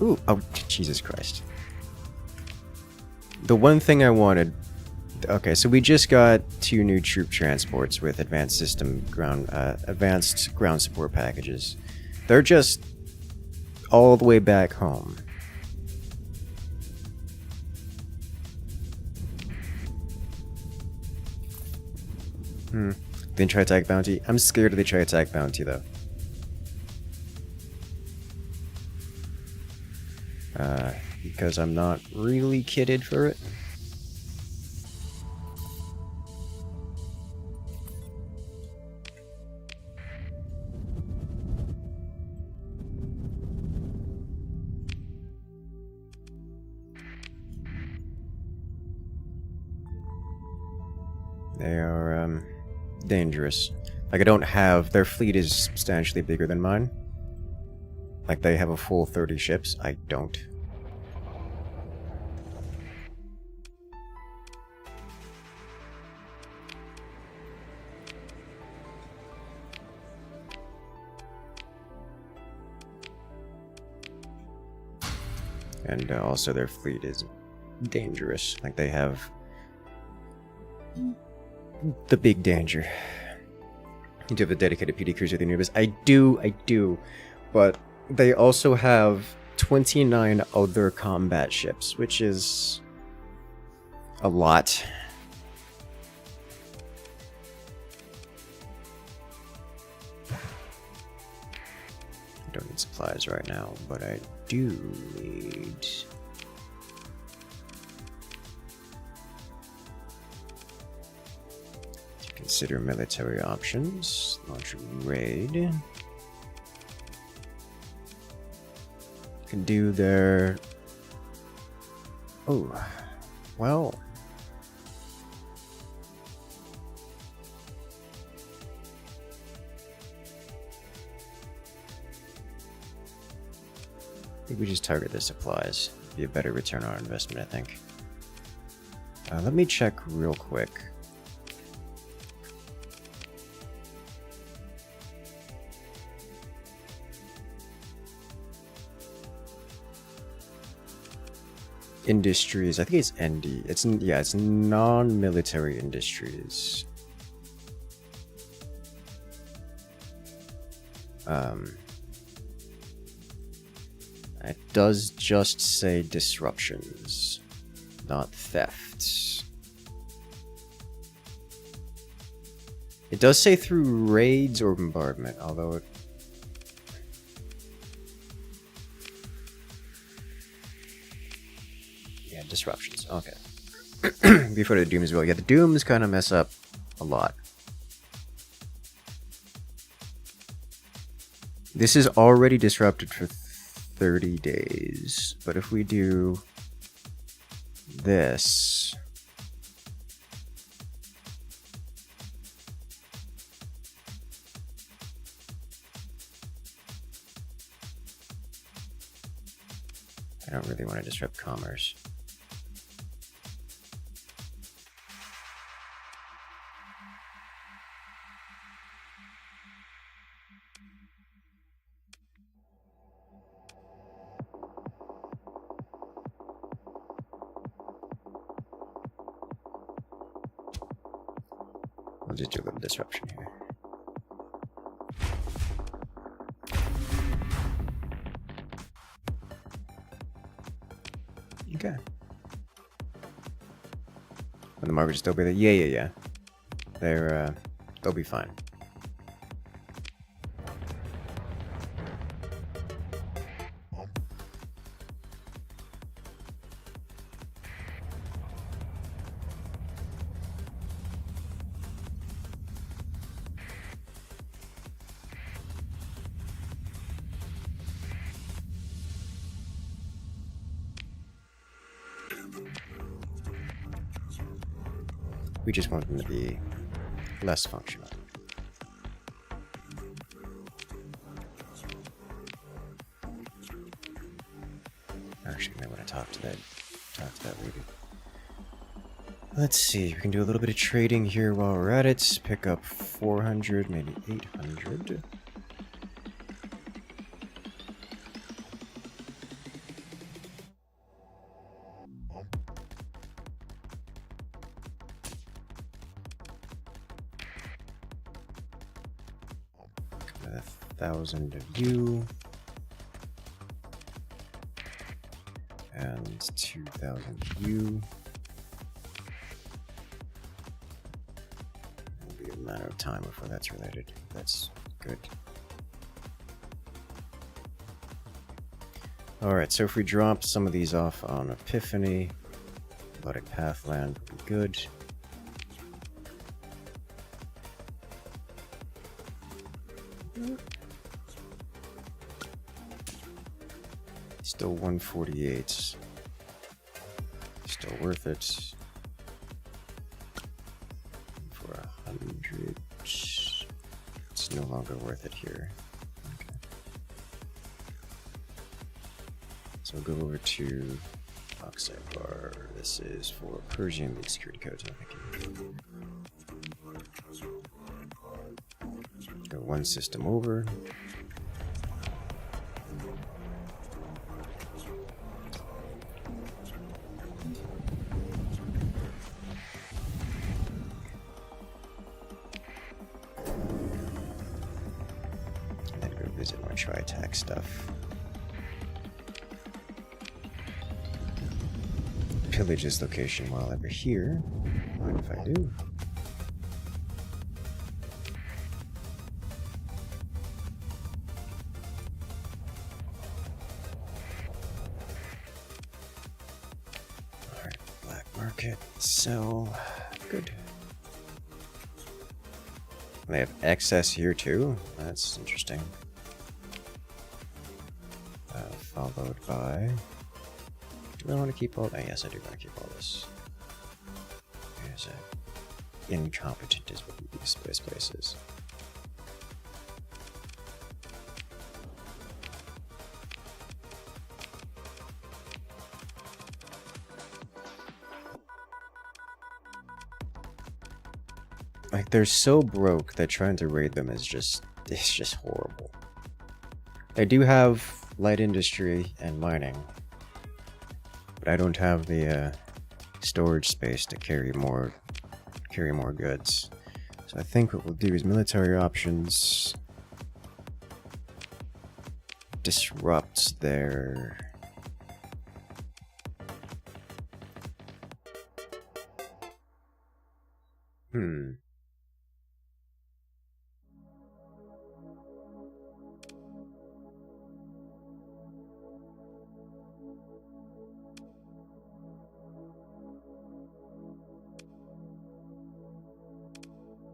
Ooh, oh Jesus Christ. The one thing I wanted. Okay, so we just got 2 new troop transports with advanced ground support packages. They're just all the way back home. Then Tri-Tachyon bounty. I'm scared of the Tri-Tachyon bounty though. Because I'm not really kitted for it. They are dangerous. Like, I don't have... Their fleet is substantially bigger than mine. Like, they have a full 30 ships. I don't. And also their fleet is dangerous. Like, they have the big danger. You do have a dedicated PD cruiser with the Anubis. I do. But they also have 29 other combat ships, which is a lot. I don't need supplies right now, but I do need... to consider military options. Launch a raid. Can do their... Oh, well... I think we just target the supplies. Be a better return on our investment, I think. Let me check real quick. Industries. I think it's ND. It's non-military industries. It does just say disruptions, not thefts. It does say through raids or bombardment, although it... Yeah, disruptions, okay. Before the Dooms as well. Yeah, the Dooms kind of mess up a lot. This is already disrupted for 30 days, but if we do this, I don't really want to disrupt commerce. I'll just do a little disruption here. Okay. And the market will still be there? Yeah. They'll be fine. We just want them to be less functional. talk to that lady. Let's see, we can do a little bit of trading here while we're at it. Pick up 400, maybe 800. A 1,000 of you. And 2,000 of you. It'll be a matter of time before that's related. That's good. Alright, so if we drop some of these off on Epiphany, Melodic Pathland would be good. Still 148. Still worth it. For 100. It's no longer worth it here. Okay. So we'll go over to Oxide Bar. This is for Persian League security codes, I'm thinking. Go one system over. Visit my Tri-Tachyon stuff. Pillage this location while I'm here. Mind if I do? Alright, black market, sell. Good. They have excess here too? That's interesting. Followed by... Do I want to keep all... yes, I do want to keep all this. There's a... Incompetent is what this place is. Like, they're so broke that trying to raid them is just... It's just horrible. They do have light industry and mining, but I don't have the storage space to carry more goods. So I think what we'll do is military options, disrupt their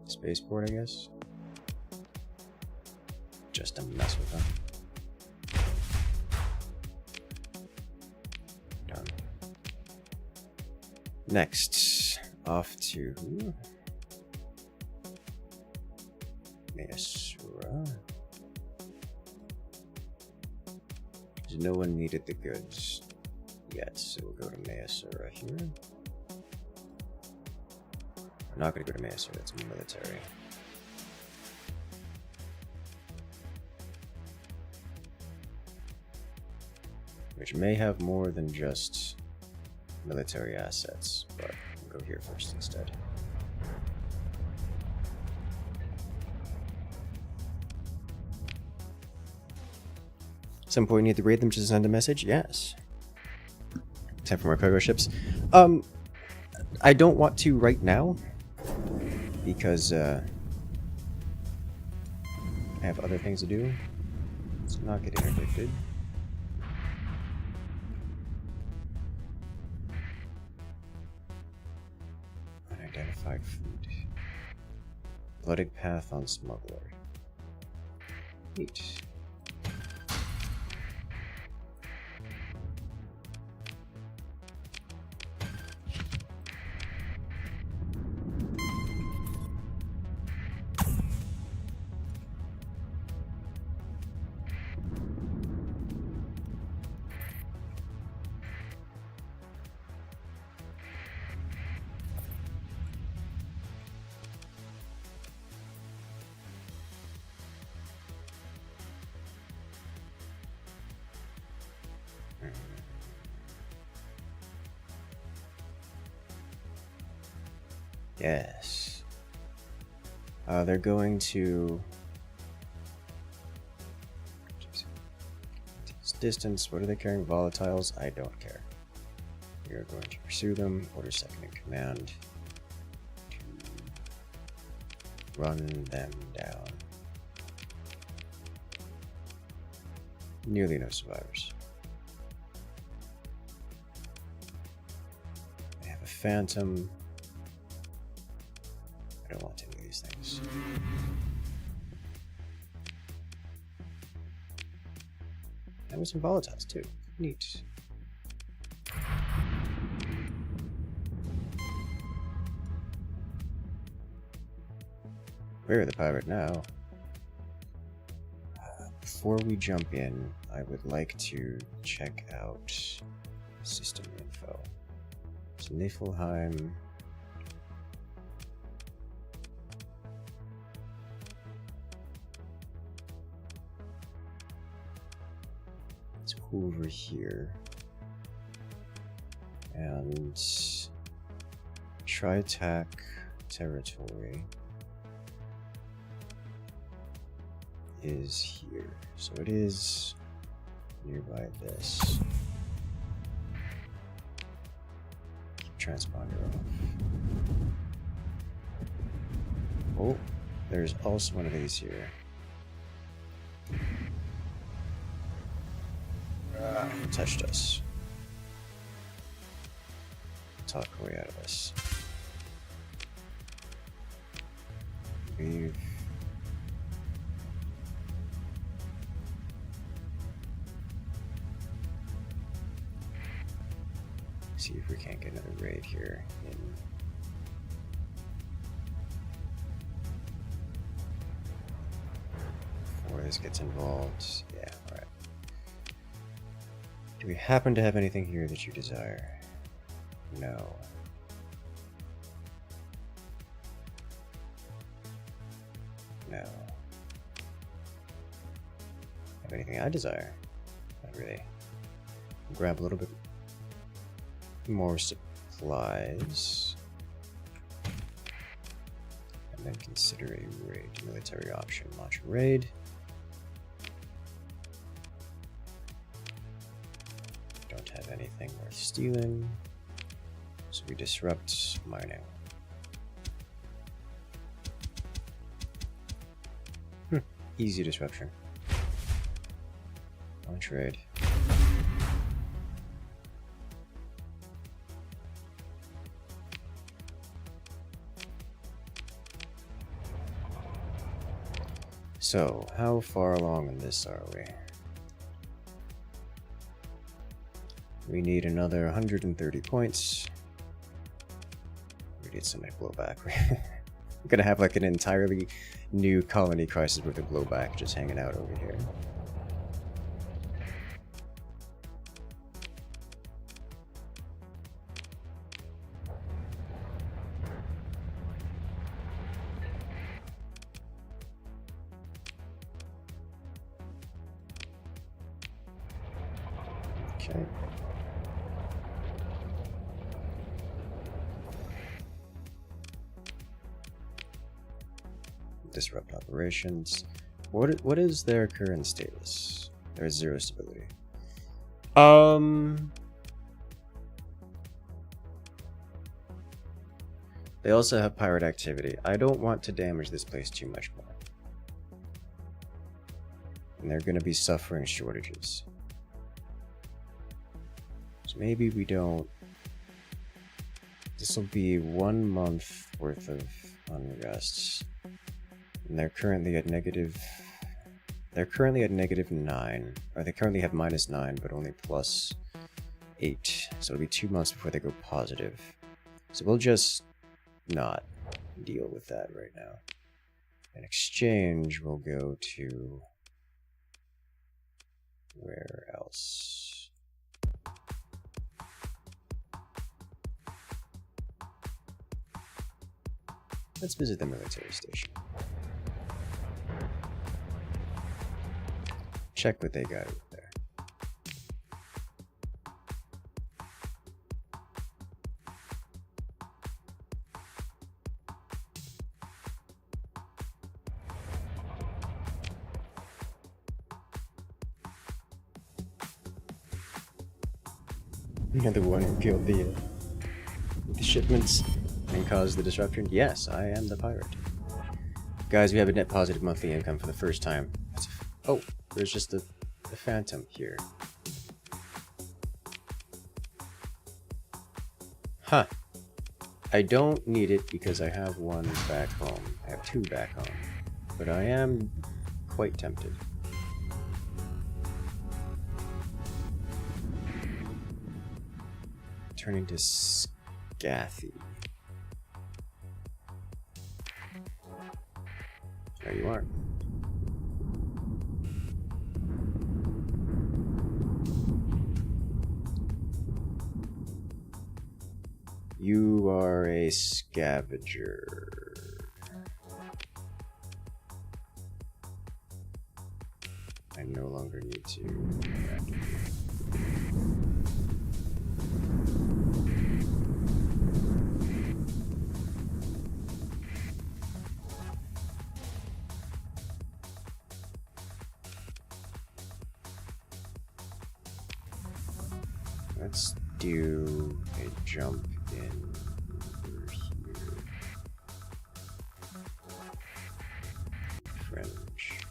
spaceport, I guess. Just to mess with them. Done. Next, off to Mesura. No one needed the goods yet, so we'll go to Mesura here. I'm not going to go to Mesa, it's military. Which may have more than just military assets, but we'll go here first instead. At some point, you need to raid them to send a message? Yes. Time for more cargo ships. I don't want to right now, because I have other things to do. Let's not get interdicted. Unidentified food. Blooded path on smuggler. Neat. Yes. They're going to... Distance, what are they carrying? Volatiles? I don't care. We are going to pursue them. Order second in command to run them down. Nearly no survivors. I have a phantom. I don't want any of these things. And with some volatiles too. Neat. Where are the pirate now? Before we jump in, I would like to check out system info. So Niflheim. It's over here. And Tri-Tachyon territory is here. So it is nearby this. Keep transponder off. Oh, there's also one of these here. Touched us. Talk our way out of this. Leave. See if we can't get another raid here in before this gets involved. Yeah, alright. Do we happen to have anything here that you desire? No. No. Have anything I desire? Not really. Grab a little bit more supplies. And then consider a raid. Military option. Launch a raid. Don't have anything worth stealing. So we disrupt mining. Easy disruption. Launch raid. So, how far along in this are we? We need another 130 points. We need some blowback. We're gonna have like an entirely new colony crisis with a blowback just hanging out over here. Okay. Disrupt operations. What is their current status? There's 0 stability. They also have pirate activity. I don't want to damage this place too much more. And they're going to be suffering shortages. So maybe we don't. This will be 1 month worth of unrests. And they're currently at negative. They're currently at -9, or they currently have -9, but only +8. So it'll be 2 months before they go positive. So we'll just not deal with that right now. In exchange, we'll go to where else? Let's visit the military station. Check what they got over there. You're the one who killed the shipments and caused the disruption? Yes, I am the pirate. Guys, we have a net positive monthly income for the first time. Oh, there's just a phantom here. Huh. I don't need it because I have one back home. I have two back home. But I am quite tempted. Turning to Scathy. There you are. You are a scavenger. I no longer need to interact with you. Let's do a jump in over here. Fringe.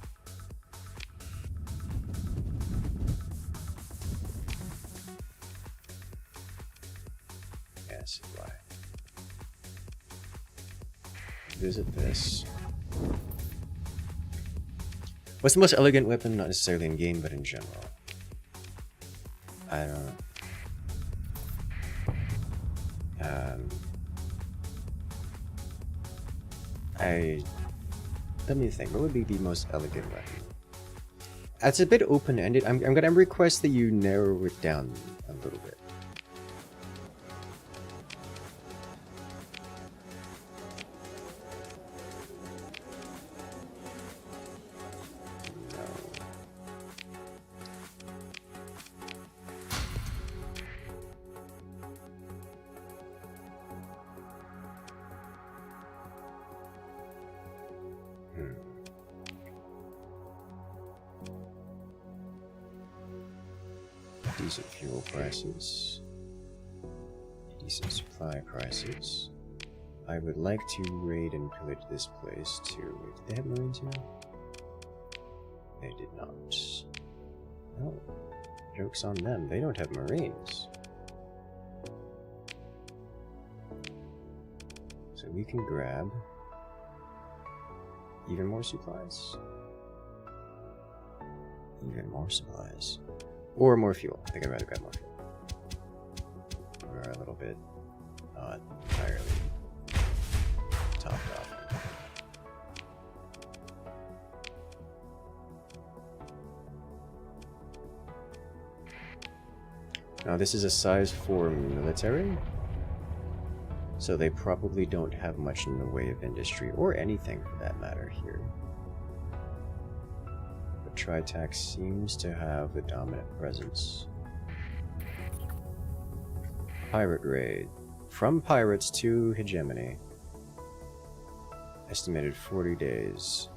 Yes, why? Visit this. What's the most elegant weapon? Not necessarily in game, but in general. I don't know. Let me think. What would be the most elegant weapon? That's a bit open-ended. I'm gonna request that you narrow it down a little bit. Decent fuel prices, decent supply prices. I would like to raid and pillage this place too. Did they have Marines here? They did not. No. Joke's on them. They don't have Marines. So we can grab even more supplies. Even more supplies. Or more fuel. I think I'd rather grab more fuel. We're a little bit not entirely topped off. Now this is a size 4 military, so they probably don't have much in the way of industry, or anything for that matter here. Tri-Tach seems to have the dominant presence. Pirate raid. From pirates to hegemony. Estimated 40 days.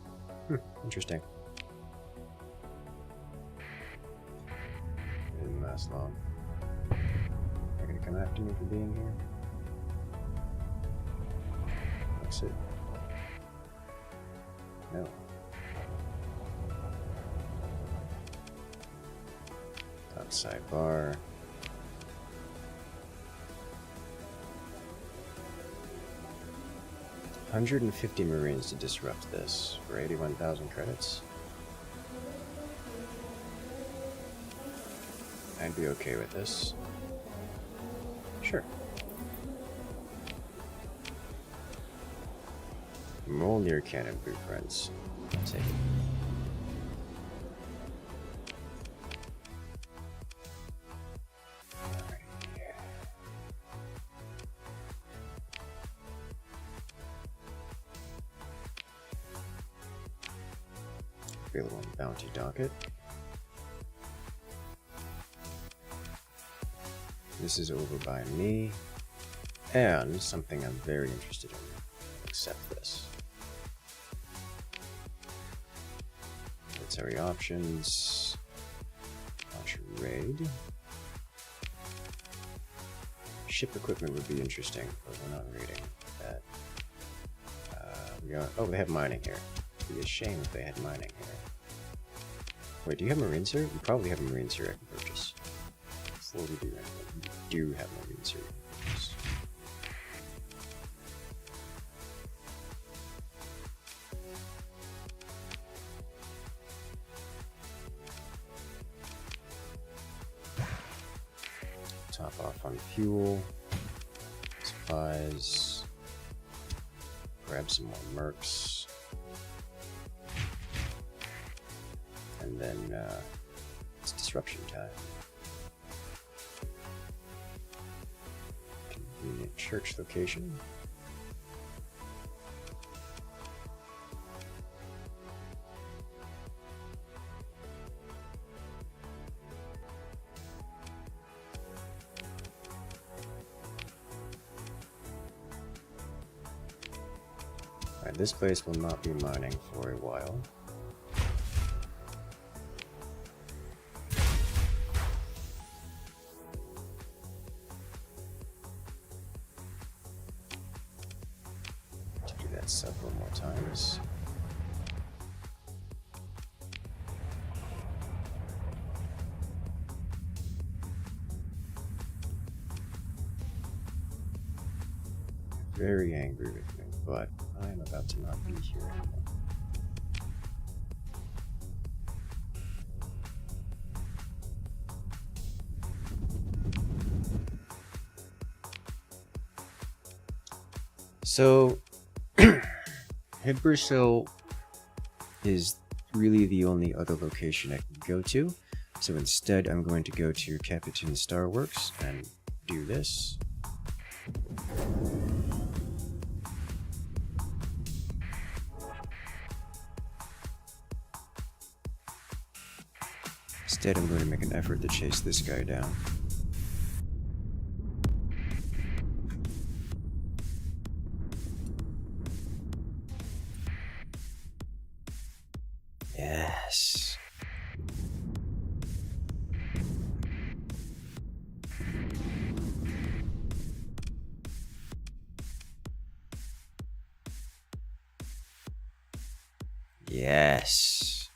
Interesting. Didn't last long. They're gonna come after me for being here. That's it. No. Sidebar. $150 Marines to disrupt this for 81,000 credits. I'd be okay with this. Sure. Mjolnir cannon blueprints. I'll take it. Available on bounty docket. This is over by me, and something I'm very interested in. Accept this. Military options. Launch a raid. ship equipment would be interesting, but we're not reading that. Oh, they have mining here. It'd be a shame if they had mining here. Wait, do you have marines here? You probably have marines here I can purchase. Before we do anything, we do have marines here. Top off on fuel, supplies, grab some more mercs, and then it's disruption time. Convenient church location. This place will not be mining for a while. To do that several more times. Very angry with me, but I am about to not be here anymore. So, Hidbersil is really the only other location I can go to. So instead, I'm going to go to Capitan Starworks and do this. Instead, I'm going to make an effort to chase this guy down. Yes. Yes.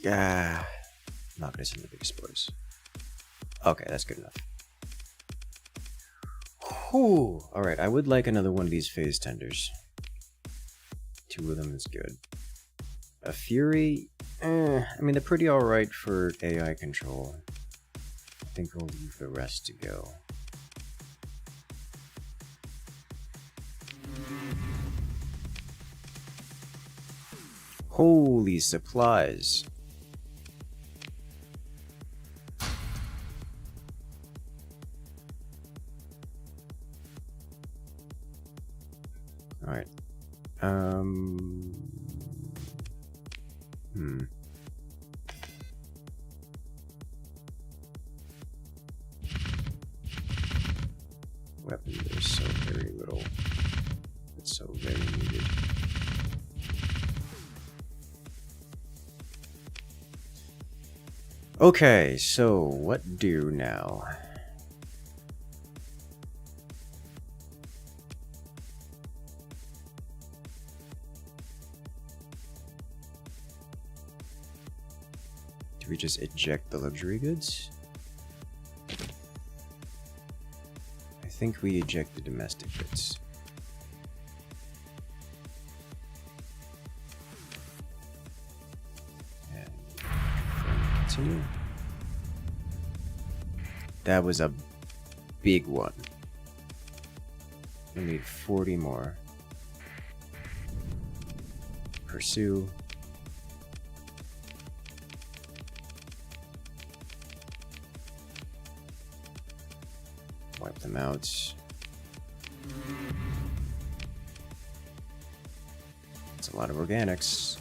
Yeah. I'm not gonna send the biggest boys. Okay, that's good enough. Whew. Alright, I would like another one of these phase tenders. 2 of them is good. A Fury, I mean, they're pretty alright for AI control. I think I'll leave the rest to go. Holy supplies. Alright. Weapon, there's so very little. It's so very needed. Okay, so what do now? Do we just eject the luxury goods? I think we eject the domestic goods. And continue. That was a big one. We need 40 more. Pursue. Wipe them out. It's a lot of organics.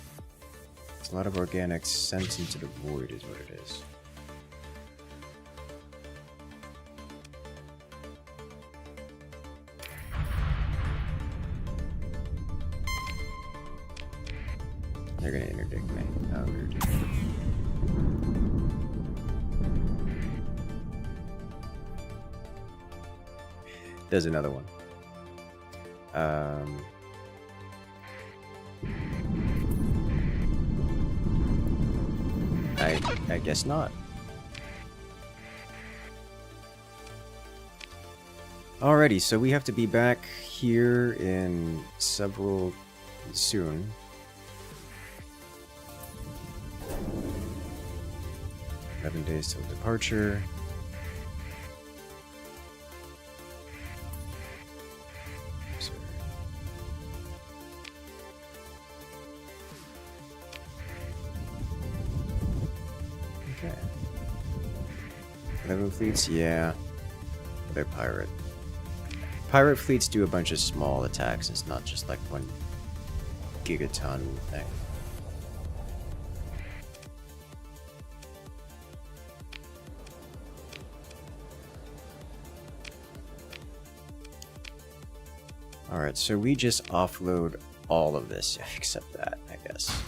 It's a lot of organics sent into the void is what it is. They're gonna interdict me. Oh, weird. There's another one. I guess not. Alrighty, so we have to be back here in several soon. "11 days till departure." Okay. 11 fleets, yeah. They're pirate. Pirate fleets do a bunch of small attacks. It's not just like one gigaton thing. Alright, so we just offload all of this, except that, I guess.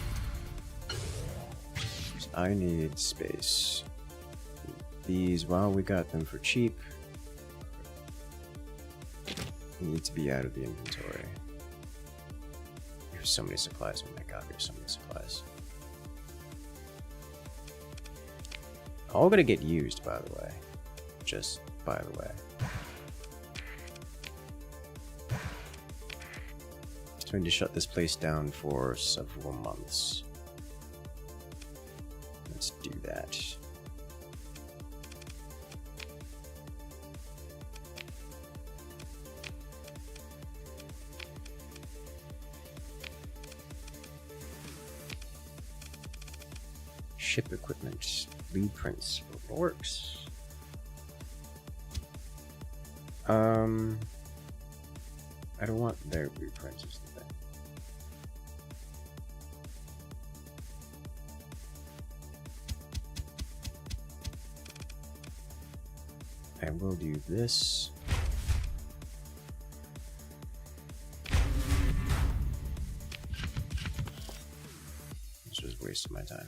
I need space. These, well, we got them for cheap. Need to be out of the inventory. There's so many supplies. Oh my god, there's so many supplies. All gonna get used, by the way. Just by the way. Just going to shut this place down for several months. Let's do that. Ship equipment, blueprints, works. I don't want their blueprints, is the thing. I will do this. This was a waste of my time.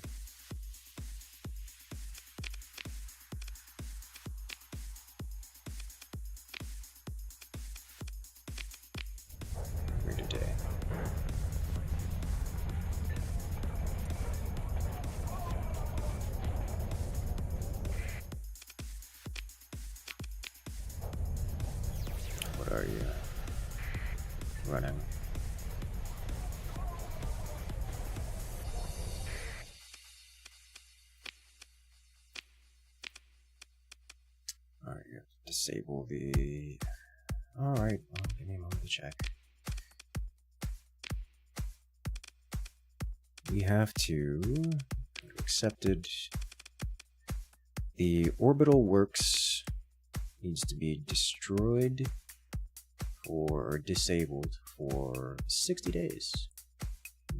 Are you running? Alright, you have to disable the... Alright, well, give me a moment to check. We have to... Accepted. The orbital works needs to be destroyed or disabled for 60 days.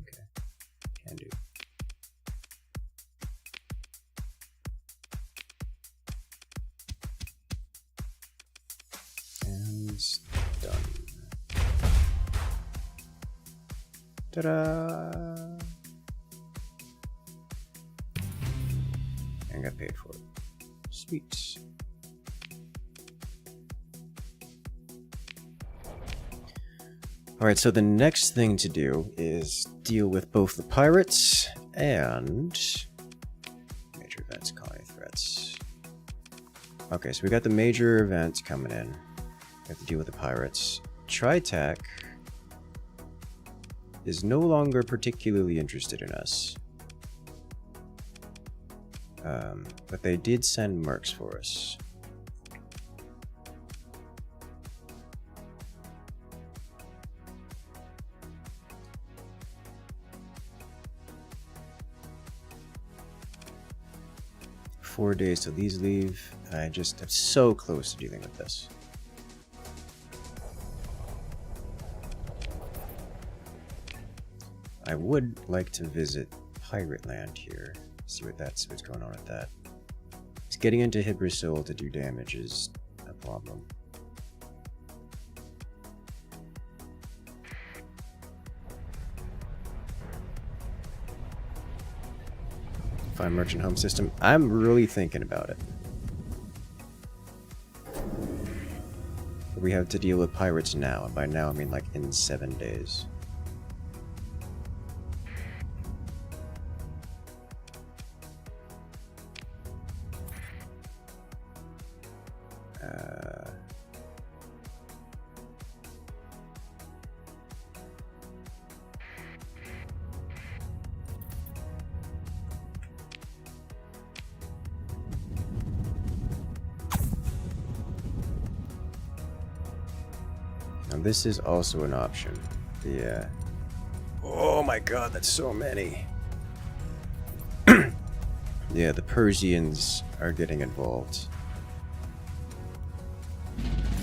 Okay, can do. And done. Ta-da! And got paid for it. Sweet. Alright, so the next thing to do is deal with both the pirates and major events, colony threats. Okay, so we got the major events coming in. We have to deal with the pirates. Tri-Tachyon is no longer particularly interested in us. But they did send mercs for us. "4 days till these leave." I just am so close to dealing with this. I would like to visit Pirate Land here. See what's going on with that. It's getting into Hybrasil to do damage is a problem. Find merchant home system. I'm really thinking about it. We have to deal with pirates now, and by now I mean like in 7 days. This is also an option. The oh my god, that's so many. Yeah, the Persians are getting involved.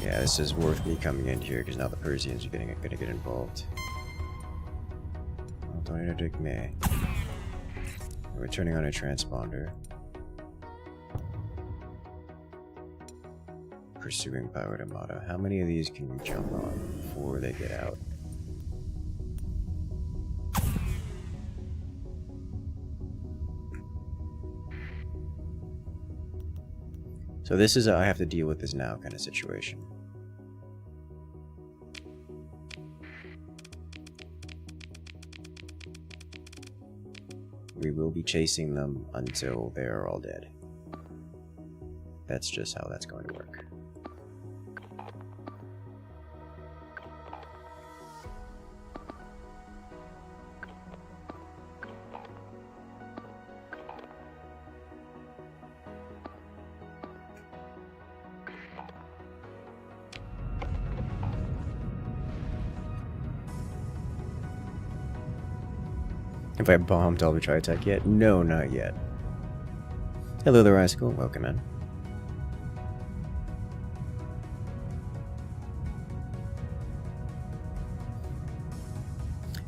Yeah, this is worth me coming in here because now the Persians are gonna get involved. Oh, don't interdict me. We're turning on a transponder. Pursuing pirate armada. How many of these can you jump on before they get out? So this is a I have to deal with this now kind of situation. We will be chasing them until they are all dead. That's just how that's going to work. Have I bombed all the Tri-Tach yet? No, not yet. Hello there, Icicle. Welcome in.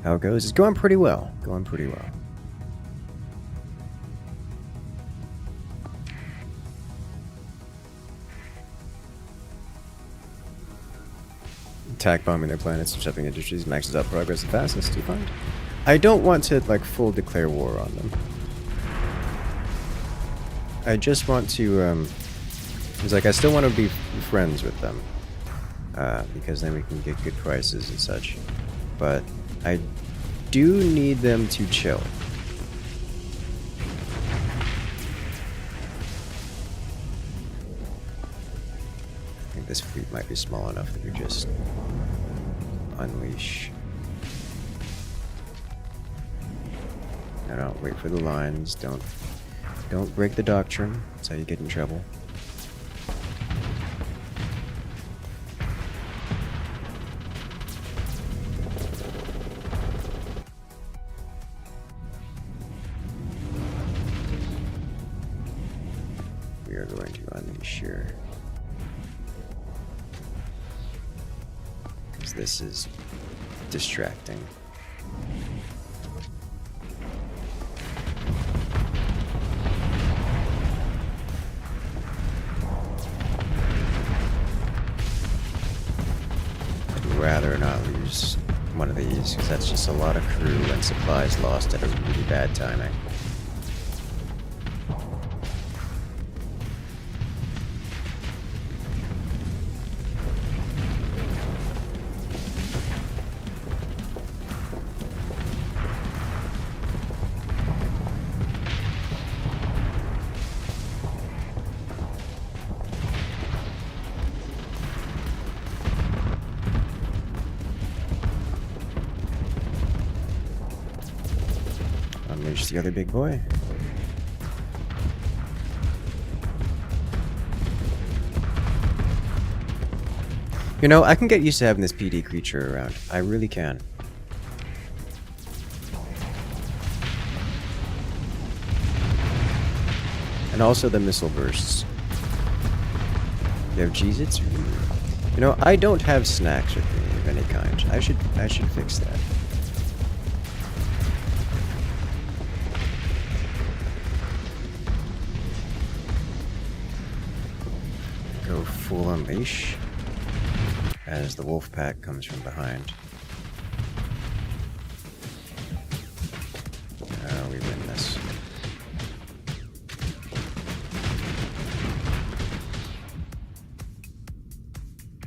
How it goes? It's going pretty well. Going pretty well. Attack bombing their planets, shoving industries, maxes out progress the fastest, do you find? I don't want to, like, full declare war on them. I just want to, it's like, I still want to be friends with them. Because then we can get good prices and such. But I do need them to chill. I think this fleet might be small enough that we just unleash. No, wait for the lines. Don't break the doctrine. That's how you get in trouble. We are going to unleash here. Because this is distracting. Rather not lose one of these, because that's just a lot of crew and supplies lost at a really bad timing. Unleash the other big boy. You know, I can get used to having this PD creature around. I really can. And also the missile bursts. You have G-Zits? You know, I don't have snacks with me of any kind. I should fix that. Go full unleash as the Wolfpack comes from behind. We win this.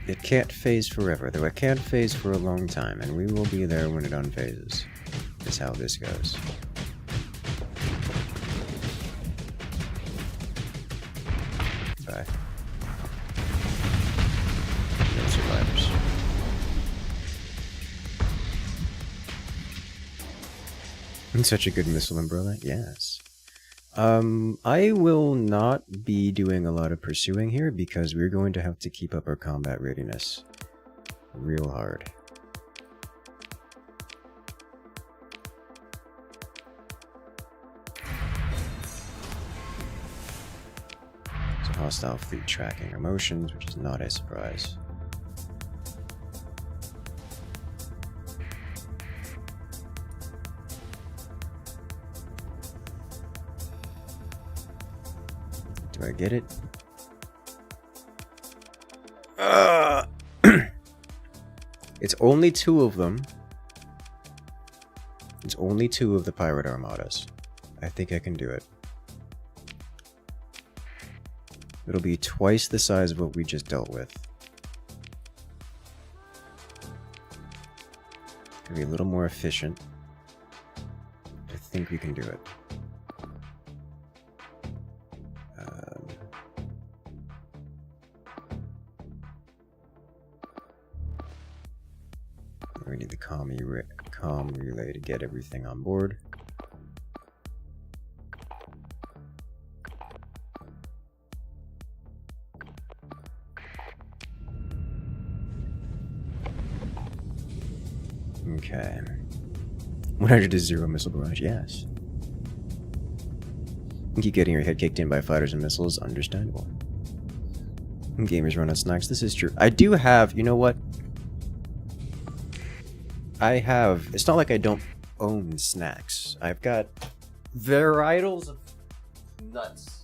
It can't phase forever, though it can't phase for a long time, and we will be there when it unphases. That's how this goes. Bye. No survivors. Such a good missile umbrella, yes. I will not be doing a lot of pursuing here because we're going to have to keep up our combat readiness real hard. So hostile fleet tracking our motions, which is not a surprise. Do I get it? It's only 2 of them. It's only 2 of the pirate armadas. I think I can do it. It'll be twice the size of what we just dealt with. It'll be a little more efficient. I think we can do it. We need the comm relay to get everything on board. Okay. 100 to 0 missile barrage, yes. You keep getting your head kicked in by fighters and missiles, understandable. Gamers run out snacks, this is true. I do have, you know what? I have, it's not like I don't own snacks. I've got varietals of nuts.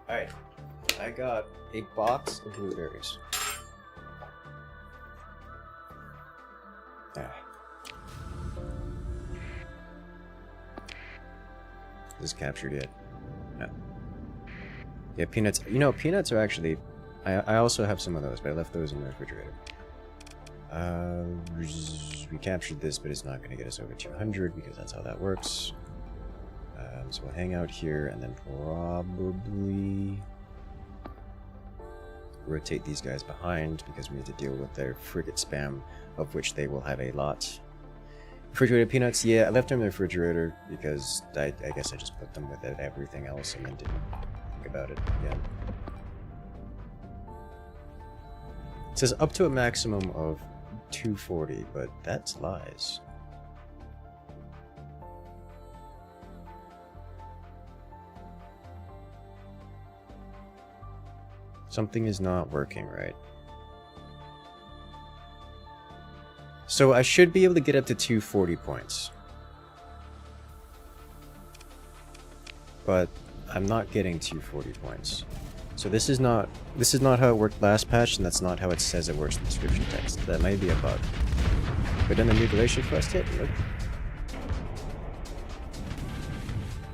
Alright, I got a box of blueberries. Is captured yet? No. Yeah, peanuts. You know, peanuts are actually... I also have some of those, but I left those in the refrigerator. We captured this, but it's not going to get us over 200 because that's how that works. So we'll hang out here and then probably rotate these guys behind because we need to deal with their frigate spam, of which they will have a lot. Refrigerated peanuts, yeah, I left them in the refrigerator because I guess I just put them with everything else and then didn't think about it again. It says up to a maximum of 240, but that's lies. Something is not working right. So I should be able to get up to 240 points. But I'm not getting 240 points. So this is not how it worked last patch, and that's not how it says it works in the description text. That might be a bug. But then the new glacier quest hit?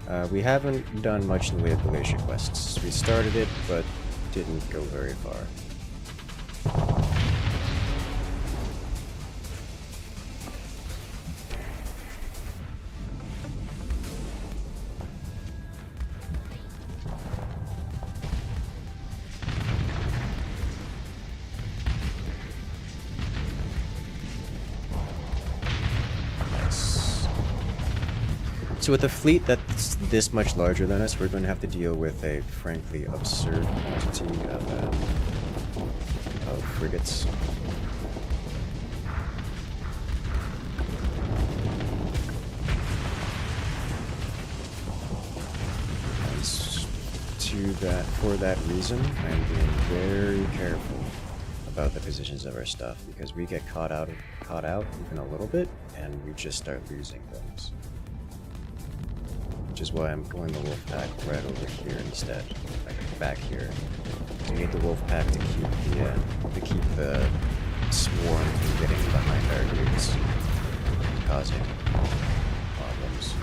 Nope. We haven't done much in the way of glacier quests. We started it, but didn't go very far. So with a fleet that's this much larger than us, we're going to have to deal with a frankly absurd quantity of frigates. For that reason, I'm being very careful about the positions of our stuff, because we get caught out even a little bit, and we just start losing things. Which is why I'm going the Wolfpack right over here instead, like back here. So we need the Wolfpack to keep the swarm from getting behind our dudes, causing problems.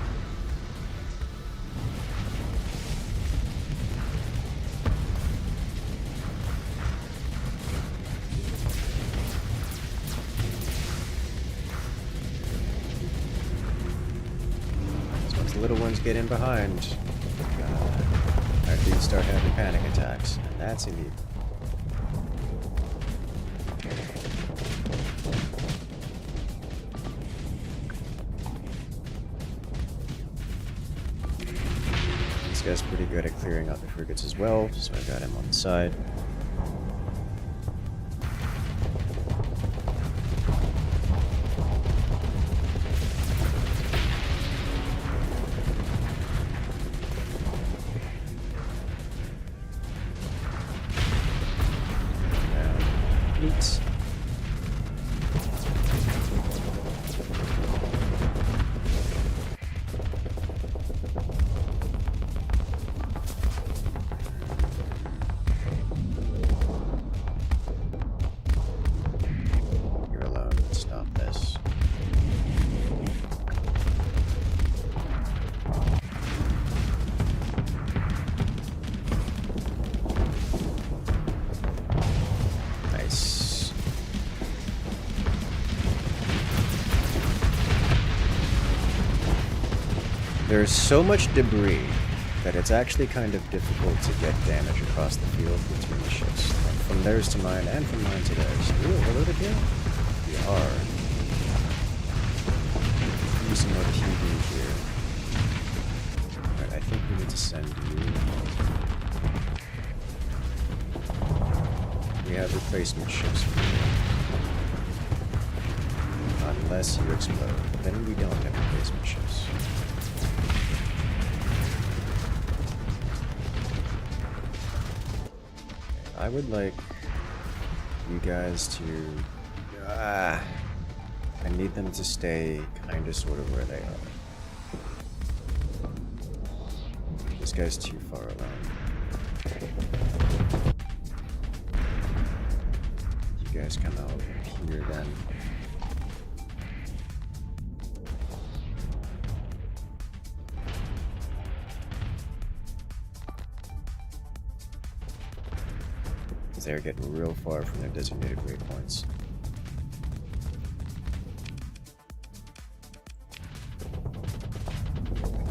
Little ones get in behind, our dudes start having panic attacks, and that's illegal. This guy's pretty good at clearing out the frigates as well, so I got him on the side. There's so much debris that it's actually kind of difficult to get damage across the field between the ships. Like from theirs to mine, and from mine to theirs. Are we overloaded here? We are. Using our TV here. Alright, I think we need to send you. We have replacement ships for you. Unless you explode. Then we don't have replacement ships. I would like you guys to... I need them to stay kind of sort of where they are. This guy's too far along. You guys come out over here then. They're getting real far from their designated waypoints.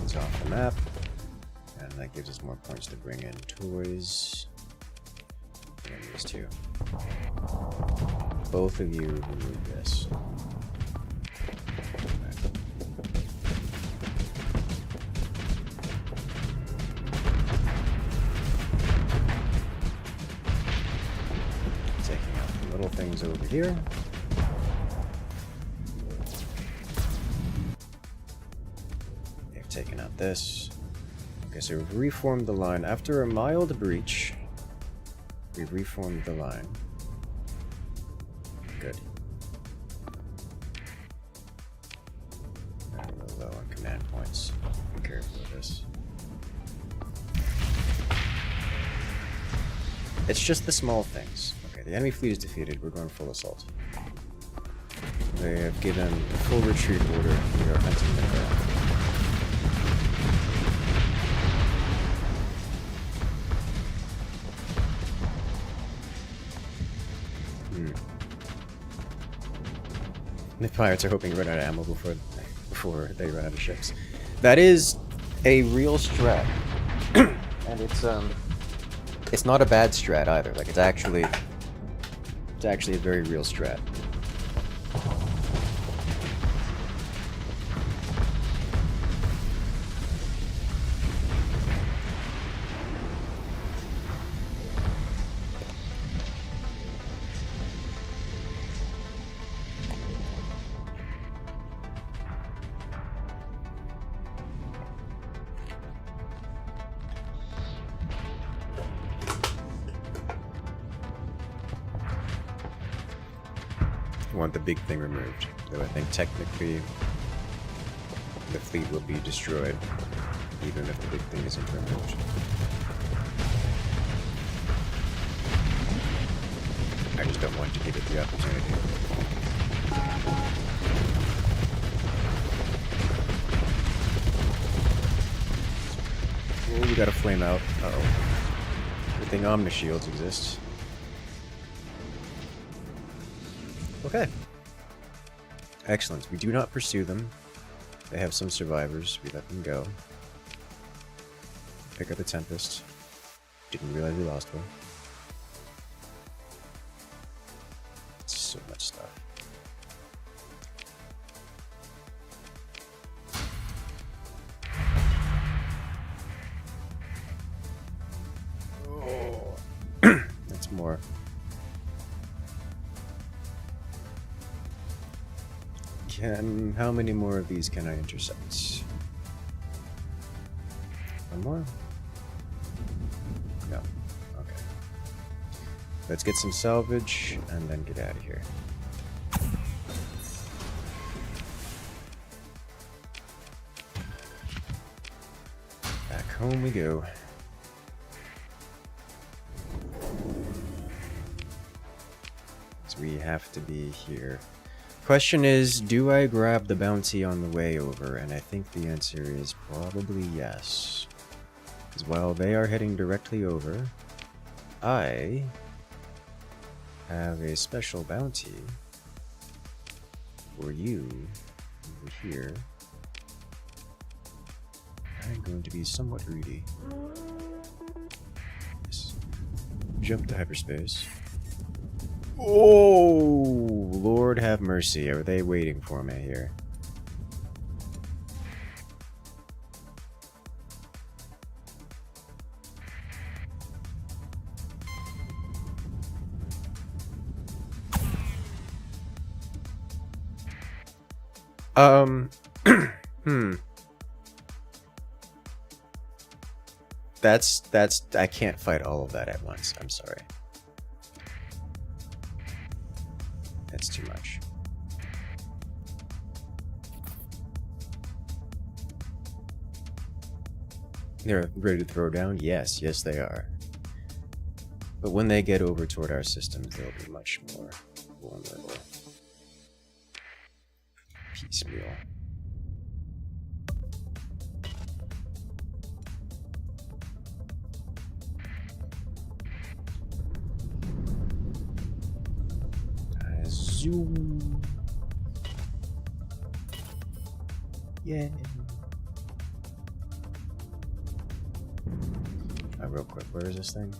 It's off the map, and that gives us more points to bring in toys. And these two. Both of you who need this. Things over here. They've taken out this. Okay, so we've reformed the line. After a mild breach, we've reformed the line. Good. I'm a little low on command points. Be careful with this. It's just the small things. The enemy fleet is defeated. We're going full assault. They have given a full retreat order. We are hunting them down. The pirates are hoping to run out of ammo before they run out of ships. That is a real strat, and it's not a bad strat either. Like it's actually a very real strat. want the big thing removed. Though I think technically the fleet will be destroyed, even if the big thing isn't removed. I just don't want to give it the opportunity. Oh, we got a flame out. Uh-oh. Good thing Omnishields exist. Okay. Excellent. We do not pursue them. They have some survivors. We let them go. Pick up the Tempest. Didn't realize we lost one. So much stuff. Oh. That's more. How many more of these can I intercept? One more? No. Okay. Let's get some salvage and then get out of here. Back home we go. So we have to be here. Question is, do I grab the bounty on the way over? And I think the answer is probably yes. Because while they are heading directly over, I have a special bounty for you over here. I'm going to be somewhat greedy. Yes. Jump to hyperspace. Oh, Lord have mercy. Are they waiting for me here? That's I can't fight all of that at once. I'm sorry. That's too much. They're ready to throw down? Yes, they are. But when they get over toward our systems, they'll be much more vulnerable. Piecemeal. Zoom. Yay. Real quick, where is this thing?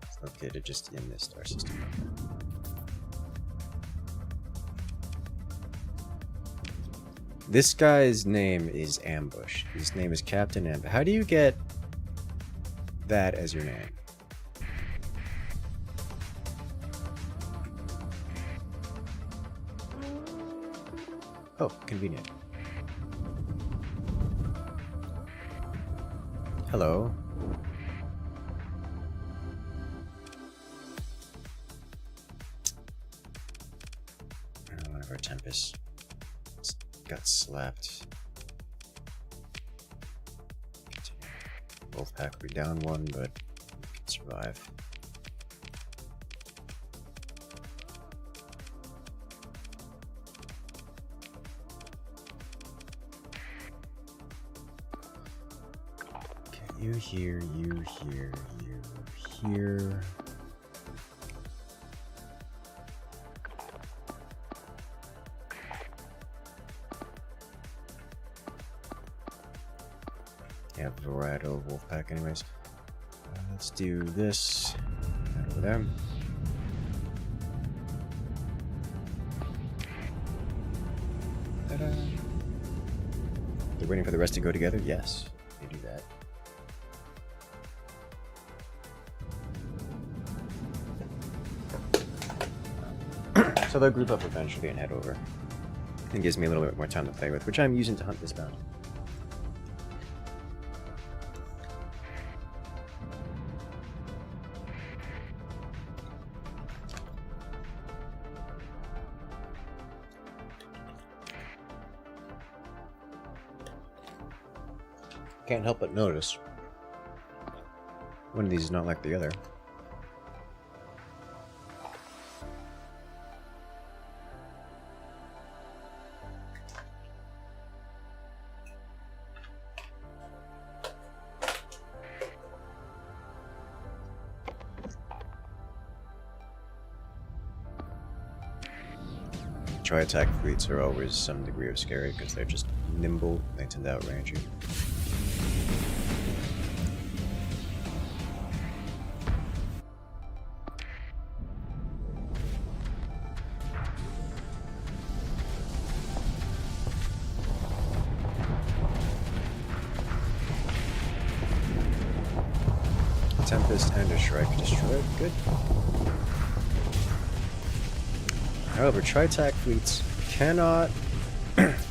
It's located just in this star system. This guy's name is Ambush. His name is Captain Ambush. How do you get that as your name? Oh, convenient. Hello. One of our Tempests got slapped. Continue. Wolfpack, we're down one, but we can survive. Okay, you here, you here, you here. Yeah, varietal Wolfpack anyways. Let's do this. Right over there. Ta-da. They're waiting for the rest to go together? Yes, they do that. So they'll group up eventually and head over. It gives me a little bit more time to play with, which I'm using to hunt this bounty. Can't help but notice one of these is not like the other. Tri-attack fleets are always some degree of scary because they're just nimble, they tend to outrange you. Tempest and a Shrike destroyed. Good. However, Tri-Tach fleets cannot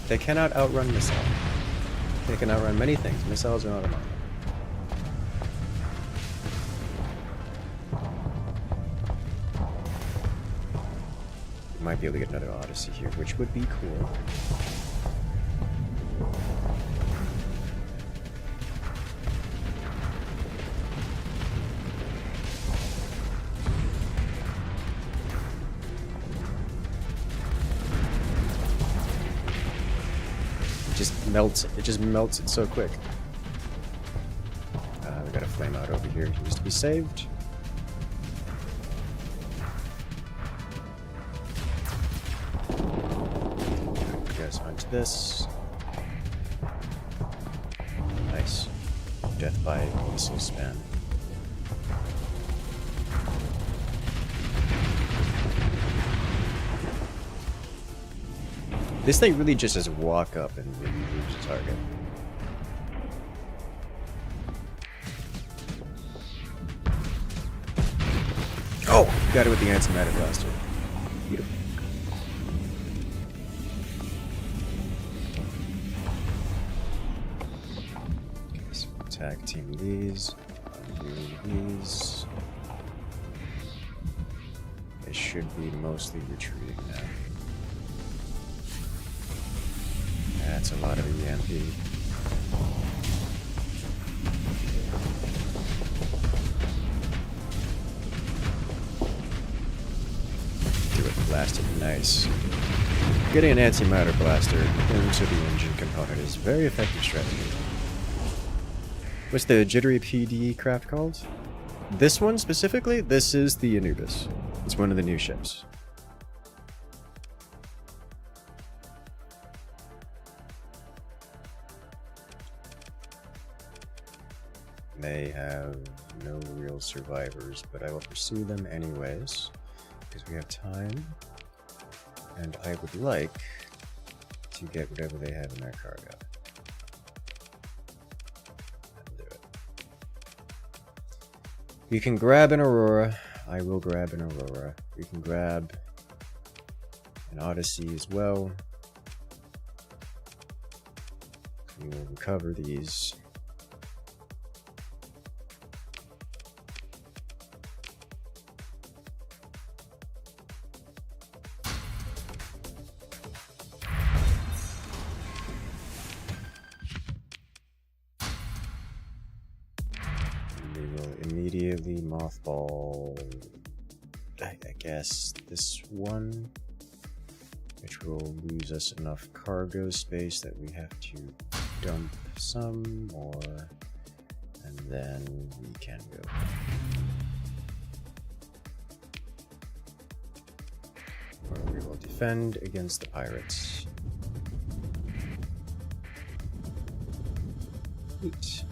they cannot outrun missiles. They can outrun many things. Missiles are not among them. We might be able to get another Odyssey here, which would be cool. It just melts it so quick. We got a flame out over here. He needs to be saved. You guys onto this. Nice. Death by missile spam. This thing really just says walk up and lose the target. Oh! Got it with the antimatter blaster. Beautiful. Okay, so tag team these. Undo these. They should be mostly retreating now. That's a lot of EMP. Do it, blast it, nice. Getting an antimatter blaster into the engine component is a very effective strategy. What's the jittery PD craft called? This one specifically, this is the Anubis. It's one of the new ships. They have no real survivors, but I will pursue them anyways, because we have time, and I would like to get whatever they have in their cargo. And do it. We can grab an Aurora. I will grab an Aurora. We can grab an Odyssey as well. We will recover these. Immediately mothball, I guess, this one, which will lose us enough cargo space that we have to dump some more, and then we can go. Or we will defend against the pirates. Neat.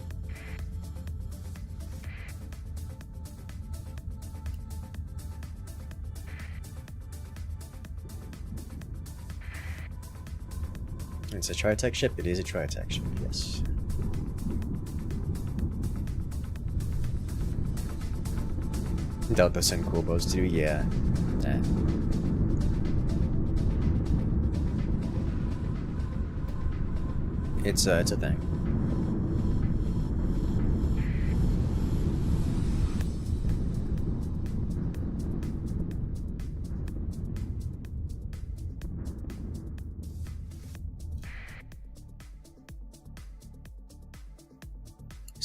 It's a Tri-Tach ship. It is a Tri-Tach ship, yes. Doubt they'll send cool boats to, yeah. Nah. It's a thing.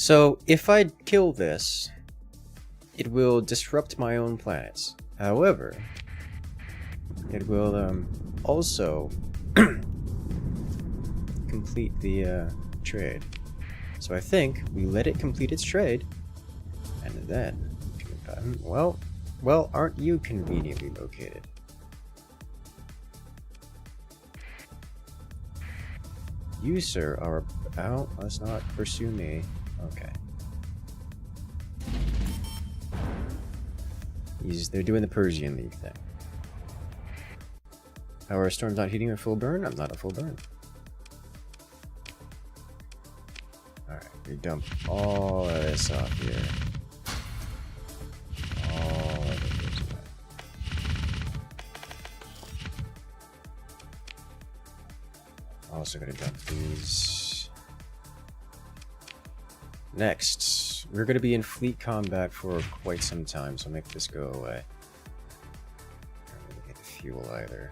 So if I kill this, it will disrupt my own planets. However, it will also complete the trade. So I think we let it complete its trade, and then well, aren't you conveniently located? You, sir, are... Oh, let's not pursue me. Okay. They're doing the Persian League thing. Our storm's not heating at full burn? I'm not at full burn. Alright, we dump all of this off here. All of it goes away. Also gonna dump these. Next, we're gonna be in fleet combat for quite some time, so make this go away. I don't really get the fuel either.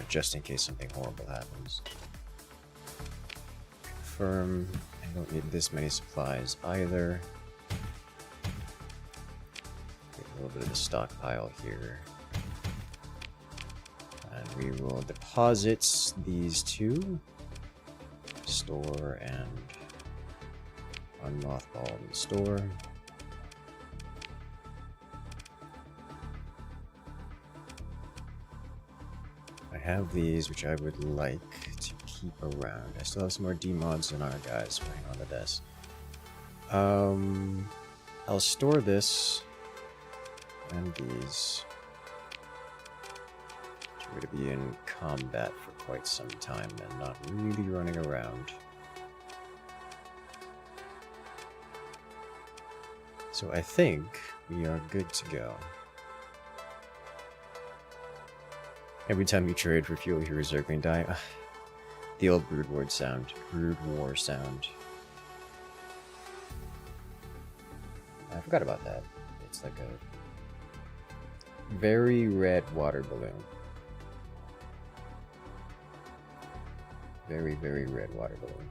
Just in case something horrible happens. Confirm. I don't need this many supplies either. Get a little bit of the stockpile here. And we will deposit these two. Store and unmothball and store. I have these, which I would like to keep around. I still have some more D-mods than our guys playing on the desk. I'll store this and these. We're going to be in combat for quite some time and not really running around. So I think we are good to go. Every time you trade for fuel, your reserve can die. The old Brood War sound. I forgot about that. It's like a very red water balloon. Very, very red water balloon.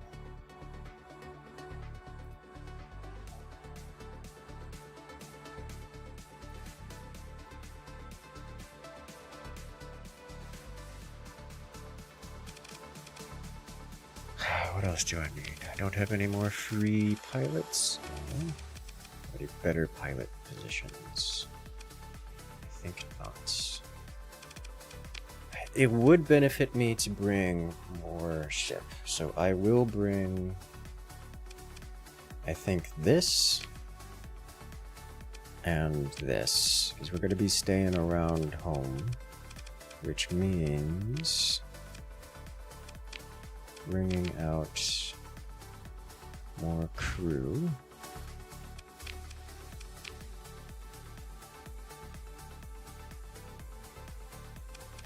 What else do I need? I don't have any more free pilots. Any better pilot positions? I think not. It would benefit me to bring more ship, so I will bring, I think, this and this, because we're going to be staying around home, which means bringing out more crew.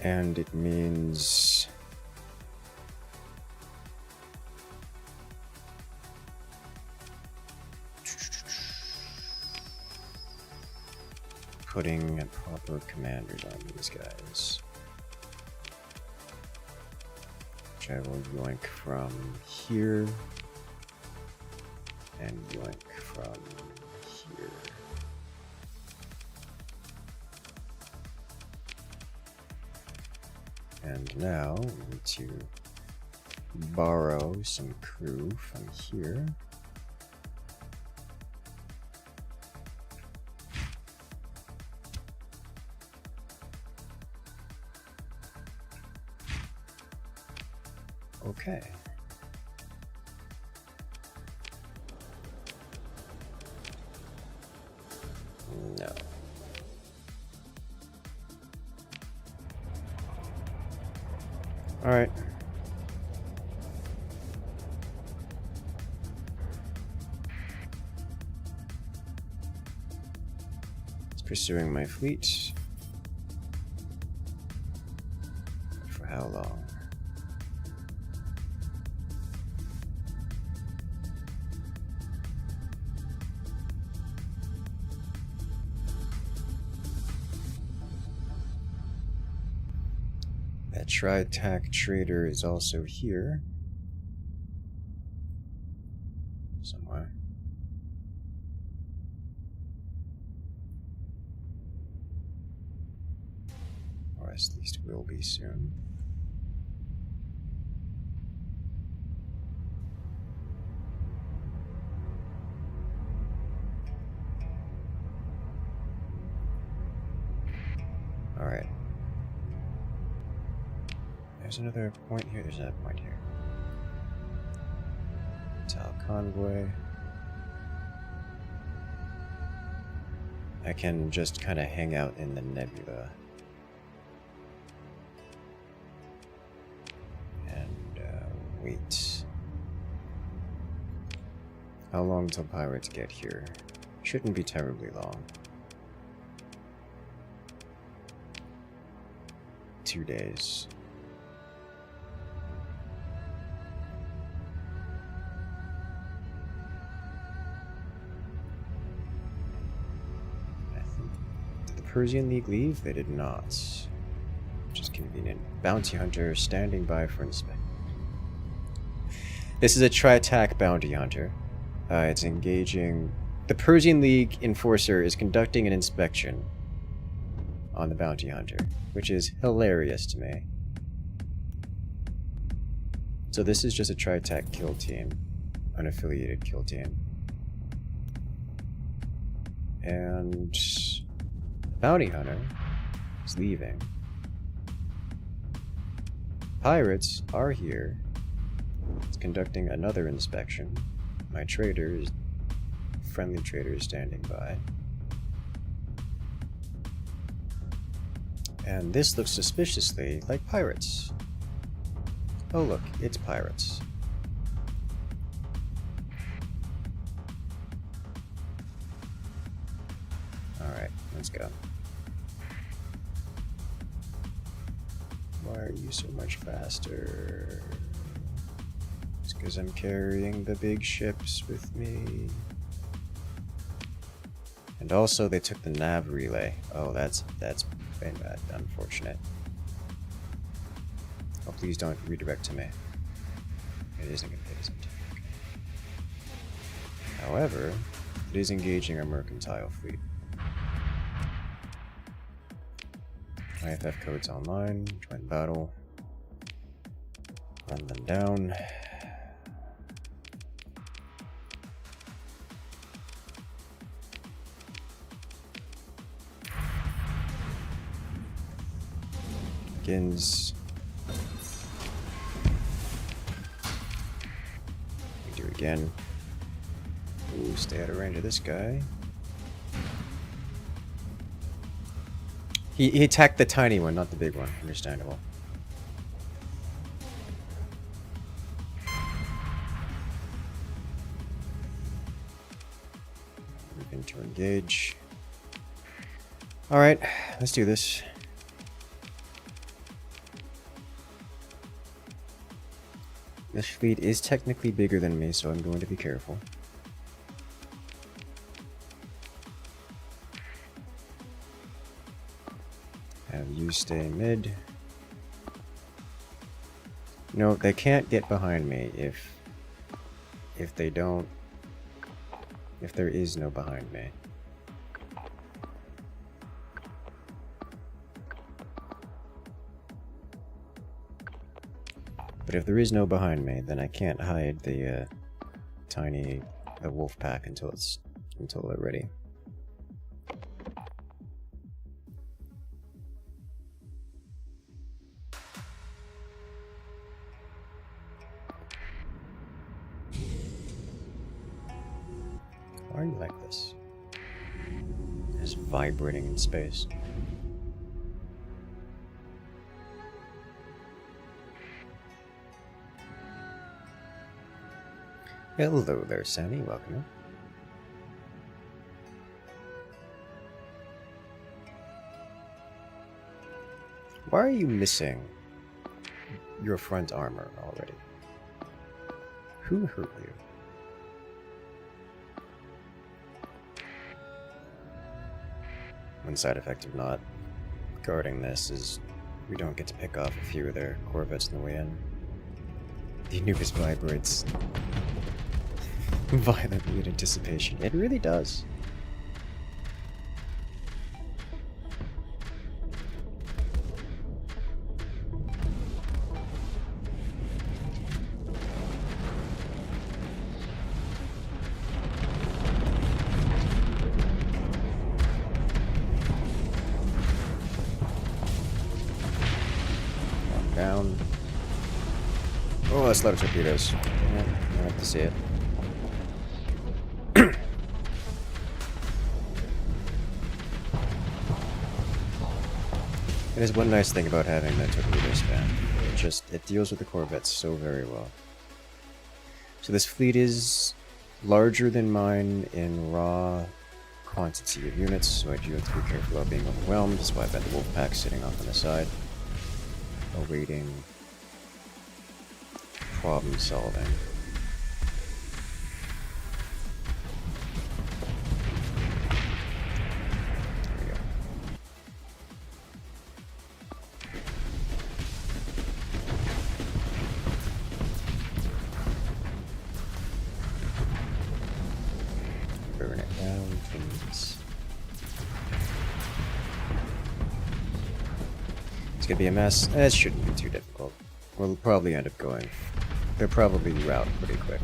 And it means putting proper commanders on these guys. Which I will yoink from here and yoink from here. And now we need to borrow some crew from here. Okay. No. All right. It's pursuing my fleet. For how long? That Tri-Tach trader is also here. Somewhere. Or at least will be soon. Alright. There's another point here. There's another point here. Tal Convoy. I can just kind of hang out in the nebula. And wait. How long till pirates get here? Shouldn't be terribly long. 2 days. Did the Persian League leave? They did not. Which is convenient. Bounty hunter standing by for inspection. This is a Tri-Tach bounty hunter. It's engaging... The Persian League enforcer is conducting an inspection on the bounty hunter, which is hilarious to me. So this is just a Tri-Tach kill team, unaffiliated kill team. And bounty hunter is leaving. Pirates are here. It's conducting another inspection. My trader is... friendly trader is standing by. And this looks suspiciously like pirates. Oh look, it's pirates. Alright, let's go. Why are you so much faster? It's because I'm carrying the big ships with me. And also they took the nav relay. Oh, that's bad, unfortunate. Oh, please don't redirect to me. It isn't going to pay attention. Okay. However, it is engaging our mercantile fleet. IFF codes online. Join battle. Run them down. Begins. We do it again. Ooh, stay out of range of this guy. He attacked the tiny one, not the big one. Understandable. Begin to engage. Alright, let's do this. This fleet is technically bigger than me, so I'm going to be careful. Have you stay mid. No, they can't get behind me if they don't... if there is no behind me. But if there is no behind me, then I can't hide the tiny Wolfpack until they're ready. Why are you like this? Just vibrating in space. Hello there, Sammy. Welcome. Why are you missing your front armor already? Who hurt you? One side effect of not guarding this is we don't get to pick off a few of their corvettes on the way in. The Anubis vibrates violently in anticipation. It really does. Down. Oh, that's a lot of torpedoes. Yeah, I like to see it. There's one nice thing about having that torpedo span. It deals with the corvettes so very well. So this fleet is larger than mine in raw quantity of units, so I do have to be careful about being overwhelmed. That's why I've got the Wolfpack sitting off on the side, awaiting problem solving. There we go. Burn it down, please. It's gonna be a mess. It shouldn't be too difficult. We'll probably end up going. They'll probably rout pretty quick.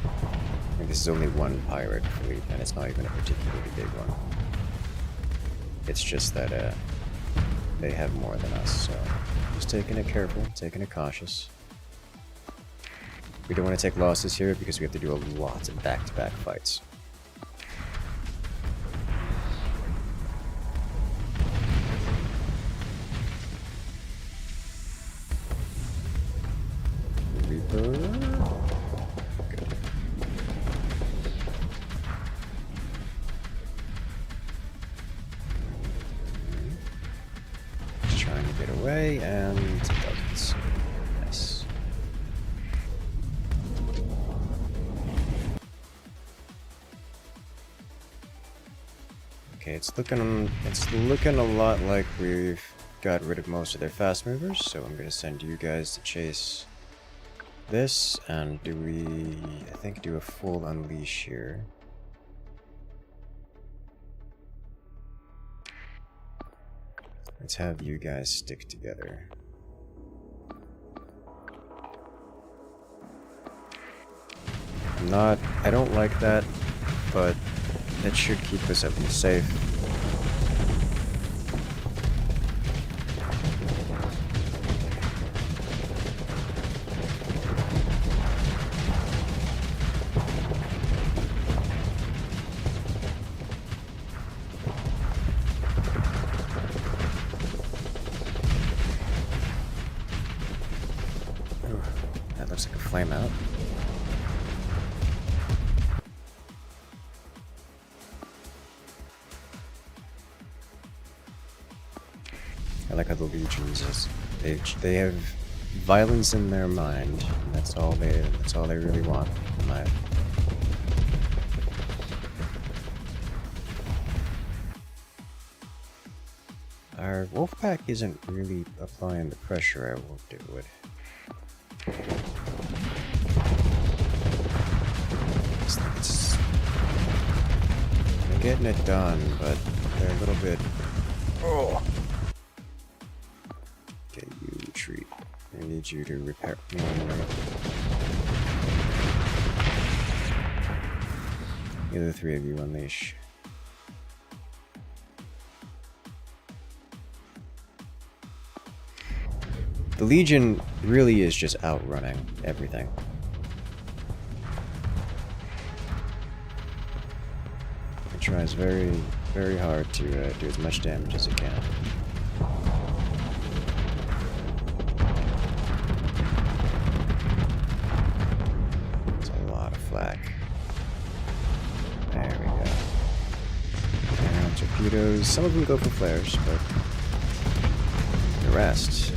I think this is only one pirate fleet, and it's not even a particularly big one. It's just that they have more than us, so just taking it careful, taking it cautious. We don't want to take losses here because we have to do a lot of back-to-back fights. Just trying to get away, and it doesn't. Nice. Okay, it's looking a lot like we've got rid of most of their fast movers, so I'm gonna send you guys to chase this, and I think do a full unleash here. Let's have you guys stick together. I don't like that, but it should keep us at least safe. That looks like a flame out. I like how the legions they have violence in their mind. And that's all they really want in life. Our Wolfpack isn't really applying the pressure I hoped it would. They're getting it done, but they're a little bit. Oh. Okay, you retreat. I need you to repair. No. The other three of you unleash. The Legion really is just outrunning everything. It tries very, very hard to do as much damage as it can. It's a lot of flak. There we go. And torpedoes. Some of them go for flares, but the rest.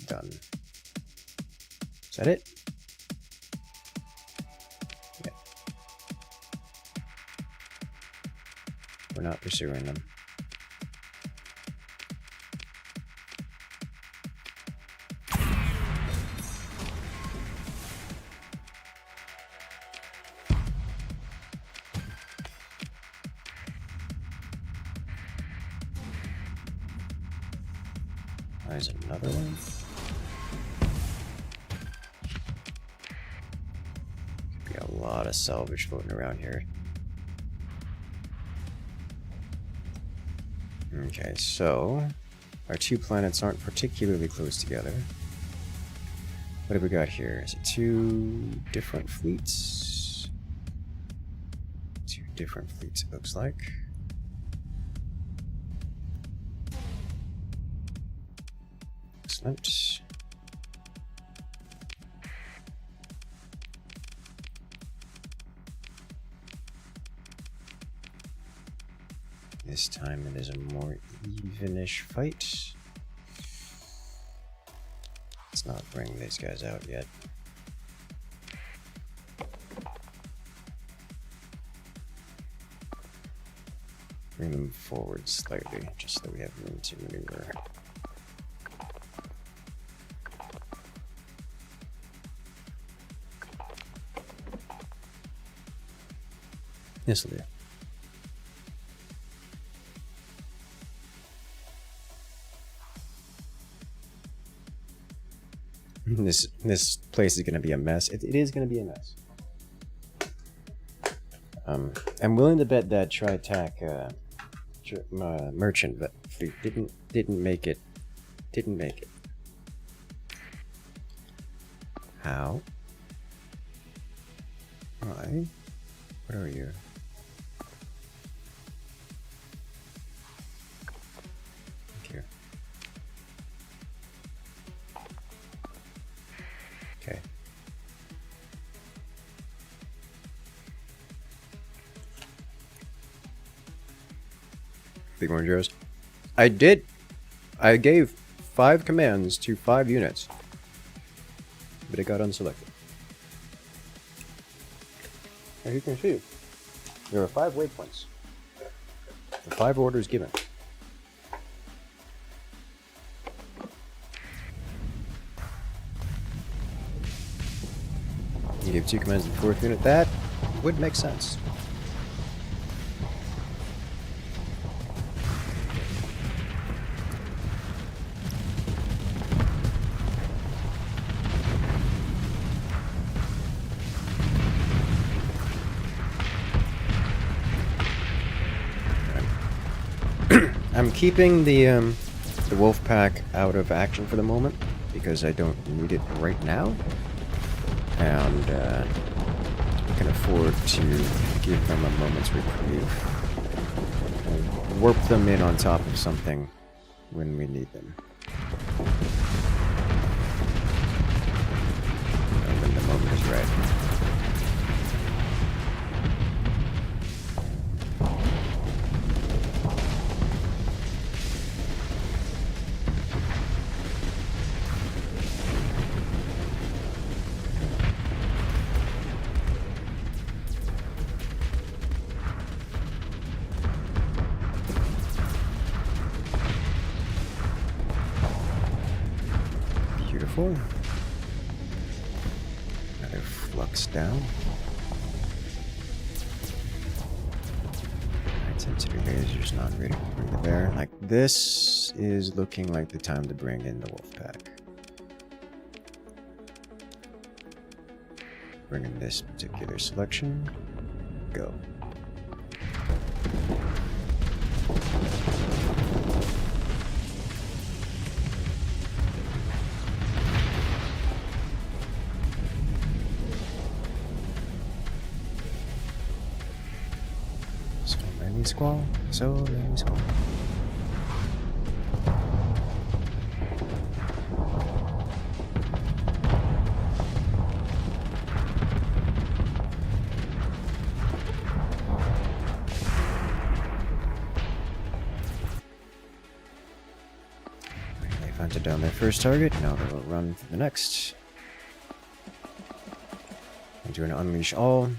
Done. Is that it? Yeah. We're not pursuing them. There's another one. Could be a lot of salvage floating around here. Okay, so our two planets aren't particularly close together. What have we got here? Is it two different fleets? Two different fleets, it looks like. Excellent. This time it is a more evenish fight. Let's not bring these guys out yet. Bring them forward slightly, just so we have room to maneuver. This'll do. This place is going to be a mess. It is going to be a mess. I'm willing to bet that Tri-Tachyon merchant but didn't make it. Didn't make it. How? Why? What are you? Here. Okay. Big orange arrows. I gave 5 commands to 5 units, but it got unselected. As you can see, there are 5 waypoints. The 5 orders given. You gave 2 commands to the 4th unit. That would make sense. I'm keeping the Wolfpack out of action for the moment because I don't need it right now, and I can afford to give them a moment's reprieve and warp them in on top of something when we need them. And when the moment is right. Another flux down. Intensity lasers not ready to bring the bear. Like, this is looking like the time to bring in the Wolfpack. Bring in this particular selection. Go. Squall, so let me squall. They hunted down their first target, now they will run for the next. I'm doing unleash all.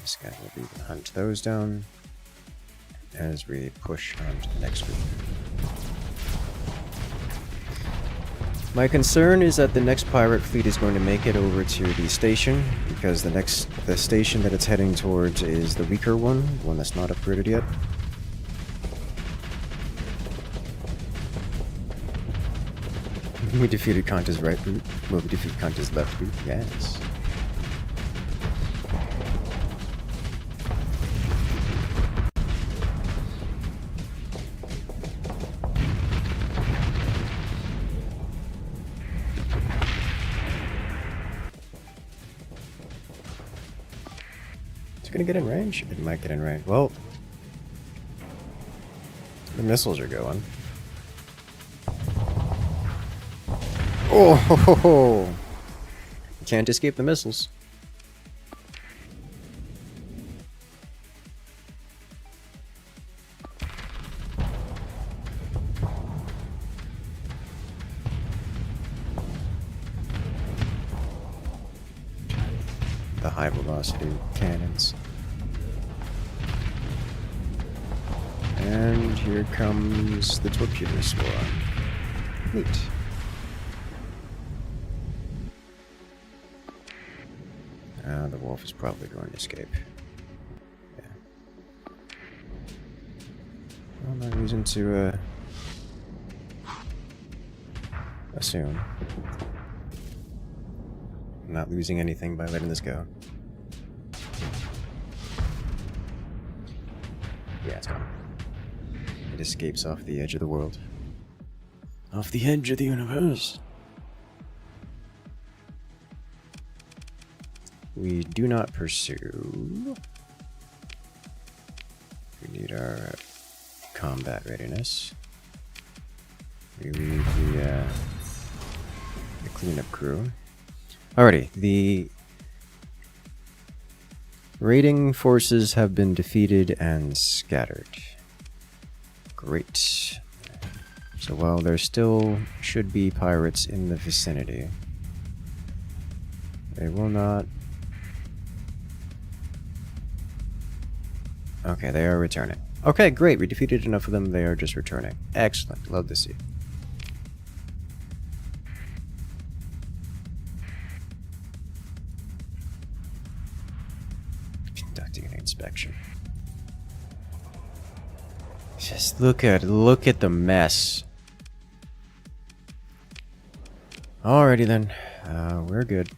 This guy will be hunt those down as we push on to the next group. My concern is that the next pirate fleet is going to make it over to the station, because the station that it's heading towards is the weaker one that's not upgraded yet. We defeated Kanta's right route. Will we defeat Kanta's left route? Yes. Is it gonna get in range? It might get in range. Well, the missiles are going. Oh, ho, ho, ho. You can't escape the missiles. The high velocity cannons. And here comes the torpedo swarm. Neat. The wolf is probably going to escape. Yeah. Well, no reason to assume. I'm not losing anything by letting this go. Yeah, it's gone. It escapes off the edge of the world. Off the edge of the universe. We do not pursue. We need our combat readiness. We leave the cleanup crew. Alrighty, the raiding forces have been defeated and scattered. Great. So while there still should be pirates in the vicinity, they will not. Okay, they are returning. Okay, great. We defeated enough of them. They are just returning. Excellent. Love to see. Conducting an inspection. Just look at the mess. Alrighty then. We're good.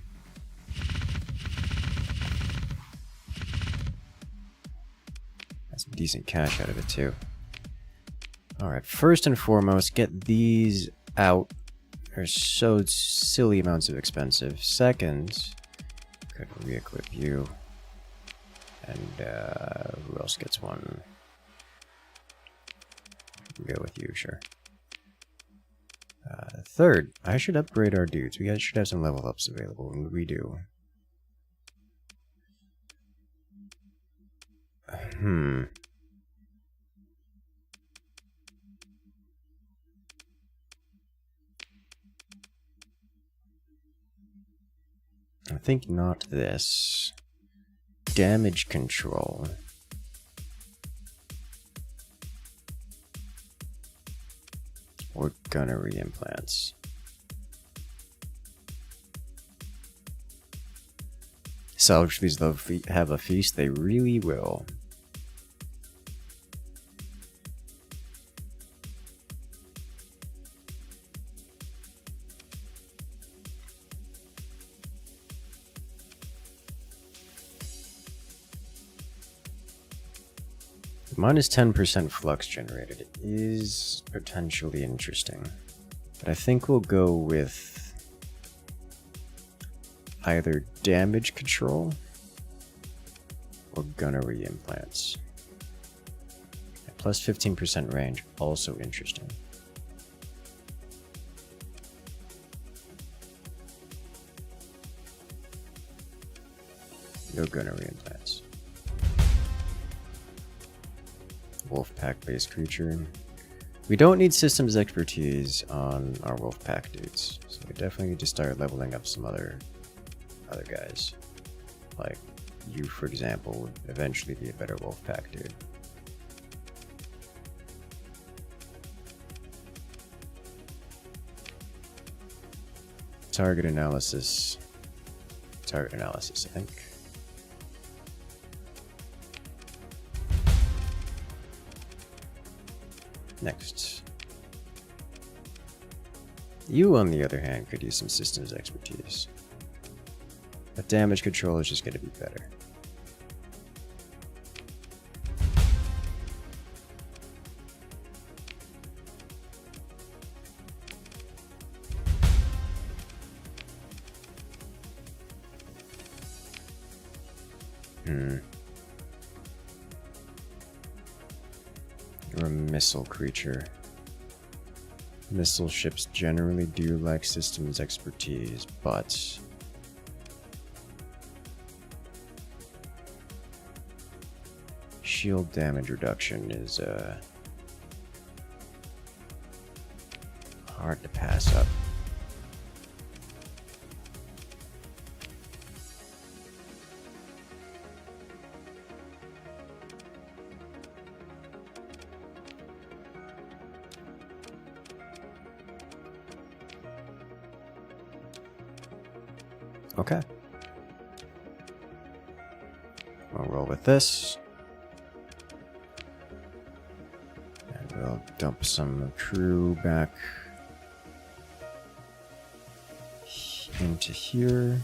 Decent cash out of it too. Alright, first and foremost, get these out. They're so silly amounts of expensive. Second, could re-equip you. And who else gets one? Go with you, sure. Third, I should upgrade our dudes. We guys should have some level ups available, and we do. I think not this. Damage control. Or gunnery implants. Salvage these have a feast, they really will. Minus 10% flux generated is potentially interesting, but I think we'll go with either damage control or gunnery implants. And plus 15% range, also interesting. No gunnery implants. Wolfpack based creature. We don't need systems expertise on our Wolfpack dudes, so we definitely need to start leveling up some other guys. Like you, for example, would eventually be a better Wolfpack dude. Target analysis. Target analysis, I think. Next. You, on the other hand, could use some systems expertise. But damage control is just going to be better. You're a missile creature. Missile ships generally do lack systems expertise, but shield damage reduction is hard to pass up. Okay. We'll roll with this. And we'll dump some crew back into here.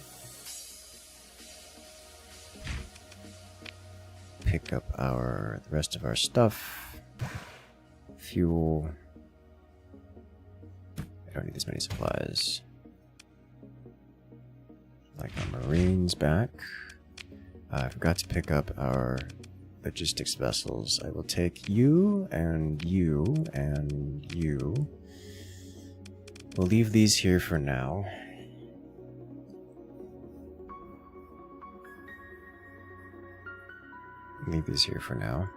Pick up the rest of our stuff. Fuel. I don't need this many supplies. Like our Marines back. I forgot to pick up our logistics vessels. I will take you and you and you. We'll leave these here for now. Leave these here for now.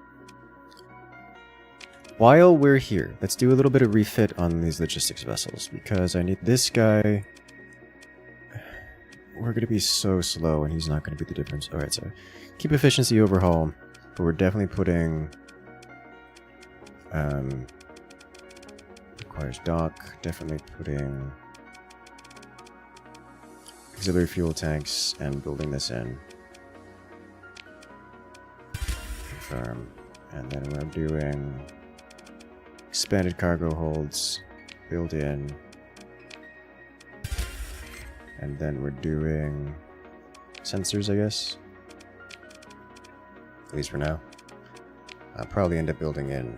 While we're here, let's do a little bit of refit on these logistics vessels because I need this guy. We're going to be so slow and he's not going to be the difference. Alright, so keep efficiency overhaul, but we're definitely putting requires dock, definitely putting auxiliary fuel tanks and building this in. Confirm. And then we're doing expanded cargo holds, build in. And then we're doing sensors, I guess. At least for now. I'll probably end up building in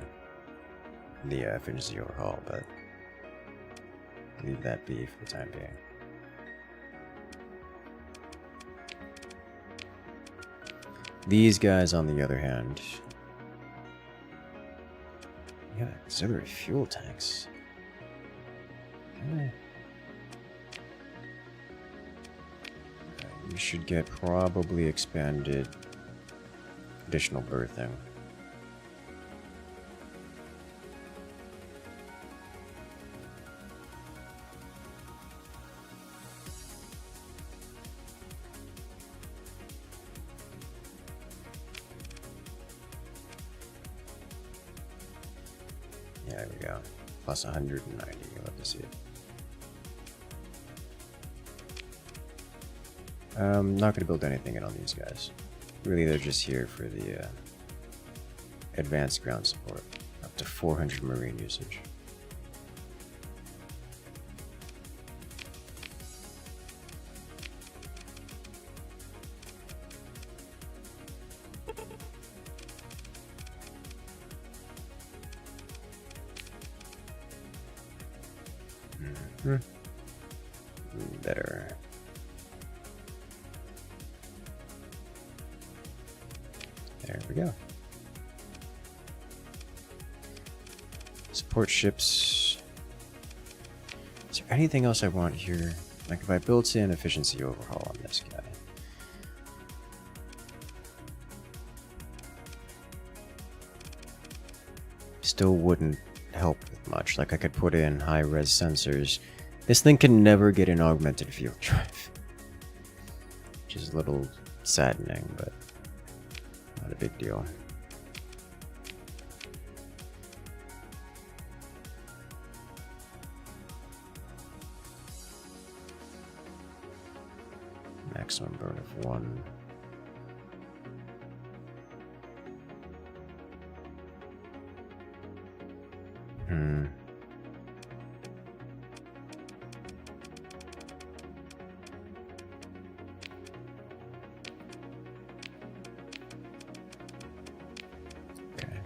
the efficiency overhaul, but leave that be for the time being. These guys, on the other hand, yeah, auxiliary fuel tanks. You should get probably expanded additional berthing. Yeah, there we go. Plus 190. You'll have to see it. I'm not going to build anything in on these guys. Really, they're just here for the advanced ground support. Up to 400 marine usage. Better. There we go. Support ships. Is there anything else I want here? Like if I built in efficiency overhaul on this guy. Still wouldn't help with much. Like I could put in high res sensors. This thing can never get an augmented field drive. Which is a little saddening, but not a big deal. maximum burn of 1. Okay.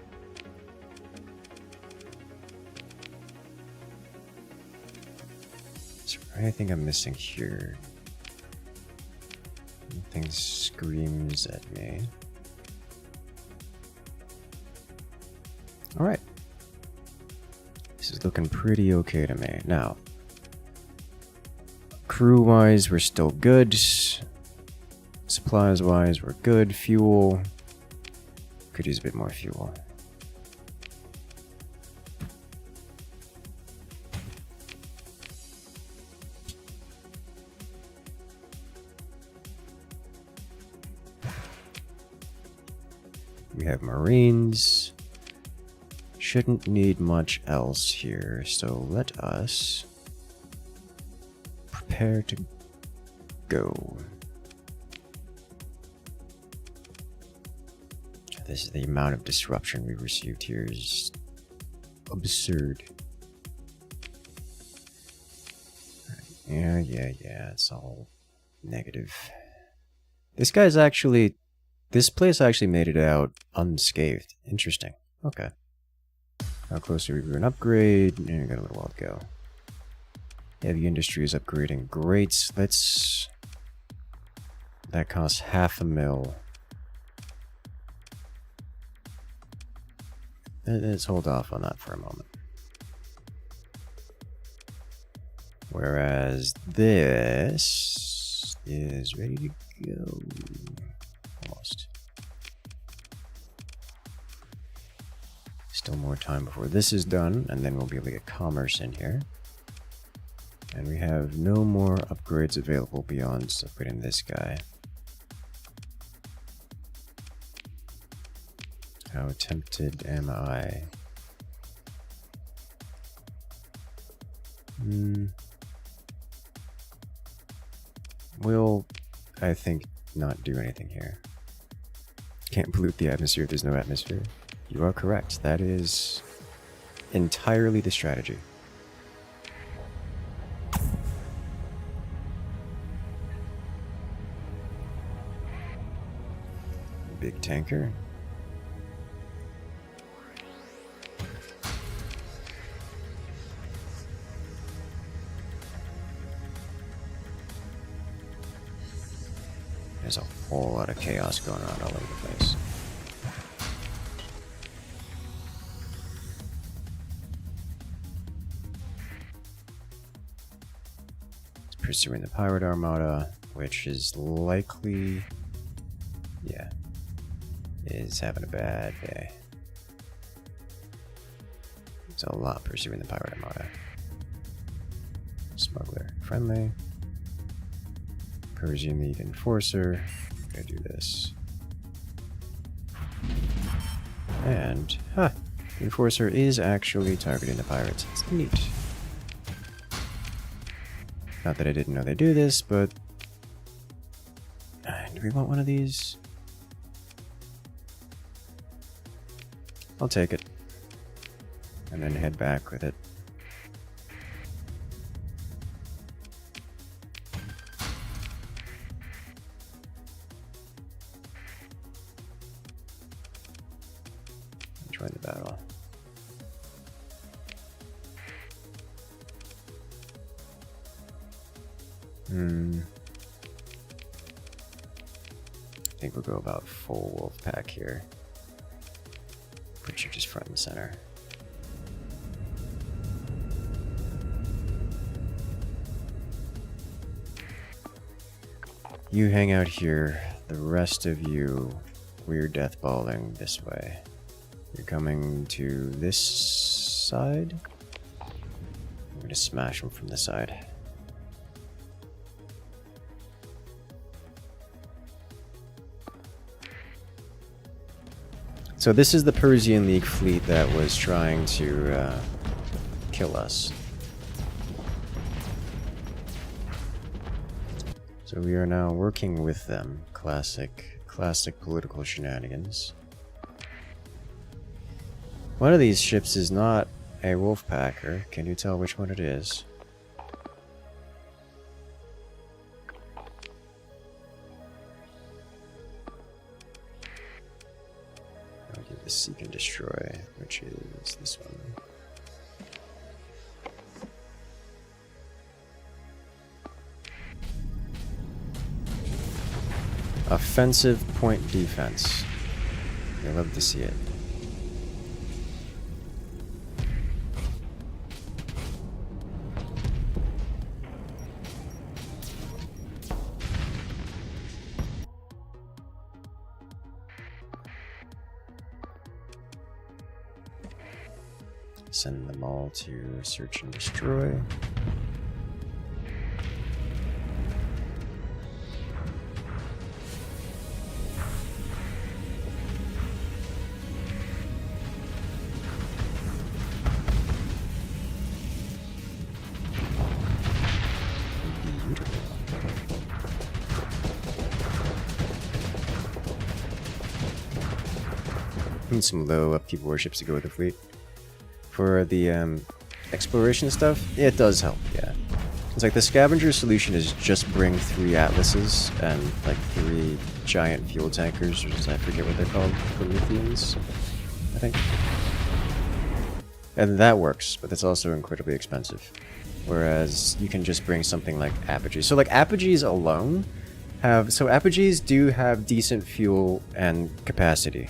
Is there anything I'm missing here? Anything screams at me. Alright. This is looking pretty okay to me. Now, crew-wise, we're still good. Supplies-wise, we're good. Fuel. Could use a bit more fuel. We have Marines. Shouldn't need much else here, so let us prepare to go. This is the amount of disruption we received here is absurd. Yeah, it's all negative. This place actually made it out unscathed. Interesting. Okay. How close are we to an upgrade? Yeah, we got a little while to go. Heavy industry is upgrading. Great. That costs $500,000. Let's hold off on that for a moment. Whereas this is ready to go. Almost. Still more time before this is done, and then we'll be able to get commerce in here. And we have no more upgrades available beyond upgrading this guy. How tempted am I? We'll, I think, not do anything here. Can't pollute the atmosphere if there's no atmosphere. You are correct. That is entirely the strategy. Big tanker. There's a whole lot of chaos going on all over the place. It's pursuing the pirate armada, which is likely, is having a bad day. There's a lot pursuing the pirate armada. Smuggler friendly. Persian League enforcer. Gotta do this. And, the enforcer is actually targeting the pirates. It's neat. Not that I didn't know they do this, but... do we want one of these? I'll take it. And then head back with it. Join the battle. I think we'll go about full Wolfpack here. Put you just front and center. You hang out here. The rest of you, we're deathballing this way. You're coming to this side. I'm gonna smash them from the side. So this is the Persian League fleet that was trying to kill us. So So we are now working with them. Classic political shenanigans. One of these ships is not a Wolfpacker. Can you tell which one it is? I'll do the Seek and Destroy, which is this one. Offensive point defense. I love to see it. Send them all to search and destroy. Need some low upkeep warships to go with the fleet. For the exploration stuff, yeah, it does help, yeah. It's like the scavenger solution is just bring 3 atlases and like 3 giant fuel tankers, which is, I forget what they're called, Prometheans, I think. And that works, but that's also incredibly expensive. Whereas you can just bring something like apogees. So like apogees alone have, so apogees do have decent fuel and capacity.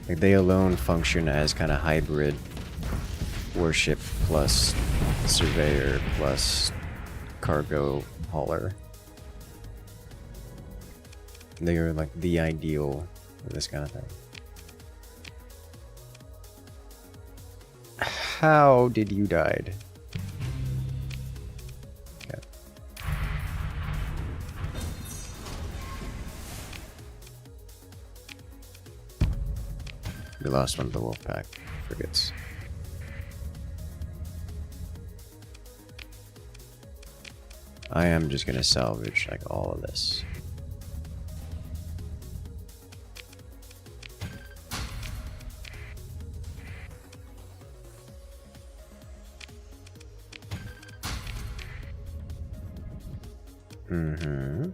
Like they alone function as kind of hybrid warship plus surveyor plus cargo hauler. They are like the ideal for this kind of thing. How did you die? Okay. We lost one of the Wolfpack frigates. I am just gonna salvage like all of this. Mm-hmm.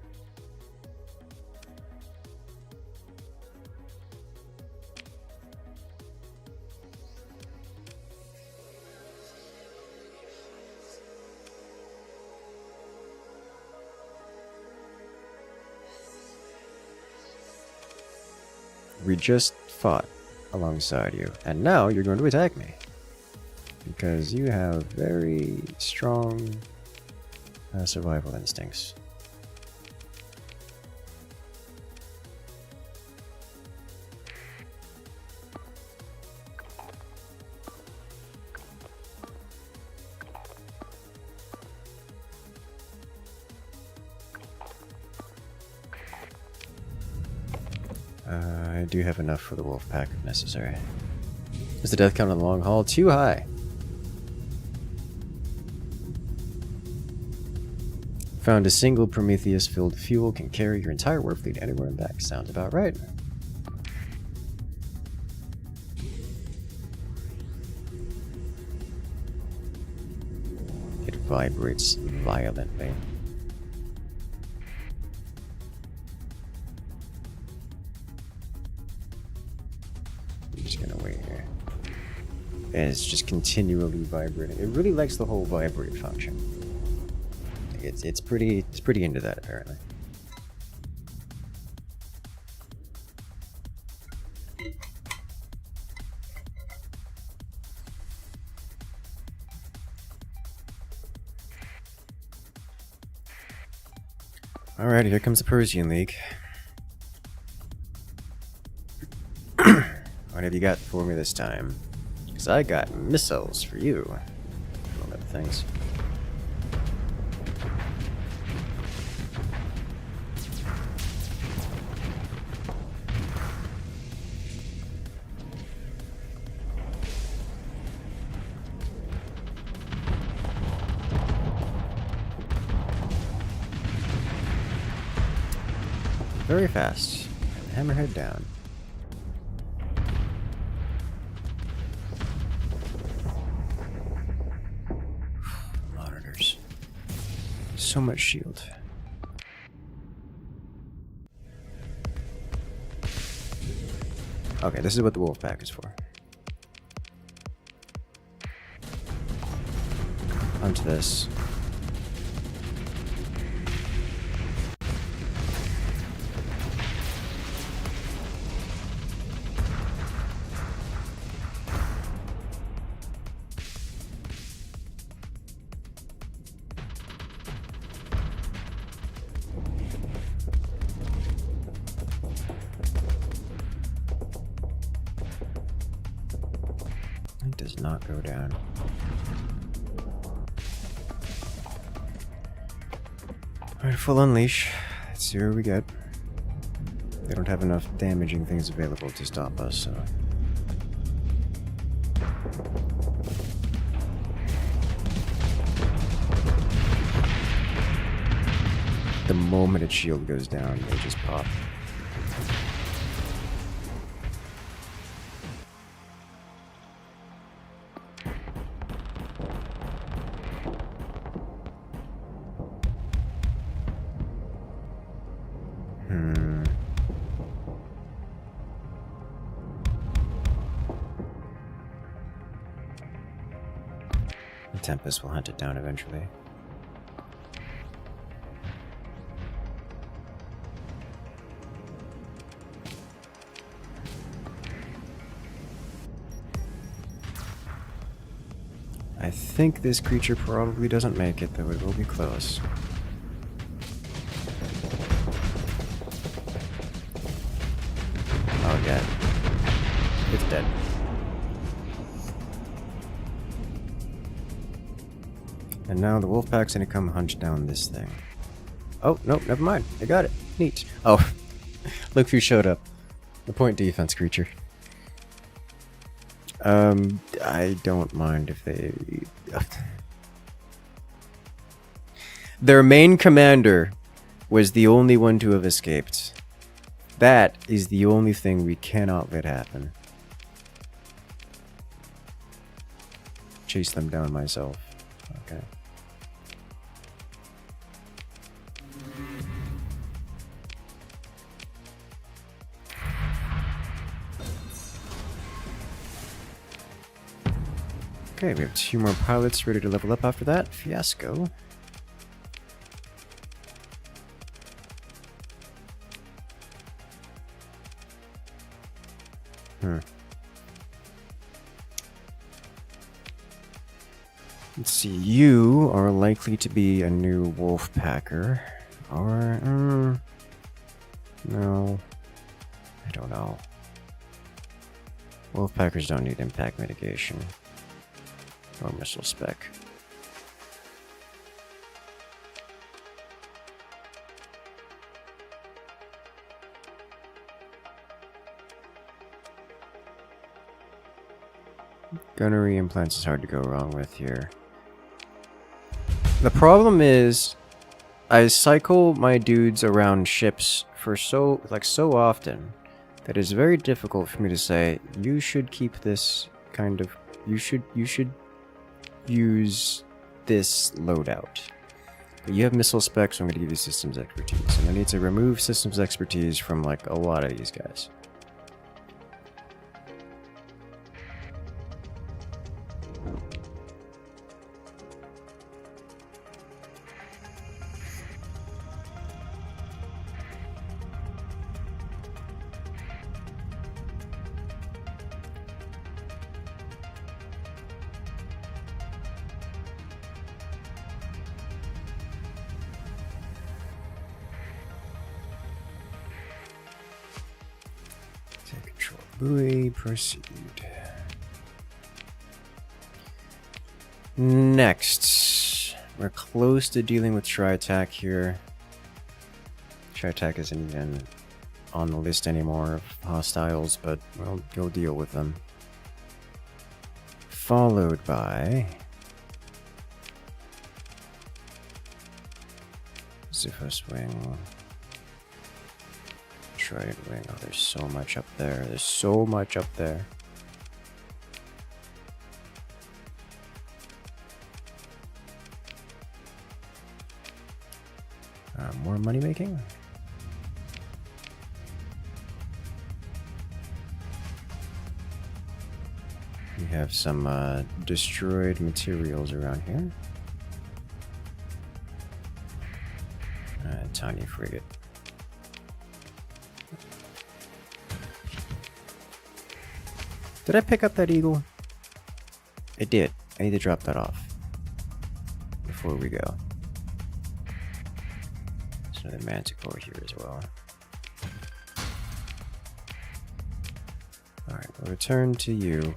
We just fought alongside you, and now you're going to attack me. Because you have very strong survival instincts. I do have enough for the Wolfpack if necessary. Is the death count on the long haul too high? Found a single Prometheus-filled fuel can carry your entire war fleet anywhere and back. Sounds about right. It vibrates violently. I'm just gonna wait here. And it's just continually vibrating. It really likes the whole vibrate function. It's pretty into that apparently. Alright, here comes the Persian League. What have you got for me this time? Because I got missiles for you. All other things. very fast. Hammerhead down. Monitors. So much shield. Okay, this is what the Wolfpack is for. Onto this. It does not go down. Alright, full unleash. Let's see what we get. They don't have enough damaging things available to stop us, so. The moment its shield goes down, they just pop. Tempest will hunt it down eventually. I think this creature probably doesn't make it, though it will be close. Oh, yeah. It's dead. And now the Wolfpack's gonna come hunch down this thing. Oh, nope, never mind. I got it. Neat. Oh, look who showed up. The point defense creature. I don't mind if they... Their main commander was the only one to have escaped. That is the only thing we cannot let happen. Chase them down myself. Okay. Okay, we have 2 more pilots ready to level up after that. Fiasco. Let's see, you are likely to be a new Wolfpacker. Or, no. I don't know. Wolfpackers don't need impact mitigation. Or missile spec. Gunnery implants is hard to go wrong with here. The problem is, I cycle my dudes around ships for so often that it's very difficult for me to say, you should keep this kind of, you should use this loadout. But you have missile specs, so I'm going to give you systems expertise. And I need to remove systems expertise from like a lot of these guys. Buoy, proceed. Next, we're close to dealing with Tri-Tach here. Tri-Tach isn't even on the list anymore of hostiles, but we'll go deal with them. Followed by Ziphos Wing. Trident Wing. Oh, there's so much up there. There's so much up there. More money making? We have some destroyed materials around here. Tiny frigate. Did I pick up that eagle? I did. I need to drop that off before we go. There's another manticore here as well. Alright, we'll return to you.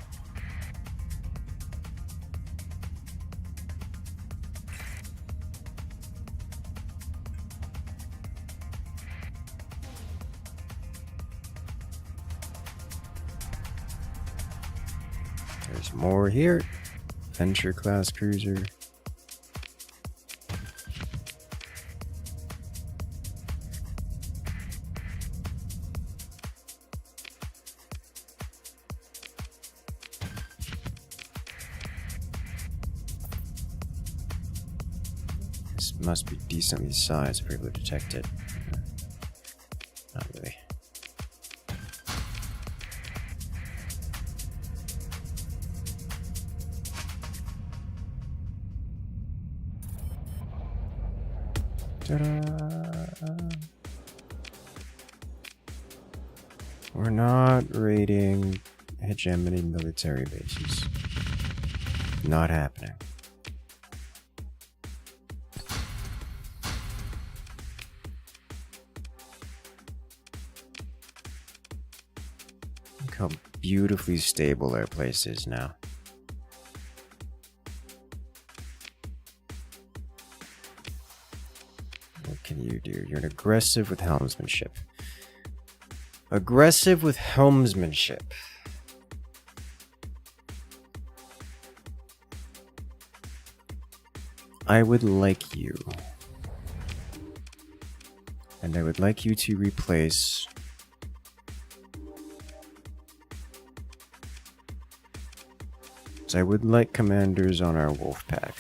There's more here. Venture class cruiser. This must be decently sized if we're able to detect it. Not really. We're not raiding hegemony military bases. Not happening. Look how beautifully stable our place is now. What can you do? You're an aggressive with helmsmanship. Aggressive with helmsmanship. I would like you. And I would like you to replace so I would like commanders on our Wolfpack.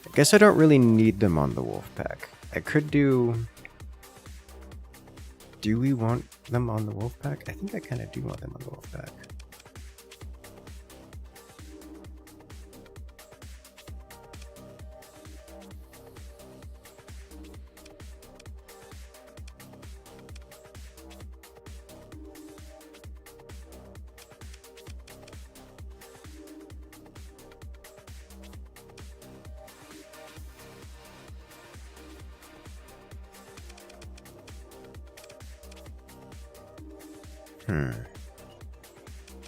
I guess I don't really need them on the Wolfpack. I could do... Do we want them on the Wolfpack? I think I kind of do want them on the Wolfpack.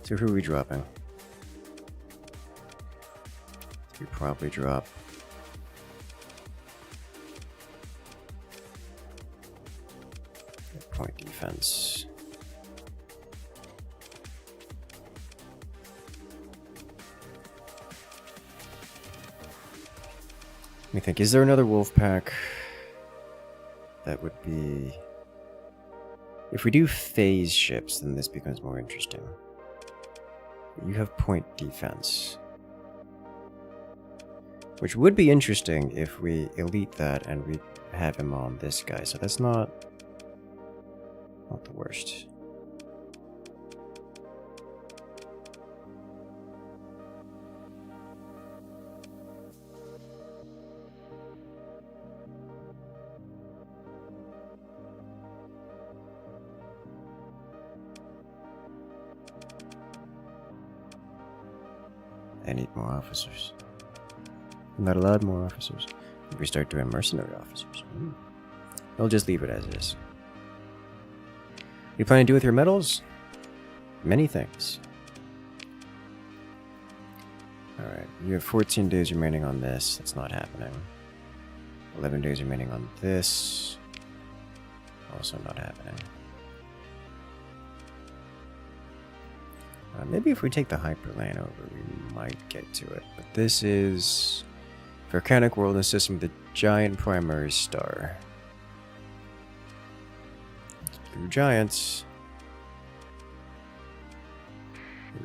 So who are we dropping? We probably drop point defense. Let me think, is there another Wolfpack that would be... If we do phase ships, then this becomes more interesting. You have point defense. Which would be interesting if we elite that and we have him on this guy, so that's not the worst. I need more officers. I'm not allowed more officers. If we start doing mercenary officers, I'll just leave it as is. What you plan to do with your medals? Many things. Alright, you have 14 days remaining on this. That's not happening. 11 days remaining on this. Also not happening. Maybe if we take the hyperlane over, we might get to it. But this is Volcanic World, a system with a giant primary star. Let's Screw giants.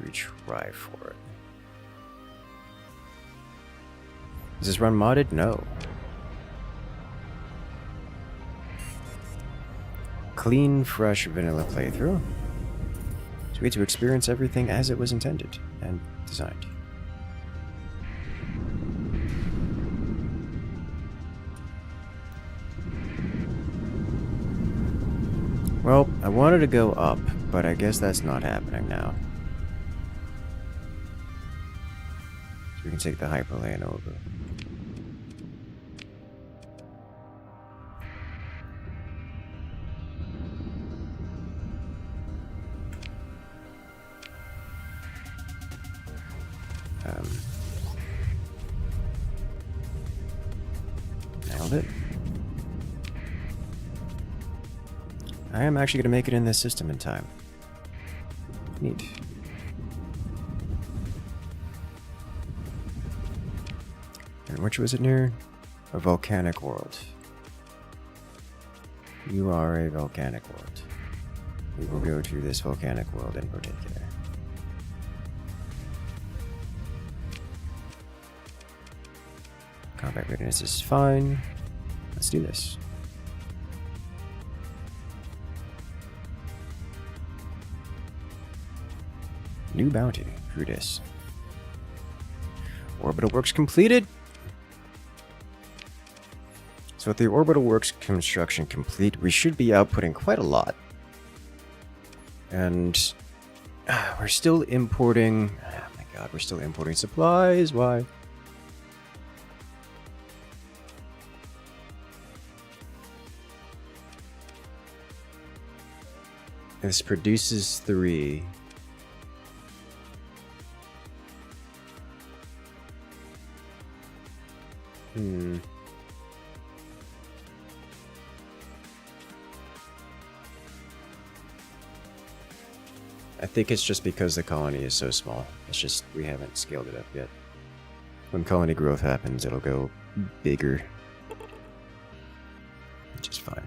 We try for it. Is this run modded? No. Clean, fresh, vanilla playthrough. So we get to experience everything as it was intended and designed. Well, I wanted to go up, but I guess that's not happening now. So we can take the hyperlane over. Nailed it. I am actually going to make it in this system in time. Neat. And which was it near? A volcanic world. You are a volcanic world. We will go to this volcanic world in particular. Combat readiness is fine. Let's do this. New bounty. Who dis? Orbital works completed. So with the orbital works construction complete, we should be outputting quite a lot. And we're still importing. Oh my god, we're still importing supplies. Why? This produces 3. I think it's just because the colony is so small. It's just we haven't scaled it up yet. When colony growth happens, it'll go bigger. Which is fine.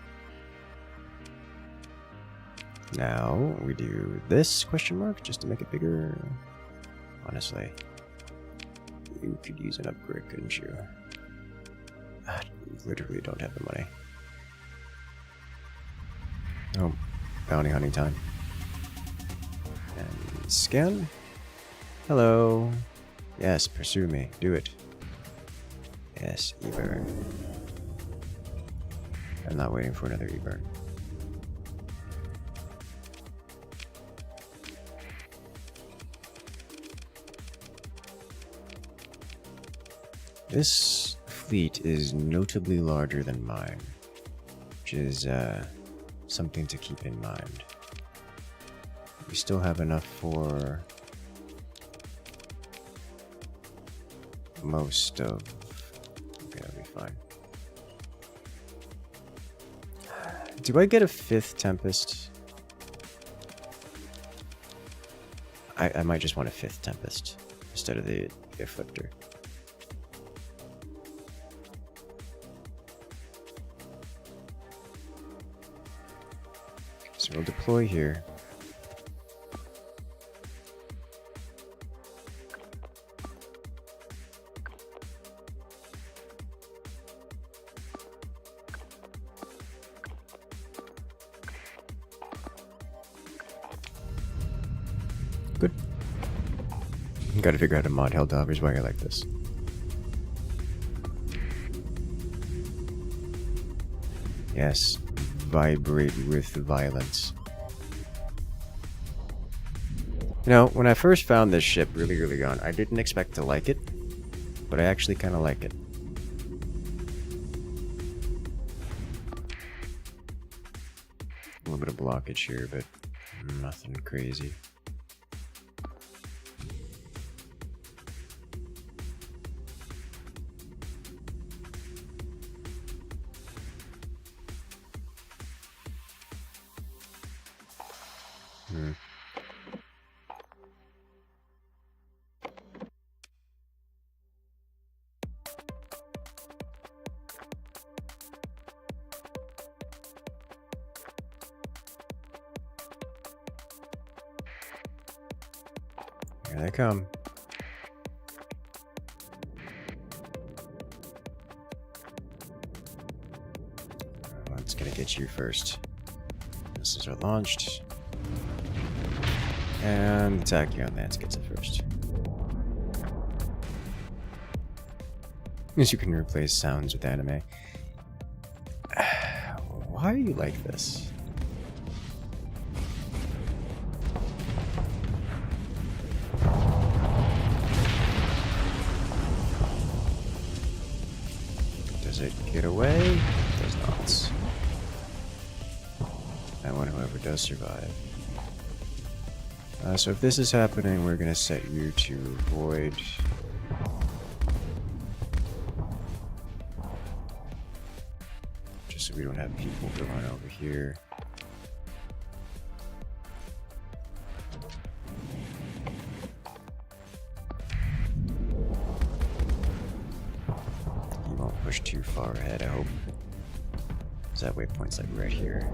Now we do this question mark just to make it bigger. Honestly, you could use an upgrade, couldn't you? I literally don't have the money. Oh, bounty hunting time. And scan. Hello. Yes, pursue me. Do it. Yes, E-burn. I'm not waiting for another E-burn. This fleet is notably larger than mine, which is something to keep in mind. We still have enough for most of... Okay, that'll be fine. Do I get a 5th Tempest? I might just want a 5th Tempest instead of the Afflictor. So we'll deploy here. Good. Gotta figure out a mod Helldivers while you're like this. Yes. Vibrate with violence. You know, when I first found this ship really early on, I didn't expect to like it, but I actually kind of like it. A little bit of blockage here, but nothing crazy. Here they come. It's gonna get you first. Missiles are launched. And Tachyon Lance gets it first. As you can replace sounds with anime. Why are you like this? Does it get away? It does not. I want whoever does survive. So if this is happening, we're going to set you to void. Just so we don't have people to run over here. You won't push too far ahead, I hope. Because that waypoint's like right here.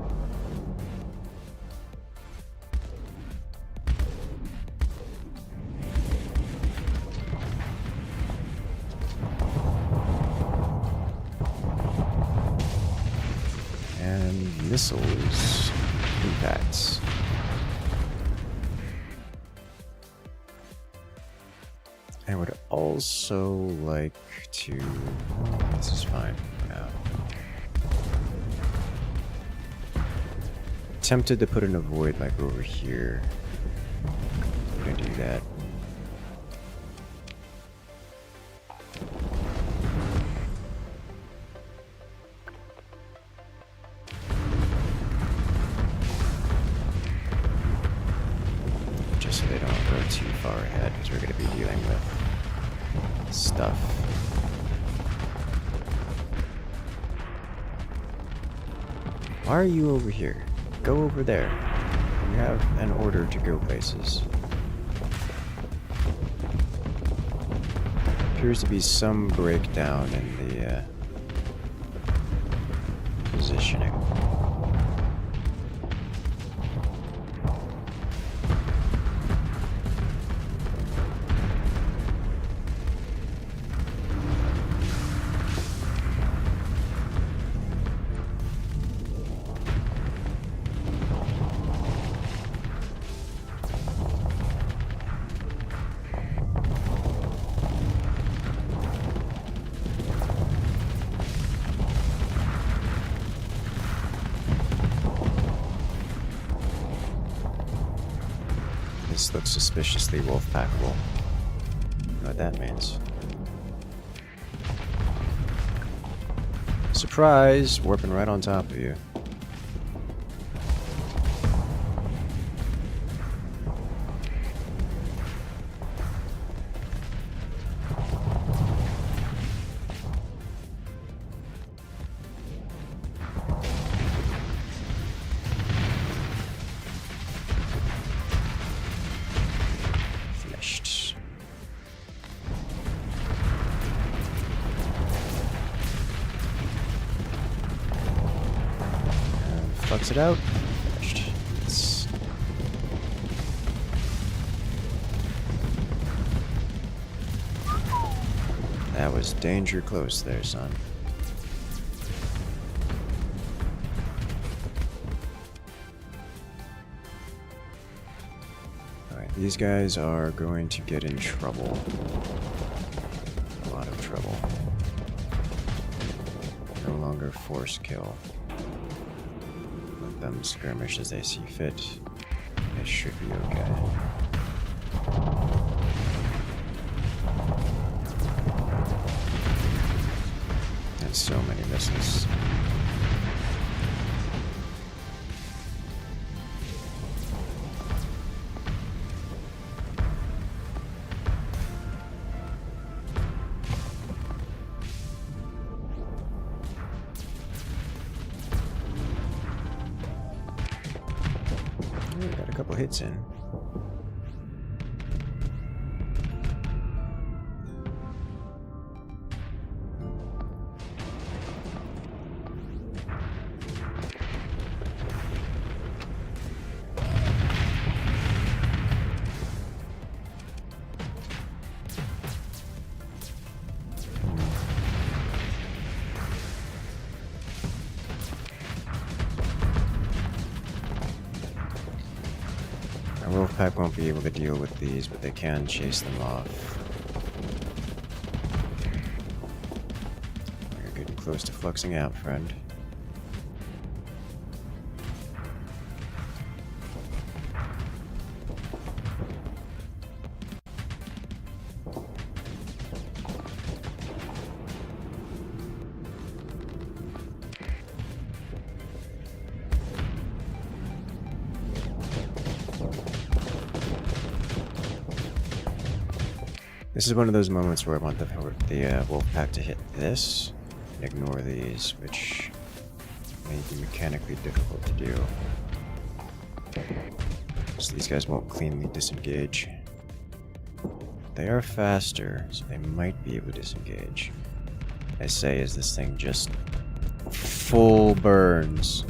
Missiles impacts. I would also like to. This is fine for now. Tempted to put in a void like over here. I'm gonna do that. Too far ahead because we're going to be dealing with stuff. Why are you over here? Go over there. You have an order to go places. Appears to be some breakdown in the positioning. This looks suspiciously Wolfpackable. You know what that means. Surprise! Warping right on top of you. Fucks it out. Finished. That was danger close there, son. Alright, these guys are going to get in trouble. A lot of trouble. No longer force kill. Them skirmish as they see fit. It should be okay. And so many missiles. Got a couple hits in. Wolfpack won't be able to deal with these, but they can chase them off. You're getting close to fluxing out, friend. This is one of those moments where I want the Wolfpack to hit this, and ignore these, which may be mechanically difficult to do. So these guys won't cleanly disengage. They are faster, so they might be able to disengage. I say as this thing just full burns.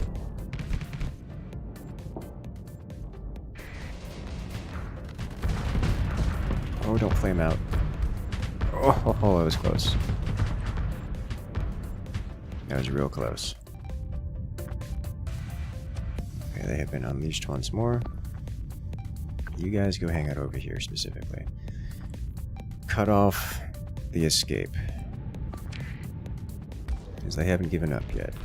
Oh, don't flame out. Oh, that was close. That was real close. Okay, they have been unleashed once more. You guys go hang out over here specifically. Cut off the escape. Because they haven't given up yet.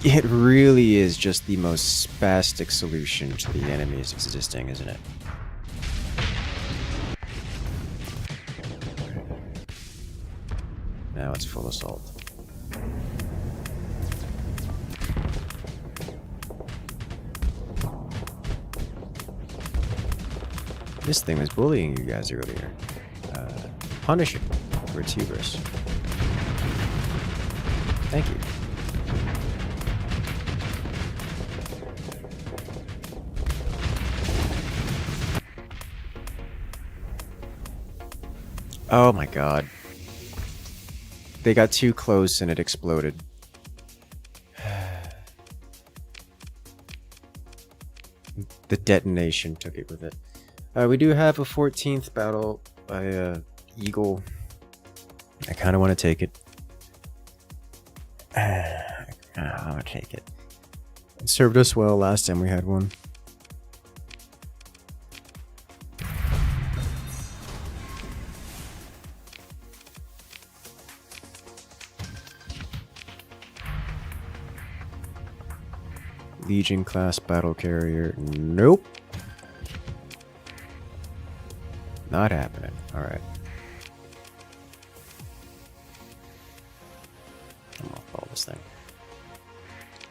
It really is just the most spastic solution to the enemies existing, isn't it? Now it's full assault. This thing was bullying you guys earlier. Punish it for its hubris. Thank you. Oh my god. They got too close and it exploded. The detonation took it with it. We do have a 14th battle by Eagle. I kind of want to take it. I want to take it. It served us well last time we had one. Legion class battle carrier. Nope. Not happening. Alright. I'm gonna follow this thing.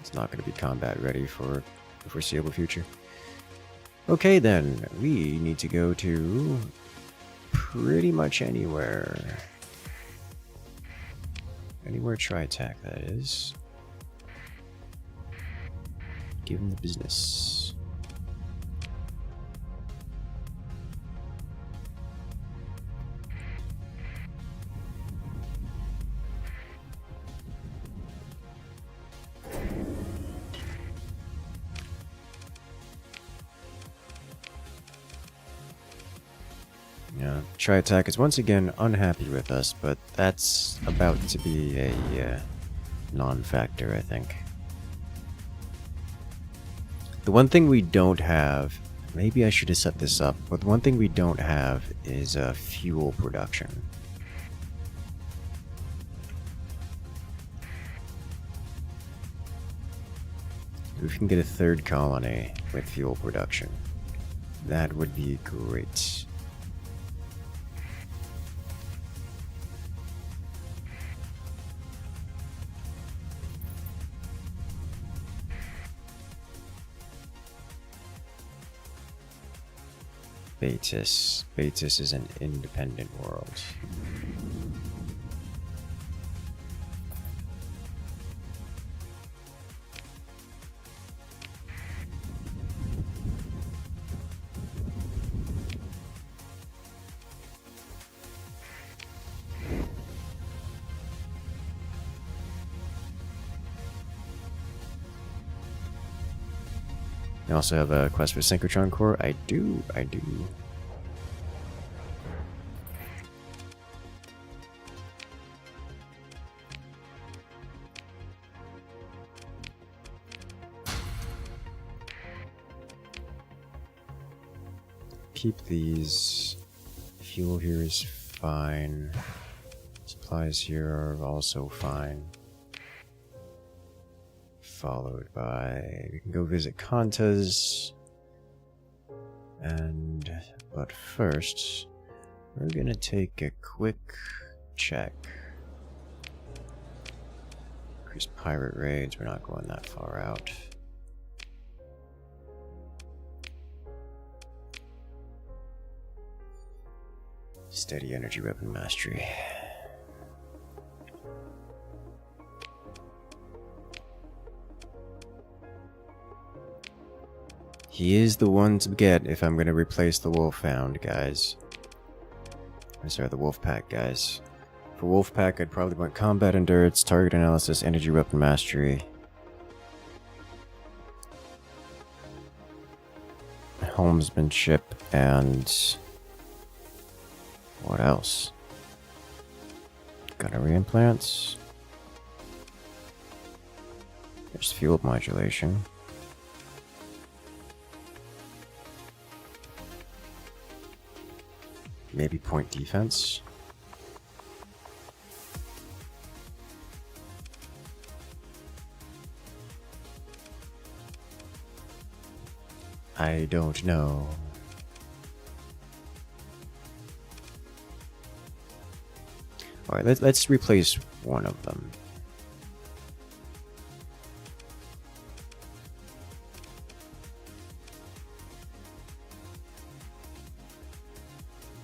It's not going to be combat ready for the foreseeable future. Okay then. We need to go to pretty much anywhere. Anywhere Tri-Tach, that is. Give him the business. Yeah, Tri-Tach is once again unhappy with us, but that's about to be a non-factor, I think. The one thing we don't have, maybe I should have set this up, but the one thing we don't have is fuel production. If we can get a third colony with fuel production, that would be great. Betis. Betis is an independent world. I also have a quest for Synchrotron Core. I do. Keep these. Fuel here is fine. Supplies here are also fine. Followed by, we can go visit Kanta's. But first, we're gonna take a quick check. Increase pirate raids, we're not going that far out. Steady energy weapon mastery. He is the one to get if I'm going to replace the Wolfhound, guys. I'm sorry, the Wolfpack, guys. For Wolfpack, I'd probably want combat endurance, target analysis, energy weapon mastery. Helmsmanship, and... what else? Gunnery implants. There's fuel modulation. Maybe point defense. I don't know. Alright, let's replace one of them.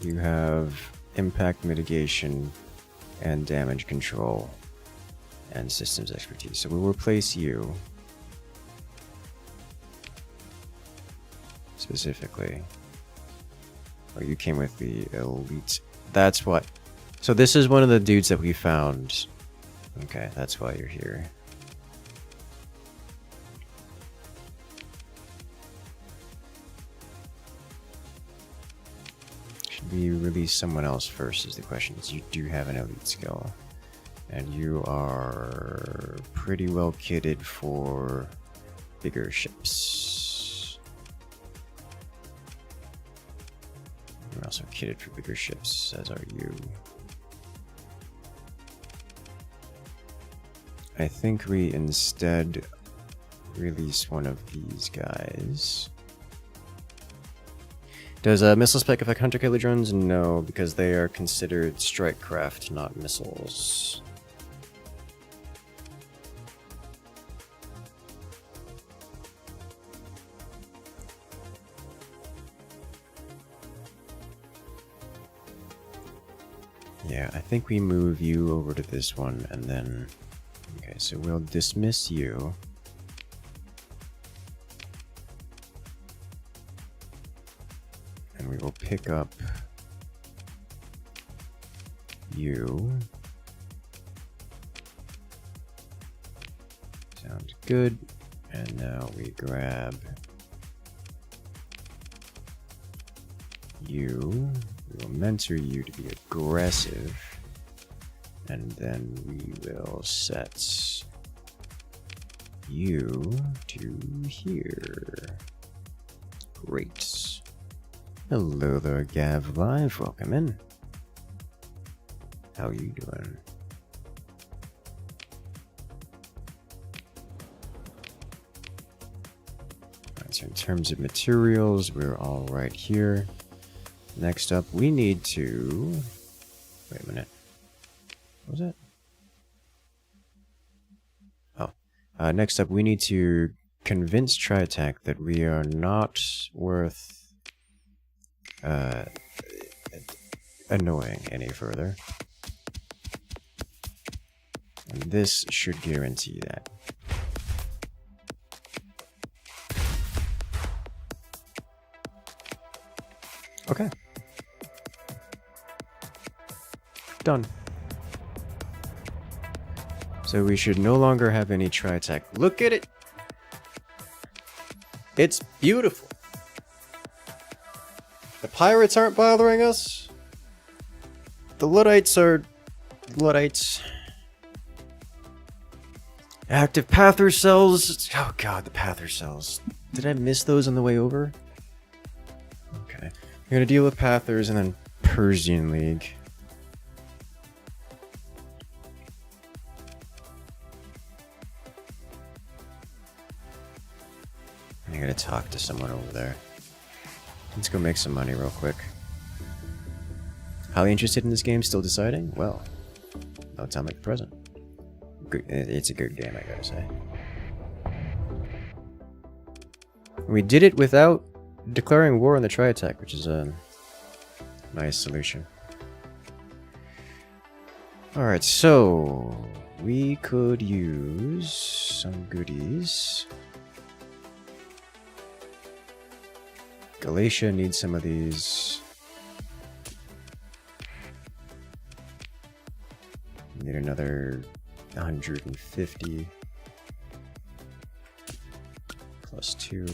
You have impact mitigation and damage control and systems expertise. So we'll replace you specifically. Oh, you came with the elite. That's what. So this is one of the dudes that we found. Okay, that's why you're here. We release someone else first is the question. You do have an elite skill. And you are pretty well kitted for bigger ships. You're also kitted for bigger ships, as are you. I think we instead release one of these guys. Does a missile spec affect hunter-killer drones? No, because they are considered strike craft, not missiles. Yeah, I think we move you over to this one, and then... Okay, so we'll dismiss you. And we will pick up you. Sounds good. And now we grab you. We will mentor you to be aggressive. And then we will set you to here. Great. Hello there, Gav Live. Welcome in. How you doing? Alright, so in terms of materials, we're all right here. Next up, we need to... Wait a minute. What was it? Oh. Next up, we need to convince Tri-Tach that we are not worth annoying any further. And this should guarantee that. Okay. Done. So we should no longer have any Tri-Tach. Look at it! It's beautiful. The pirates aren't bothering us. The Luddites are... Luddites. Active Pather cells. Oh god, the Pather cells. Did I miss those on the way over? Okay. We're gonna deal with Pathers and then Persian League. I gotta talk to someone over there. Let's go make some money real quick. Highly interested in this game, still deciding? Well, no time like the present. Good, it's a good game, I gotta say. We did it without declaring war on the Tri-Tachyon, which is a nice solution. Alright, so we could use some goodies. Galatia needs some of these. Need another 150 plus 2.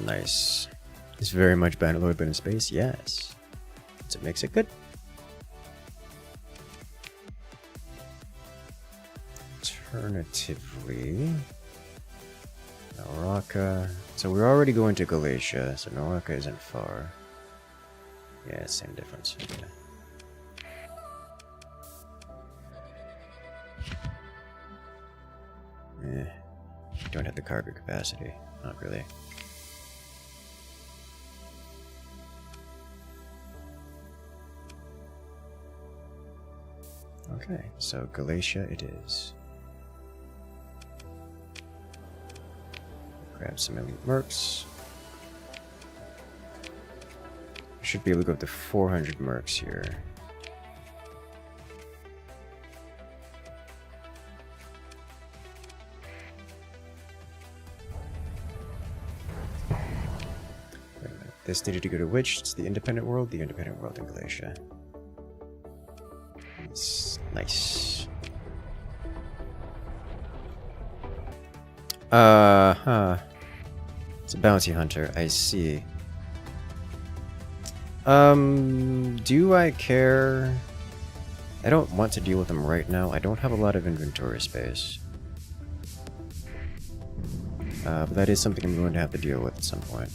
Nice. It's very much Bannerlord but in space, yes. So it makes it good. Alternatively, Naraka. So we're already going to Galatia, so Naraka isn't far. Yeah, same difference. Okay. Don't have the cargo capacity. Not really. Okay, so Galatia it is. Grab some elite mercs. Should be able to go up to 400 mercs here. This needed to go to which? It's the independent world in Galatia. It's nice. It's a bounty hunter, I see. Do I care? I don't want to deal with them right now. I don't have a lot of inventory space. But that is something I'm going to have to deal with at some point.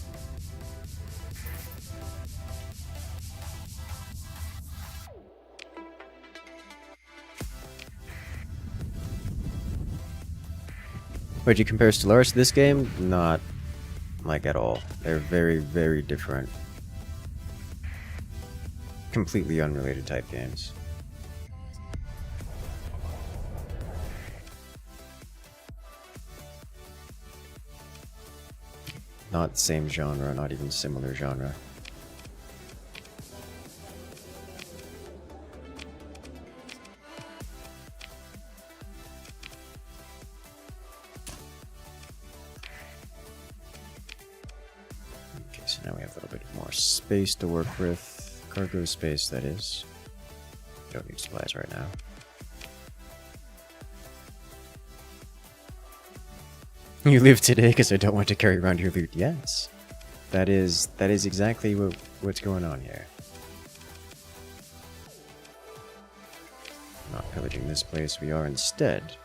But you compare Stellaris to this game? Not like at all. They're very, very different. Completely unrelated type games. Not same genre, not even similar genre. Okay, so now we have a little bit more space to work with. Cargo space, that is. Don't need supplies right now. You live today because I don't want to carry around your loot. Yes. That is exactly what's going on here. Not pillaging this place, we are instead.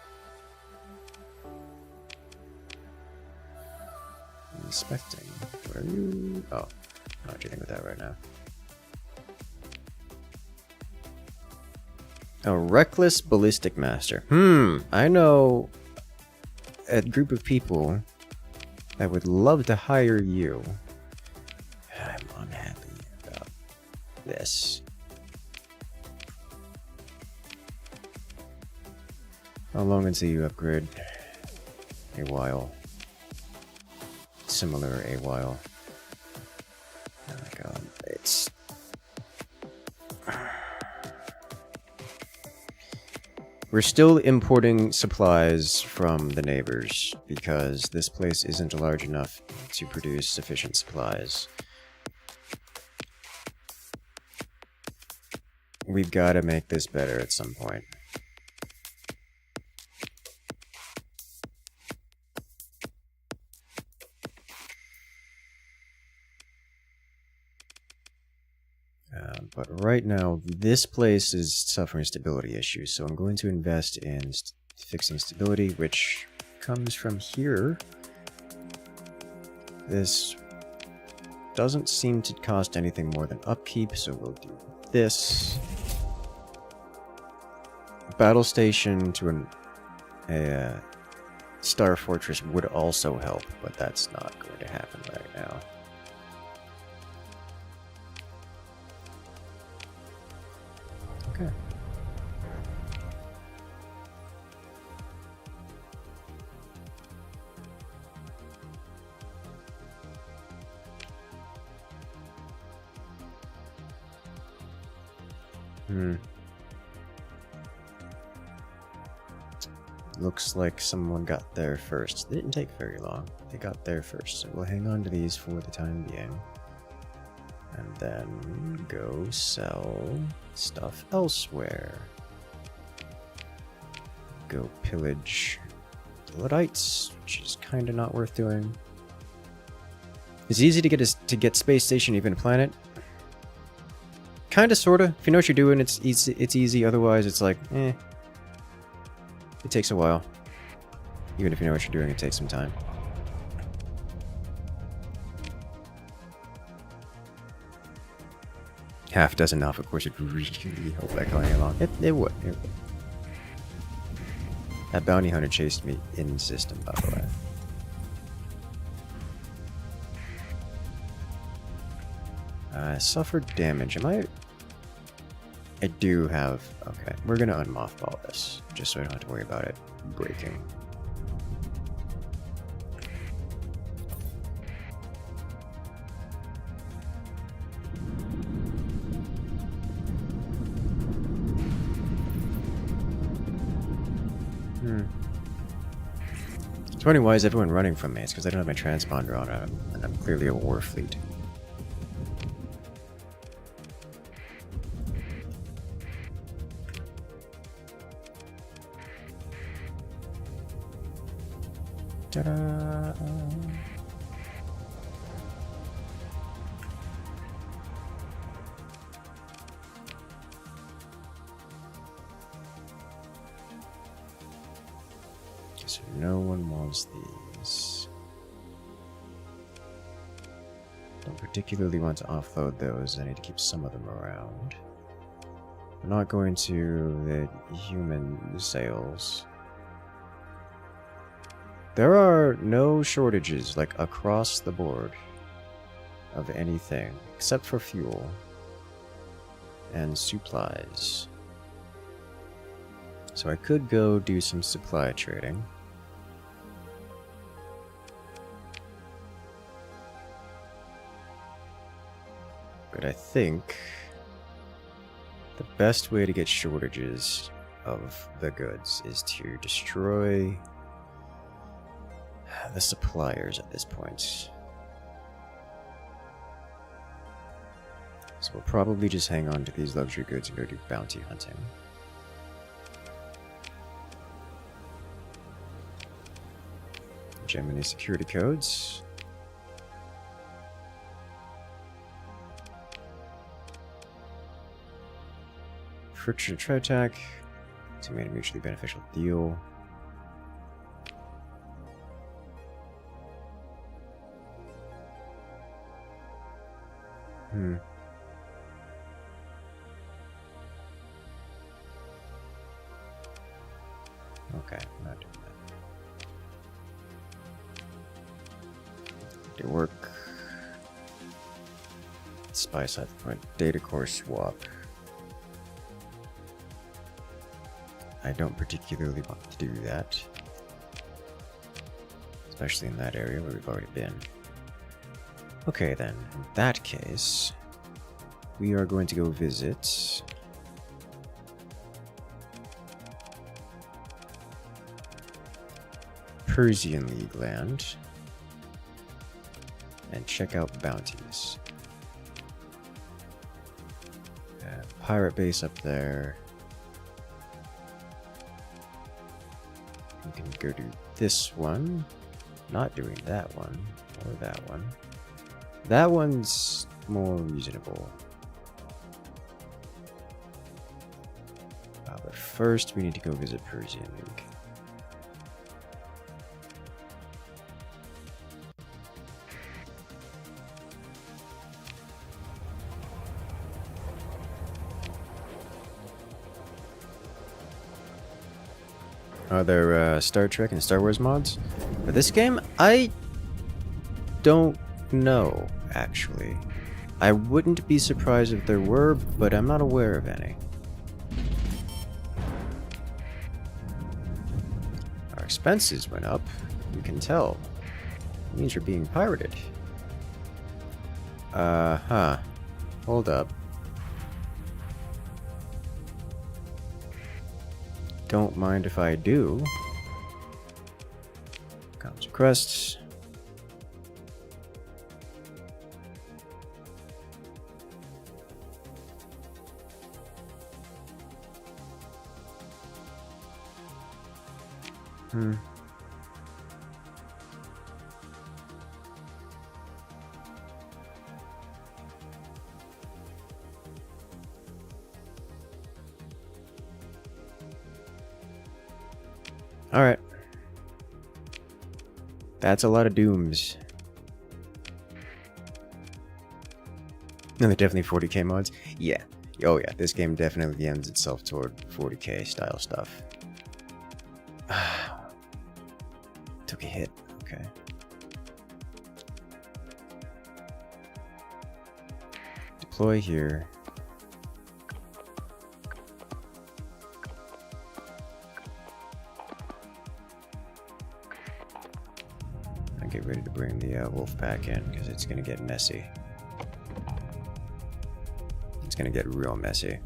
Inspecting. Where are you? Oh, not dealing with that right now. A reckless ballistic master. I know a group of people that would love to hire you. I'm unhappy about this. How long until you upgrade? A while. Similar a while. Oh my god, it's... We're still importing supplies from the neighbors because this place isn't large enough to produce sufficient supplies. We've got to make this better at some point. But right now, this place is suffering stability issues, so I'm going to invest in fixing stability, which comes from here. This doesn't seem to cost anything more than upkeep, so we'll do this. Battle station to a Star Fortress would also help, but that's not going to happen right now. Okay. Looks like someone got there first. It didn't take very long. They got there first, so we'll hang on to these for the time being. And then go sell stuff elsewhere. Go pillage the loadouts, which is kind of not worth doing. It's easy to get space station, even a planet. Kind of, sorta. If you know what you're doing, it's easy. It's easy. Otherwise, it's like, eh. It takes a while. Even if you know what you're doing, it takes some time. Half dozen off, of course, it really help that going along. It would. That bounty hunter chased me in system, by the way. Suffered damage. I do have... Okay, we're gonna unmothball this, just so I don't have to worry about it breaking. It's wondering why is everyone running from me? It's because I don't have my transponder on it, and I'm clearly a war fleet. Ta-da! So no one wants these. Don't particularly want to offload those. I need to keep some of them around. I'm not going to the human sales. There are no shortages, like, across the board of anything, except for fuel and supplies. So I could go do some supply trading. But I think the best way to get shortages of the goods is to destroy the suppliers at this point. So we'll probably just hang on to these luxury goods and go do bounty hunting. Gemini security codes. Friction Tri-Tach to make a mutually beneficial deal. Okay, I'm not doing that. They work. Spy side point. Data core swap. I don't particularly want to do that. Especially in that area where we've already been. Okay then, in that case, we are going to go visit Persian League land and check out bounties. Pirate base up there. We can go do this one. Not doing that one or that one. That one's more reasonable. But first, we need to go visit Persian League. Are there Star Trek and Star Wars mods? For this game, I don't know, actually. I wouldn't be surprised if there were, but I'm not aware of any. Our expenses went up. You can tell. It means you're being pirated. Hold up. Don't mind if I do. Comes requests. Alright. That's a lot of dooms. No, they're definitely 40k mods. Yeah. Oh yeah, this game definitely lends itself toward 40k style stuff. Took a hit. Okay. Deploy here. Get ready to bring the Wolfpack in, because it's going to get messy. It's going to get real messy.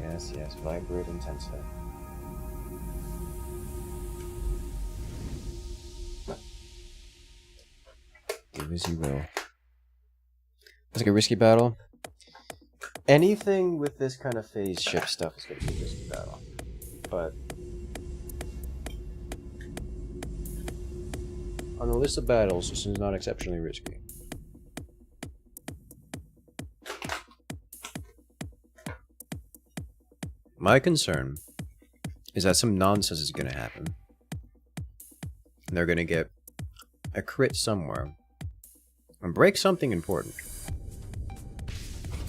Yes, yes, vibrate intensely. Do as you will. It's like a risky battle. Anything with this kind of phase shift stuff is going to be a risky battle. But on the list of battles, this is not exceptionally risky. My concern is that some nonsense is going to happen. And they're going to get a crit somewhere and break something important.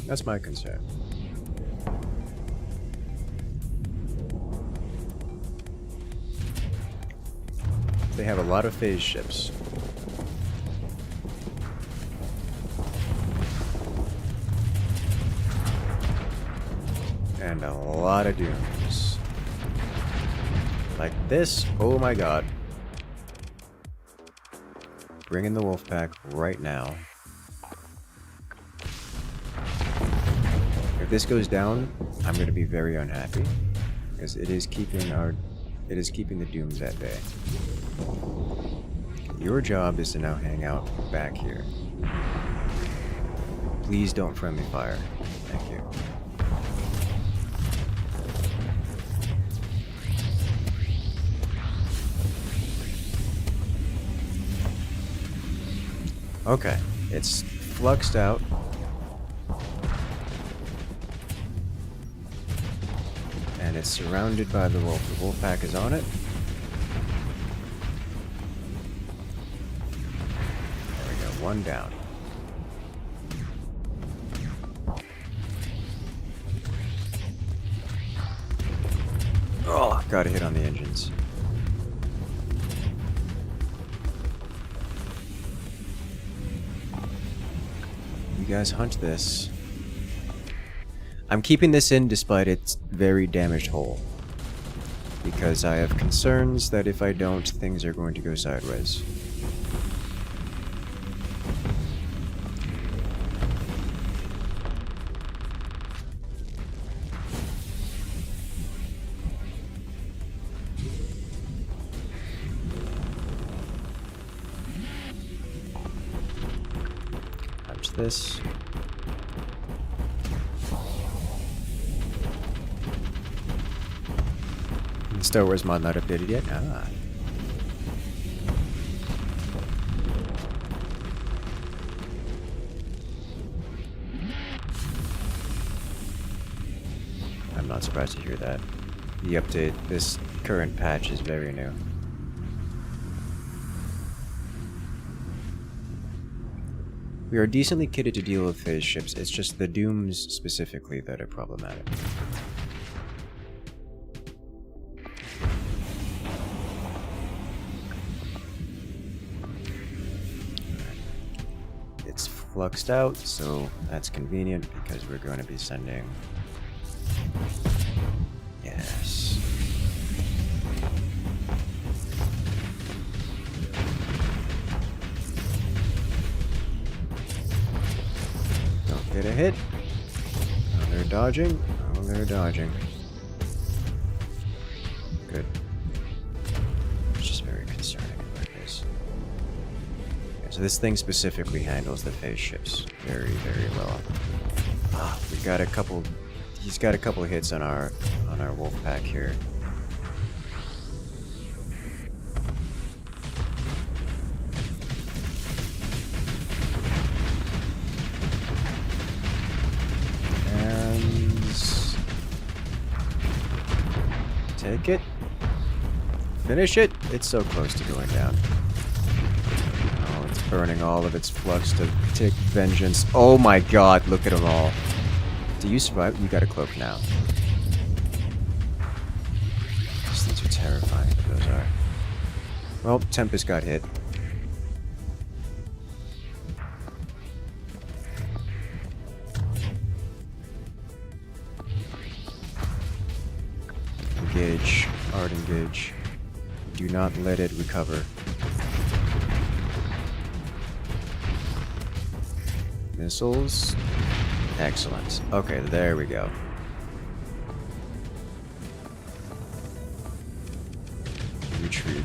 That's my concern. They have a lot of phase ships. And a lot of dooms. Like this, oh my god. Bring in the Wolfpack right now. If this goes down, I'm going to be very unhappy, because it is keeping the dooms at bay. Your job is to now hang out back here. Please don't friendly fire. Thank you. Okay, it's fluxed out. And it's surrounded by the wolf. The Wolfpack is on it. There we go, one down. Oh, got a hit on the engines. You guys hunt this. I'm keeping this in despite its very damaged hull, because I have concerns that if I don't, things are going to go sideways. Punch this. Star Wars mod not updated yet? Ah. I'm not surprised to hear that. The update, this current patch is very new. We are decently kitted to deal with phase ships, it's just the dooms specifically that are problematic. It's fluxed out, so that's convenient because we're going to be sending... Yes. Don't get a hit. Oh, they're dodging. Oh, they're dodging. Good. It's just very concerning about this. Yeah, so this thing specifically handles the phase ships very, very well. Ah, we got a couple. He's got a couple of hits on our Wolfpack here. Take it. Finish it. It's so close to going down. Oh, it's burning all of its flux to take vengeance. Oh my god, look at them all. Do you survive? You got a cloak now. These things are terrifying, those are. Well, Tempest got hit. Engage. Hard engage. Do not let it recover. Missiles. Excellent. Okay, there we go. Retreat.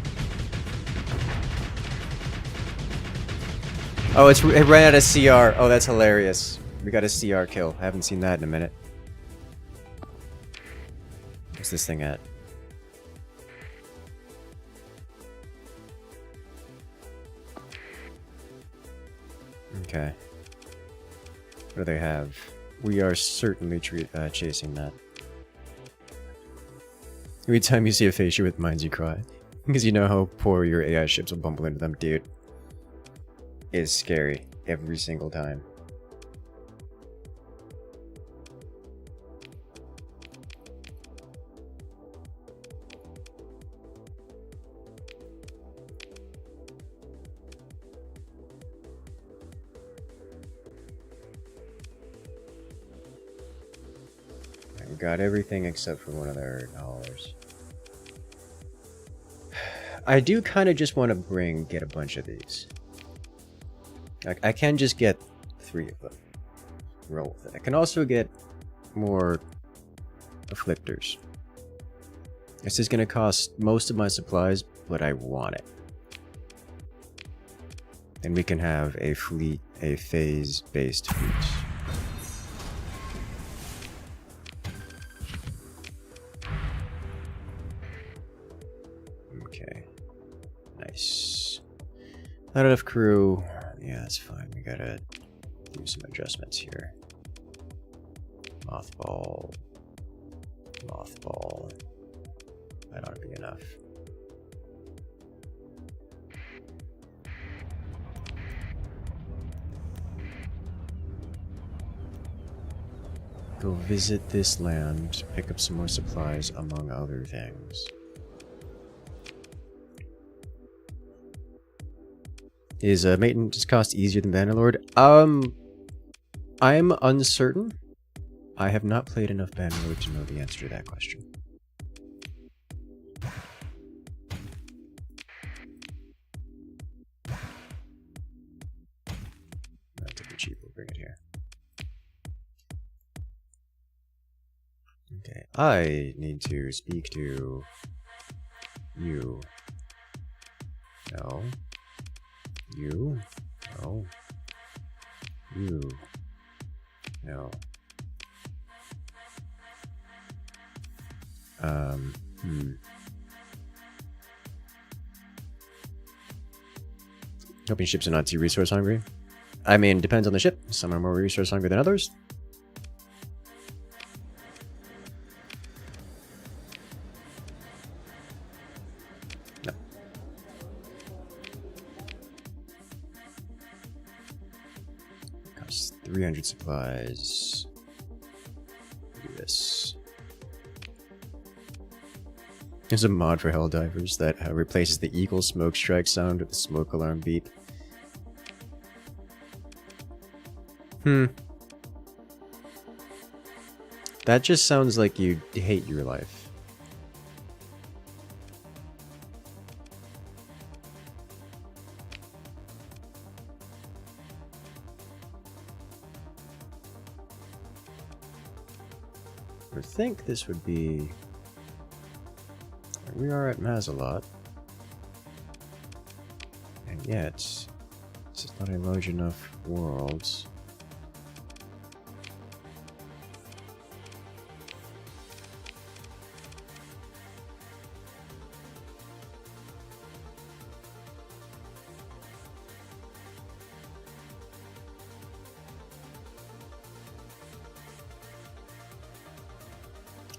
Oh, it ran out of CR. Oh, that's hilarious. We got a CR kill. I haven't seen that in a minute. What's this thing at? Okay. What do they have? We are certainly chasing that. Every time you see a face with mines, you cry. Because you know how poor your AI ships will bumble into them, dude. It's scary. Every single time. Got everything except for one of their dollars. I do kind of just want to get a bunch of these. I can just get 3 of them. Roll with it. I can also get more afflictors. This is going to cost most of my supplies, but I want it. And we can have a fleet, a phase-based fleet. Not enough crew. Yeah, that's fine. We gotta do some adjustments here. Mothball. Mothball. That ought to be enough. Go visit this land, pick up some more supplies, among other things. Is maintenance cost easier than Bannerlord? I'm uncertain. I have not played enough Bannerlord to know the answer to that question. That'll be cheap. We'll bring it here. Okay, I need to speak to you. No. You? No. You? No. Hoping ships are not too resource hungry. I mean, depends on the ship. Some are more resource hungry than others. 300 supplies. Do this. There's a mod for Helldivers that replaces the eagle smoke strike sound with the smoke alarm beep. That just sounds like you hate your life. I would think this would be... We are at Mazalot. And yet, this is not a large enough world.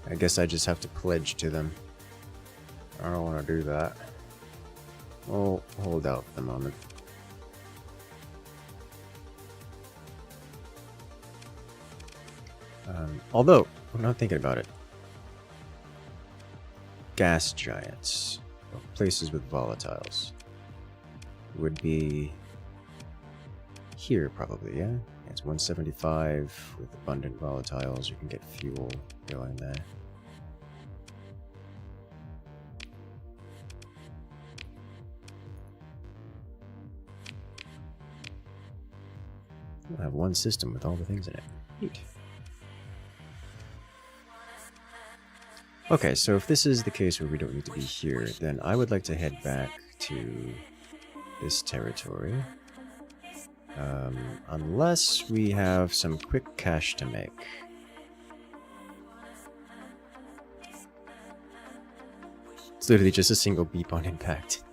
I guess I just have to pledge to them. I don't want to do that. We'll hold out for the moment. Although, I'm not thinking about it. Gas giants, or places with volatiles, would be here probably, yeah? It's 175 with abundant volatiles. You can get fuel going there. We'll have one system with all the things in it. Neat. Okay, so if this is the case where we don't need to be here, then I would like to head back to this territory. Unless we have some quick cash to make. It's literally just a single beep on impact.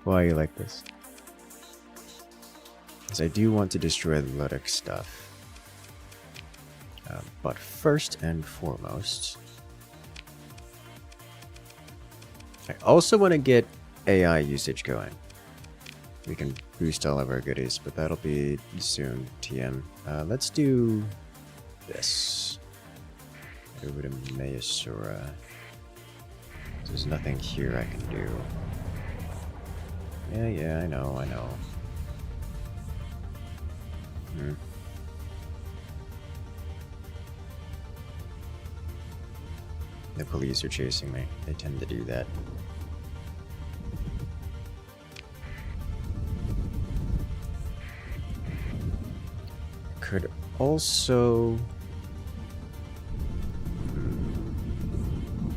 Why are you like this? Because I do want to destroy the Luddic stuff. But first and foremost, I also want to get AI usage going. We can boost all of our goodies, but that'll be soon, TM. Let's do this. Over to Mayasura. There's nothing here I can do. Yeah, I know. The police are chasing me. They tend to do that. Could also...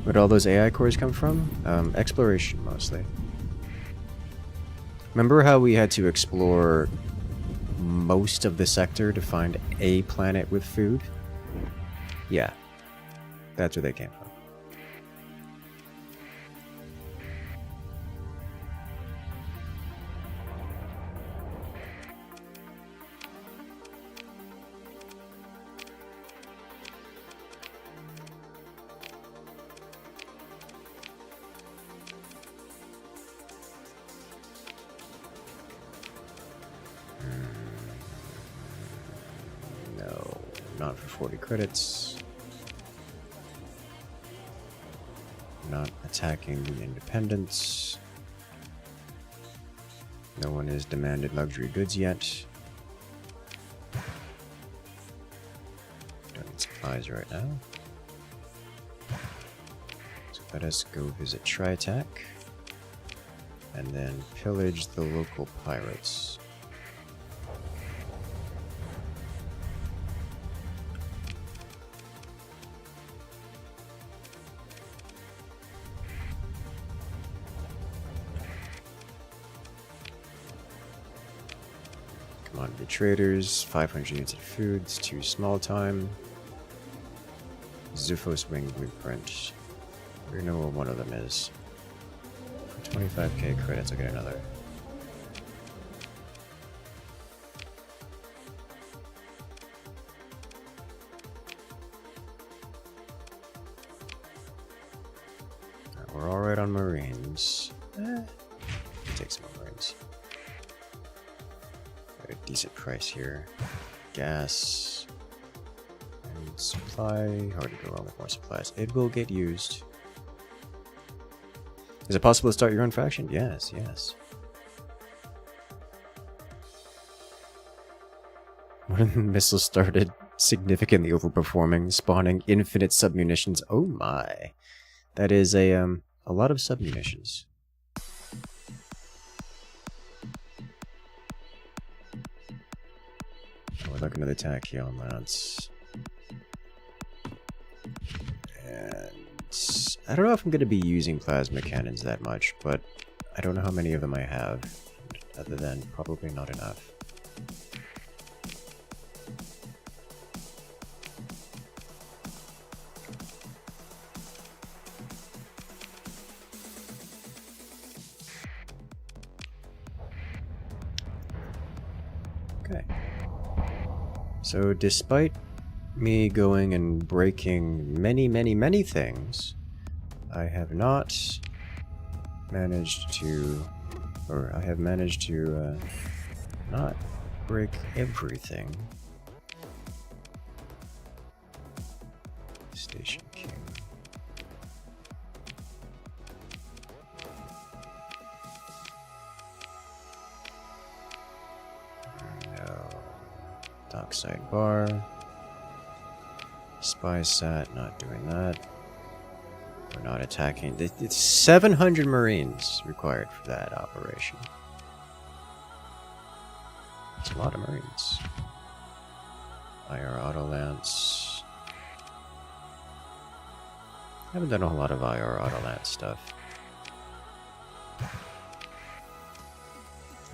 Where'd all those AI cores come from? Exploration, mostly. Remember how we had to explore most of the sector to find a planet with food? Yeah. That's where they came from. Not for 40 credits. Not attacking the independents. No one has demanded luxury goods yet. Don't need supplies right now. So let us go visit Tri-Tachyon. And then pillage the local pirates. Commodity traders, 500 units of food, it's too small time. Zuphos wing blueprint. We know where one of them is. For 25k credits, I'll get another. We're alright on Marines. Take some Marines. decent price here. Gas and supply. Hard to go wrong with more supplies. It will get used. Is it possible to start your own faction? Yes, yes. One of the missiles started significantly overperforming, spawning infinite submunitions. Oh my. That is a lot of submunitions. We're looking at the Tachyon lads. And I don't know if I'm going to be using plasma cannons that much, but I don't know how many of them I have. Other than probably not enough. Okay. So despite me going and breaking many things, I have not managed to, or I have managed to not break everything. Station King. No. Dockside bar. Spy sat, not doing that. We're not attacking. It's 700 Marines required for that operation. It's a lot of Marines. IR Auto Lance. I haven't done a whole lot of IR Auto Lance stuff.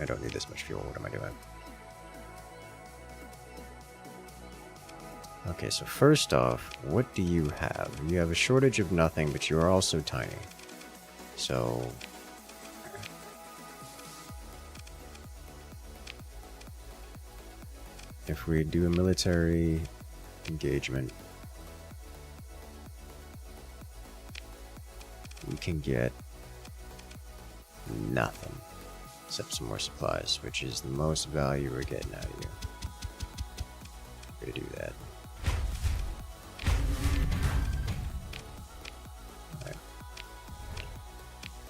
I don't need this much fuel. What am I doing? Okay, so first off, what do you have? You have a shortage of nothing, but you are also tiny. So... if we do a military engagement, we can get nothing except some more supplies, which is the most value we're getting out of you. We're gonna do that. Alright.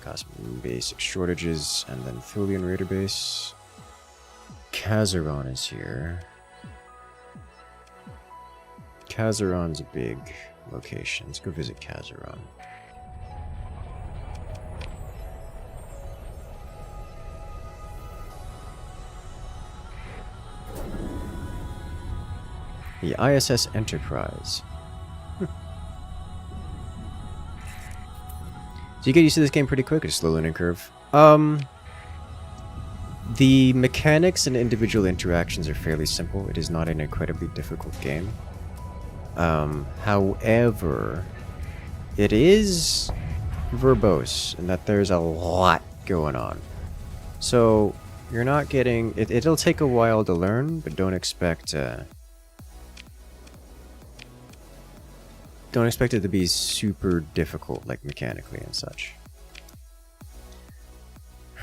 Got some basic shortages, and then Thulian Raider base. Kazaron is here. Kazaron's a big location. Let's go visit Kazaron. The ISS Enterprise. So you get used to this game pretty quick. It's a slow learning curve. The mechanics and individual interactions are fairly simple. It is not an incredibly difficult game. However, it is verbose in that there's a lot going on. So you're not getting... It'll take a while to learn, but don't expect it to be super difficult, like mechanically and such.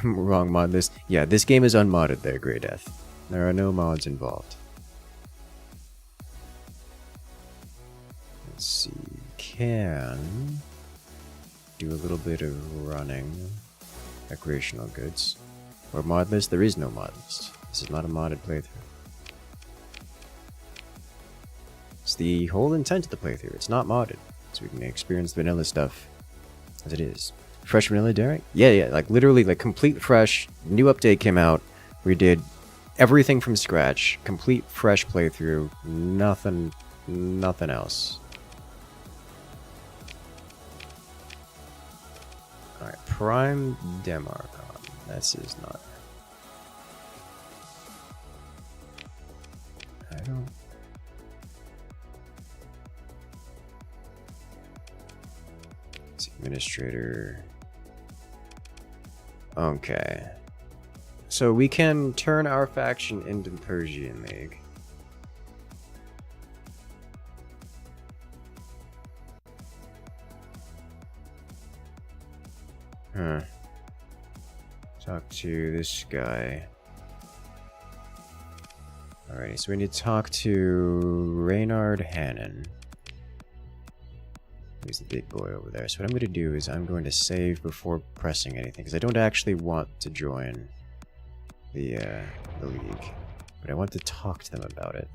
Wrong mod list. Yeah, this game is unmodded there, Grey Death. There are no mods involved. Let's see. Can do a little bit of running. Recreational goods. Or mod list? There is no mod list. This is not a modded playthrough. It's the whole intent of the playthrough. It's not modded. So we can experience vanilla stuff as it is. Fresh vanilla, Derek? Yeah, like literally like complete fresh. New update came out. We did everything from scratch. Complete fresh playthrough. Nothing else. Alright, Prime Demarcon. This is not... I don't... It's Administrator... Okay. So we can turn our faction into the Persian League. Talk to this guy. Alrighty, so we need to talk to Reynard Hannon. He's the big boy over there. So what I'm going to do is I'm going to save before pressing anything, because I don't actually want to join the League, but I want to talk to them about it.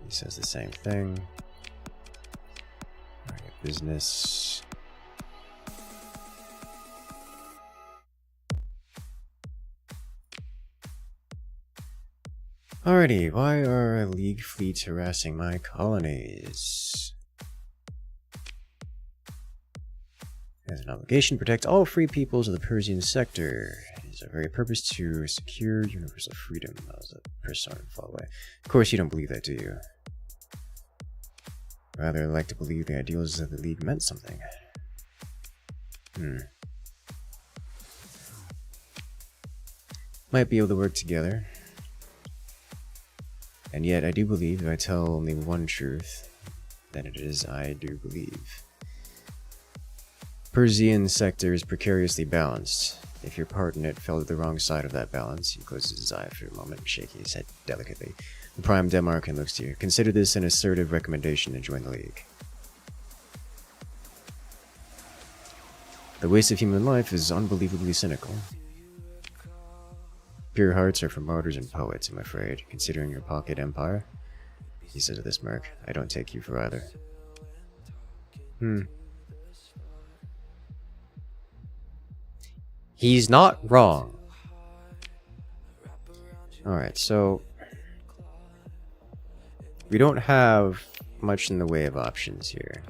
He says the same thing. Alright, business. Alrighty, why are League fleets harassing my colonies? As an obligation, protect all free peoples of the Persian sector. It is our very purpose to secure universal freedom. That was a persona fall away. Of course you don't believe that, do you? Rather, I'd like to believe the ideals of the League meant something. Might be able to work together. And yet, I do believe if I tell only one truth, then it is I do believe. Persian sector is precariously balanced. If your part in it fell to the wrong side of that balance, he closes his eye for a moment, shaking his head delicately. The Prime Demarcan looks to you. Consider this an assertive recommendation to join the League. The waste of human life is unbelievably cynical. Pure hearts are for martyrs and poets, I'm afraid, considering your pocket empire. He says with a smirk, I don't take you for either. He's not wrong. Alright, so we don't have much in the way of options here.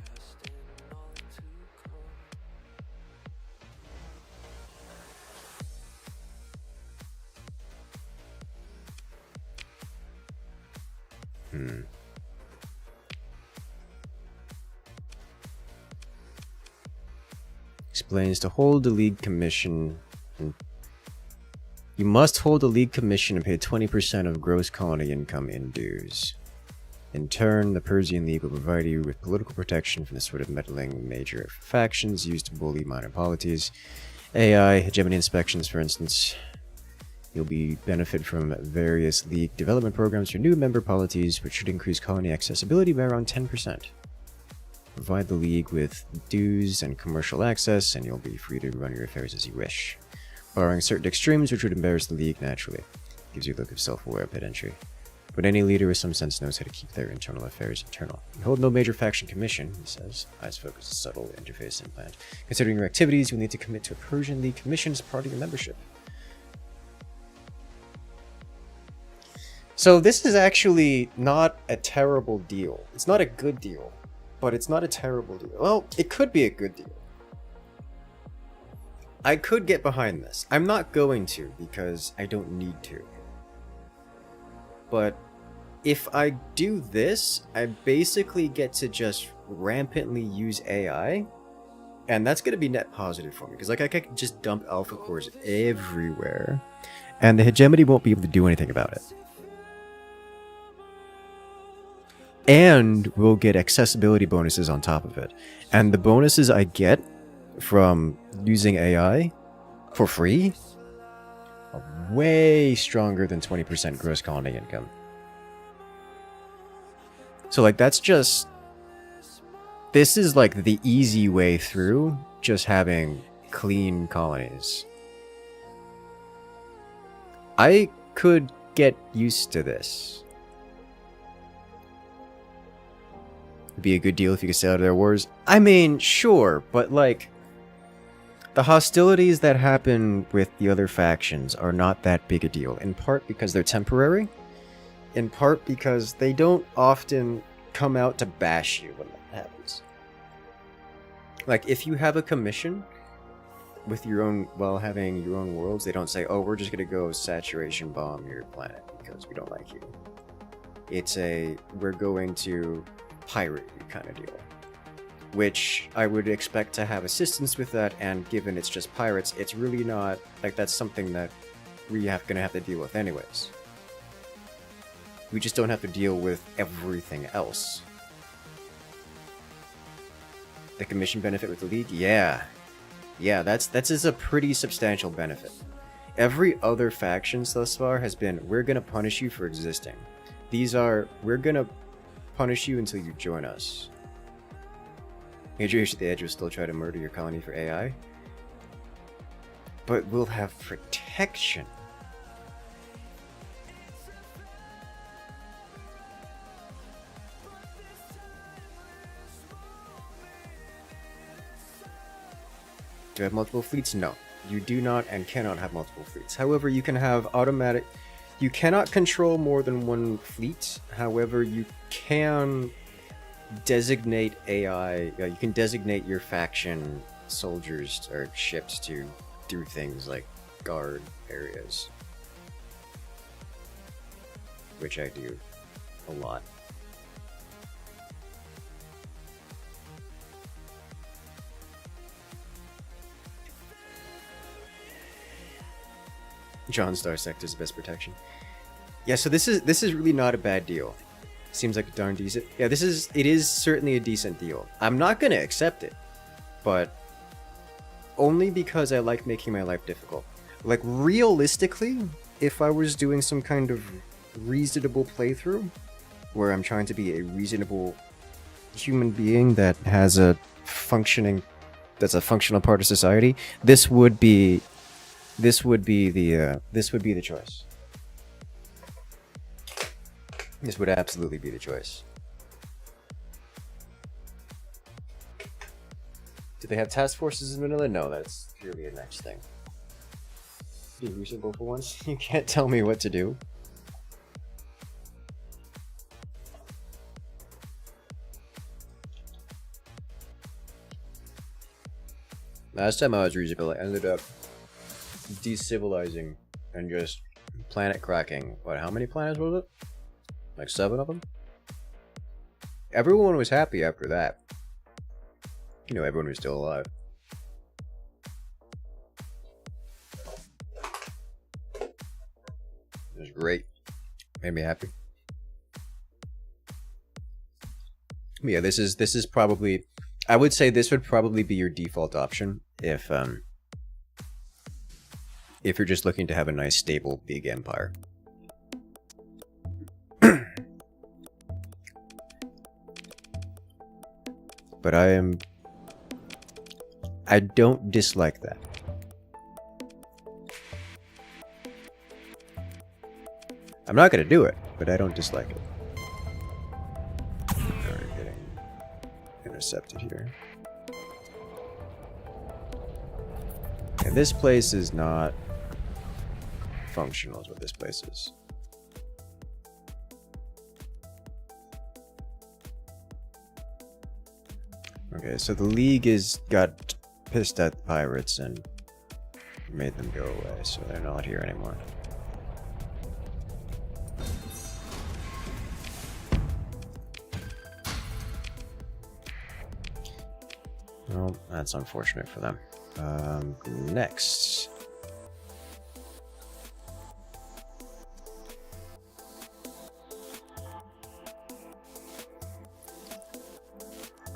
Explains to hold the League Commission. You must hold a League Commission and pay 20% of gross colony income in dues. In turn, the Persian League will provide you with political protection from the sort of meddling major factions used to bully minor polities. AI, hegemony inspections, for instance. You'll be benefit from various League development programs for new member polities, which should increase colony accessibility by around 10%. Provide the League with dues and commercial access, and you'll be free to run your affairs as you wish. Barring certain extremes which would embarrass the League naturally. Gives you a look of self-aware pedantry. But any leader with some sense knows how to keep their internal affairs internal. You hold no major faction commission, he says, eyes focused a subtle interface implant. Considering your activities, you'll need to commit to a Persian League commission as part of your membership. So this is actually not a terrible deal. It's not a good deal, but it's not a terrible deal. Well, it could be a good deal. I could get behind this. I'm not going to, because I don't need to. But if I do this, I basically get to just rampantly use AI, and that's going to be net positive for me, because like I can just dump alpha cores everywhere, and the hegemony won't be able to do anything about it. And we'll get accessibility bonuses on top of it. And the bonuses I get from using AI for free are way stronger than 20% gross colony income. So like that's just... This is like the easy way through just having clean colonies. I could get used to this. It'd be a good deal if you could stay out of their wars. I mean, sure, but like... The hostilities that happen with the other factions are not that big a deal, in part because they're temporary, in part because they don't often come out to bash you when that happens. Like, if you have a commission with your own, while having your own worlds, they don't say, oh, we're just gonna go saturation bomb your planet because we don't like you. It's a, we're going to pirate you kind of deal. Which I would expect to have assistance with that, and given it's just pirates, it's really not, like, that's something that we gonna have to deal with anyways. We just don't have to deal with everything else. The commission benefit with the League? Yeah. Yeah, that is a pretty substantial benefit. Every other factions thus far has been, we're gonna punish you for existing. These are, we're gonna punish you until you join us. Hydrate at the Edge will still try to murder your colony for AI. But we'll have protection. Do you have multiple fleets? No. You do not and cannot have multiple fleets. However, you can have automatic... You cannot control more than one fleet. However, you can designate AI... you can designate your faction soldiers or ships to do things like guard areas. Which I do a lot. John Starsector is the best protection. Yeah, so this is really not a bad deal. Seems like a darn decent. Yeah, it is certainly a decent deal. I'm not gonna accept it, but only because I like making my life difficult. Like, realistically, if I was doing some kind of reasonable playthrough where I'm trying to be a reasonable human being that has a functional part of society, this would be the choice. This would absolutely be the choice. Do they have task forces in Manila? No, that's purely a next thing. Be reasonable for once. You can't tell me what to do. Last time I was reasonable, I ended up decivilizing and just planet cracking. What, how many planets was it? Like 7 of them? Everyone was happy after that. You know, everyone was still alive. It was great. Made me happy. Yeah, this is probably, I would say this would probably be your default option if you're just looking to have a nice, stable, big empire. But I don't dislike that. I'm not gonna do it, but I don't dislike it. We're getting intercepted here. And this place is not functional is what this place is. Okay, so the League got pissed at the pirates and made them go away, so they're not here anymore. Well, that's unfortunate for them. Next.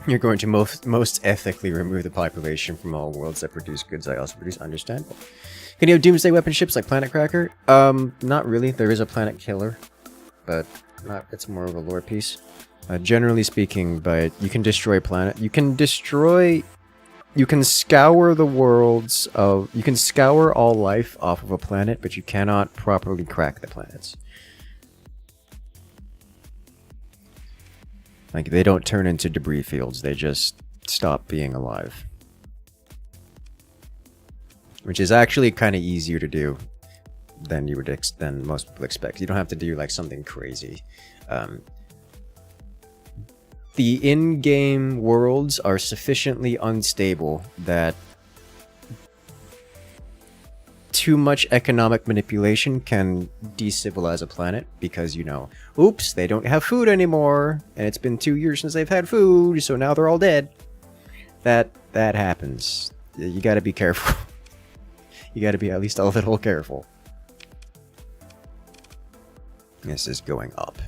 You're going to most ethically remove the population from all worlds that produce goods I also produce. Understandable. Can you have doomsday weapon ships like Planet Cracker? Not really. There is a Planet Killer, but it's more of a lore piece. Generally speaking, but you can destroy planet. You can scour the worlds of. You can scour all life off of a planet, but you cannot properly crack the planets. Like, they don't turn into debris fields, they just stop being alive. Which is actually kind of easier to do than than most people expect. You don't have to do, like, something crazy. The in-game worlds are sufficiently unstable that too much economic manipulation can decivilize a planet because, you know, oops, they don't have food anymore, and it's been 2 years since they've had food, so now they're all dead. That happens. You gotta be careful. You gotta be at least a little careful. This is going up.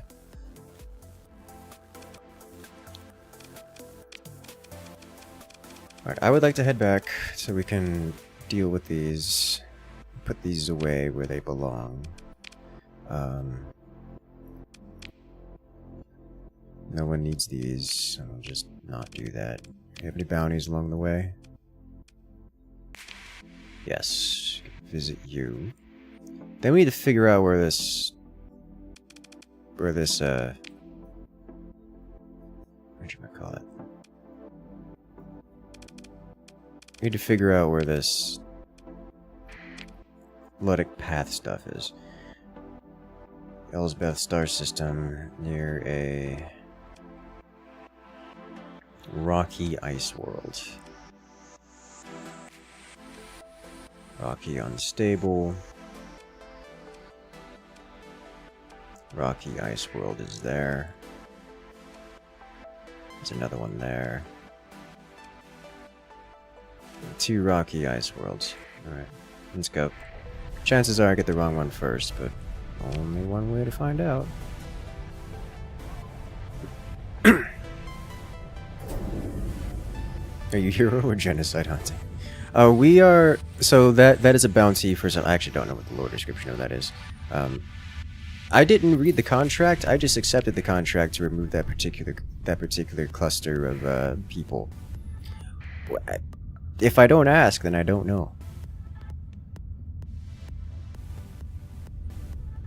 Alright, I would like to head back so we can deal with these, put these away where they belong. No one needs these, so I'll just not do that. Do you have any bounties along the way? Yes. Visit you. Then we need to figure out where this... whatchamacallit? We need to figure out where this... Ludic Path stuff is. Elsbeth star system near a... rocky ice world. Rocky unstable. Rocky ice world is there. There's another one there. 2 rocky ice worlds. Alright, let's go. Chances are I get the wrong one first, but only one way to find out. Are you hero or genocide hunting? We are... So that is a bounty for some... I actually don't know what the lore description of that is. I didn't read the contract. I just accepted the contract to remove that particular cluster of people. If I don't ask, then I don't know.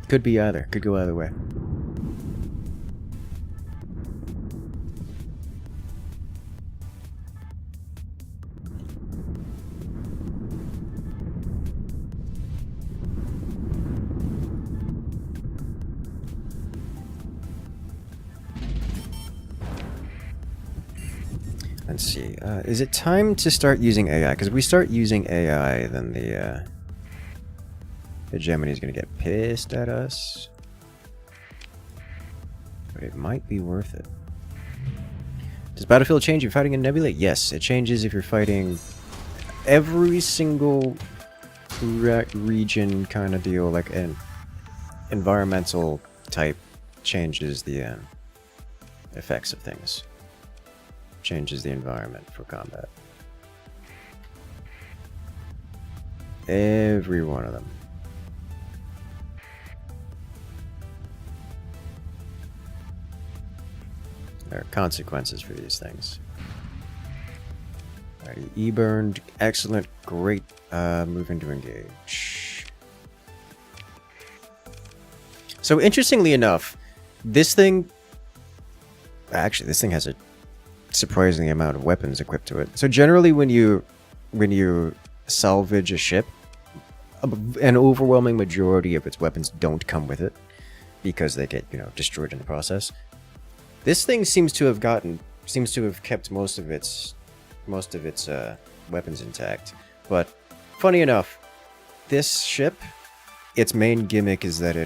Could be either. Could go either way. Let's see. Is it time to start using AI? Because if we start using AI, then the Gemini's gonna get pissed at us. But it might be worth it. Does Battlefield change if you're fighting in Nebula? Yes, it changes if you're fighting every single region kind of deal, like an environmental type changes the effects of things. Changes the environment for combat. Every one of them. There are consequences for these things. Alrighty, E-burned, excellent, great, moving to engage. So interestingly enough, this thing... Actually, this thing has a surprising amount of weapons equipped to it. So generally when you salvage a ship, an overwhelming majority of its weapons don't come with it because they get, destroyed in the process. This thing seems to have kept most of its weapons intact. But funny enough, this ship, its main gimmick is that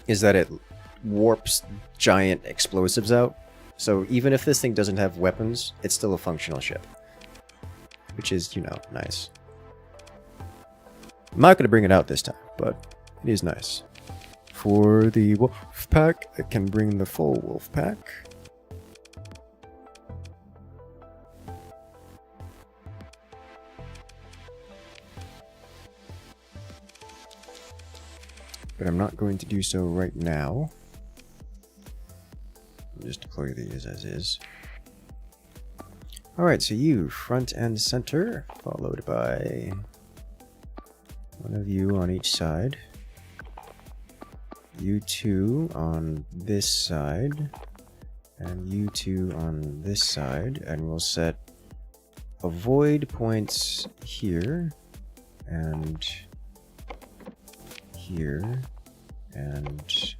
it warps giant explosives out. So even if this thing doesn't have weapons, it's still a functional ship. Which is, nice. I'm not going to bring it out this time, but it is nice. For the Wolfpack, it can bring the full Wolfpack. But I'm not going to do so right now. Just deploy these as is. Alright, so you, front and center, followed by one of you on each side. You two on this side, and you two on this side, and we'll set avoid points here, and here, and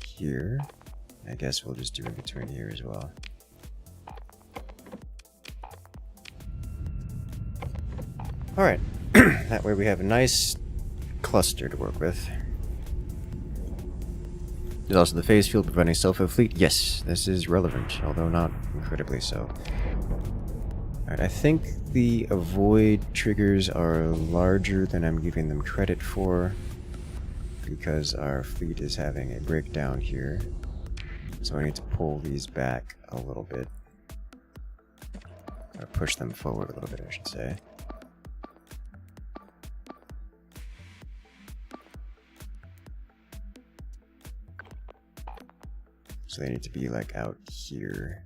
here. I guess we'll just do in between here as well. Alright, that way we have a nice cluster to work with. There's also the phase field preventing self-help fleet. Yes, this is relevant, although not incredibly so. Alright, I think the avoid triggers are larger than I'm giving them credit for, because our fleet is having a breakdown here. So I need to pull these back a little bit. Or push them forward a little bit, I should say. So they need to be like out here.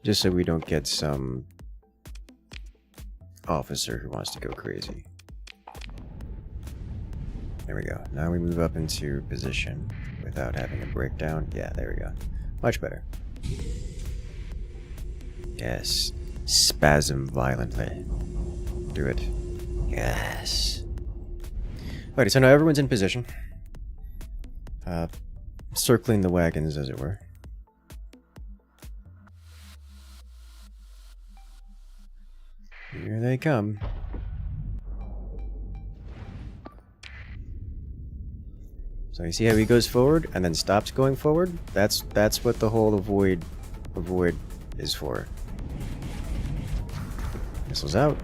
Just so we don't get some officer who wants to go crazy. There we go. Now we move up into position without having a breakdown. Yeah, there we go. Much better. Yes. Spasm violently. Do it. Yes. Alrighty, so now everyone's in position. Circling the wagons, as it were. Here they come. So you see how he goes forward and then stops going forward? That's what the whole avoid is for. Missiles out.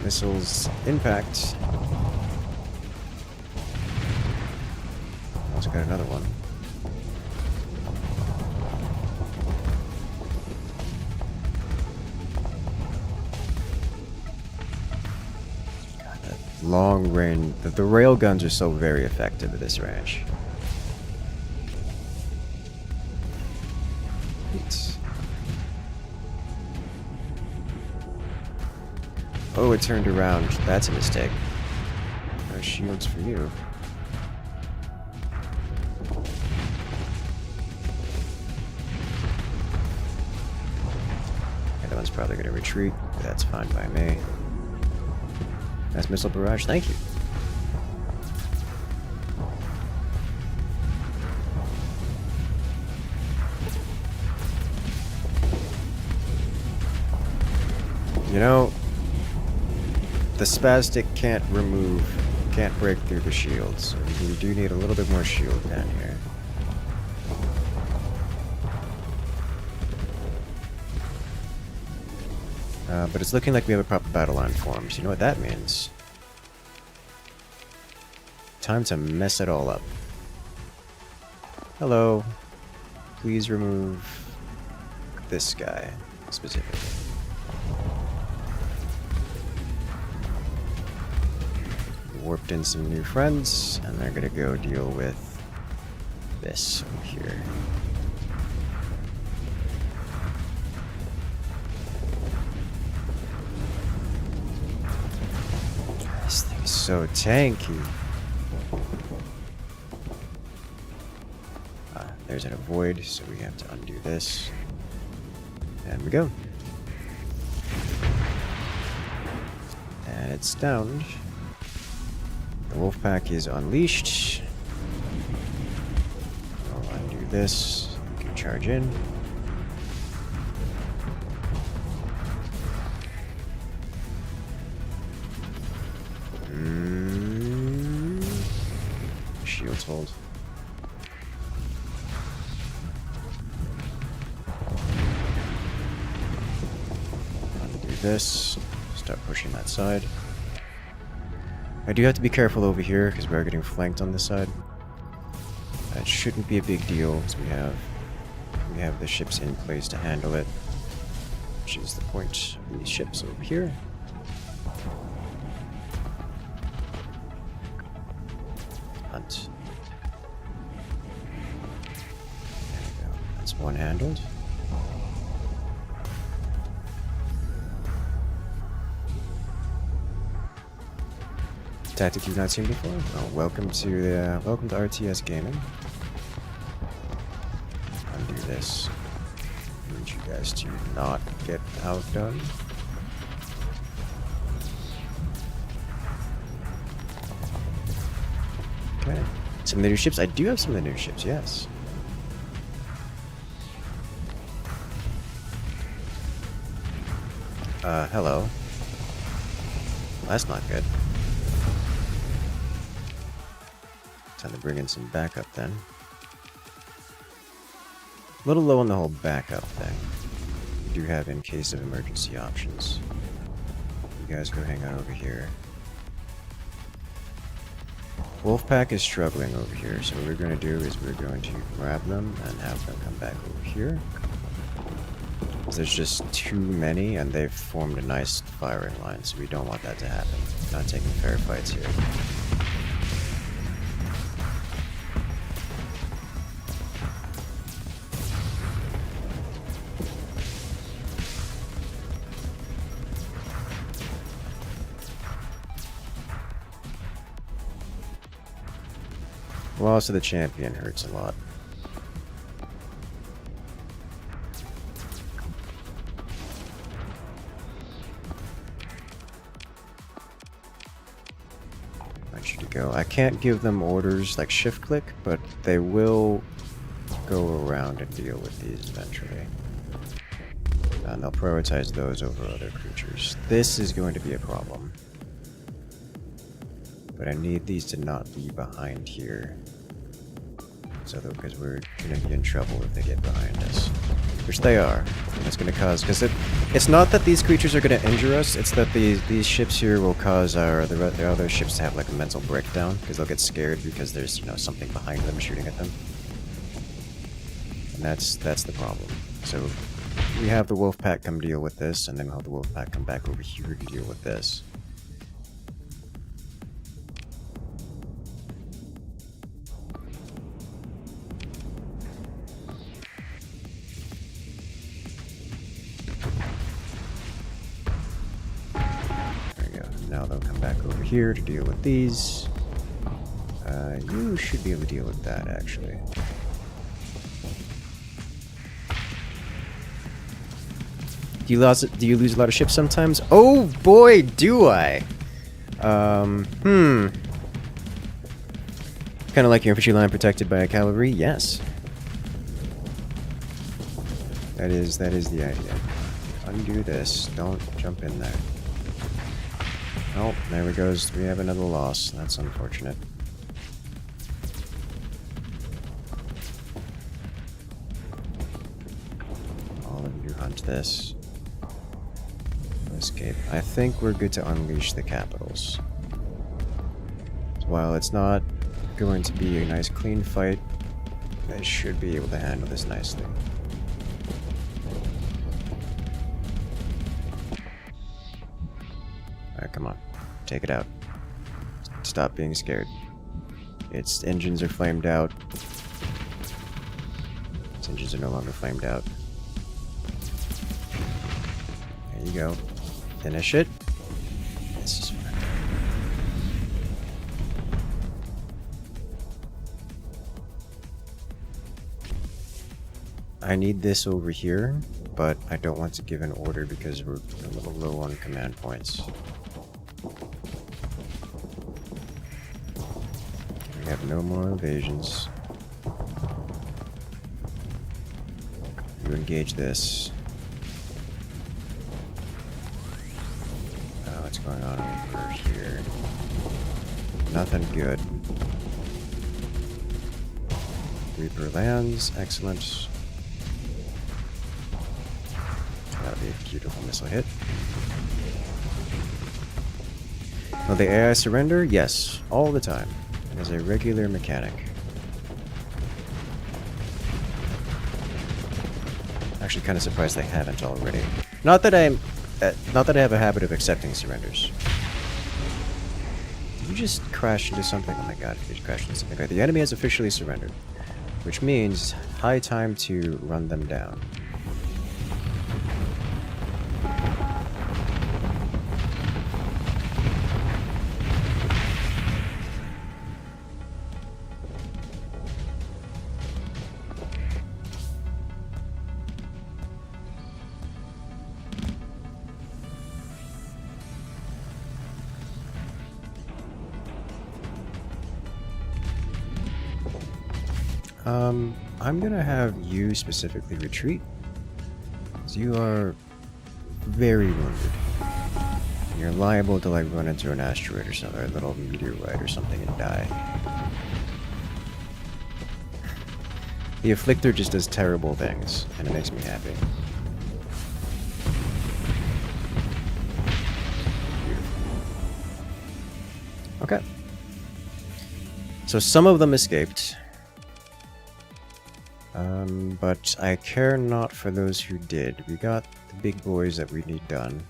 Missiles impact. Also got another one. God, that long range. The rail guns are so very effective at this range. Oh, it turned around. That's a mistake. No shields for you. The other one's probably going to retreat. But that's fine by me. Nice missile barrage. Thank you. You know, the spastic can't break through the shields, so we do need a little bit more shield down here. But it's looking like we have a proper battle line formed. So you know what that means? Time to mess it all up. Hello. Please remove this guy specifically. Warped in some new friends, and they're gonna go deal with this over here. This thing is so tanky. There's an avoid, so we have to undo this. And we go. And it's downed. The Wolfpack is unleashed. I'll undo this. You can charge in. Shields hold. Undo this. Start pushing that side. I do have to be careful over here because we are getting flanked on this side. That shouldn't be a big deal because we have the ships in place to handle it, which is the point of these ships over here. Hunt. There we go. That's one handled. Tactic you've not seen before? Oh, welcome to RTS Gaming. Undo this. I need you guys to not get outdone. Okay. Some of the new ships. I do have some of the new ships, yes. Hello. That's not good. Time to bring in some backup then. A little low on the whole backup thing. We do have in case of emergency options. You guys go hang out over here. Wolfpack is struggling over here, so what we're going to do is we're going to grab them and have them come back over here. There's just too many, and they've formed a nice firing line, so we don't want that to happen. Not taking fair fights here. Loss of the champion hurts a lot. Go. I can't give them orders like shift click, but they will go around and deal with these eventually. And they'll prioritize those over other creatures. This is going to be a problem. But I need these to not be behind here. So because we're going to be in trouble if they get behind us. Which they are. That's going to cause... Because it's not that these creatures are going to injure us, it's that these ships here will cause the other ships to have like a mental breakdown. Because they'll get scared because there's, you know, something behind them shooting at them. And that's the problem. So we have the Wolfpack come deal with this, and then we'll have the Wolfpack come back over here to deal with this. Now they'll come back over here to deal with these. You should be able to deal with that, actually. Do you lose a lot of ships sometimes? Oh boy, do I! Kind of like your infantry line protected by a cavalry? Yes. That is the idea. Undo this. Don't jump in there. Oh, there we go. We have another loss. That's unfortunate. All of you hunt this. Escape. I think we're good to unleash the capitals. While it's not going to be a nice clean fight, I should be able to handle this nicely. Alright, come on. Take it out. Stop being scared. Its engines are flamed out. Its engines are no longer flamed out. There you go. Finish it. This is fun. I need this over here, but I don't want to give an order because we're a little low on command points. We have no more invasions. You engage this. What's going on over here? Nothing good. Reaper lands, excellent. That'll be a beautiful missile hit. Will the AI surrender? Yes, all the time. As a regular mechanic. Actually, kind of surprised they haven't already. Not that I have a habit of accepting surrenders. Did you just crash into something? Oh my god, you just crashed into something. Okay, the enemy has officially surrendered, which means high time to run them down. I'm gonna have you specifically retreat, because you are very wounded. You're liable to like run into an asteroid or something, or a little meteorite or something and die. The Afflictor just does terrible things, and it makes me happy. Okay. So some of them escaped. But I care not for those who did. We got the big boys that we need done.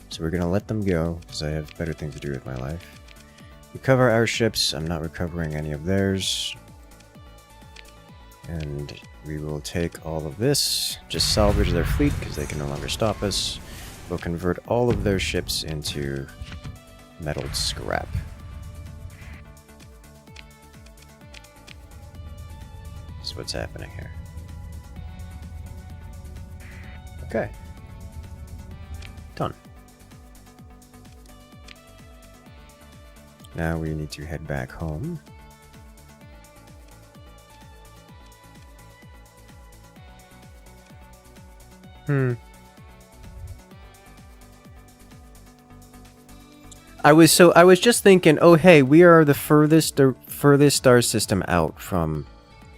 So we're gonna let them go, because I have better things to do with my life. Recover our ships. I'm not recovering any of theirs. And we will take all of this, just salvage their fleet, because they can no longer stop us. We'll convert all of their ships into metalled scrap. This is what's happening here. Okay. Done. Now we need to head back home. I was just thinking, oh hey, we are the furthest star system out from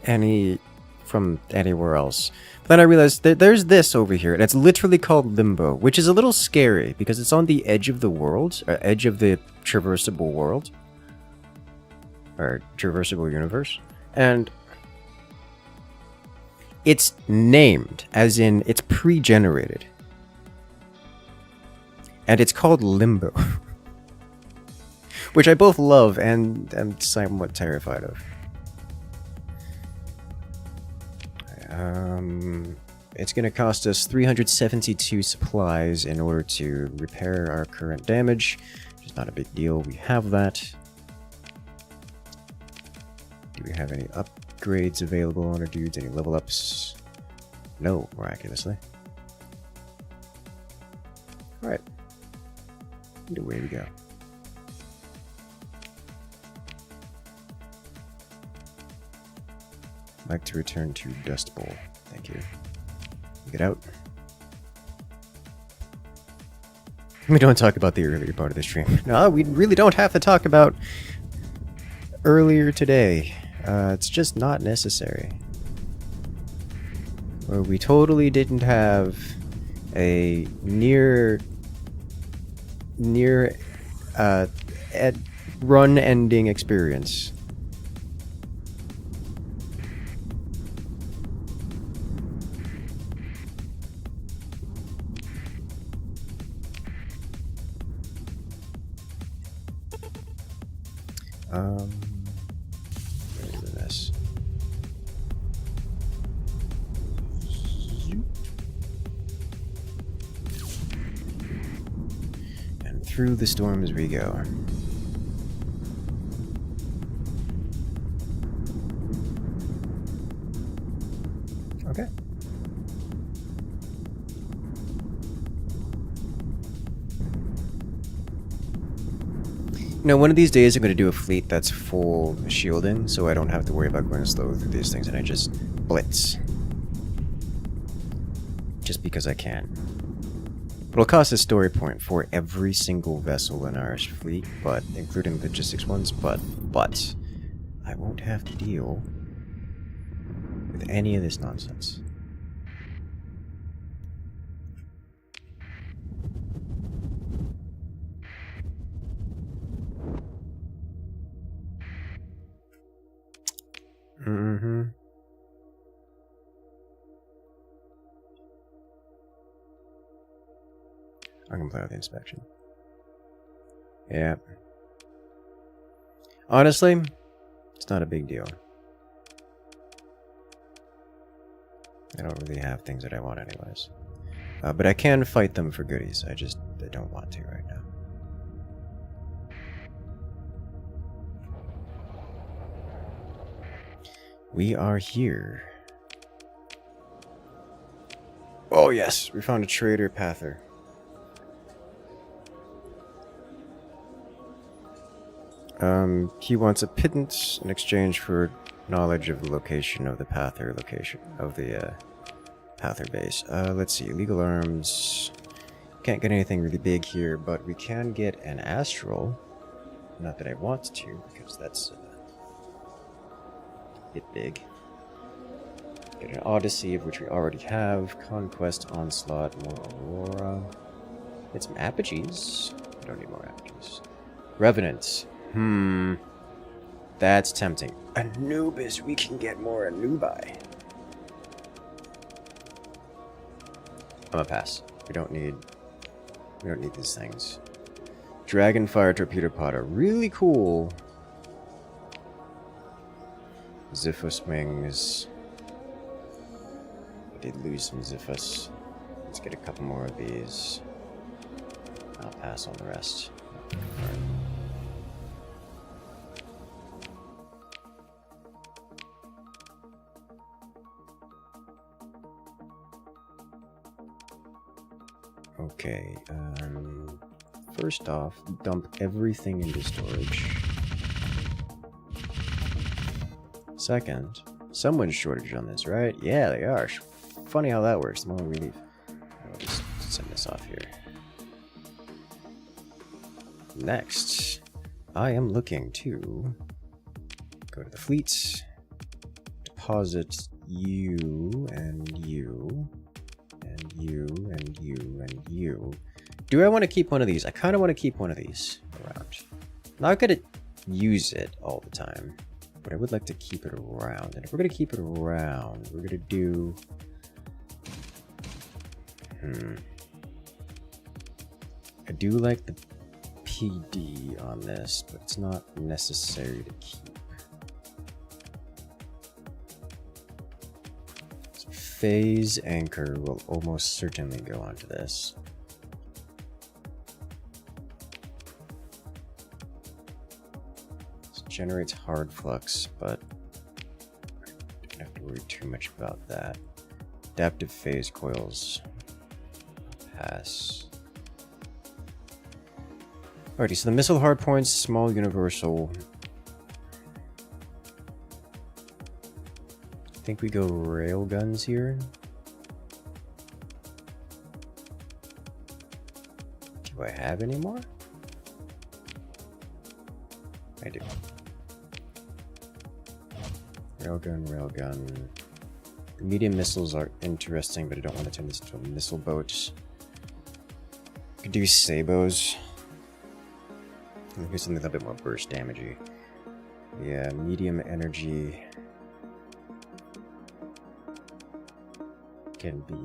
anywhere else. But then I realized that there's this over here, and it's literally called Limbo, which is a little scary because it's on the edge of the world, or edge of the traversable world, or traversable universe, and it's named as in it's pre-generated, and it's called Limbo. Which I both love and am somewhat terrified of. It's going to cost us 372 supplies in order to repair our current damage, which is not a big deal. We have that. Do we have any upgrades available on our dudes? Any level ups? No, miraculously. Alright. And away we go. I'd like to return to Dust Bowl. Thank you. Get out. We don't talk about the earlier part of the stream. No, we really don't have to talk about earlier today. It's just not necessary. Where we totally didn't have a near run-ending experience. Where's the mess? And through the storm as we go. Okay. You know, one of these days I'm going to do a fleet that's full shielding, so I don't have to worry about going slow through these things, and I just blitz. Just because I can. It'll cost a story point for every single vessel in our fleet, but including logistics ones, but I won't have to deal with any of this nonsense. I can play with the inspection. Yeah. Honestly, it's not a big deal. I don't really have things that I want anyways. But I can fight them for goodies. I don't want to right now. We are here. Oh yes, we found a traitor pather. He wants a pittance in exchange for knowledge of the location of the pather location of the pather base. Let's see, illegal arms. Can't get anything really big here, but we can get an astral. Not that I want to, because that's a bit big. Get an Odyssey, of which we already have. Conquest, Onslaught, more Aurora. Get some Apogees. I don't need more Apogees. Revenants. That's tempting. Anubis, we can get more Anubi. I'm gonna pass. We don't need these things. Dragonfire torpedo potter, really cool. Xiphos wings. I did lose some Xiphos. Let's get a couple more of these. I'll pass on the rest. Right. Okay, first off, dump everything into storage. Second, someone's shortage on this, right? Yeah, they are. Funny how that works. The moment we leave. I'll just send this off here. Next, I am looking to go to the fleet, deposit you and you. And you, and you, and you. Do I want to keep one of these? I kind of want to keep one of these around. I'm not going to use it all the time, but I would like to keep it around. And if we're going to keep it around, we're going to do... I do like the PD on this, but it's not necessary to keep. Phase anchor will almost certainly go onto this. This generates hard flux, but I don't have to worry too much about that. Adaptive phase coils. Pass. Alrighty, so the missile hardpoints, small universal. I think we go rail guns here. Do I have any more? I do. Railgun, railgun. The medium missiles are interesting, but I don't want to turn this into a missile boat. Could do sabos. Maybe something a little bit more burst damagey. Yeah, medium energy. Can be...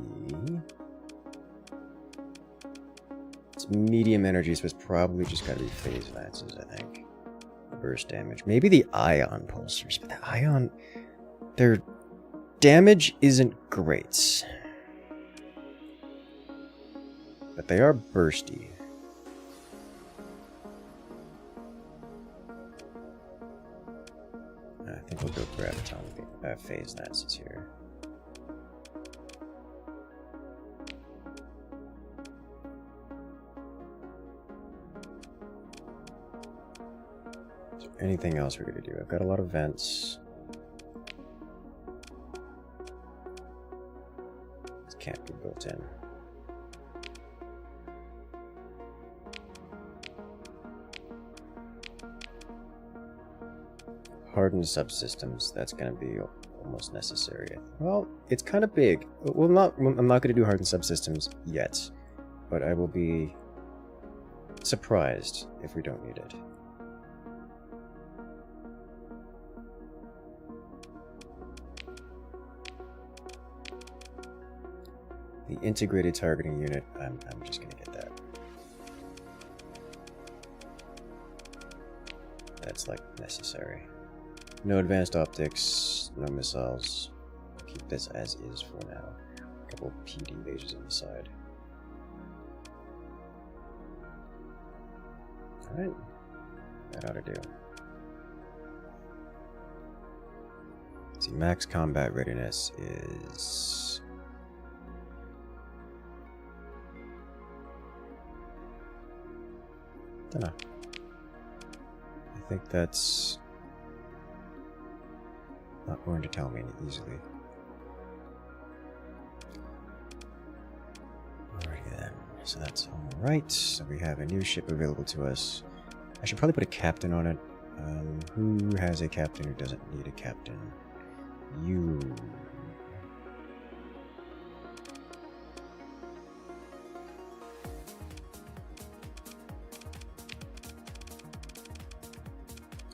It's medium energy, so it's probably just gotta be phase lances, I think. Burst damage. Maybe the ion pulsers, but the ion... Their damage isn't great. But they are bursty. I think we'll go graviton phase lances here. Anything else we're gonna do? I've got a lot of vents. This can't be built in. Hardened subsystems. That's gonna be almost necessary. Well, it's kind of big. I'm not gonna do hardened subsystems yet, but I will be surprised if we don't need it. The integrated targeting unit, I'm just gonna get that. That's like necessary. No advanced optics, no missiles. Keep this as is for now. A couple PD lasers on the side. Alright. That ought to do. Let's see, max combat readiness is... Dunno. I think that's not going to tell me easily. Alrighty then. So that's alright. So we have a new ship available to us. I should probably put a captain on it. Who has a captain who doesn't need a captain? You.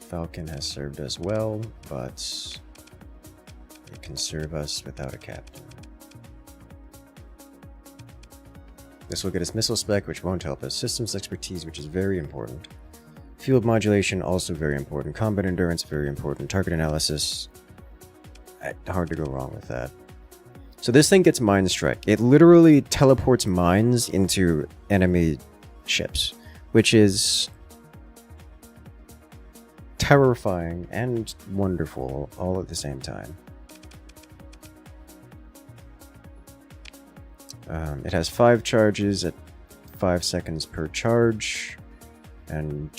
Falcon has served us well, but it can serve us without a captain. This will get us missile spec, which won't help us. Systems expertise, which is very important. Field modulation, also very important. Combat endurance, very important. Target analysis, hard to go wrong with that. So this thing gets mine strike. It literally teleports mines into enemy ships, which is terrifying and wonderful all at the same time. It has 5 charges at 5 seconds per charge, and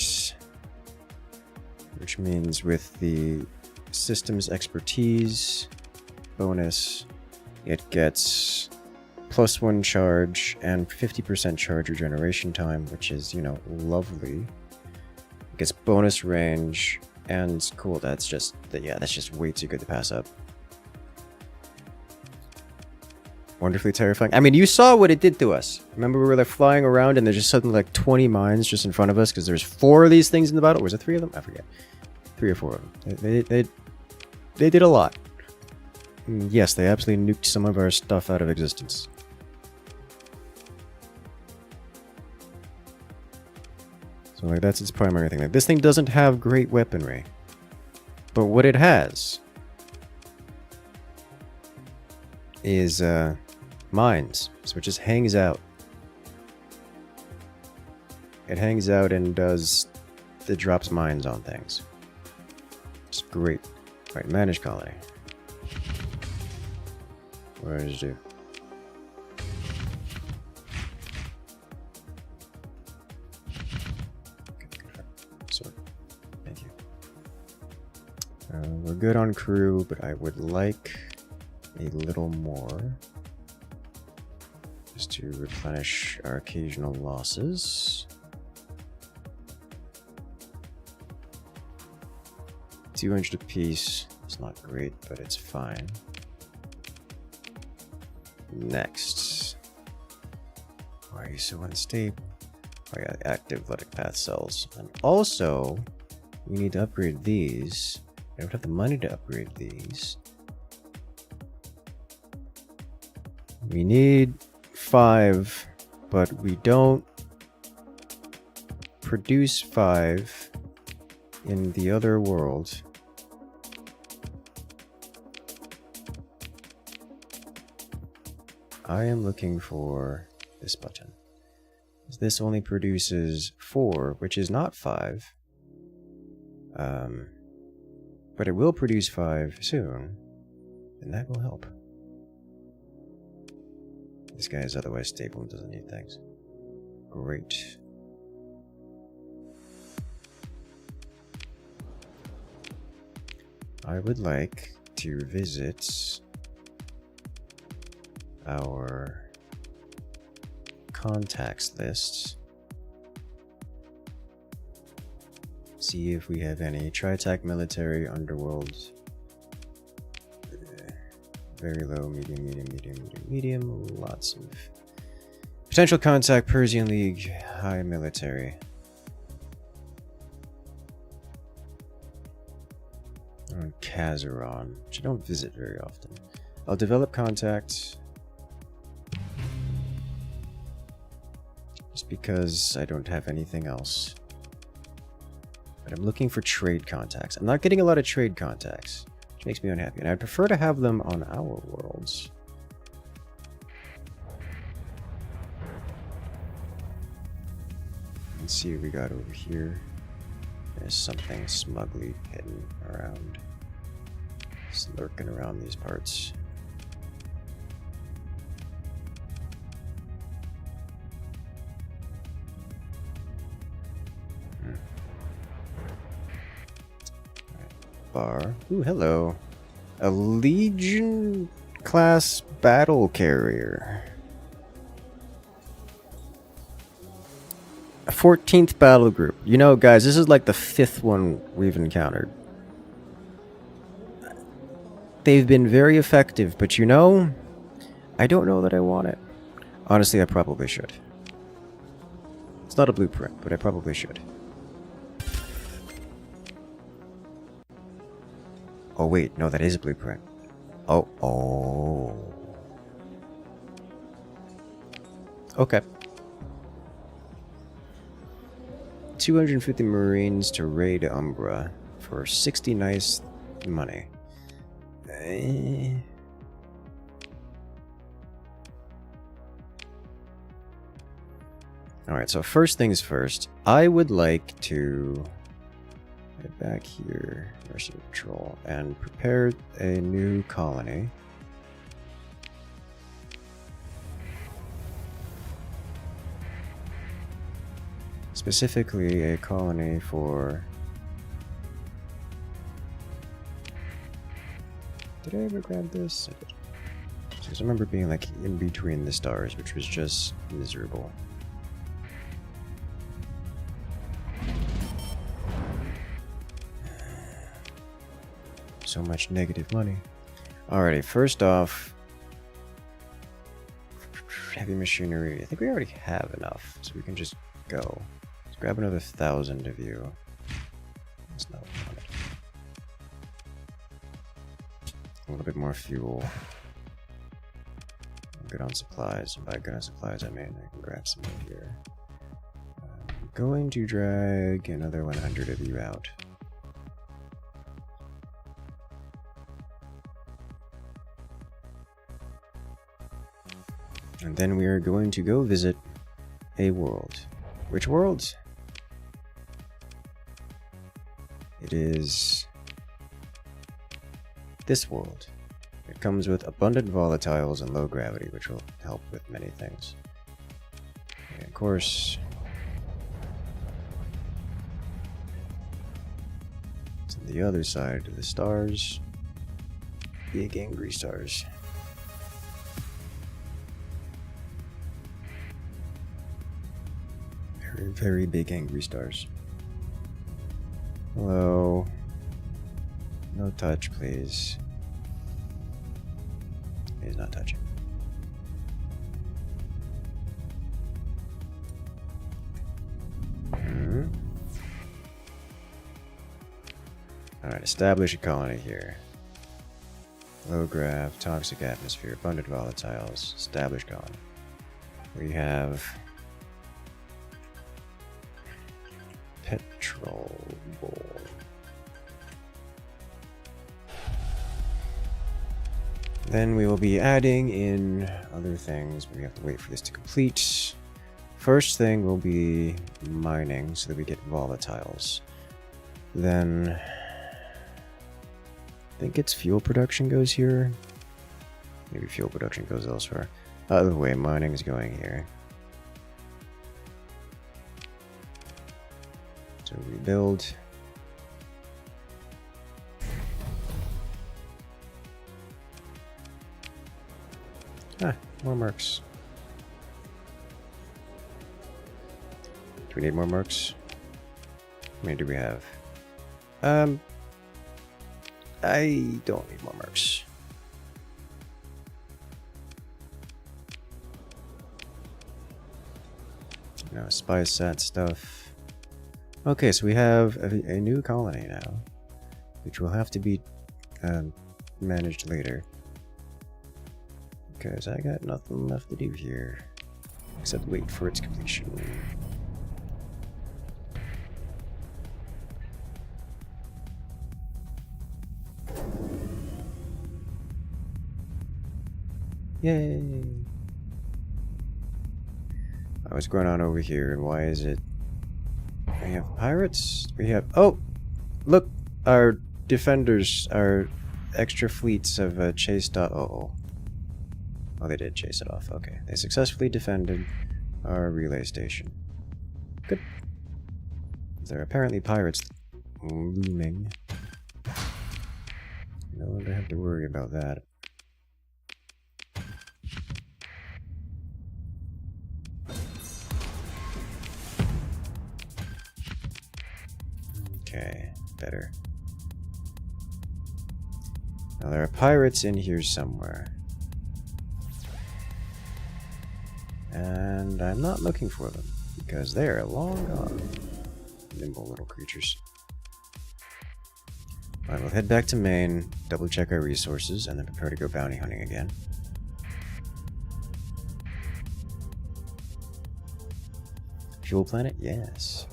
which means with the systems expertise bonus, it gets +1 charge and 50% charge regeneration time, which is, you know, lovely. It gets bonus range, and cool, that's just way too good to pass up. Wonderfully terrifying. I mean, you saw what it did to us. Remember, we were like flying around and there's just suddenly like 20 mines just in front of us because there's 4 of these things in the battle. Was it 3 of them? I forget. 3 or 4 of them. They did a lot. And yes, they absolutely nuked some of our stuff out of existence. So like that's its primary thing. Like, this thing doesn't have great weaponry, but what it has is mines, so it just hangs out. It hangs out and drops mines on things. It's great. Right, manage colony. What does it do? So, thank you. We're good on crew, but I would like a little more just to replenish our occasional losses. 200 apiece. It's not great, but it's fine. Next. Why are you so unstable? I got active lytic path cells. And also, we need to upgrade these. I don't have the money to upgrade these. We need 5, but we don't produce 5 in the other world. I am looking for this button. This only produces 4, which is not 5. But it will produce 5 soon, and that will help. This guy is otherwise stable and doesn't need things. Great. I would like to visit our contacts list. See if we have any Tri-Tachyon military, underworld. Very low, medium, medium, medium, medium, medium. Lots of potential contact. Persian League, high military. On Kazaron, which I don't visit very often. I'll develop contact just because I don't have anything else. But I'm looking for trade contacts. I'm not getting a lot of trade contacts, which makes me unhappy, and I'd prefer to have them on our worlds. Let's see what we got over here. There's something smugly hidden around. It's lurking around these parts. Bar. Ooh, hello. A Legion class battle carrier. A 14th battle group. You know, guys, this is like the 5th one we've encountered. They've been very effective, but you know, I don't know that I want it. Honestly, I probably should. It's not a blueprint, but I probably should. Oh wait, no, that is a blueprint. Oh, oh. Okay. 250 Marines to raid Umbra for 60 nice money. Alright, so first things first, I would like to get back here, Mercy Patrol, and prepare a new colony. Specifically, a colony for... Did I ever grab this? I did. Because I remember being like in between the stars, which was just miserable. So much negative money. Alrighty, first off, heavy machinery. I think we already have enough, so we can just go. Let's grab another 1,000 of you. That's not what I wanted. A little bit more fuel. I'm good on supplies. And by good on supplies, I mean I can grab some of here. I'm going to drag another 100 of you out. And then we are going to go visit a world. Which world? It is this world. It comes with abundant volatiles and low gravity, which will help with many things. And of course, it's on the other side of the stars. Big angry stars. Very, very big angry stars. Hello. No touch, please. He's not touching. Alright, establish a colony here. Low grav, toxic atmosphere, abundant volatiles, establish colony. We have petrol bowl. Then we will be adding in other things, but we have to wait for this to complete. First thing will be mining so that we get volatiles. Then I think its fuel production goes here. Maybe fuel production goes elsewhere. Other way, mining is going here. So we build. Ah, more mercs. Do we need more mercs? How many do we have? I don't need more mercs. No, spy sat stuff. Okay, so we have a new colony now, which will have to be managed later. Because I got nothing left to do here, except wait for its completion. Yay! What's going on over here, and why is it... We have pirates? We have... Oh! Look! Our defenders, our extra fleets have chased off... Oh, they did chase it off. Okay. They successfully defended our relay station. Good. There are apparently pirates looming. No longer have to worry about that. Okay, better. Now there are pirates in here somewhere. And I'm not looking for them, because they are long gone. Nimble little creatures. Fine, we'll head back to main, double check our resources, and then prepare to go bounty hunting again. Fuel planet? Yes.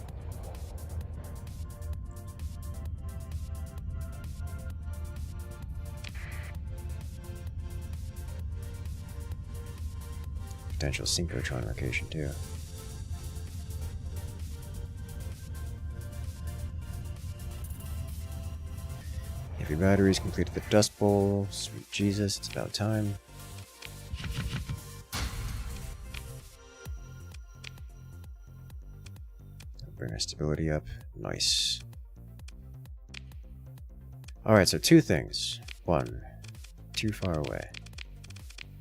Potential synchrotron location too. Heavy batteries completed the Dust Bowl. Sweet Jesus, it's about time. Bring our stability up. Nice. Alright, so two things. One, too far away.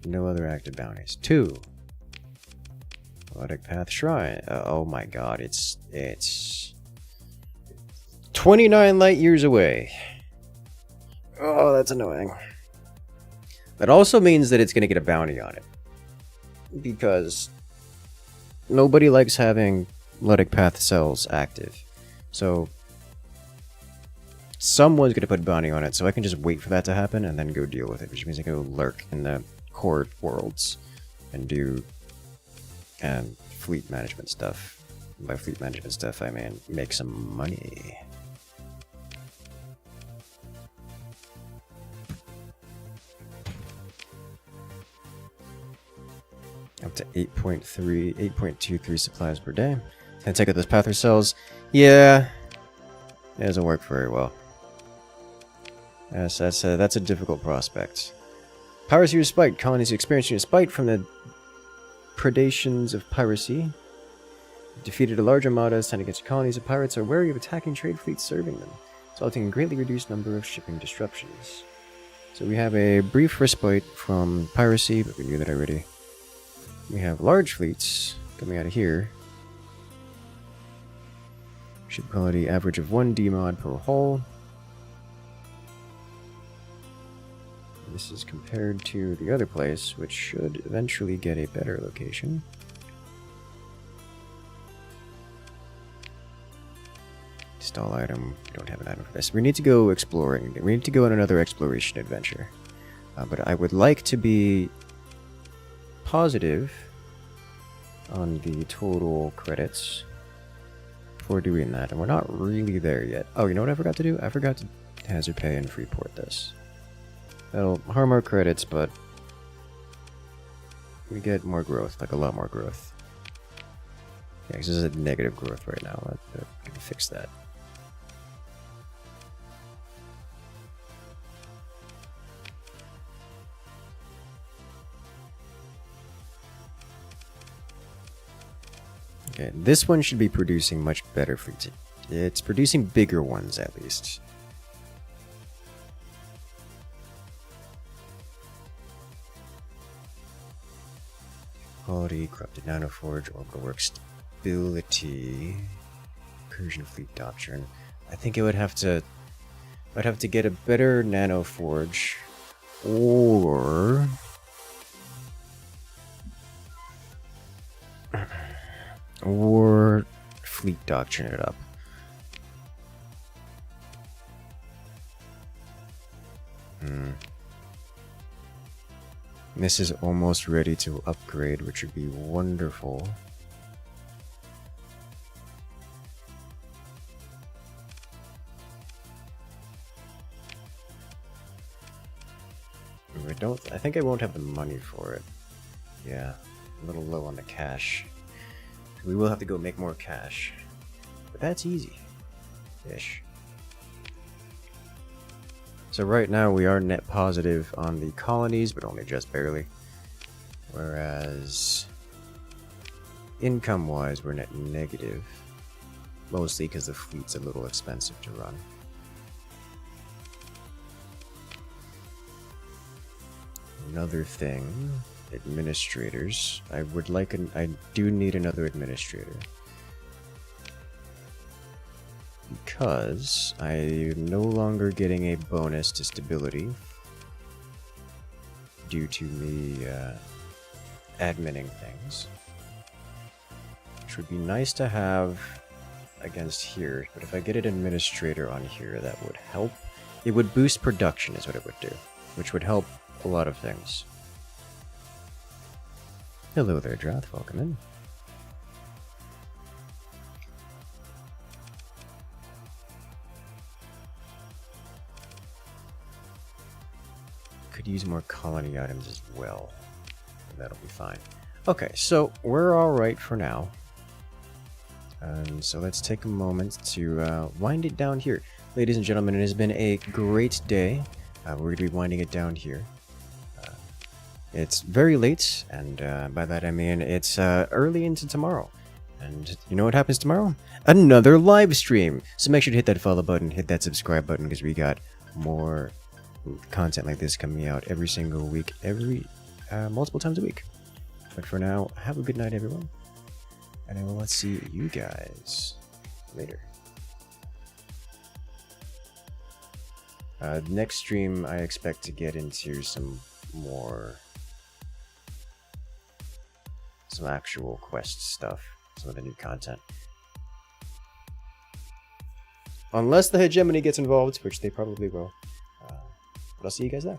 No other active bounties. Two, Melodic Path Shrine. Oh my god, it's 29 light years away. Oh, that's annoying. That also means that it's going to get a bounty on it. Because nobody likes having Melodic Path cells active. So someone's going to put a bounty on it, so I can just wait for that to happen and then go deal with it, which means I go lurk in the core worlds and do fleet management stuff. By fleet management stuff, I mean make some money. Up to 8.23 supplies per day. And take out those Pather cells. Yeah, it doesn't work very well. Yes, that's a difficult prospect. Piracy respite. Colonies experiencing respite from the predations of piracy. Defeated a large armada sent against colonies of pirates are wary of attacking trade fleets serving them, resulting in greatly reduced number of shipping disruptions. So we have a brief respite from piracy, but we knew that already. We have large fleets coming out of here. Ship quality average of 1 D-mod per hull. This is compared to the other place, which should eventually get a better location. Install item. We don't have an item for this. We need to go exploring. We need to go on another exploration adventure. But I would like to be positive on the total credits for doing that, and we're not really there yet. Oh, you know what I forgot to do? I forgot to hazard pay and freeport this. That'll harm our credits, but we get more growth, like a lot more growth. Yeah, because this is a negative growth right now. I can fix that. Okay, this one should be producing much better fleets. It's producing bigger ones, at least. Quality, corrupted nanoforge, orbital work stability, Persian fleet doctrine. I think it would have to. I'd have to get a better nanoforge, or fleet doctrine it up. This is almost ready to upgrade, which would be wonderful. I think I won't have the money for it. Yeah, a little low on the cash. We will have to go make more cash. But that's easy-ish. So right now we are net positive on the colonies, but only just barely. Whereas income-wise, we're net negative. Mostly because the fleet's a little expensive to run. Another thing, administrators. I do need another administrator. Because I'm no longer getting a bonus to stability due to me adminning things, which would be nice to have against here, but if I get an administrator on here that would help, it would boost production is what it would do, which would help a lot of things. Hello there, Droth. Welcome in. Could use more colony items as well. That'll be fine. Okay, so we're alright for now. So let's take a moment to wind it down here. Ladies and gentlemen, it has been a great day. We're going to be winding it down here. It's very late, and by that I mean it's early into tomorrow. And you know what happens tomorrow? Another live stream! So make sure to hit that follow button, hit that subscribe button, because we got more content like this coming out every single week, multiple times a week. But for now, have a good night, everyone. And I will see you guys later. Next stream, I expect to get into some actual quest stuff, some of the new content. Unless the hegemony gets involved, which they probably will. But I'll see you guys there.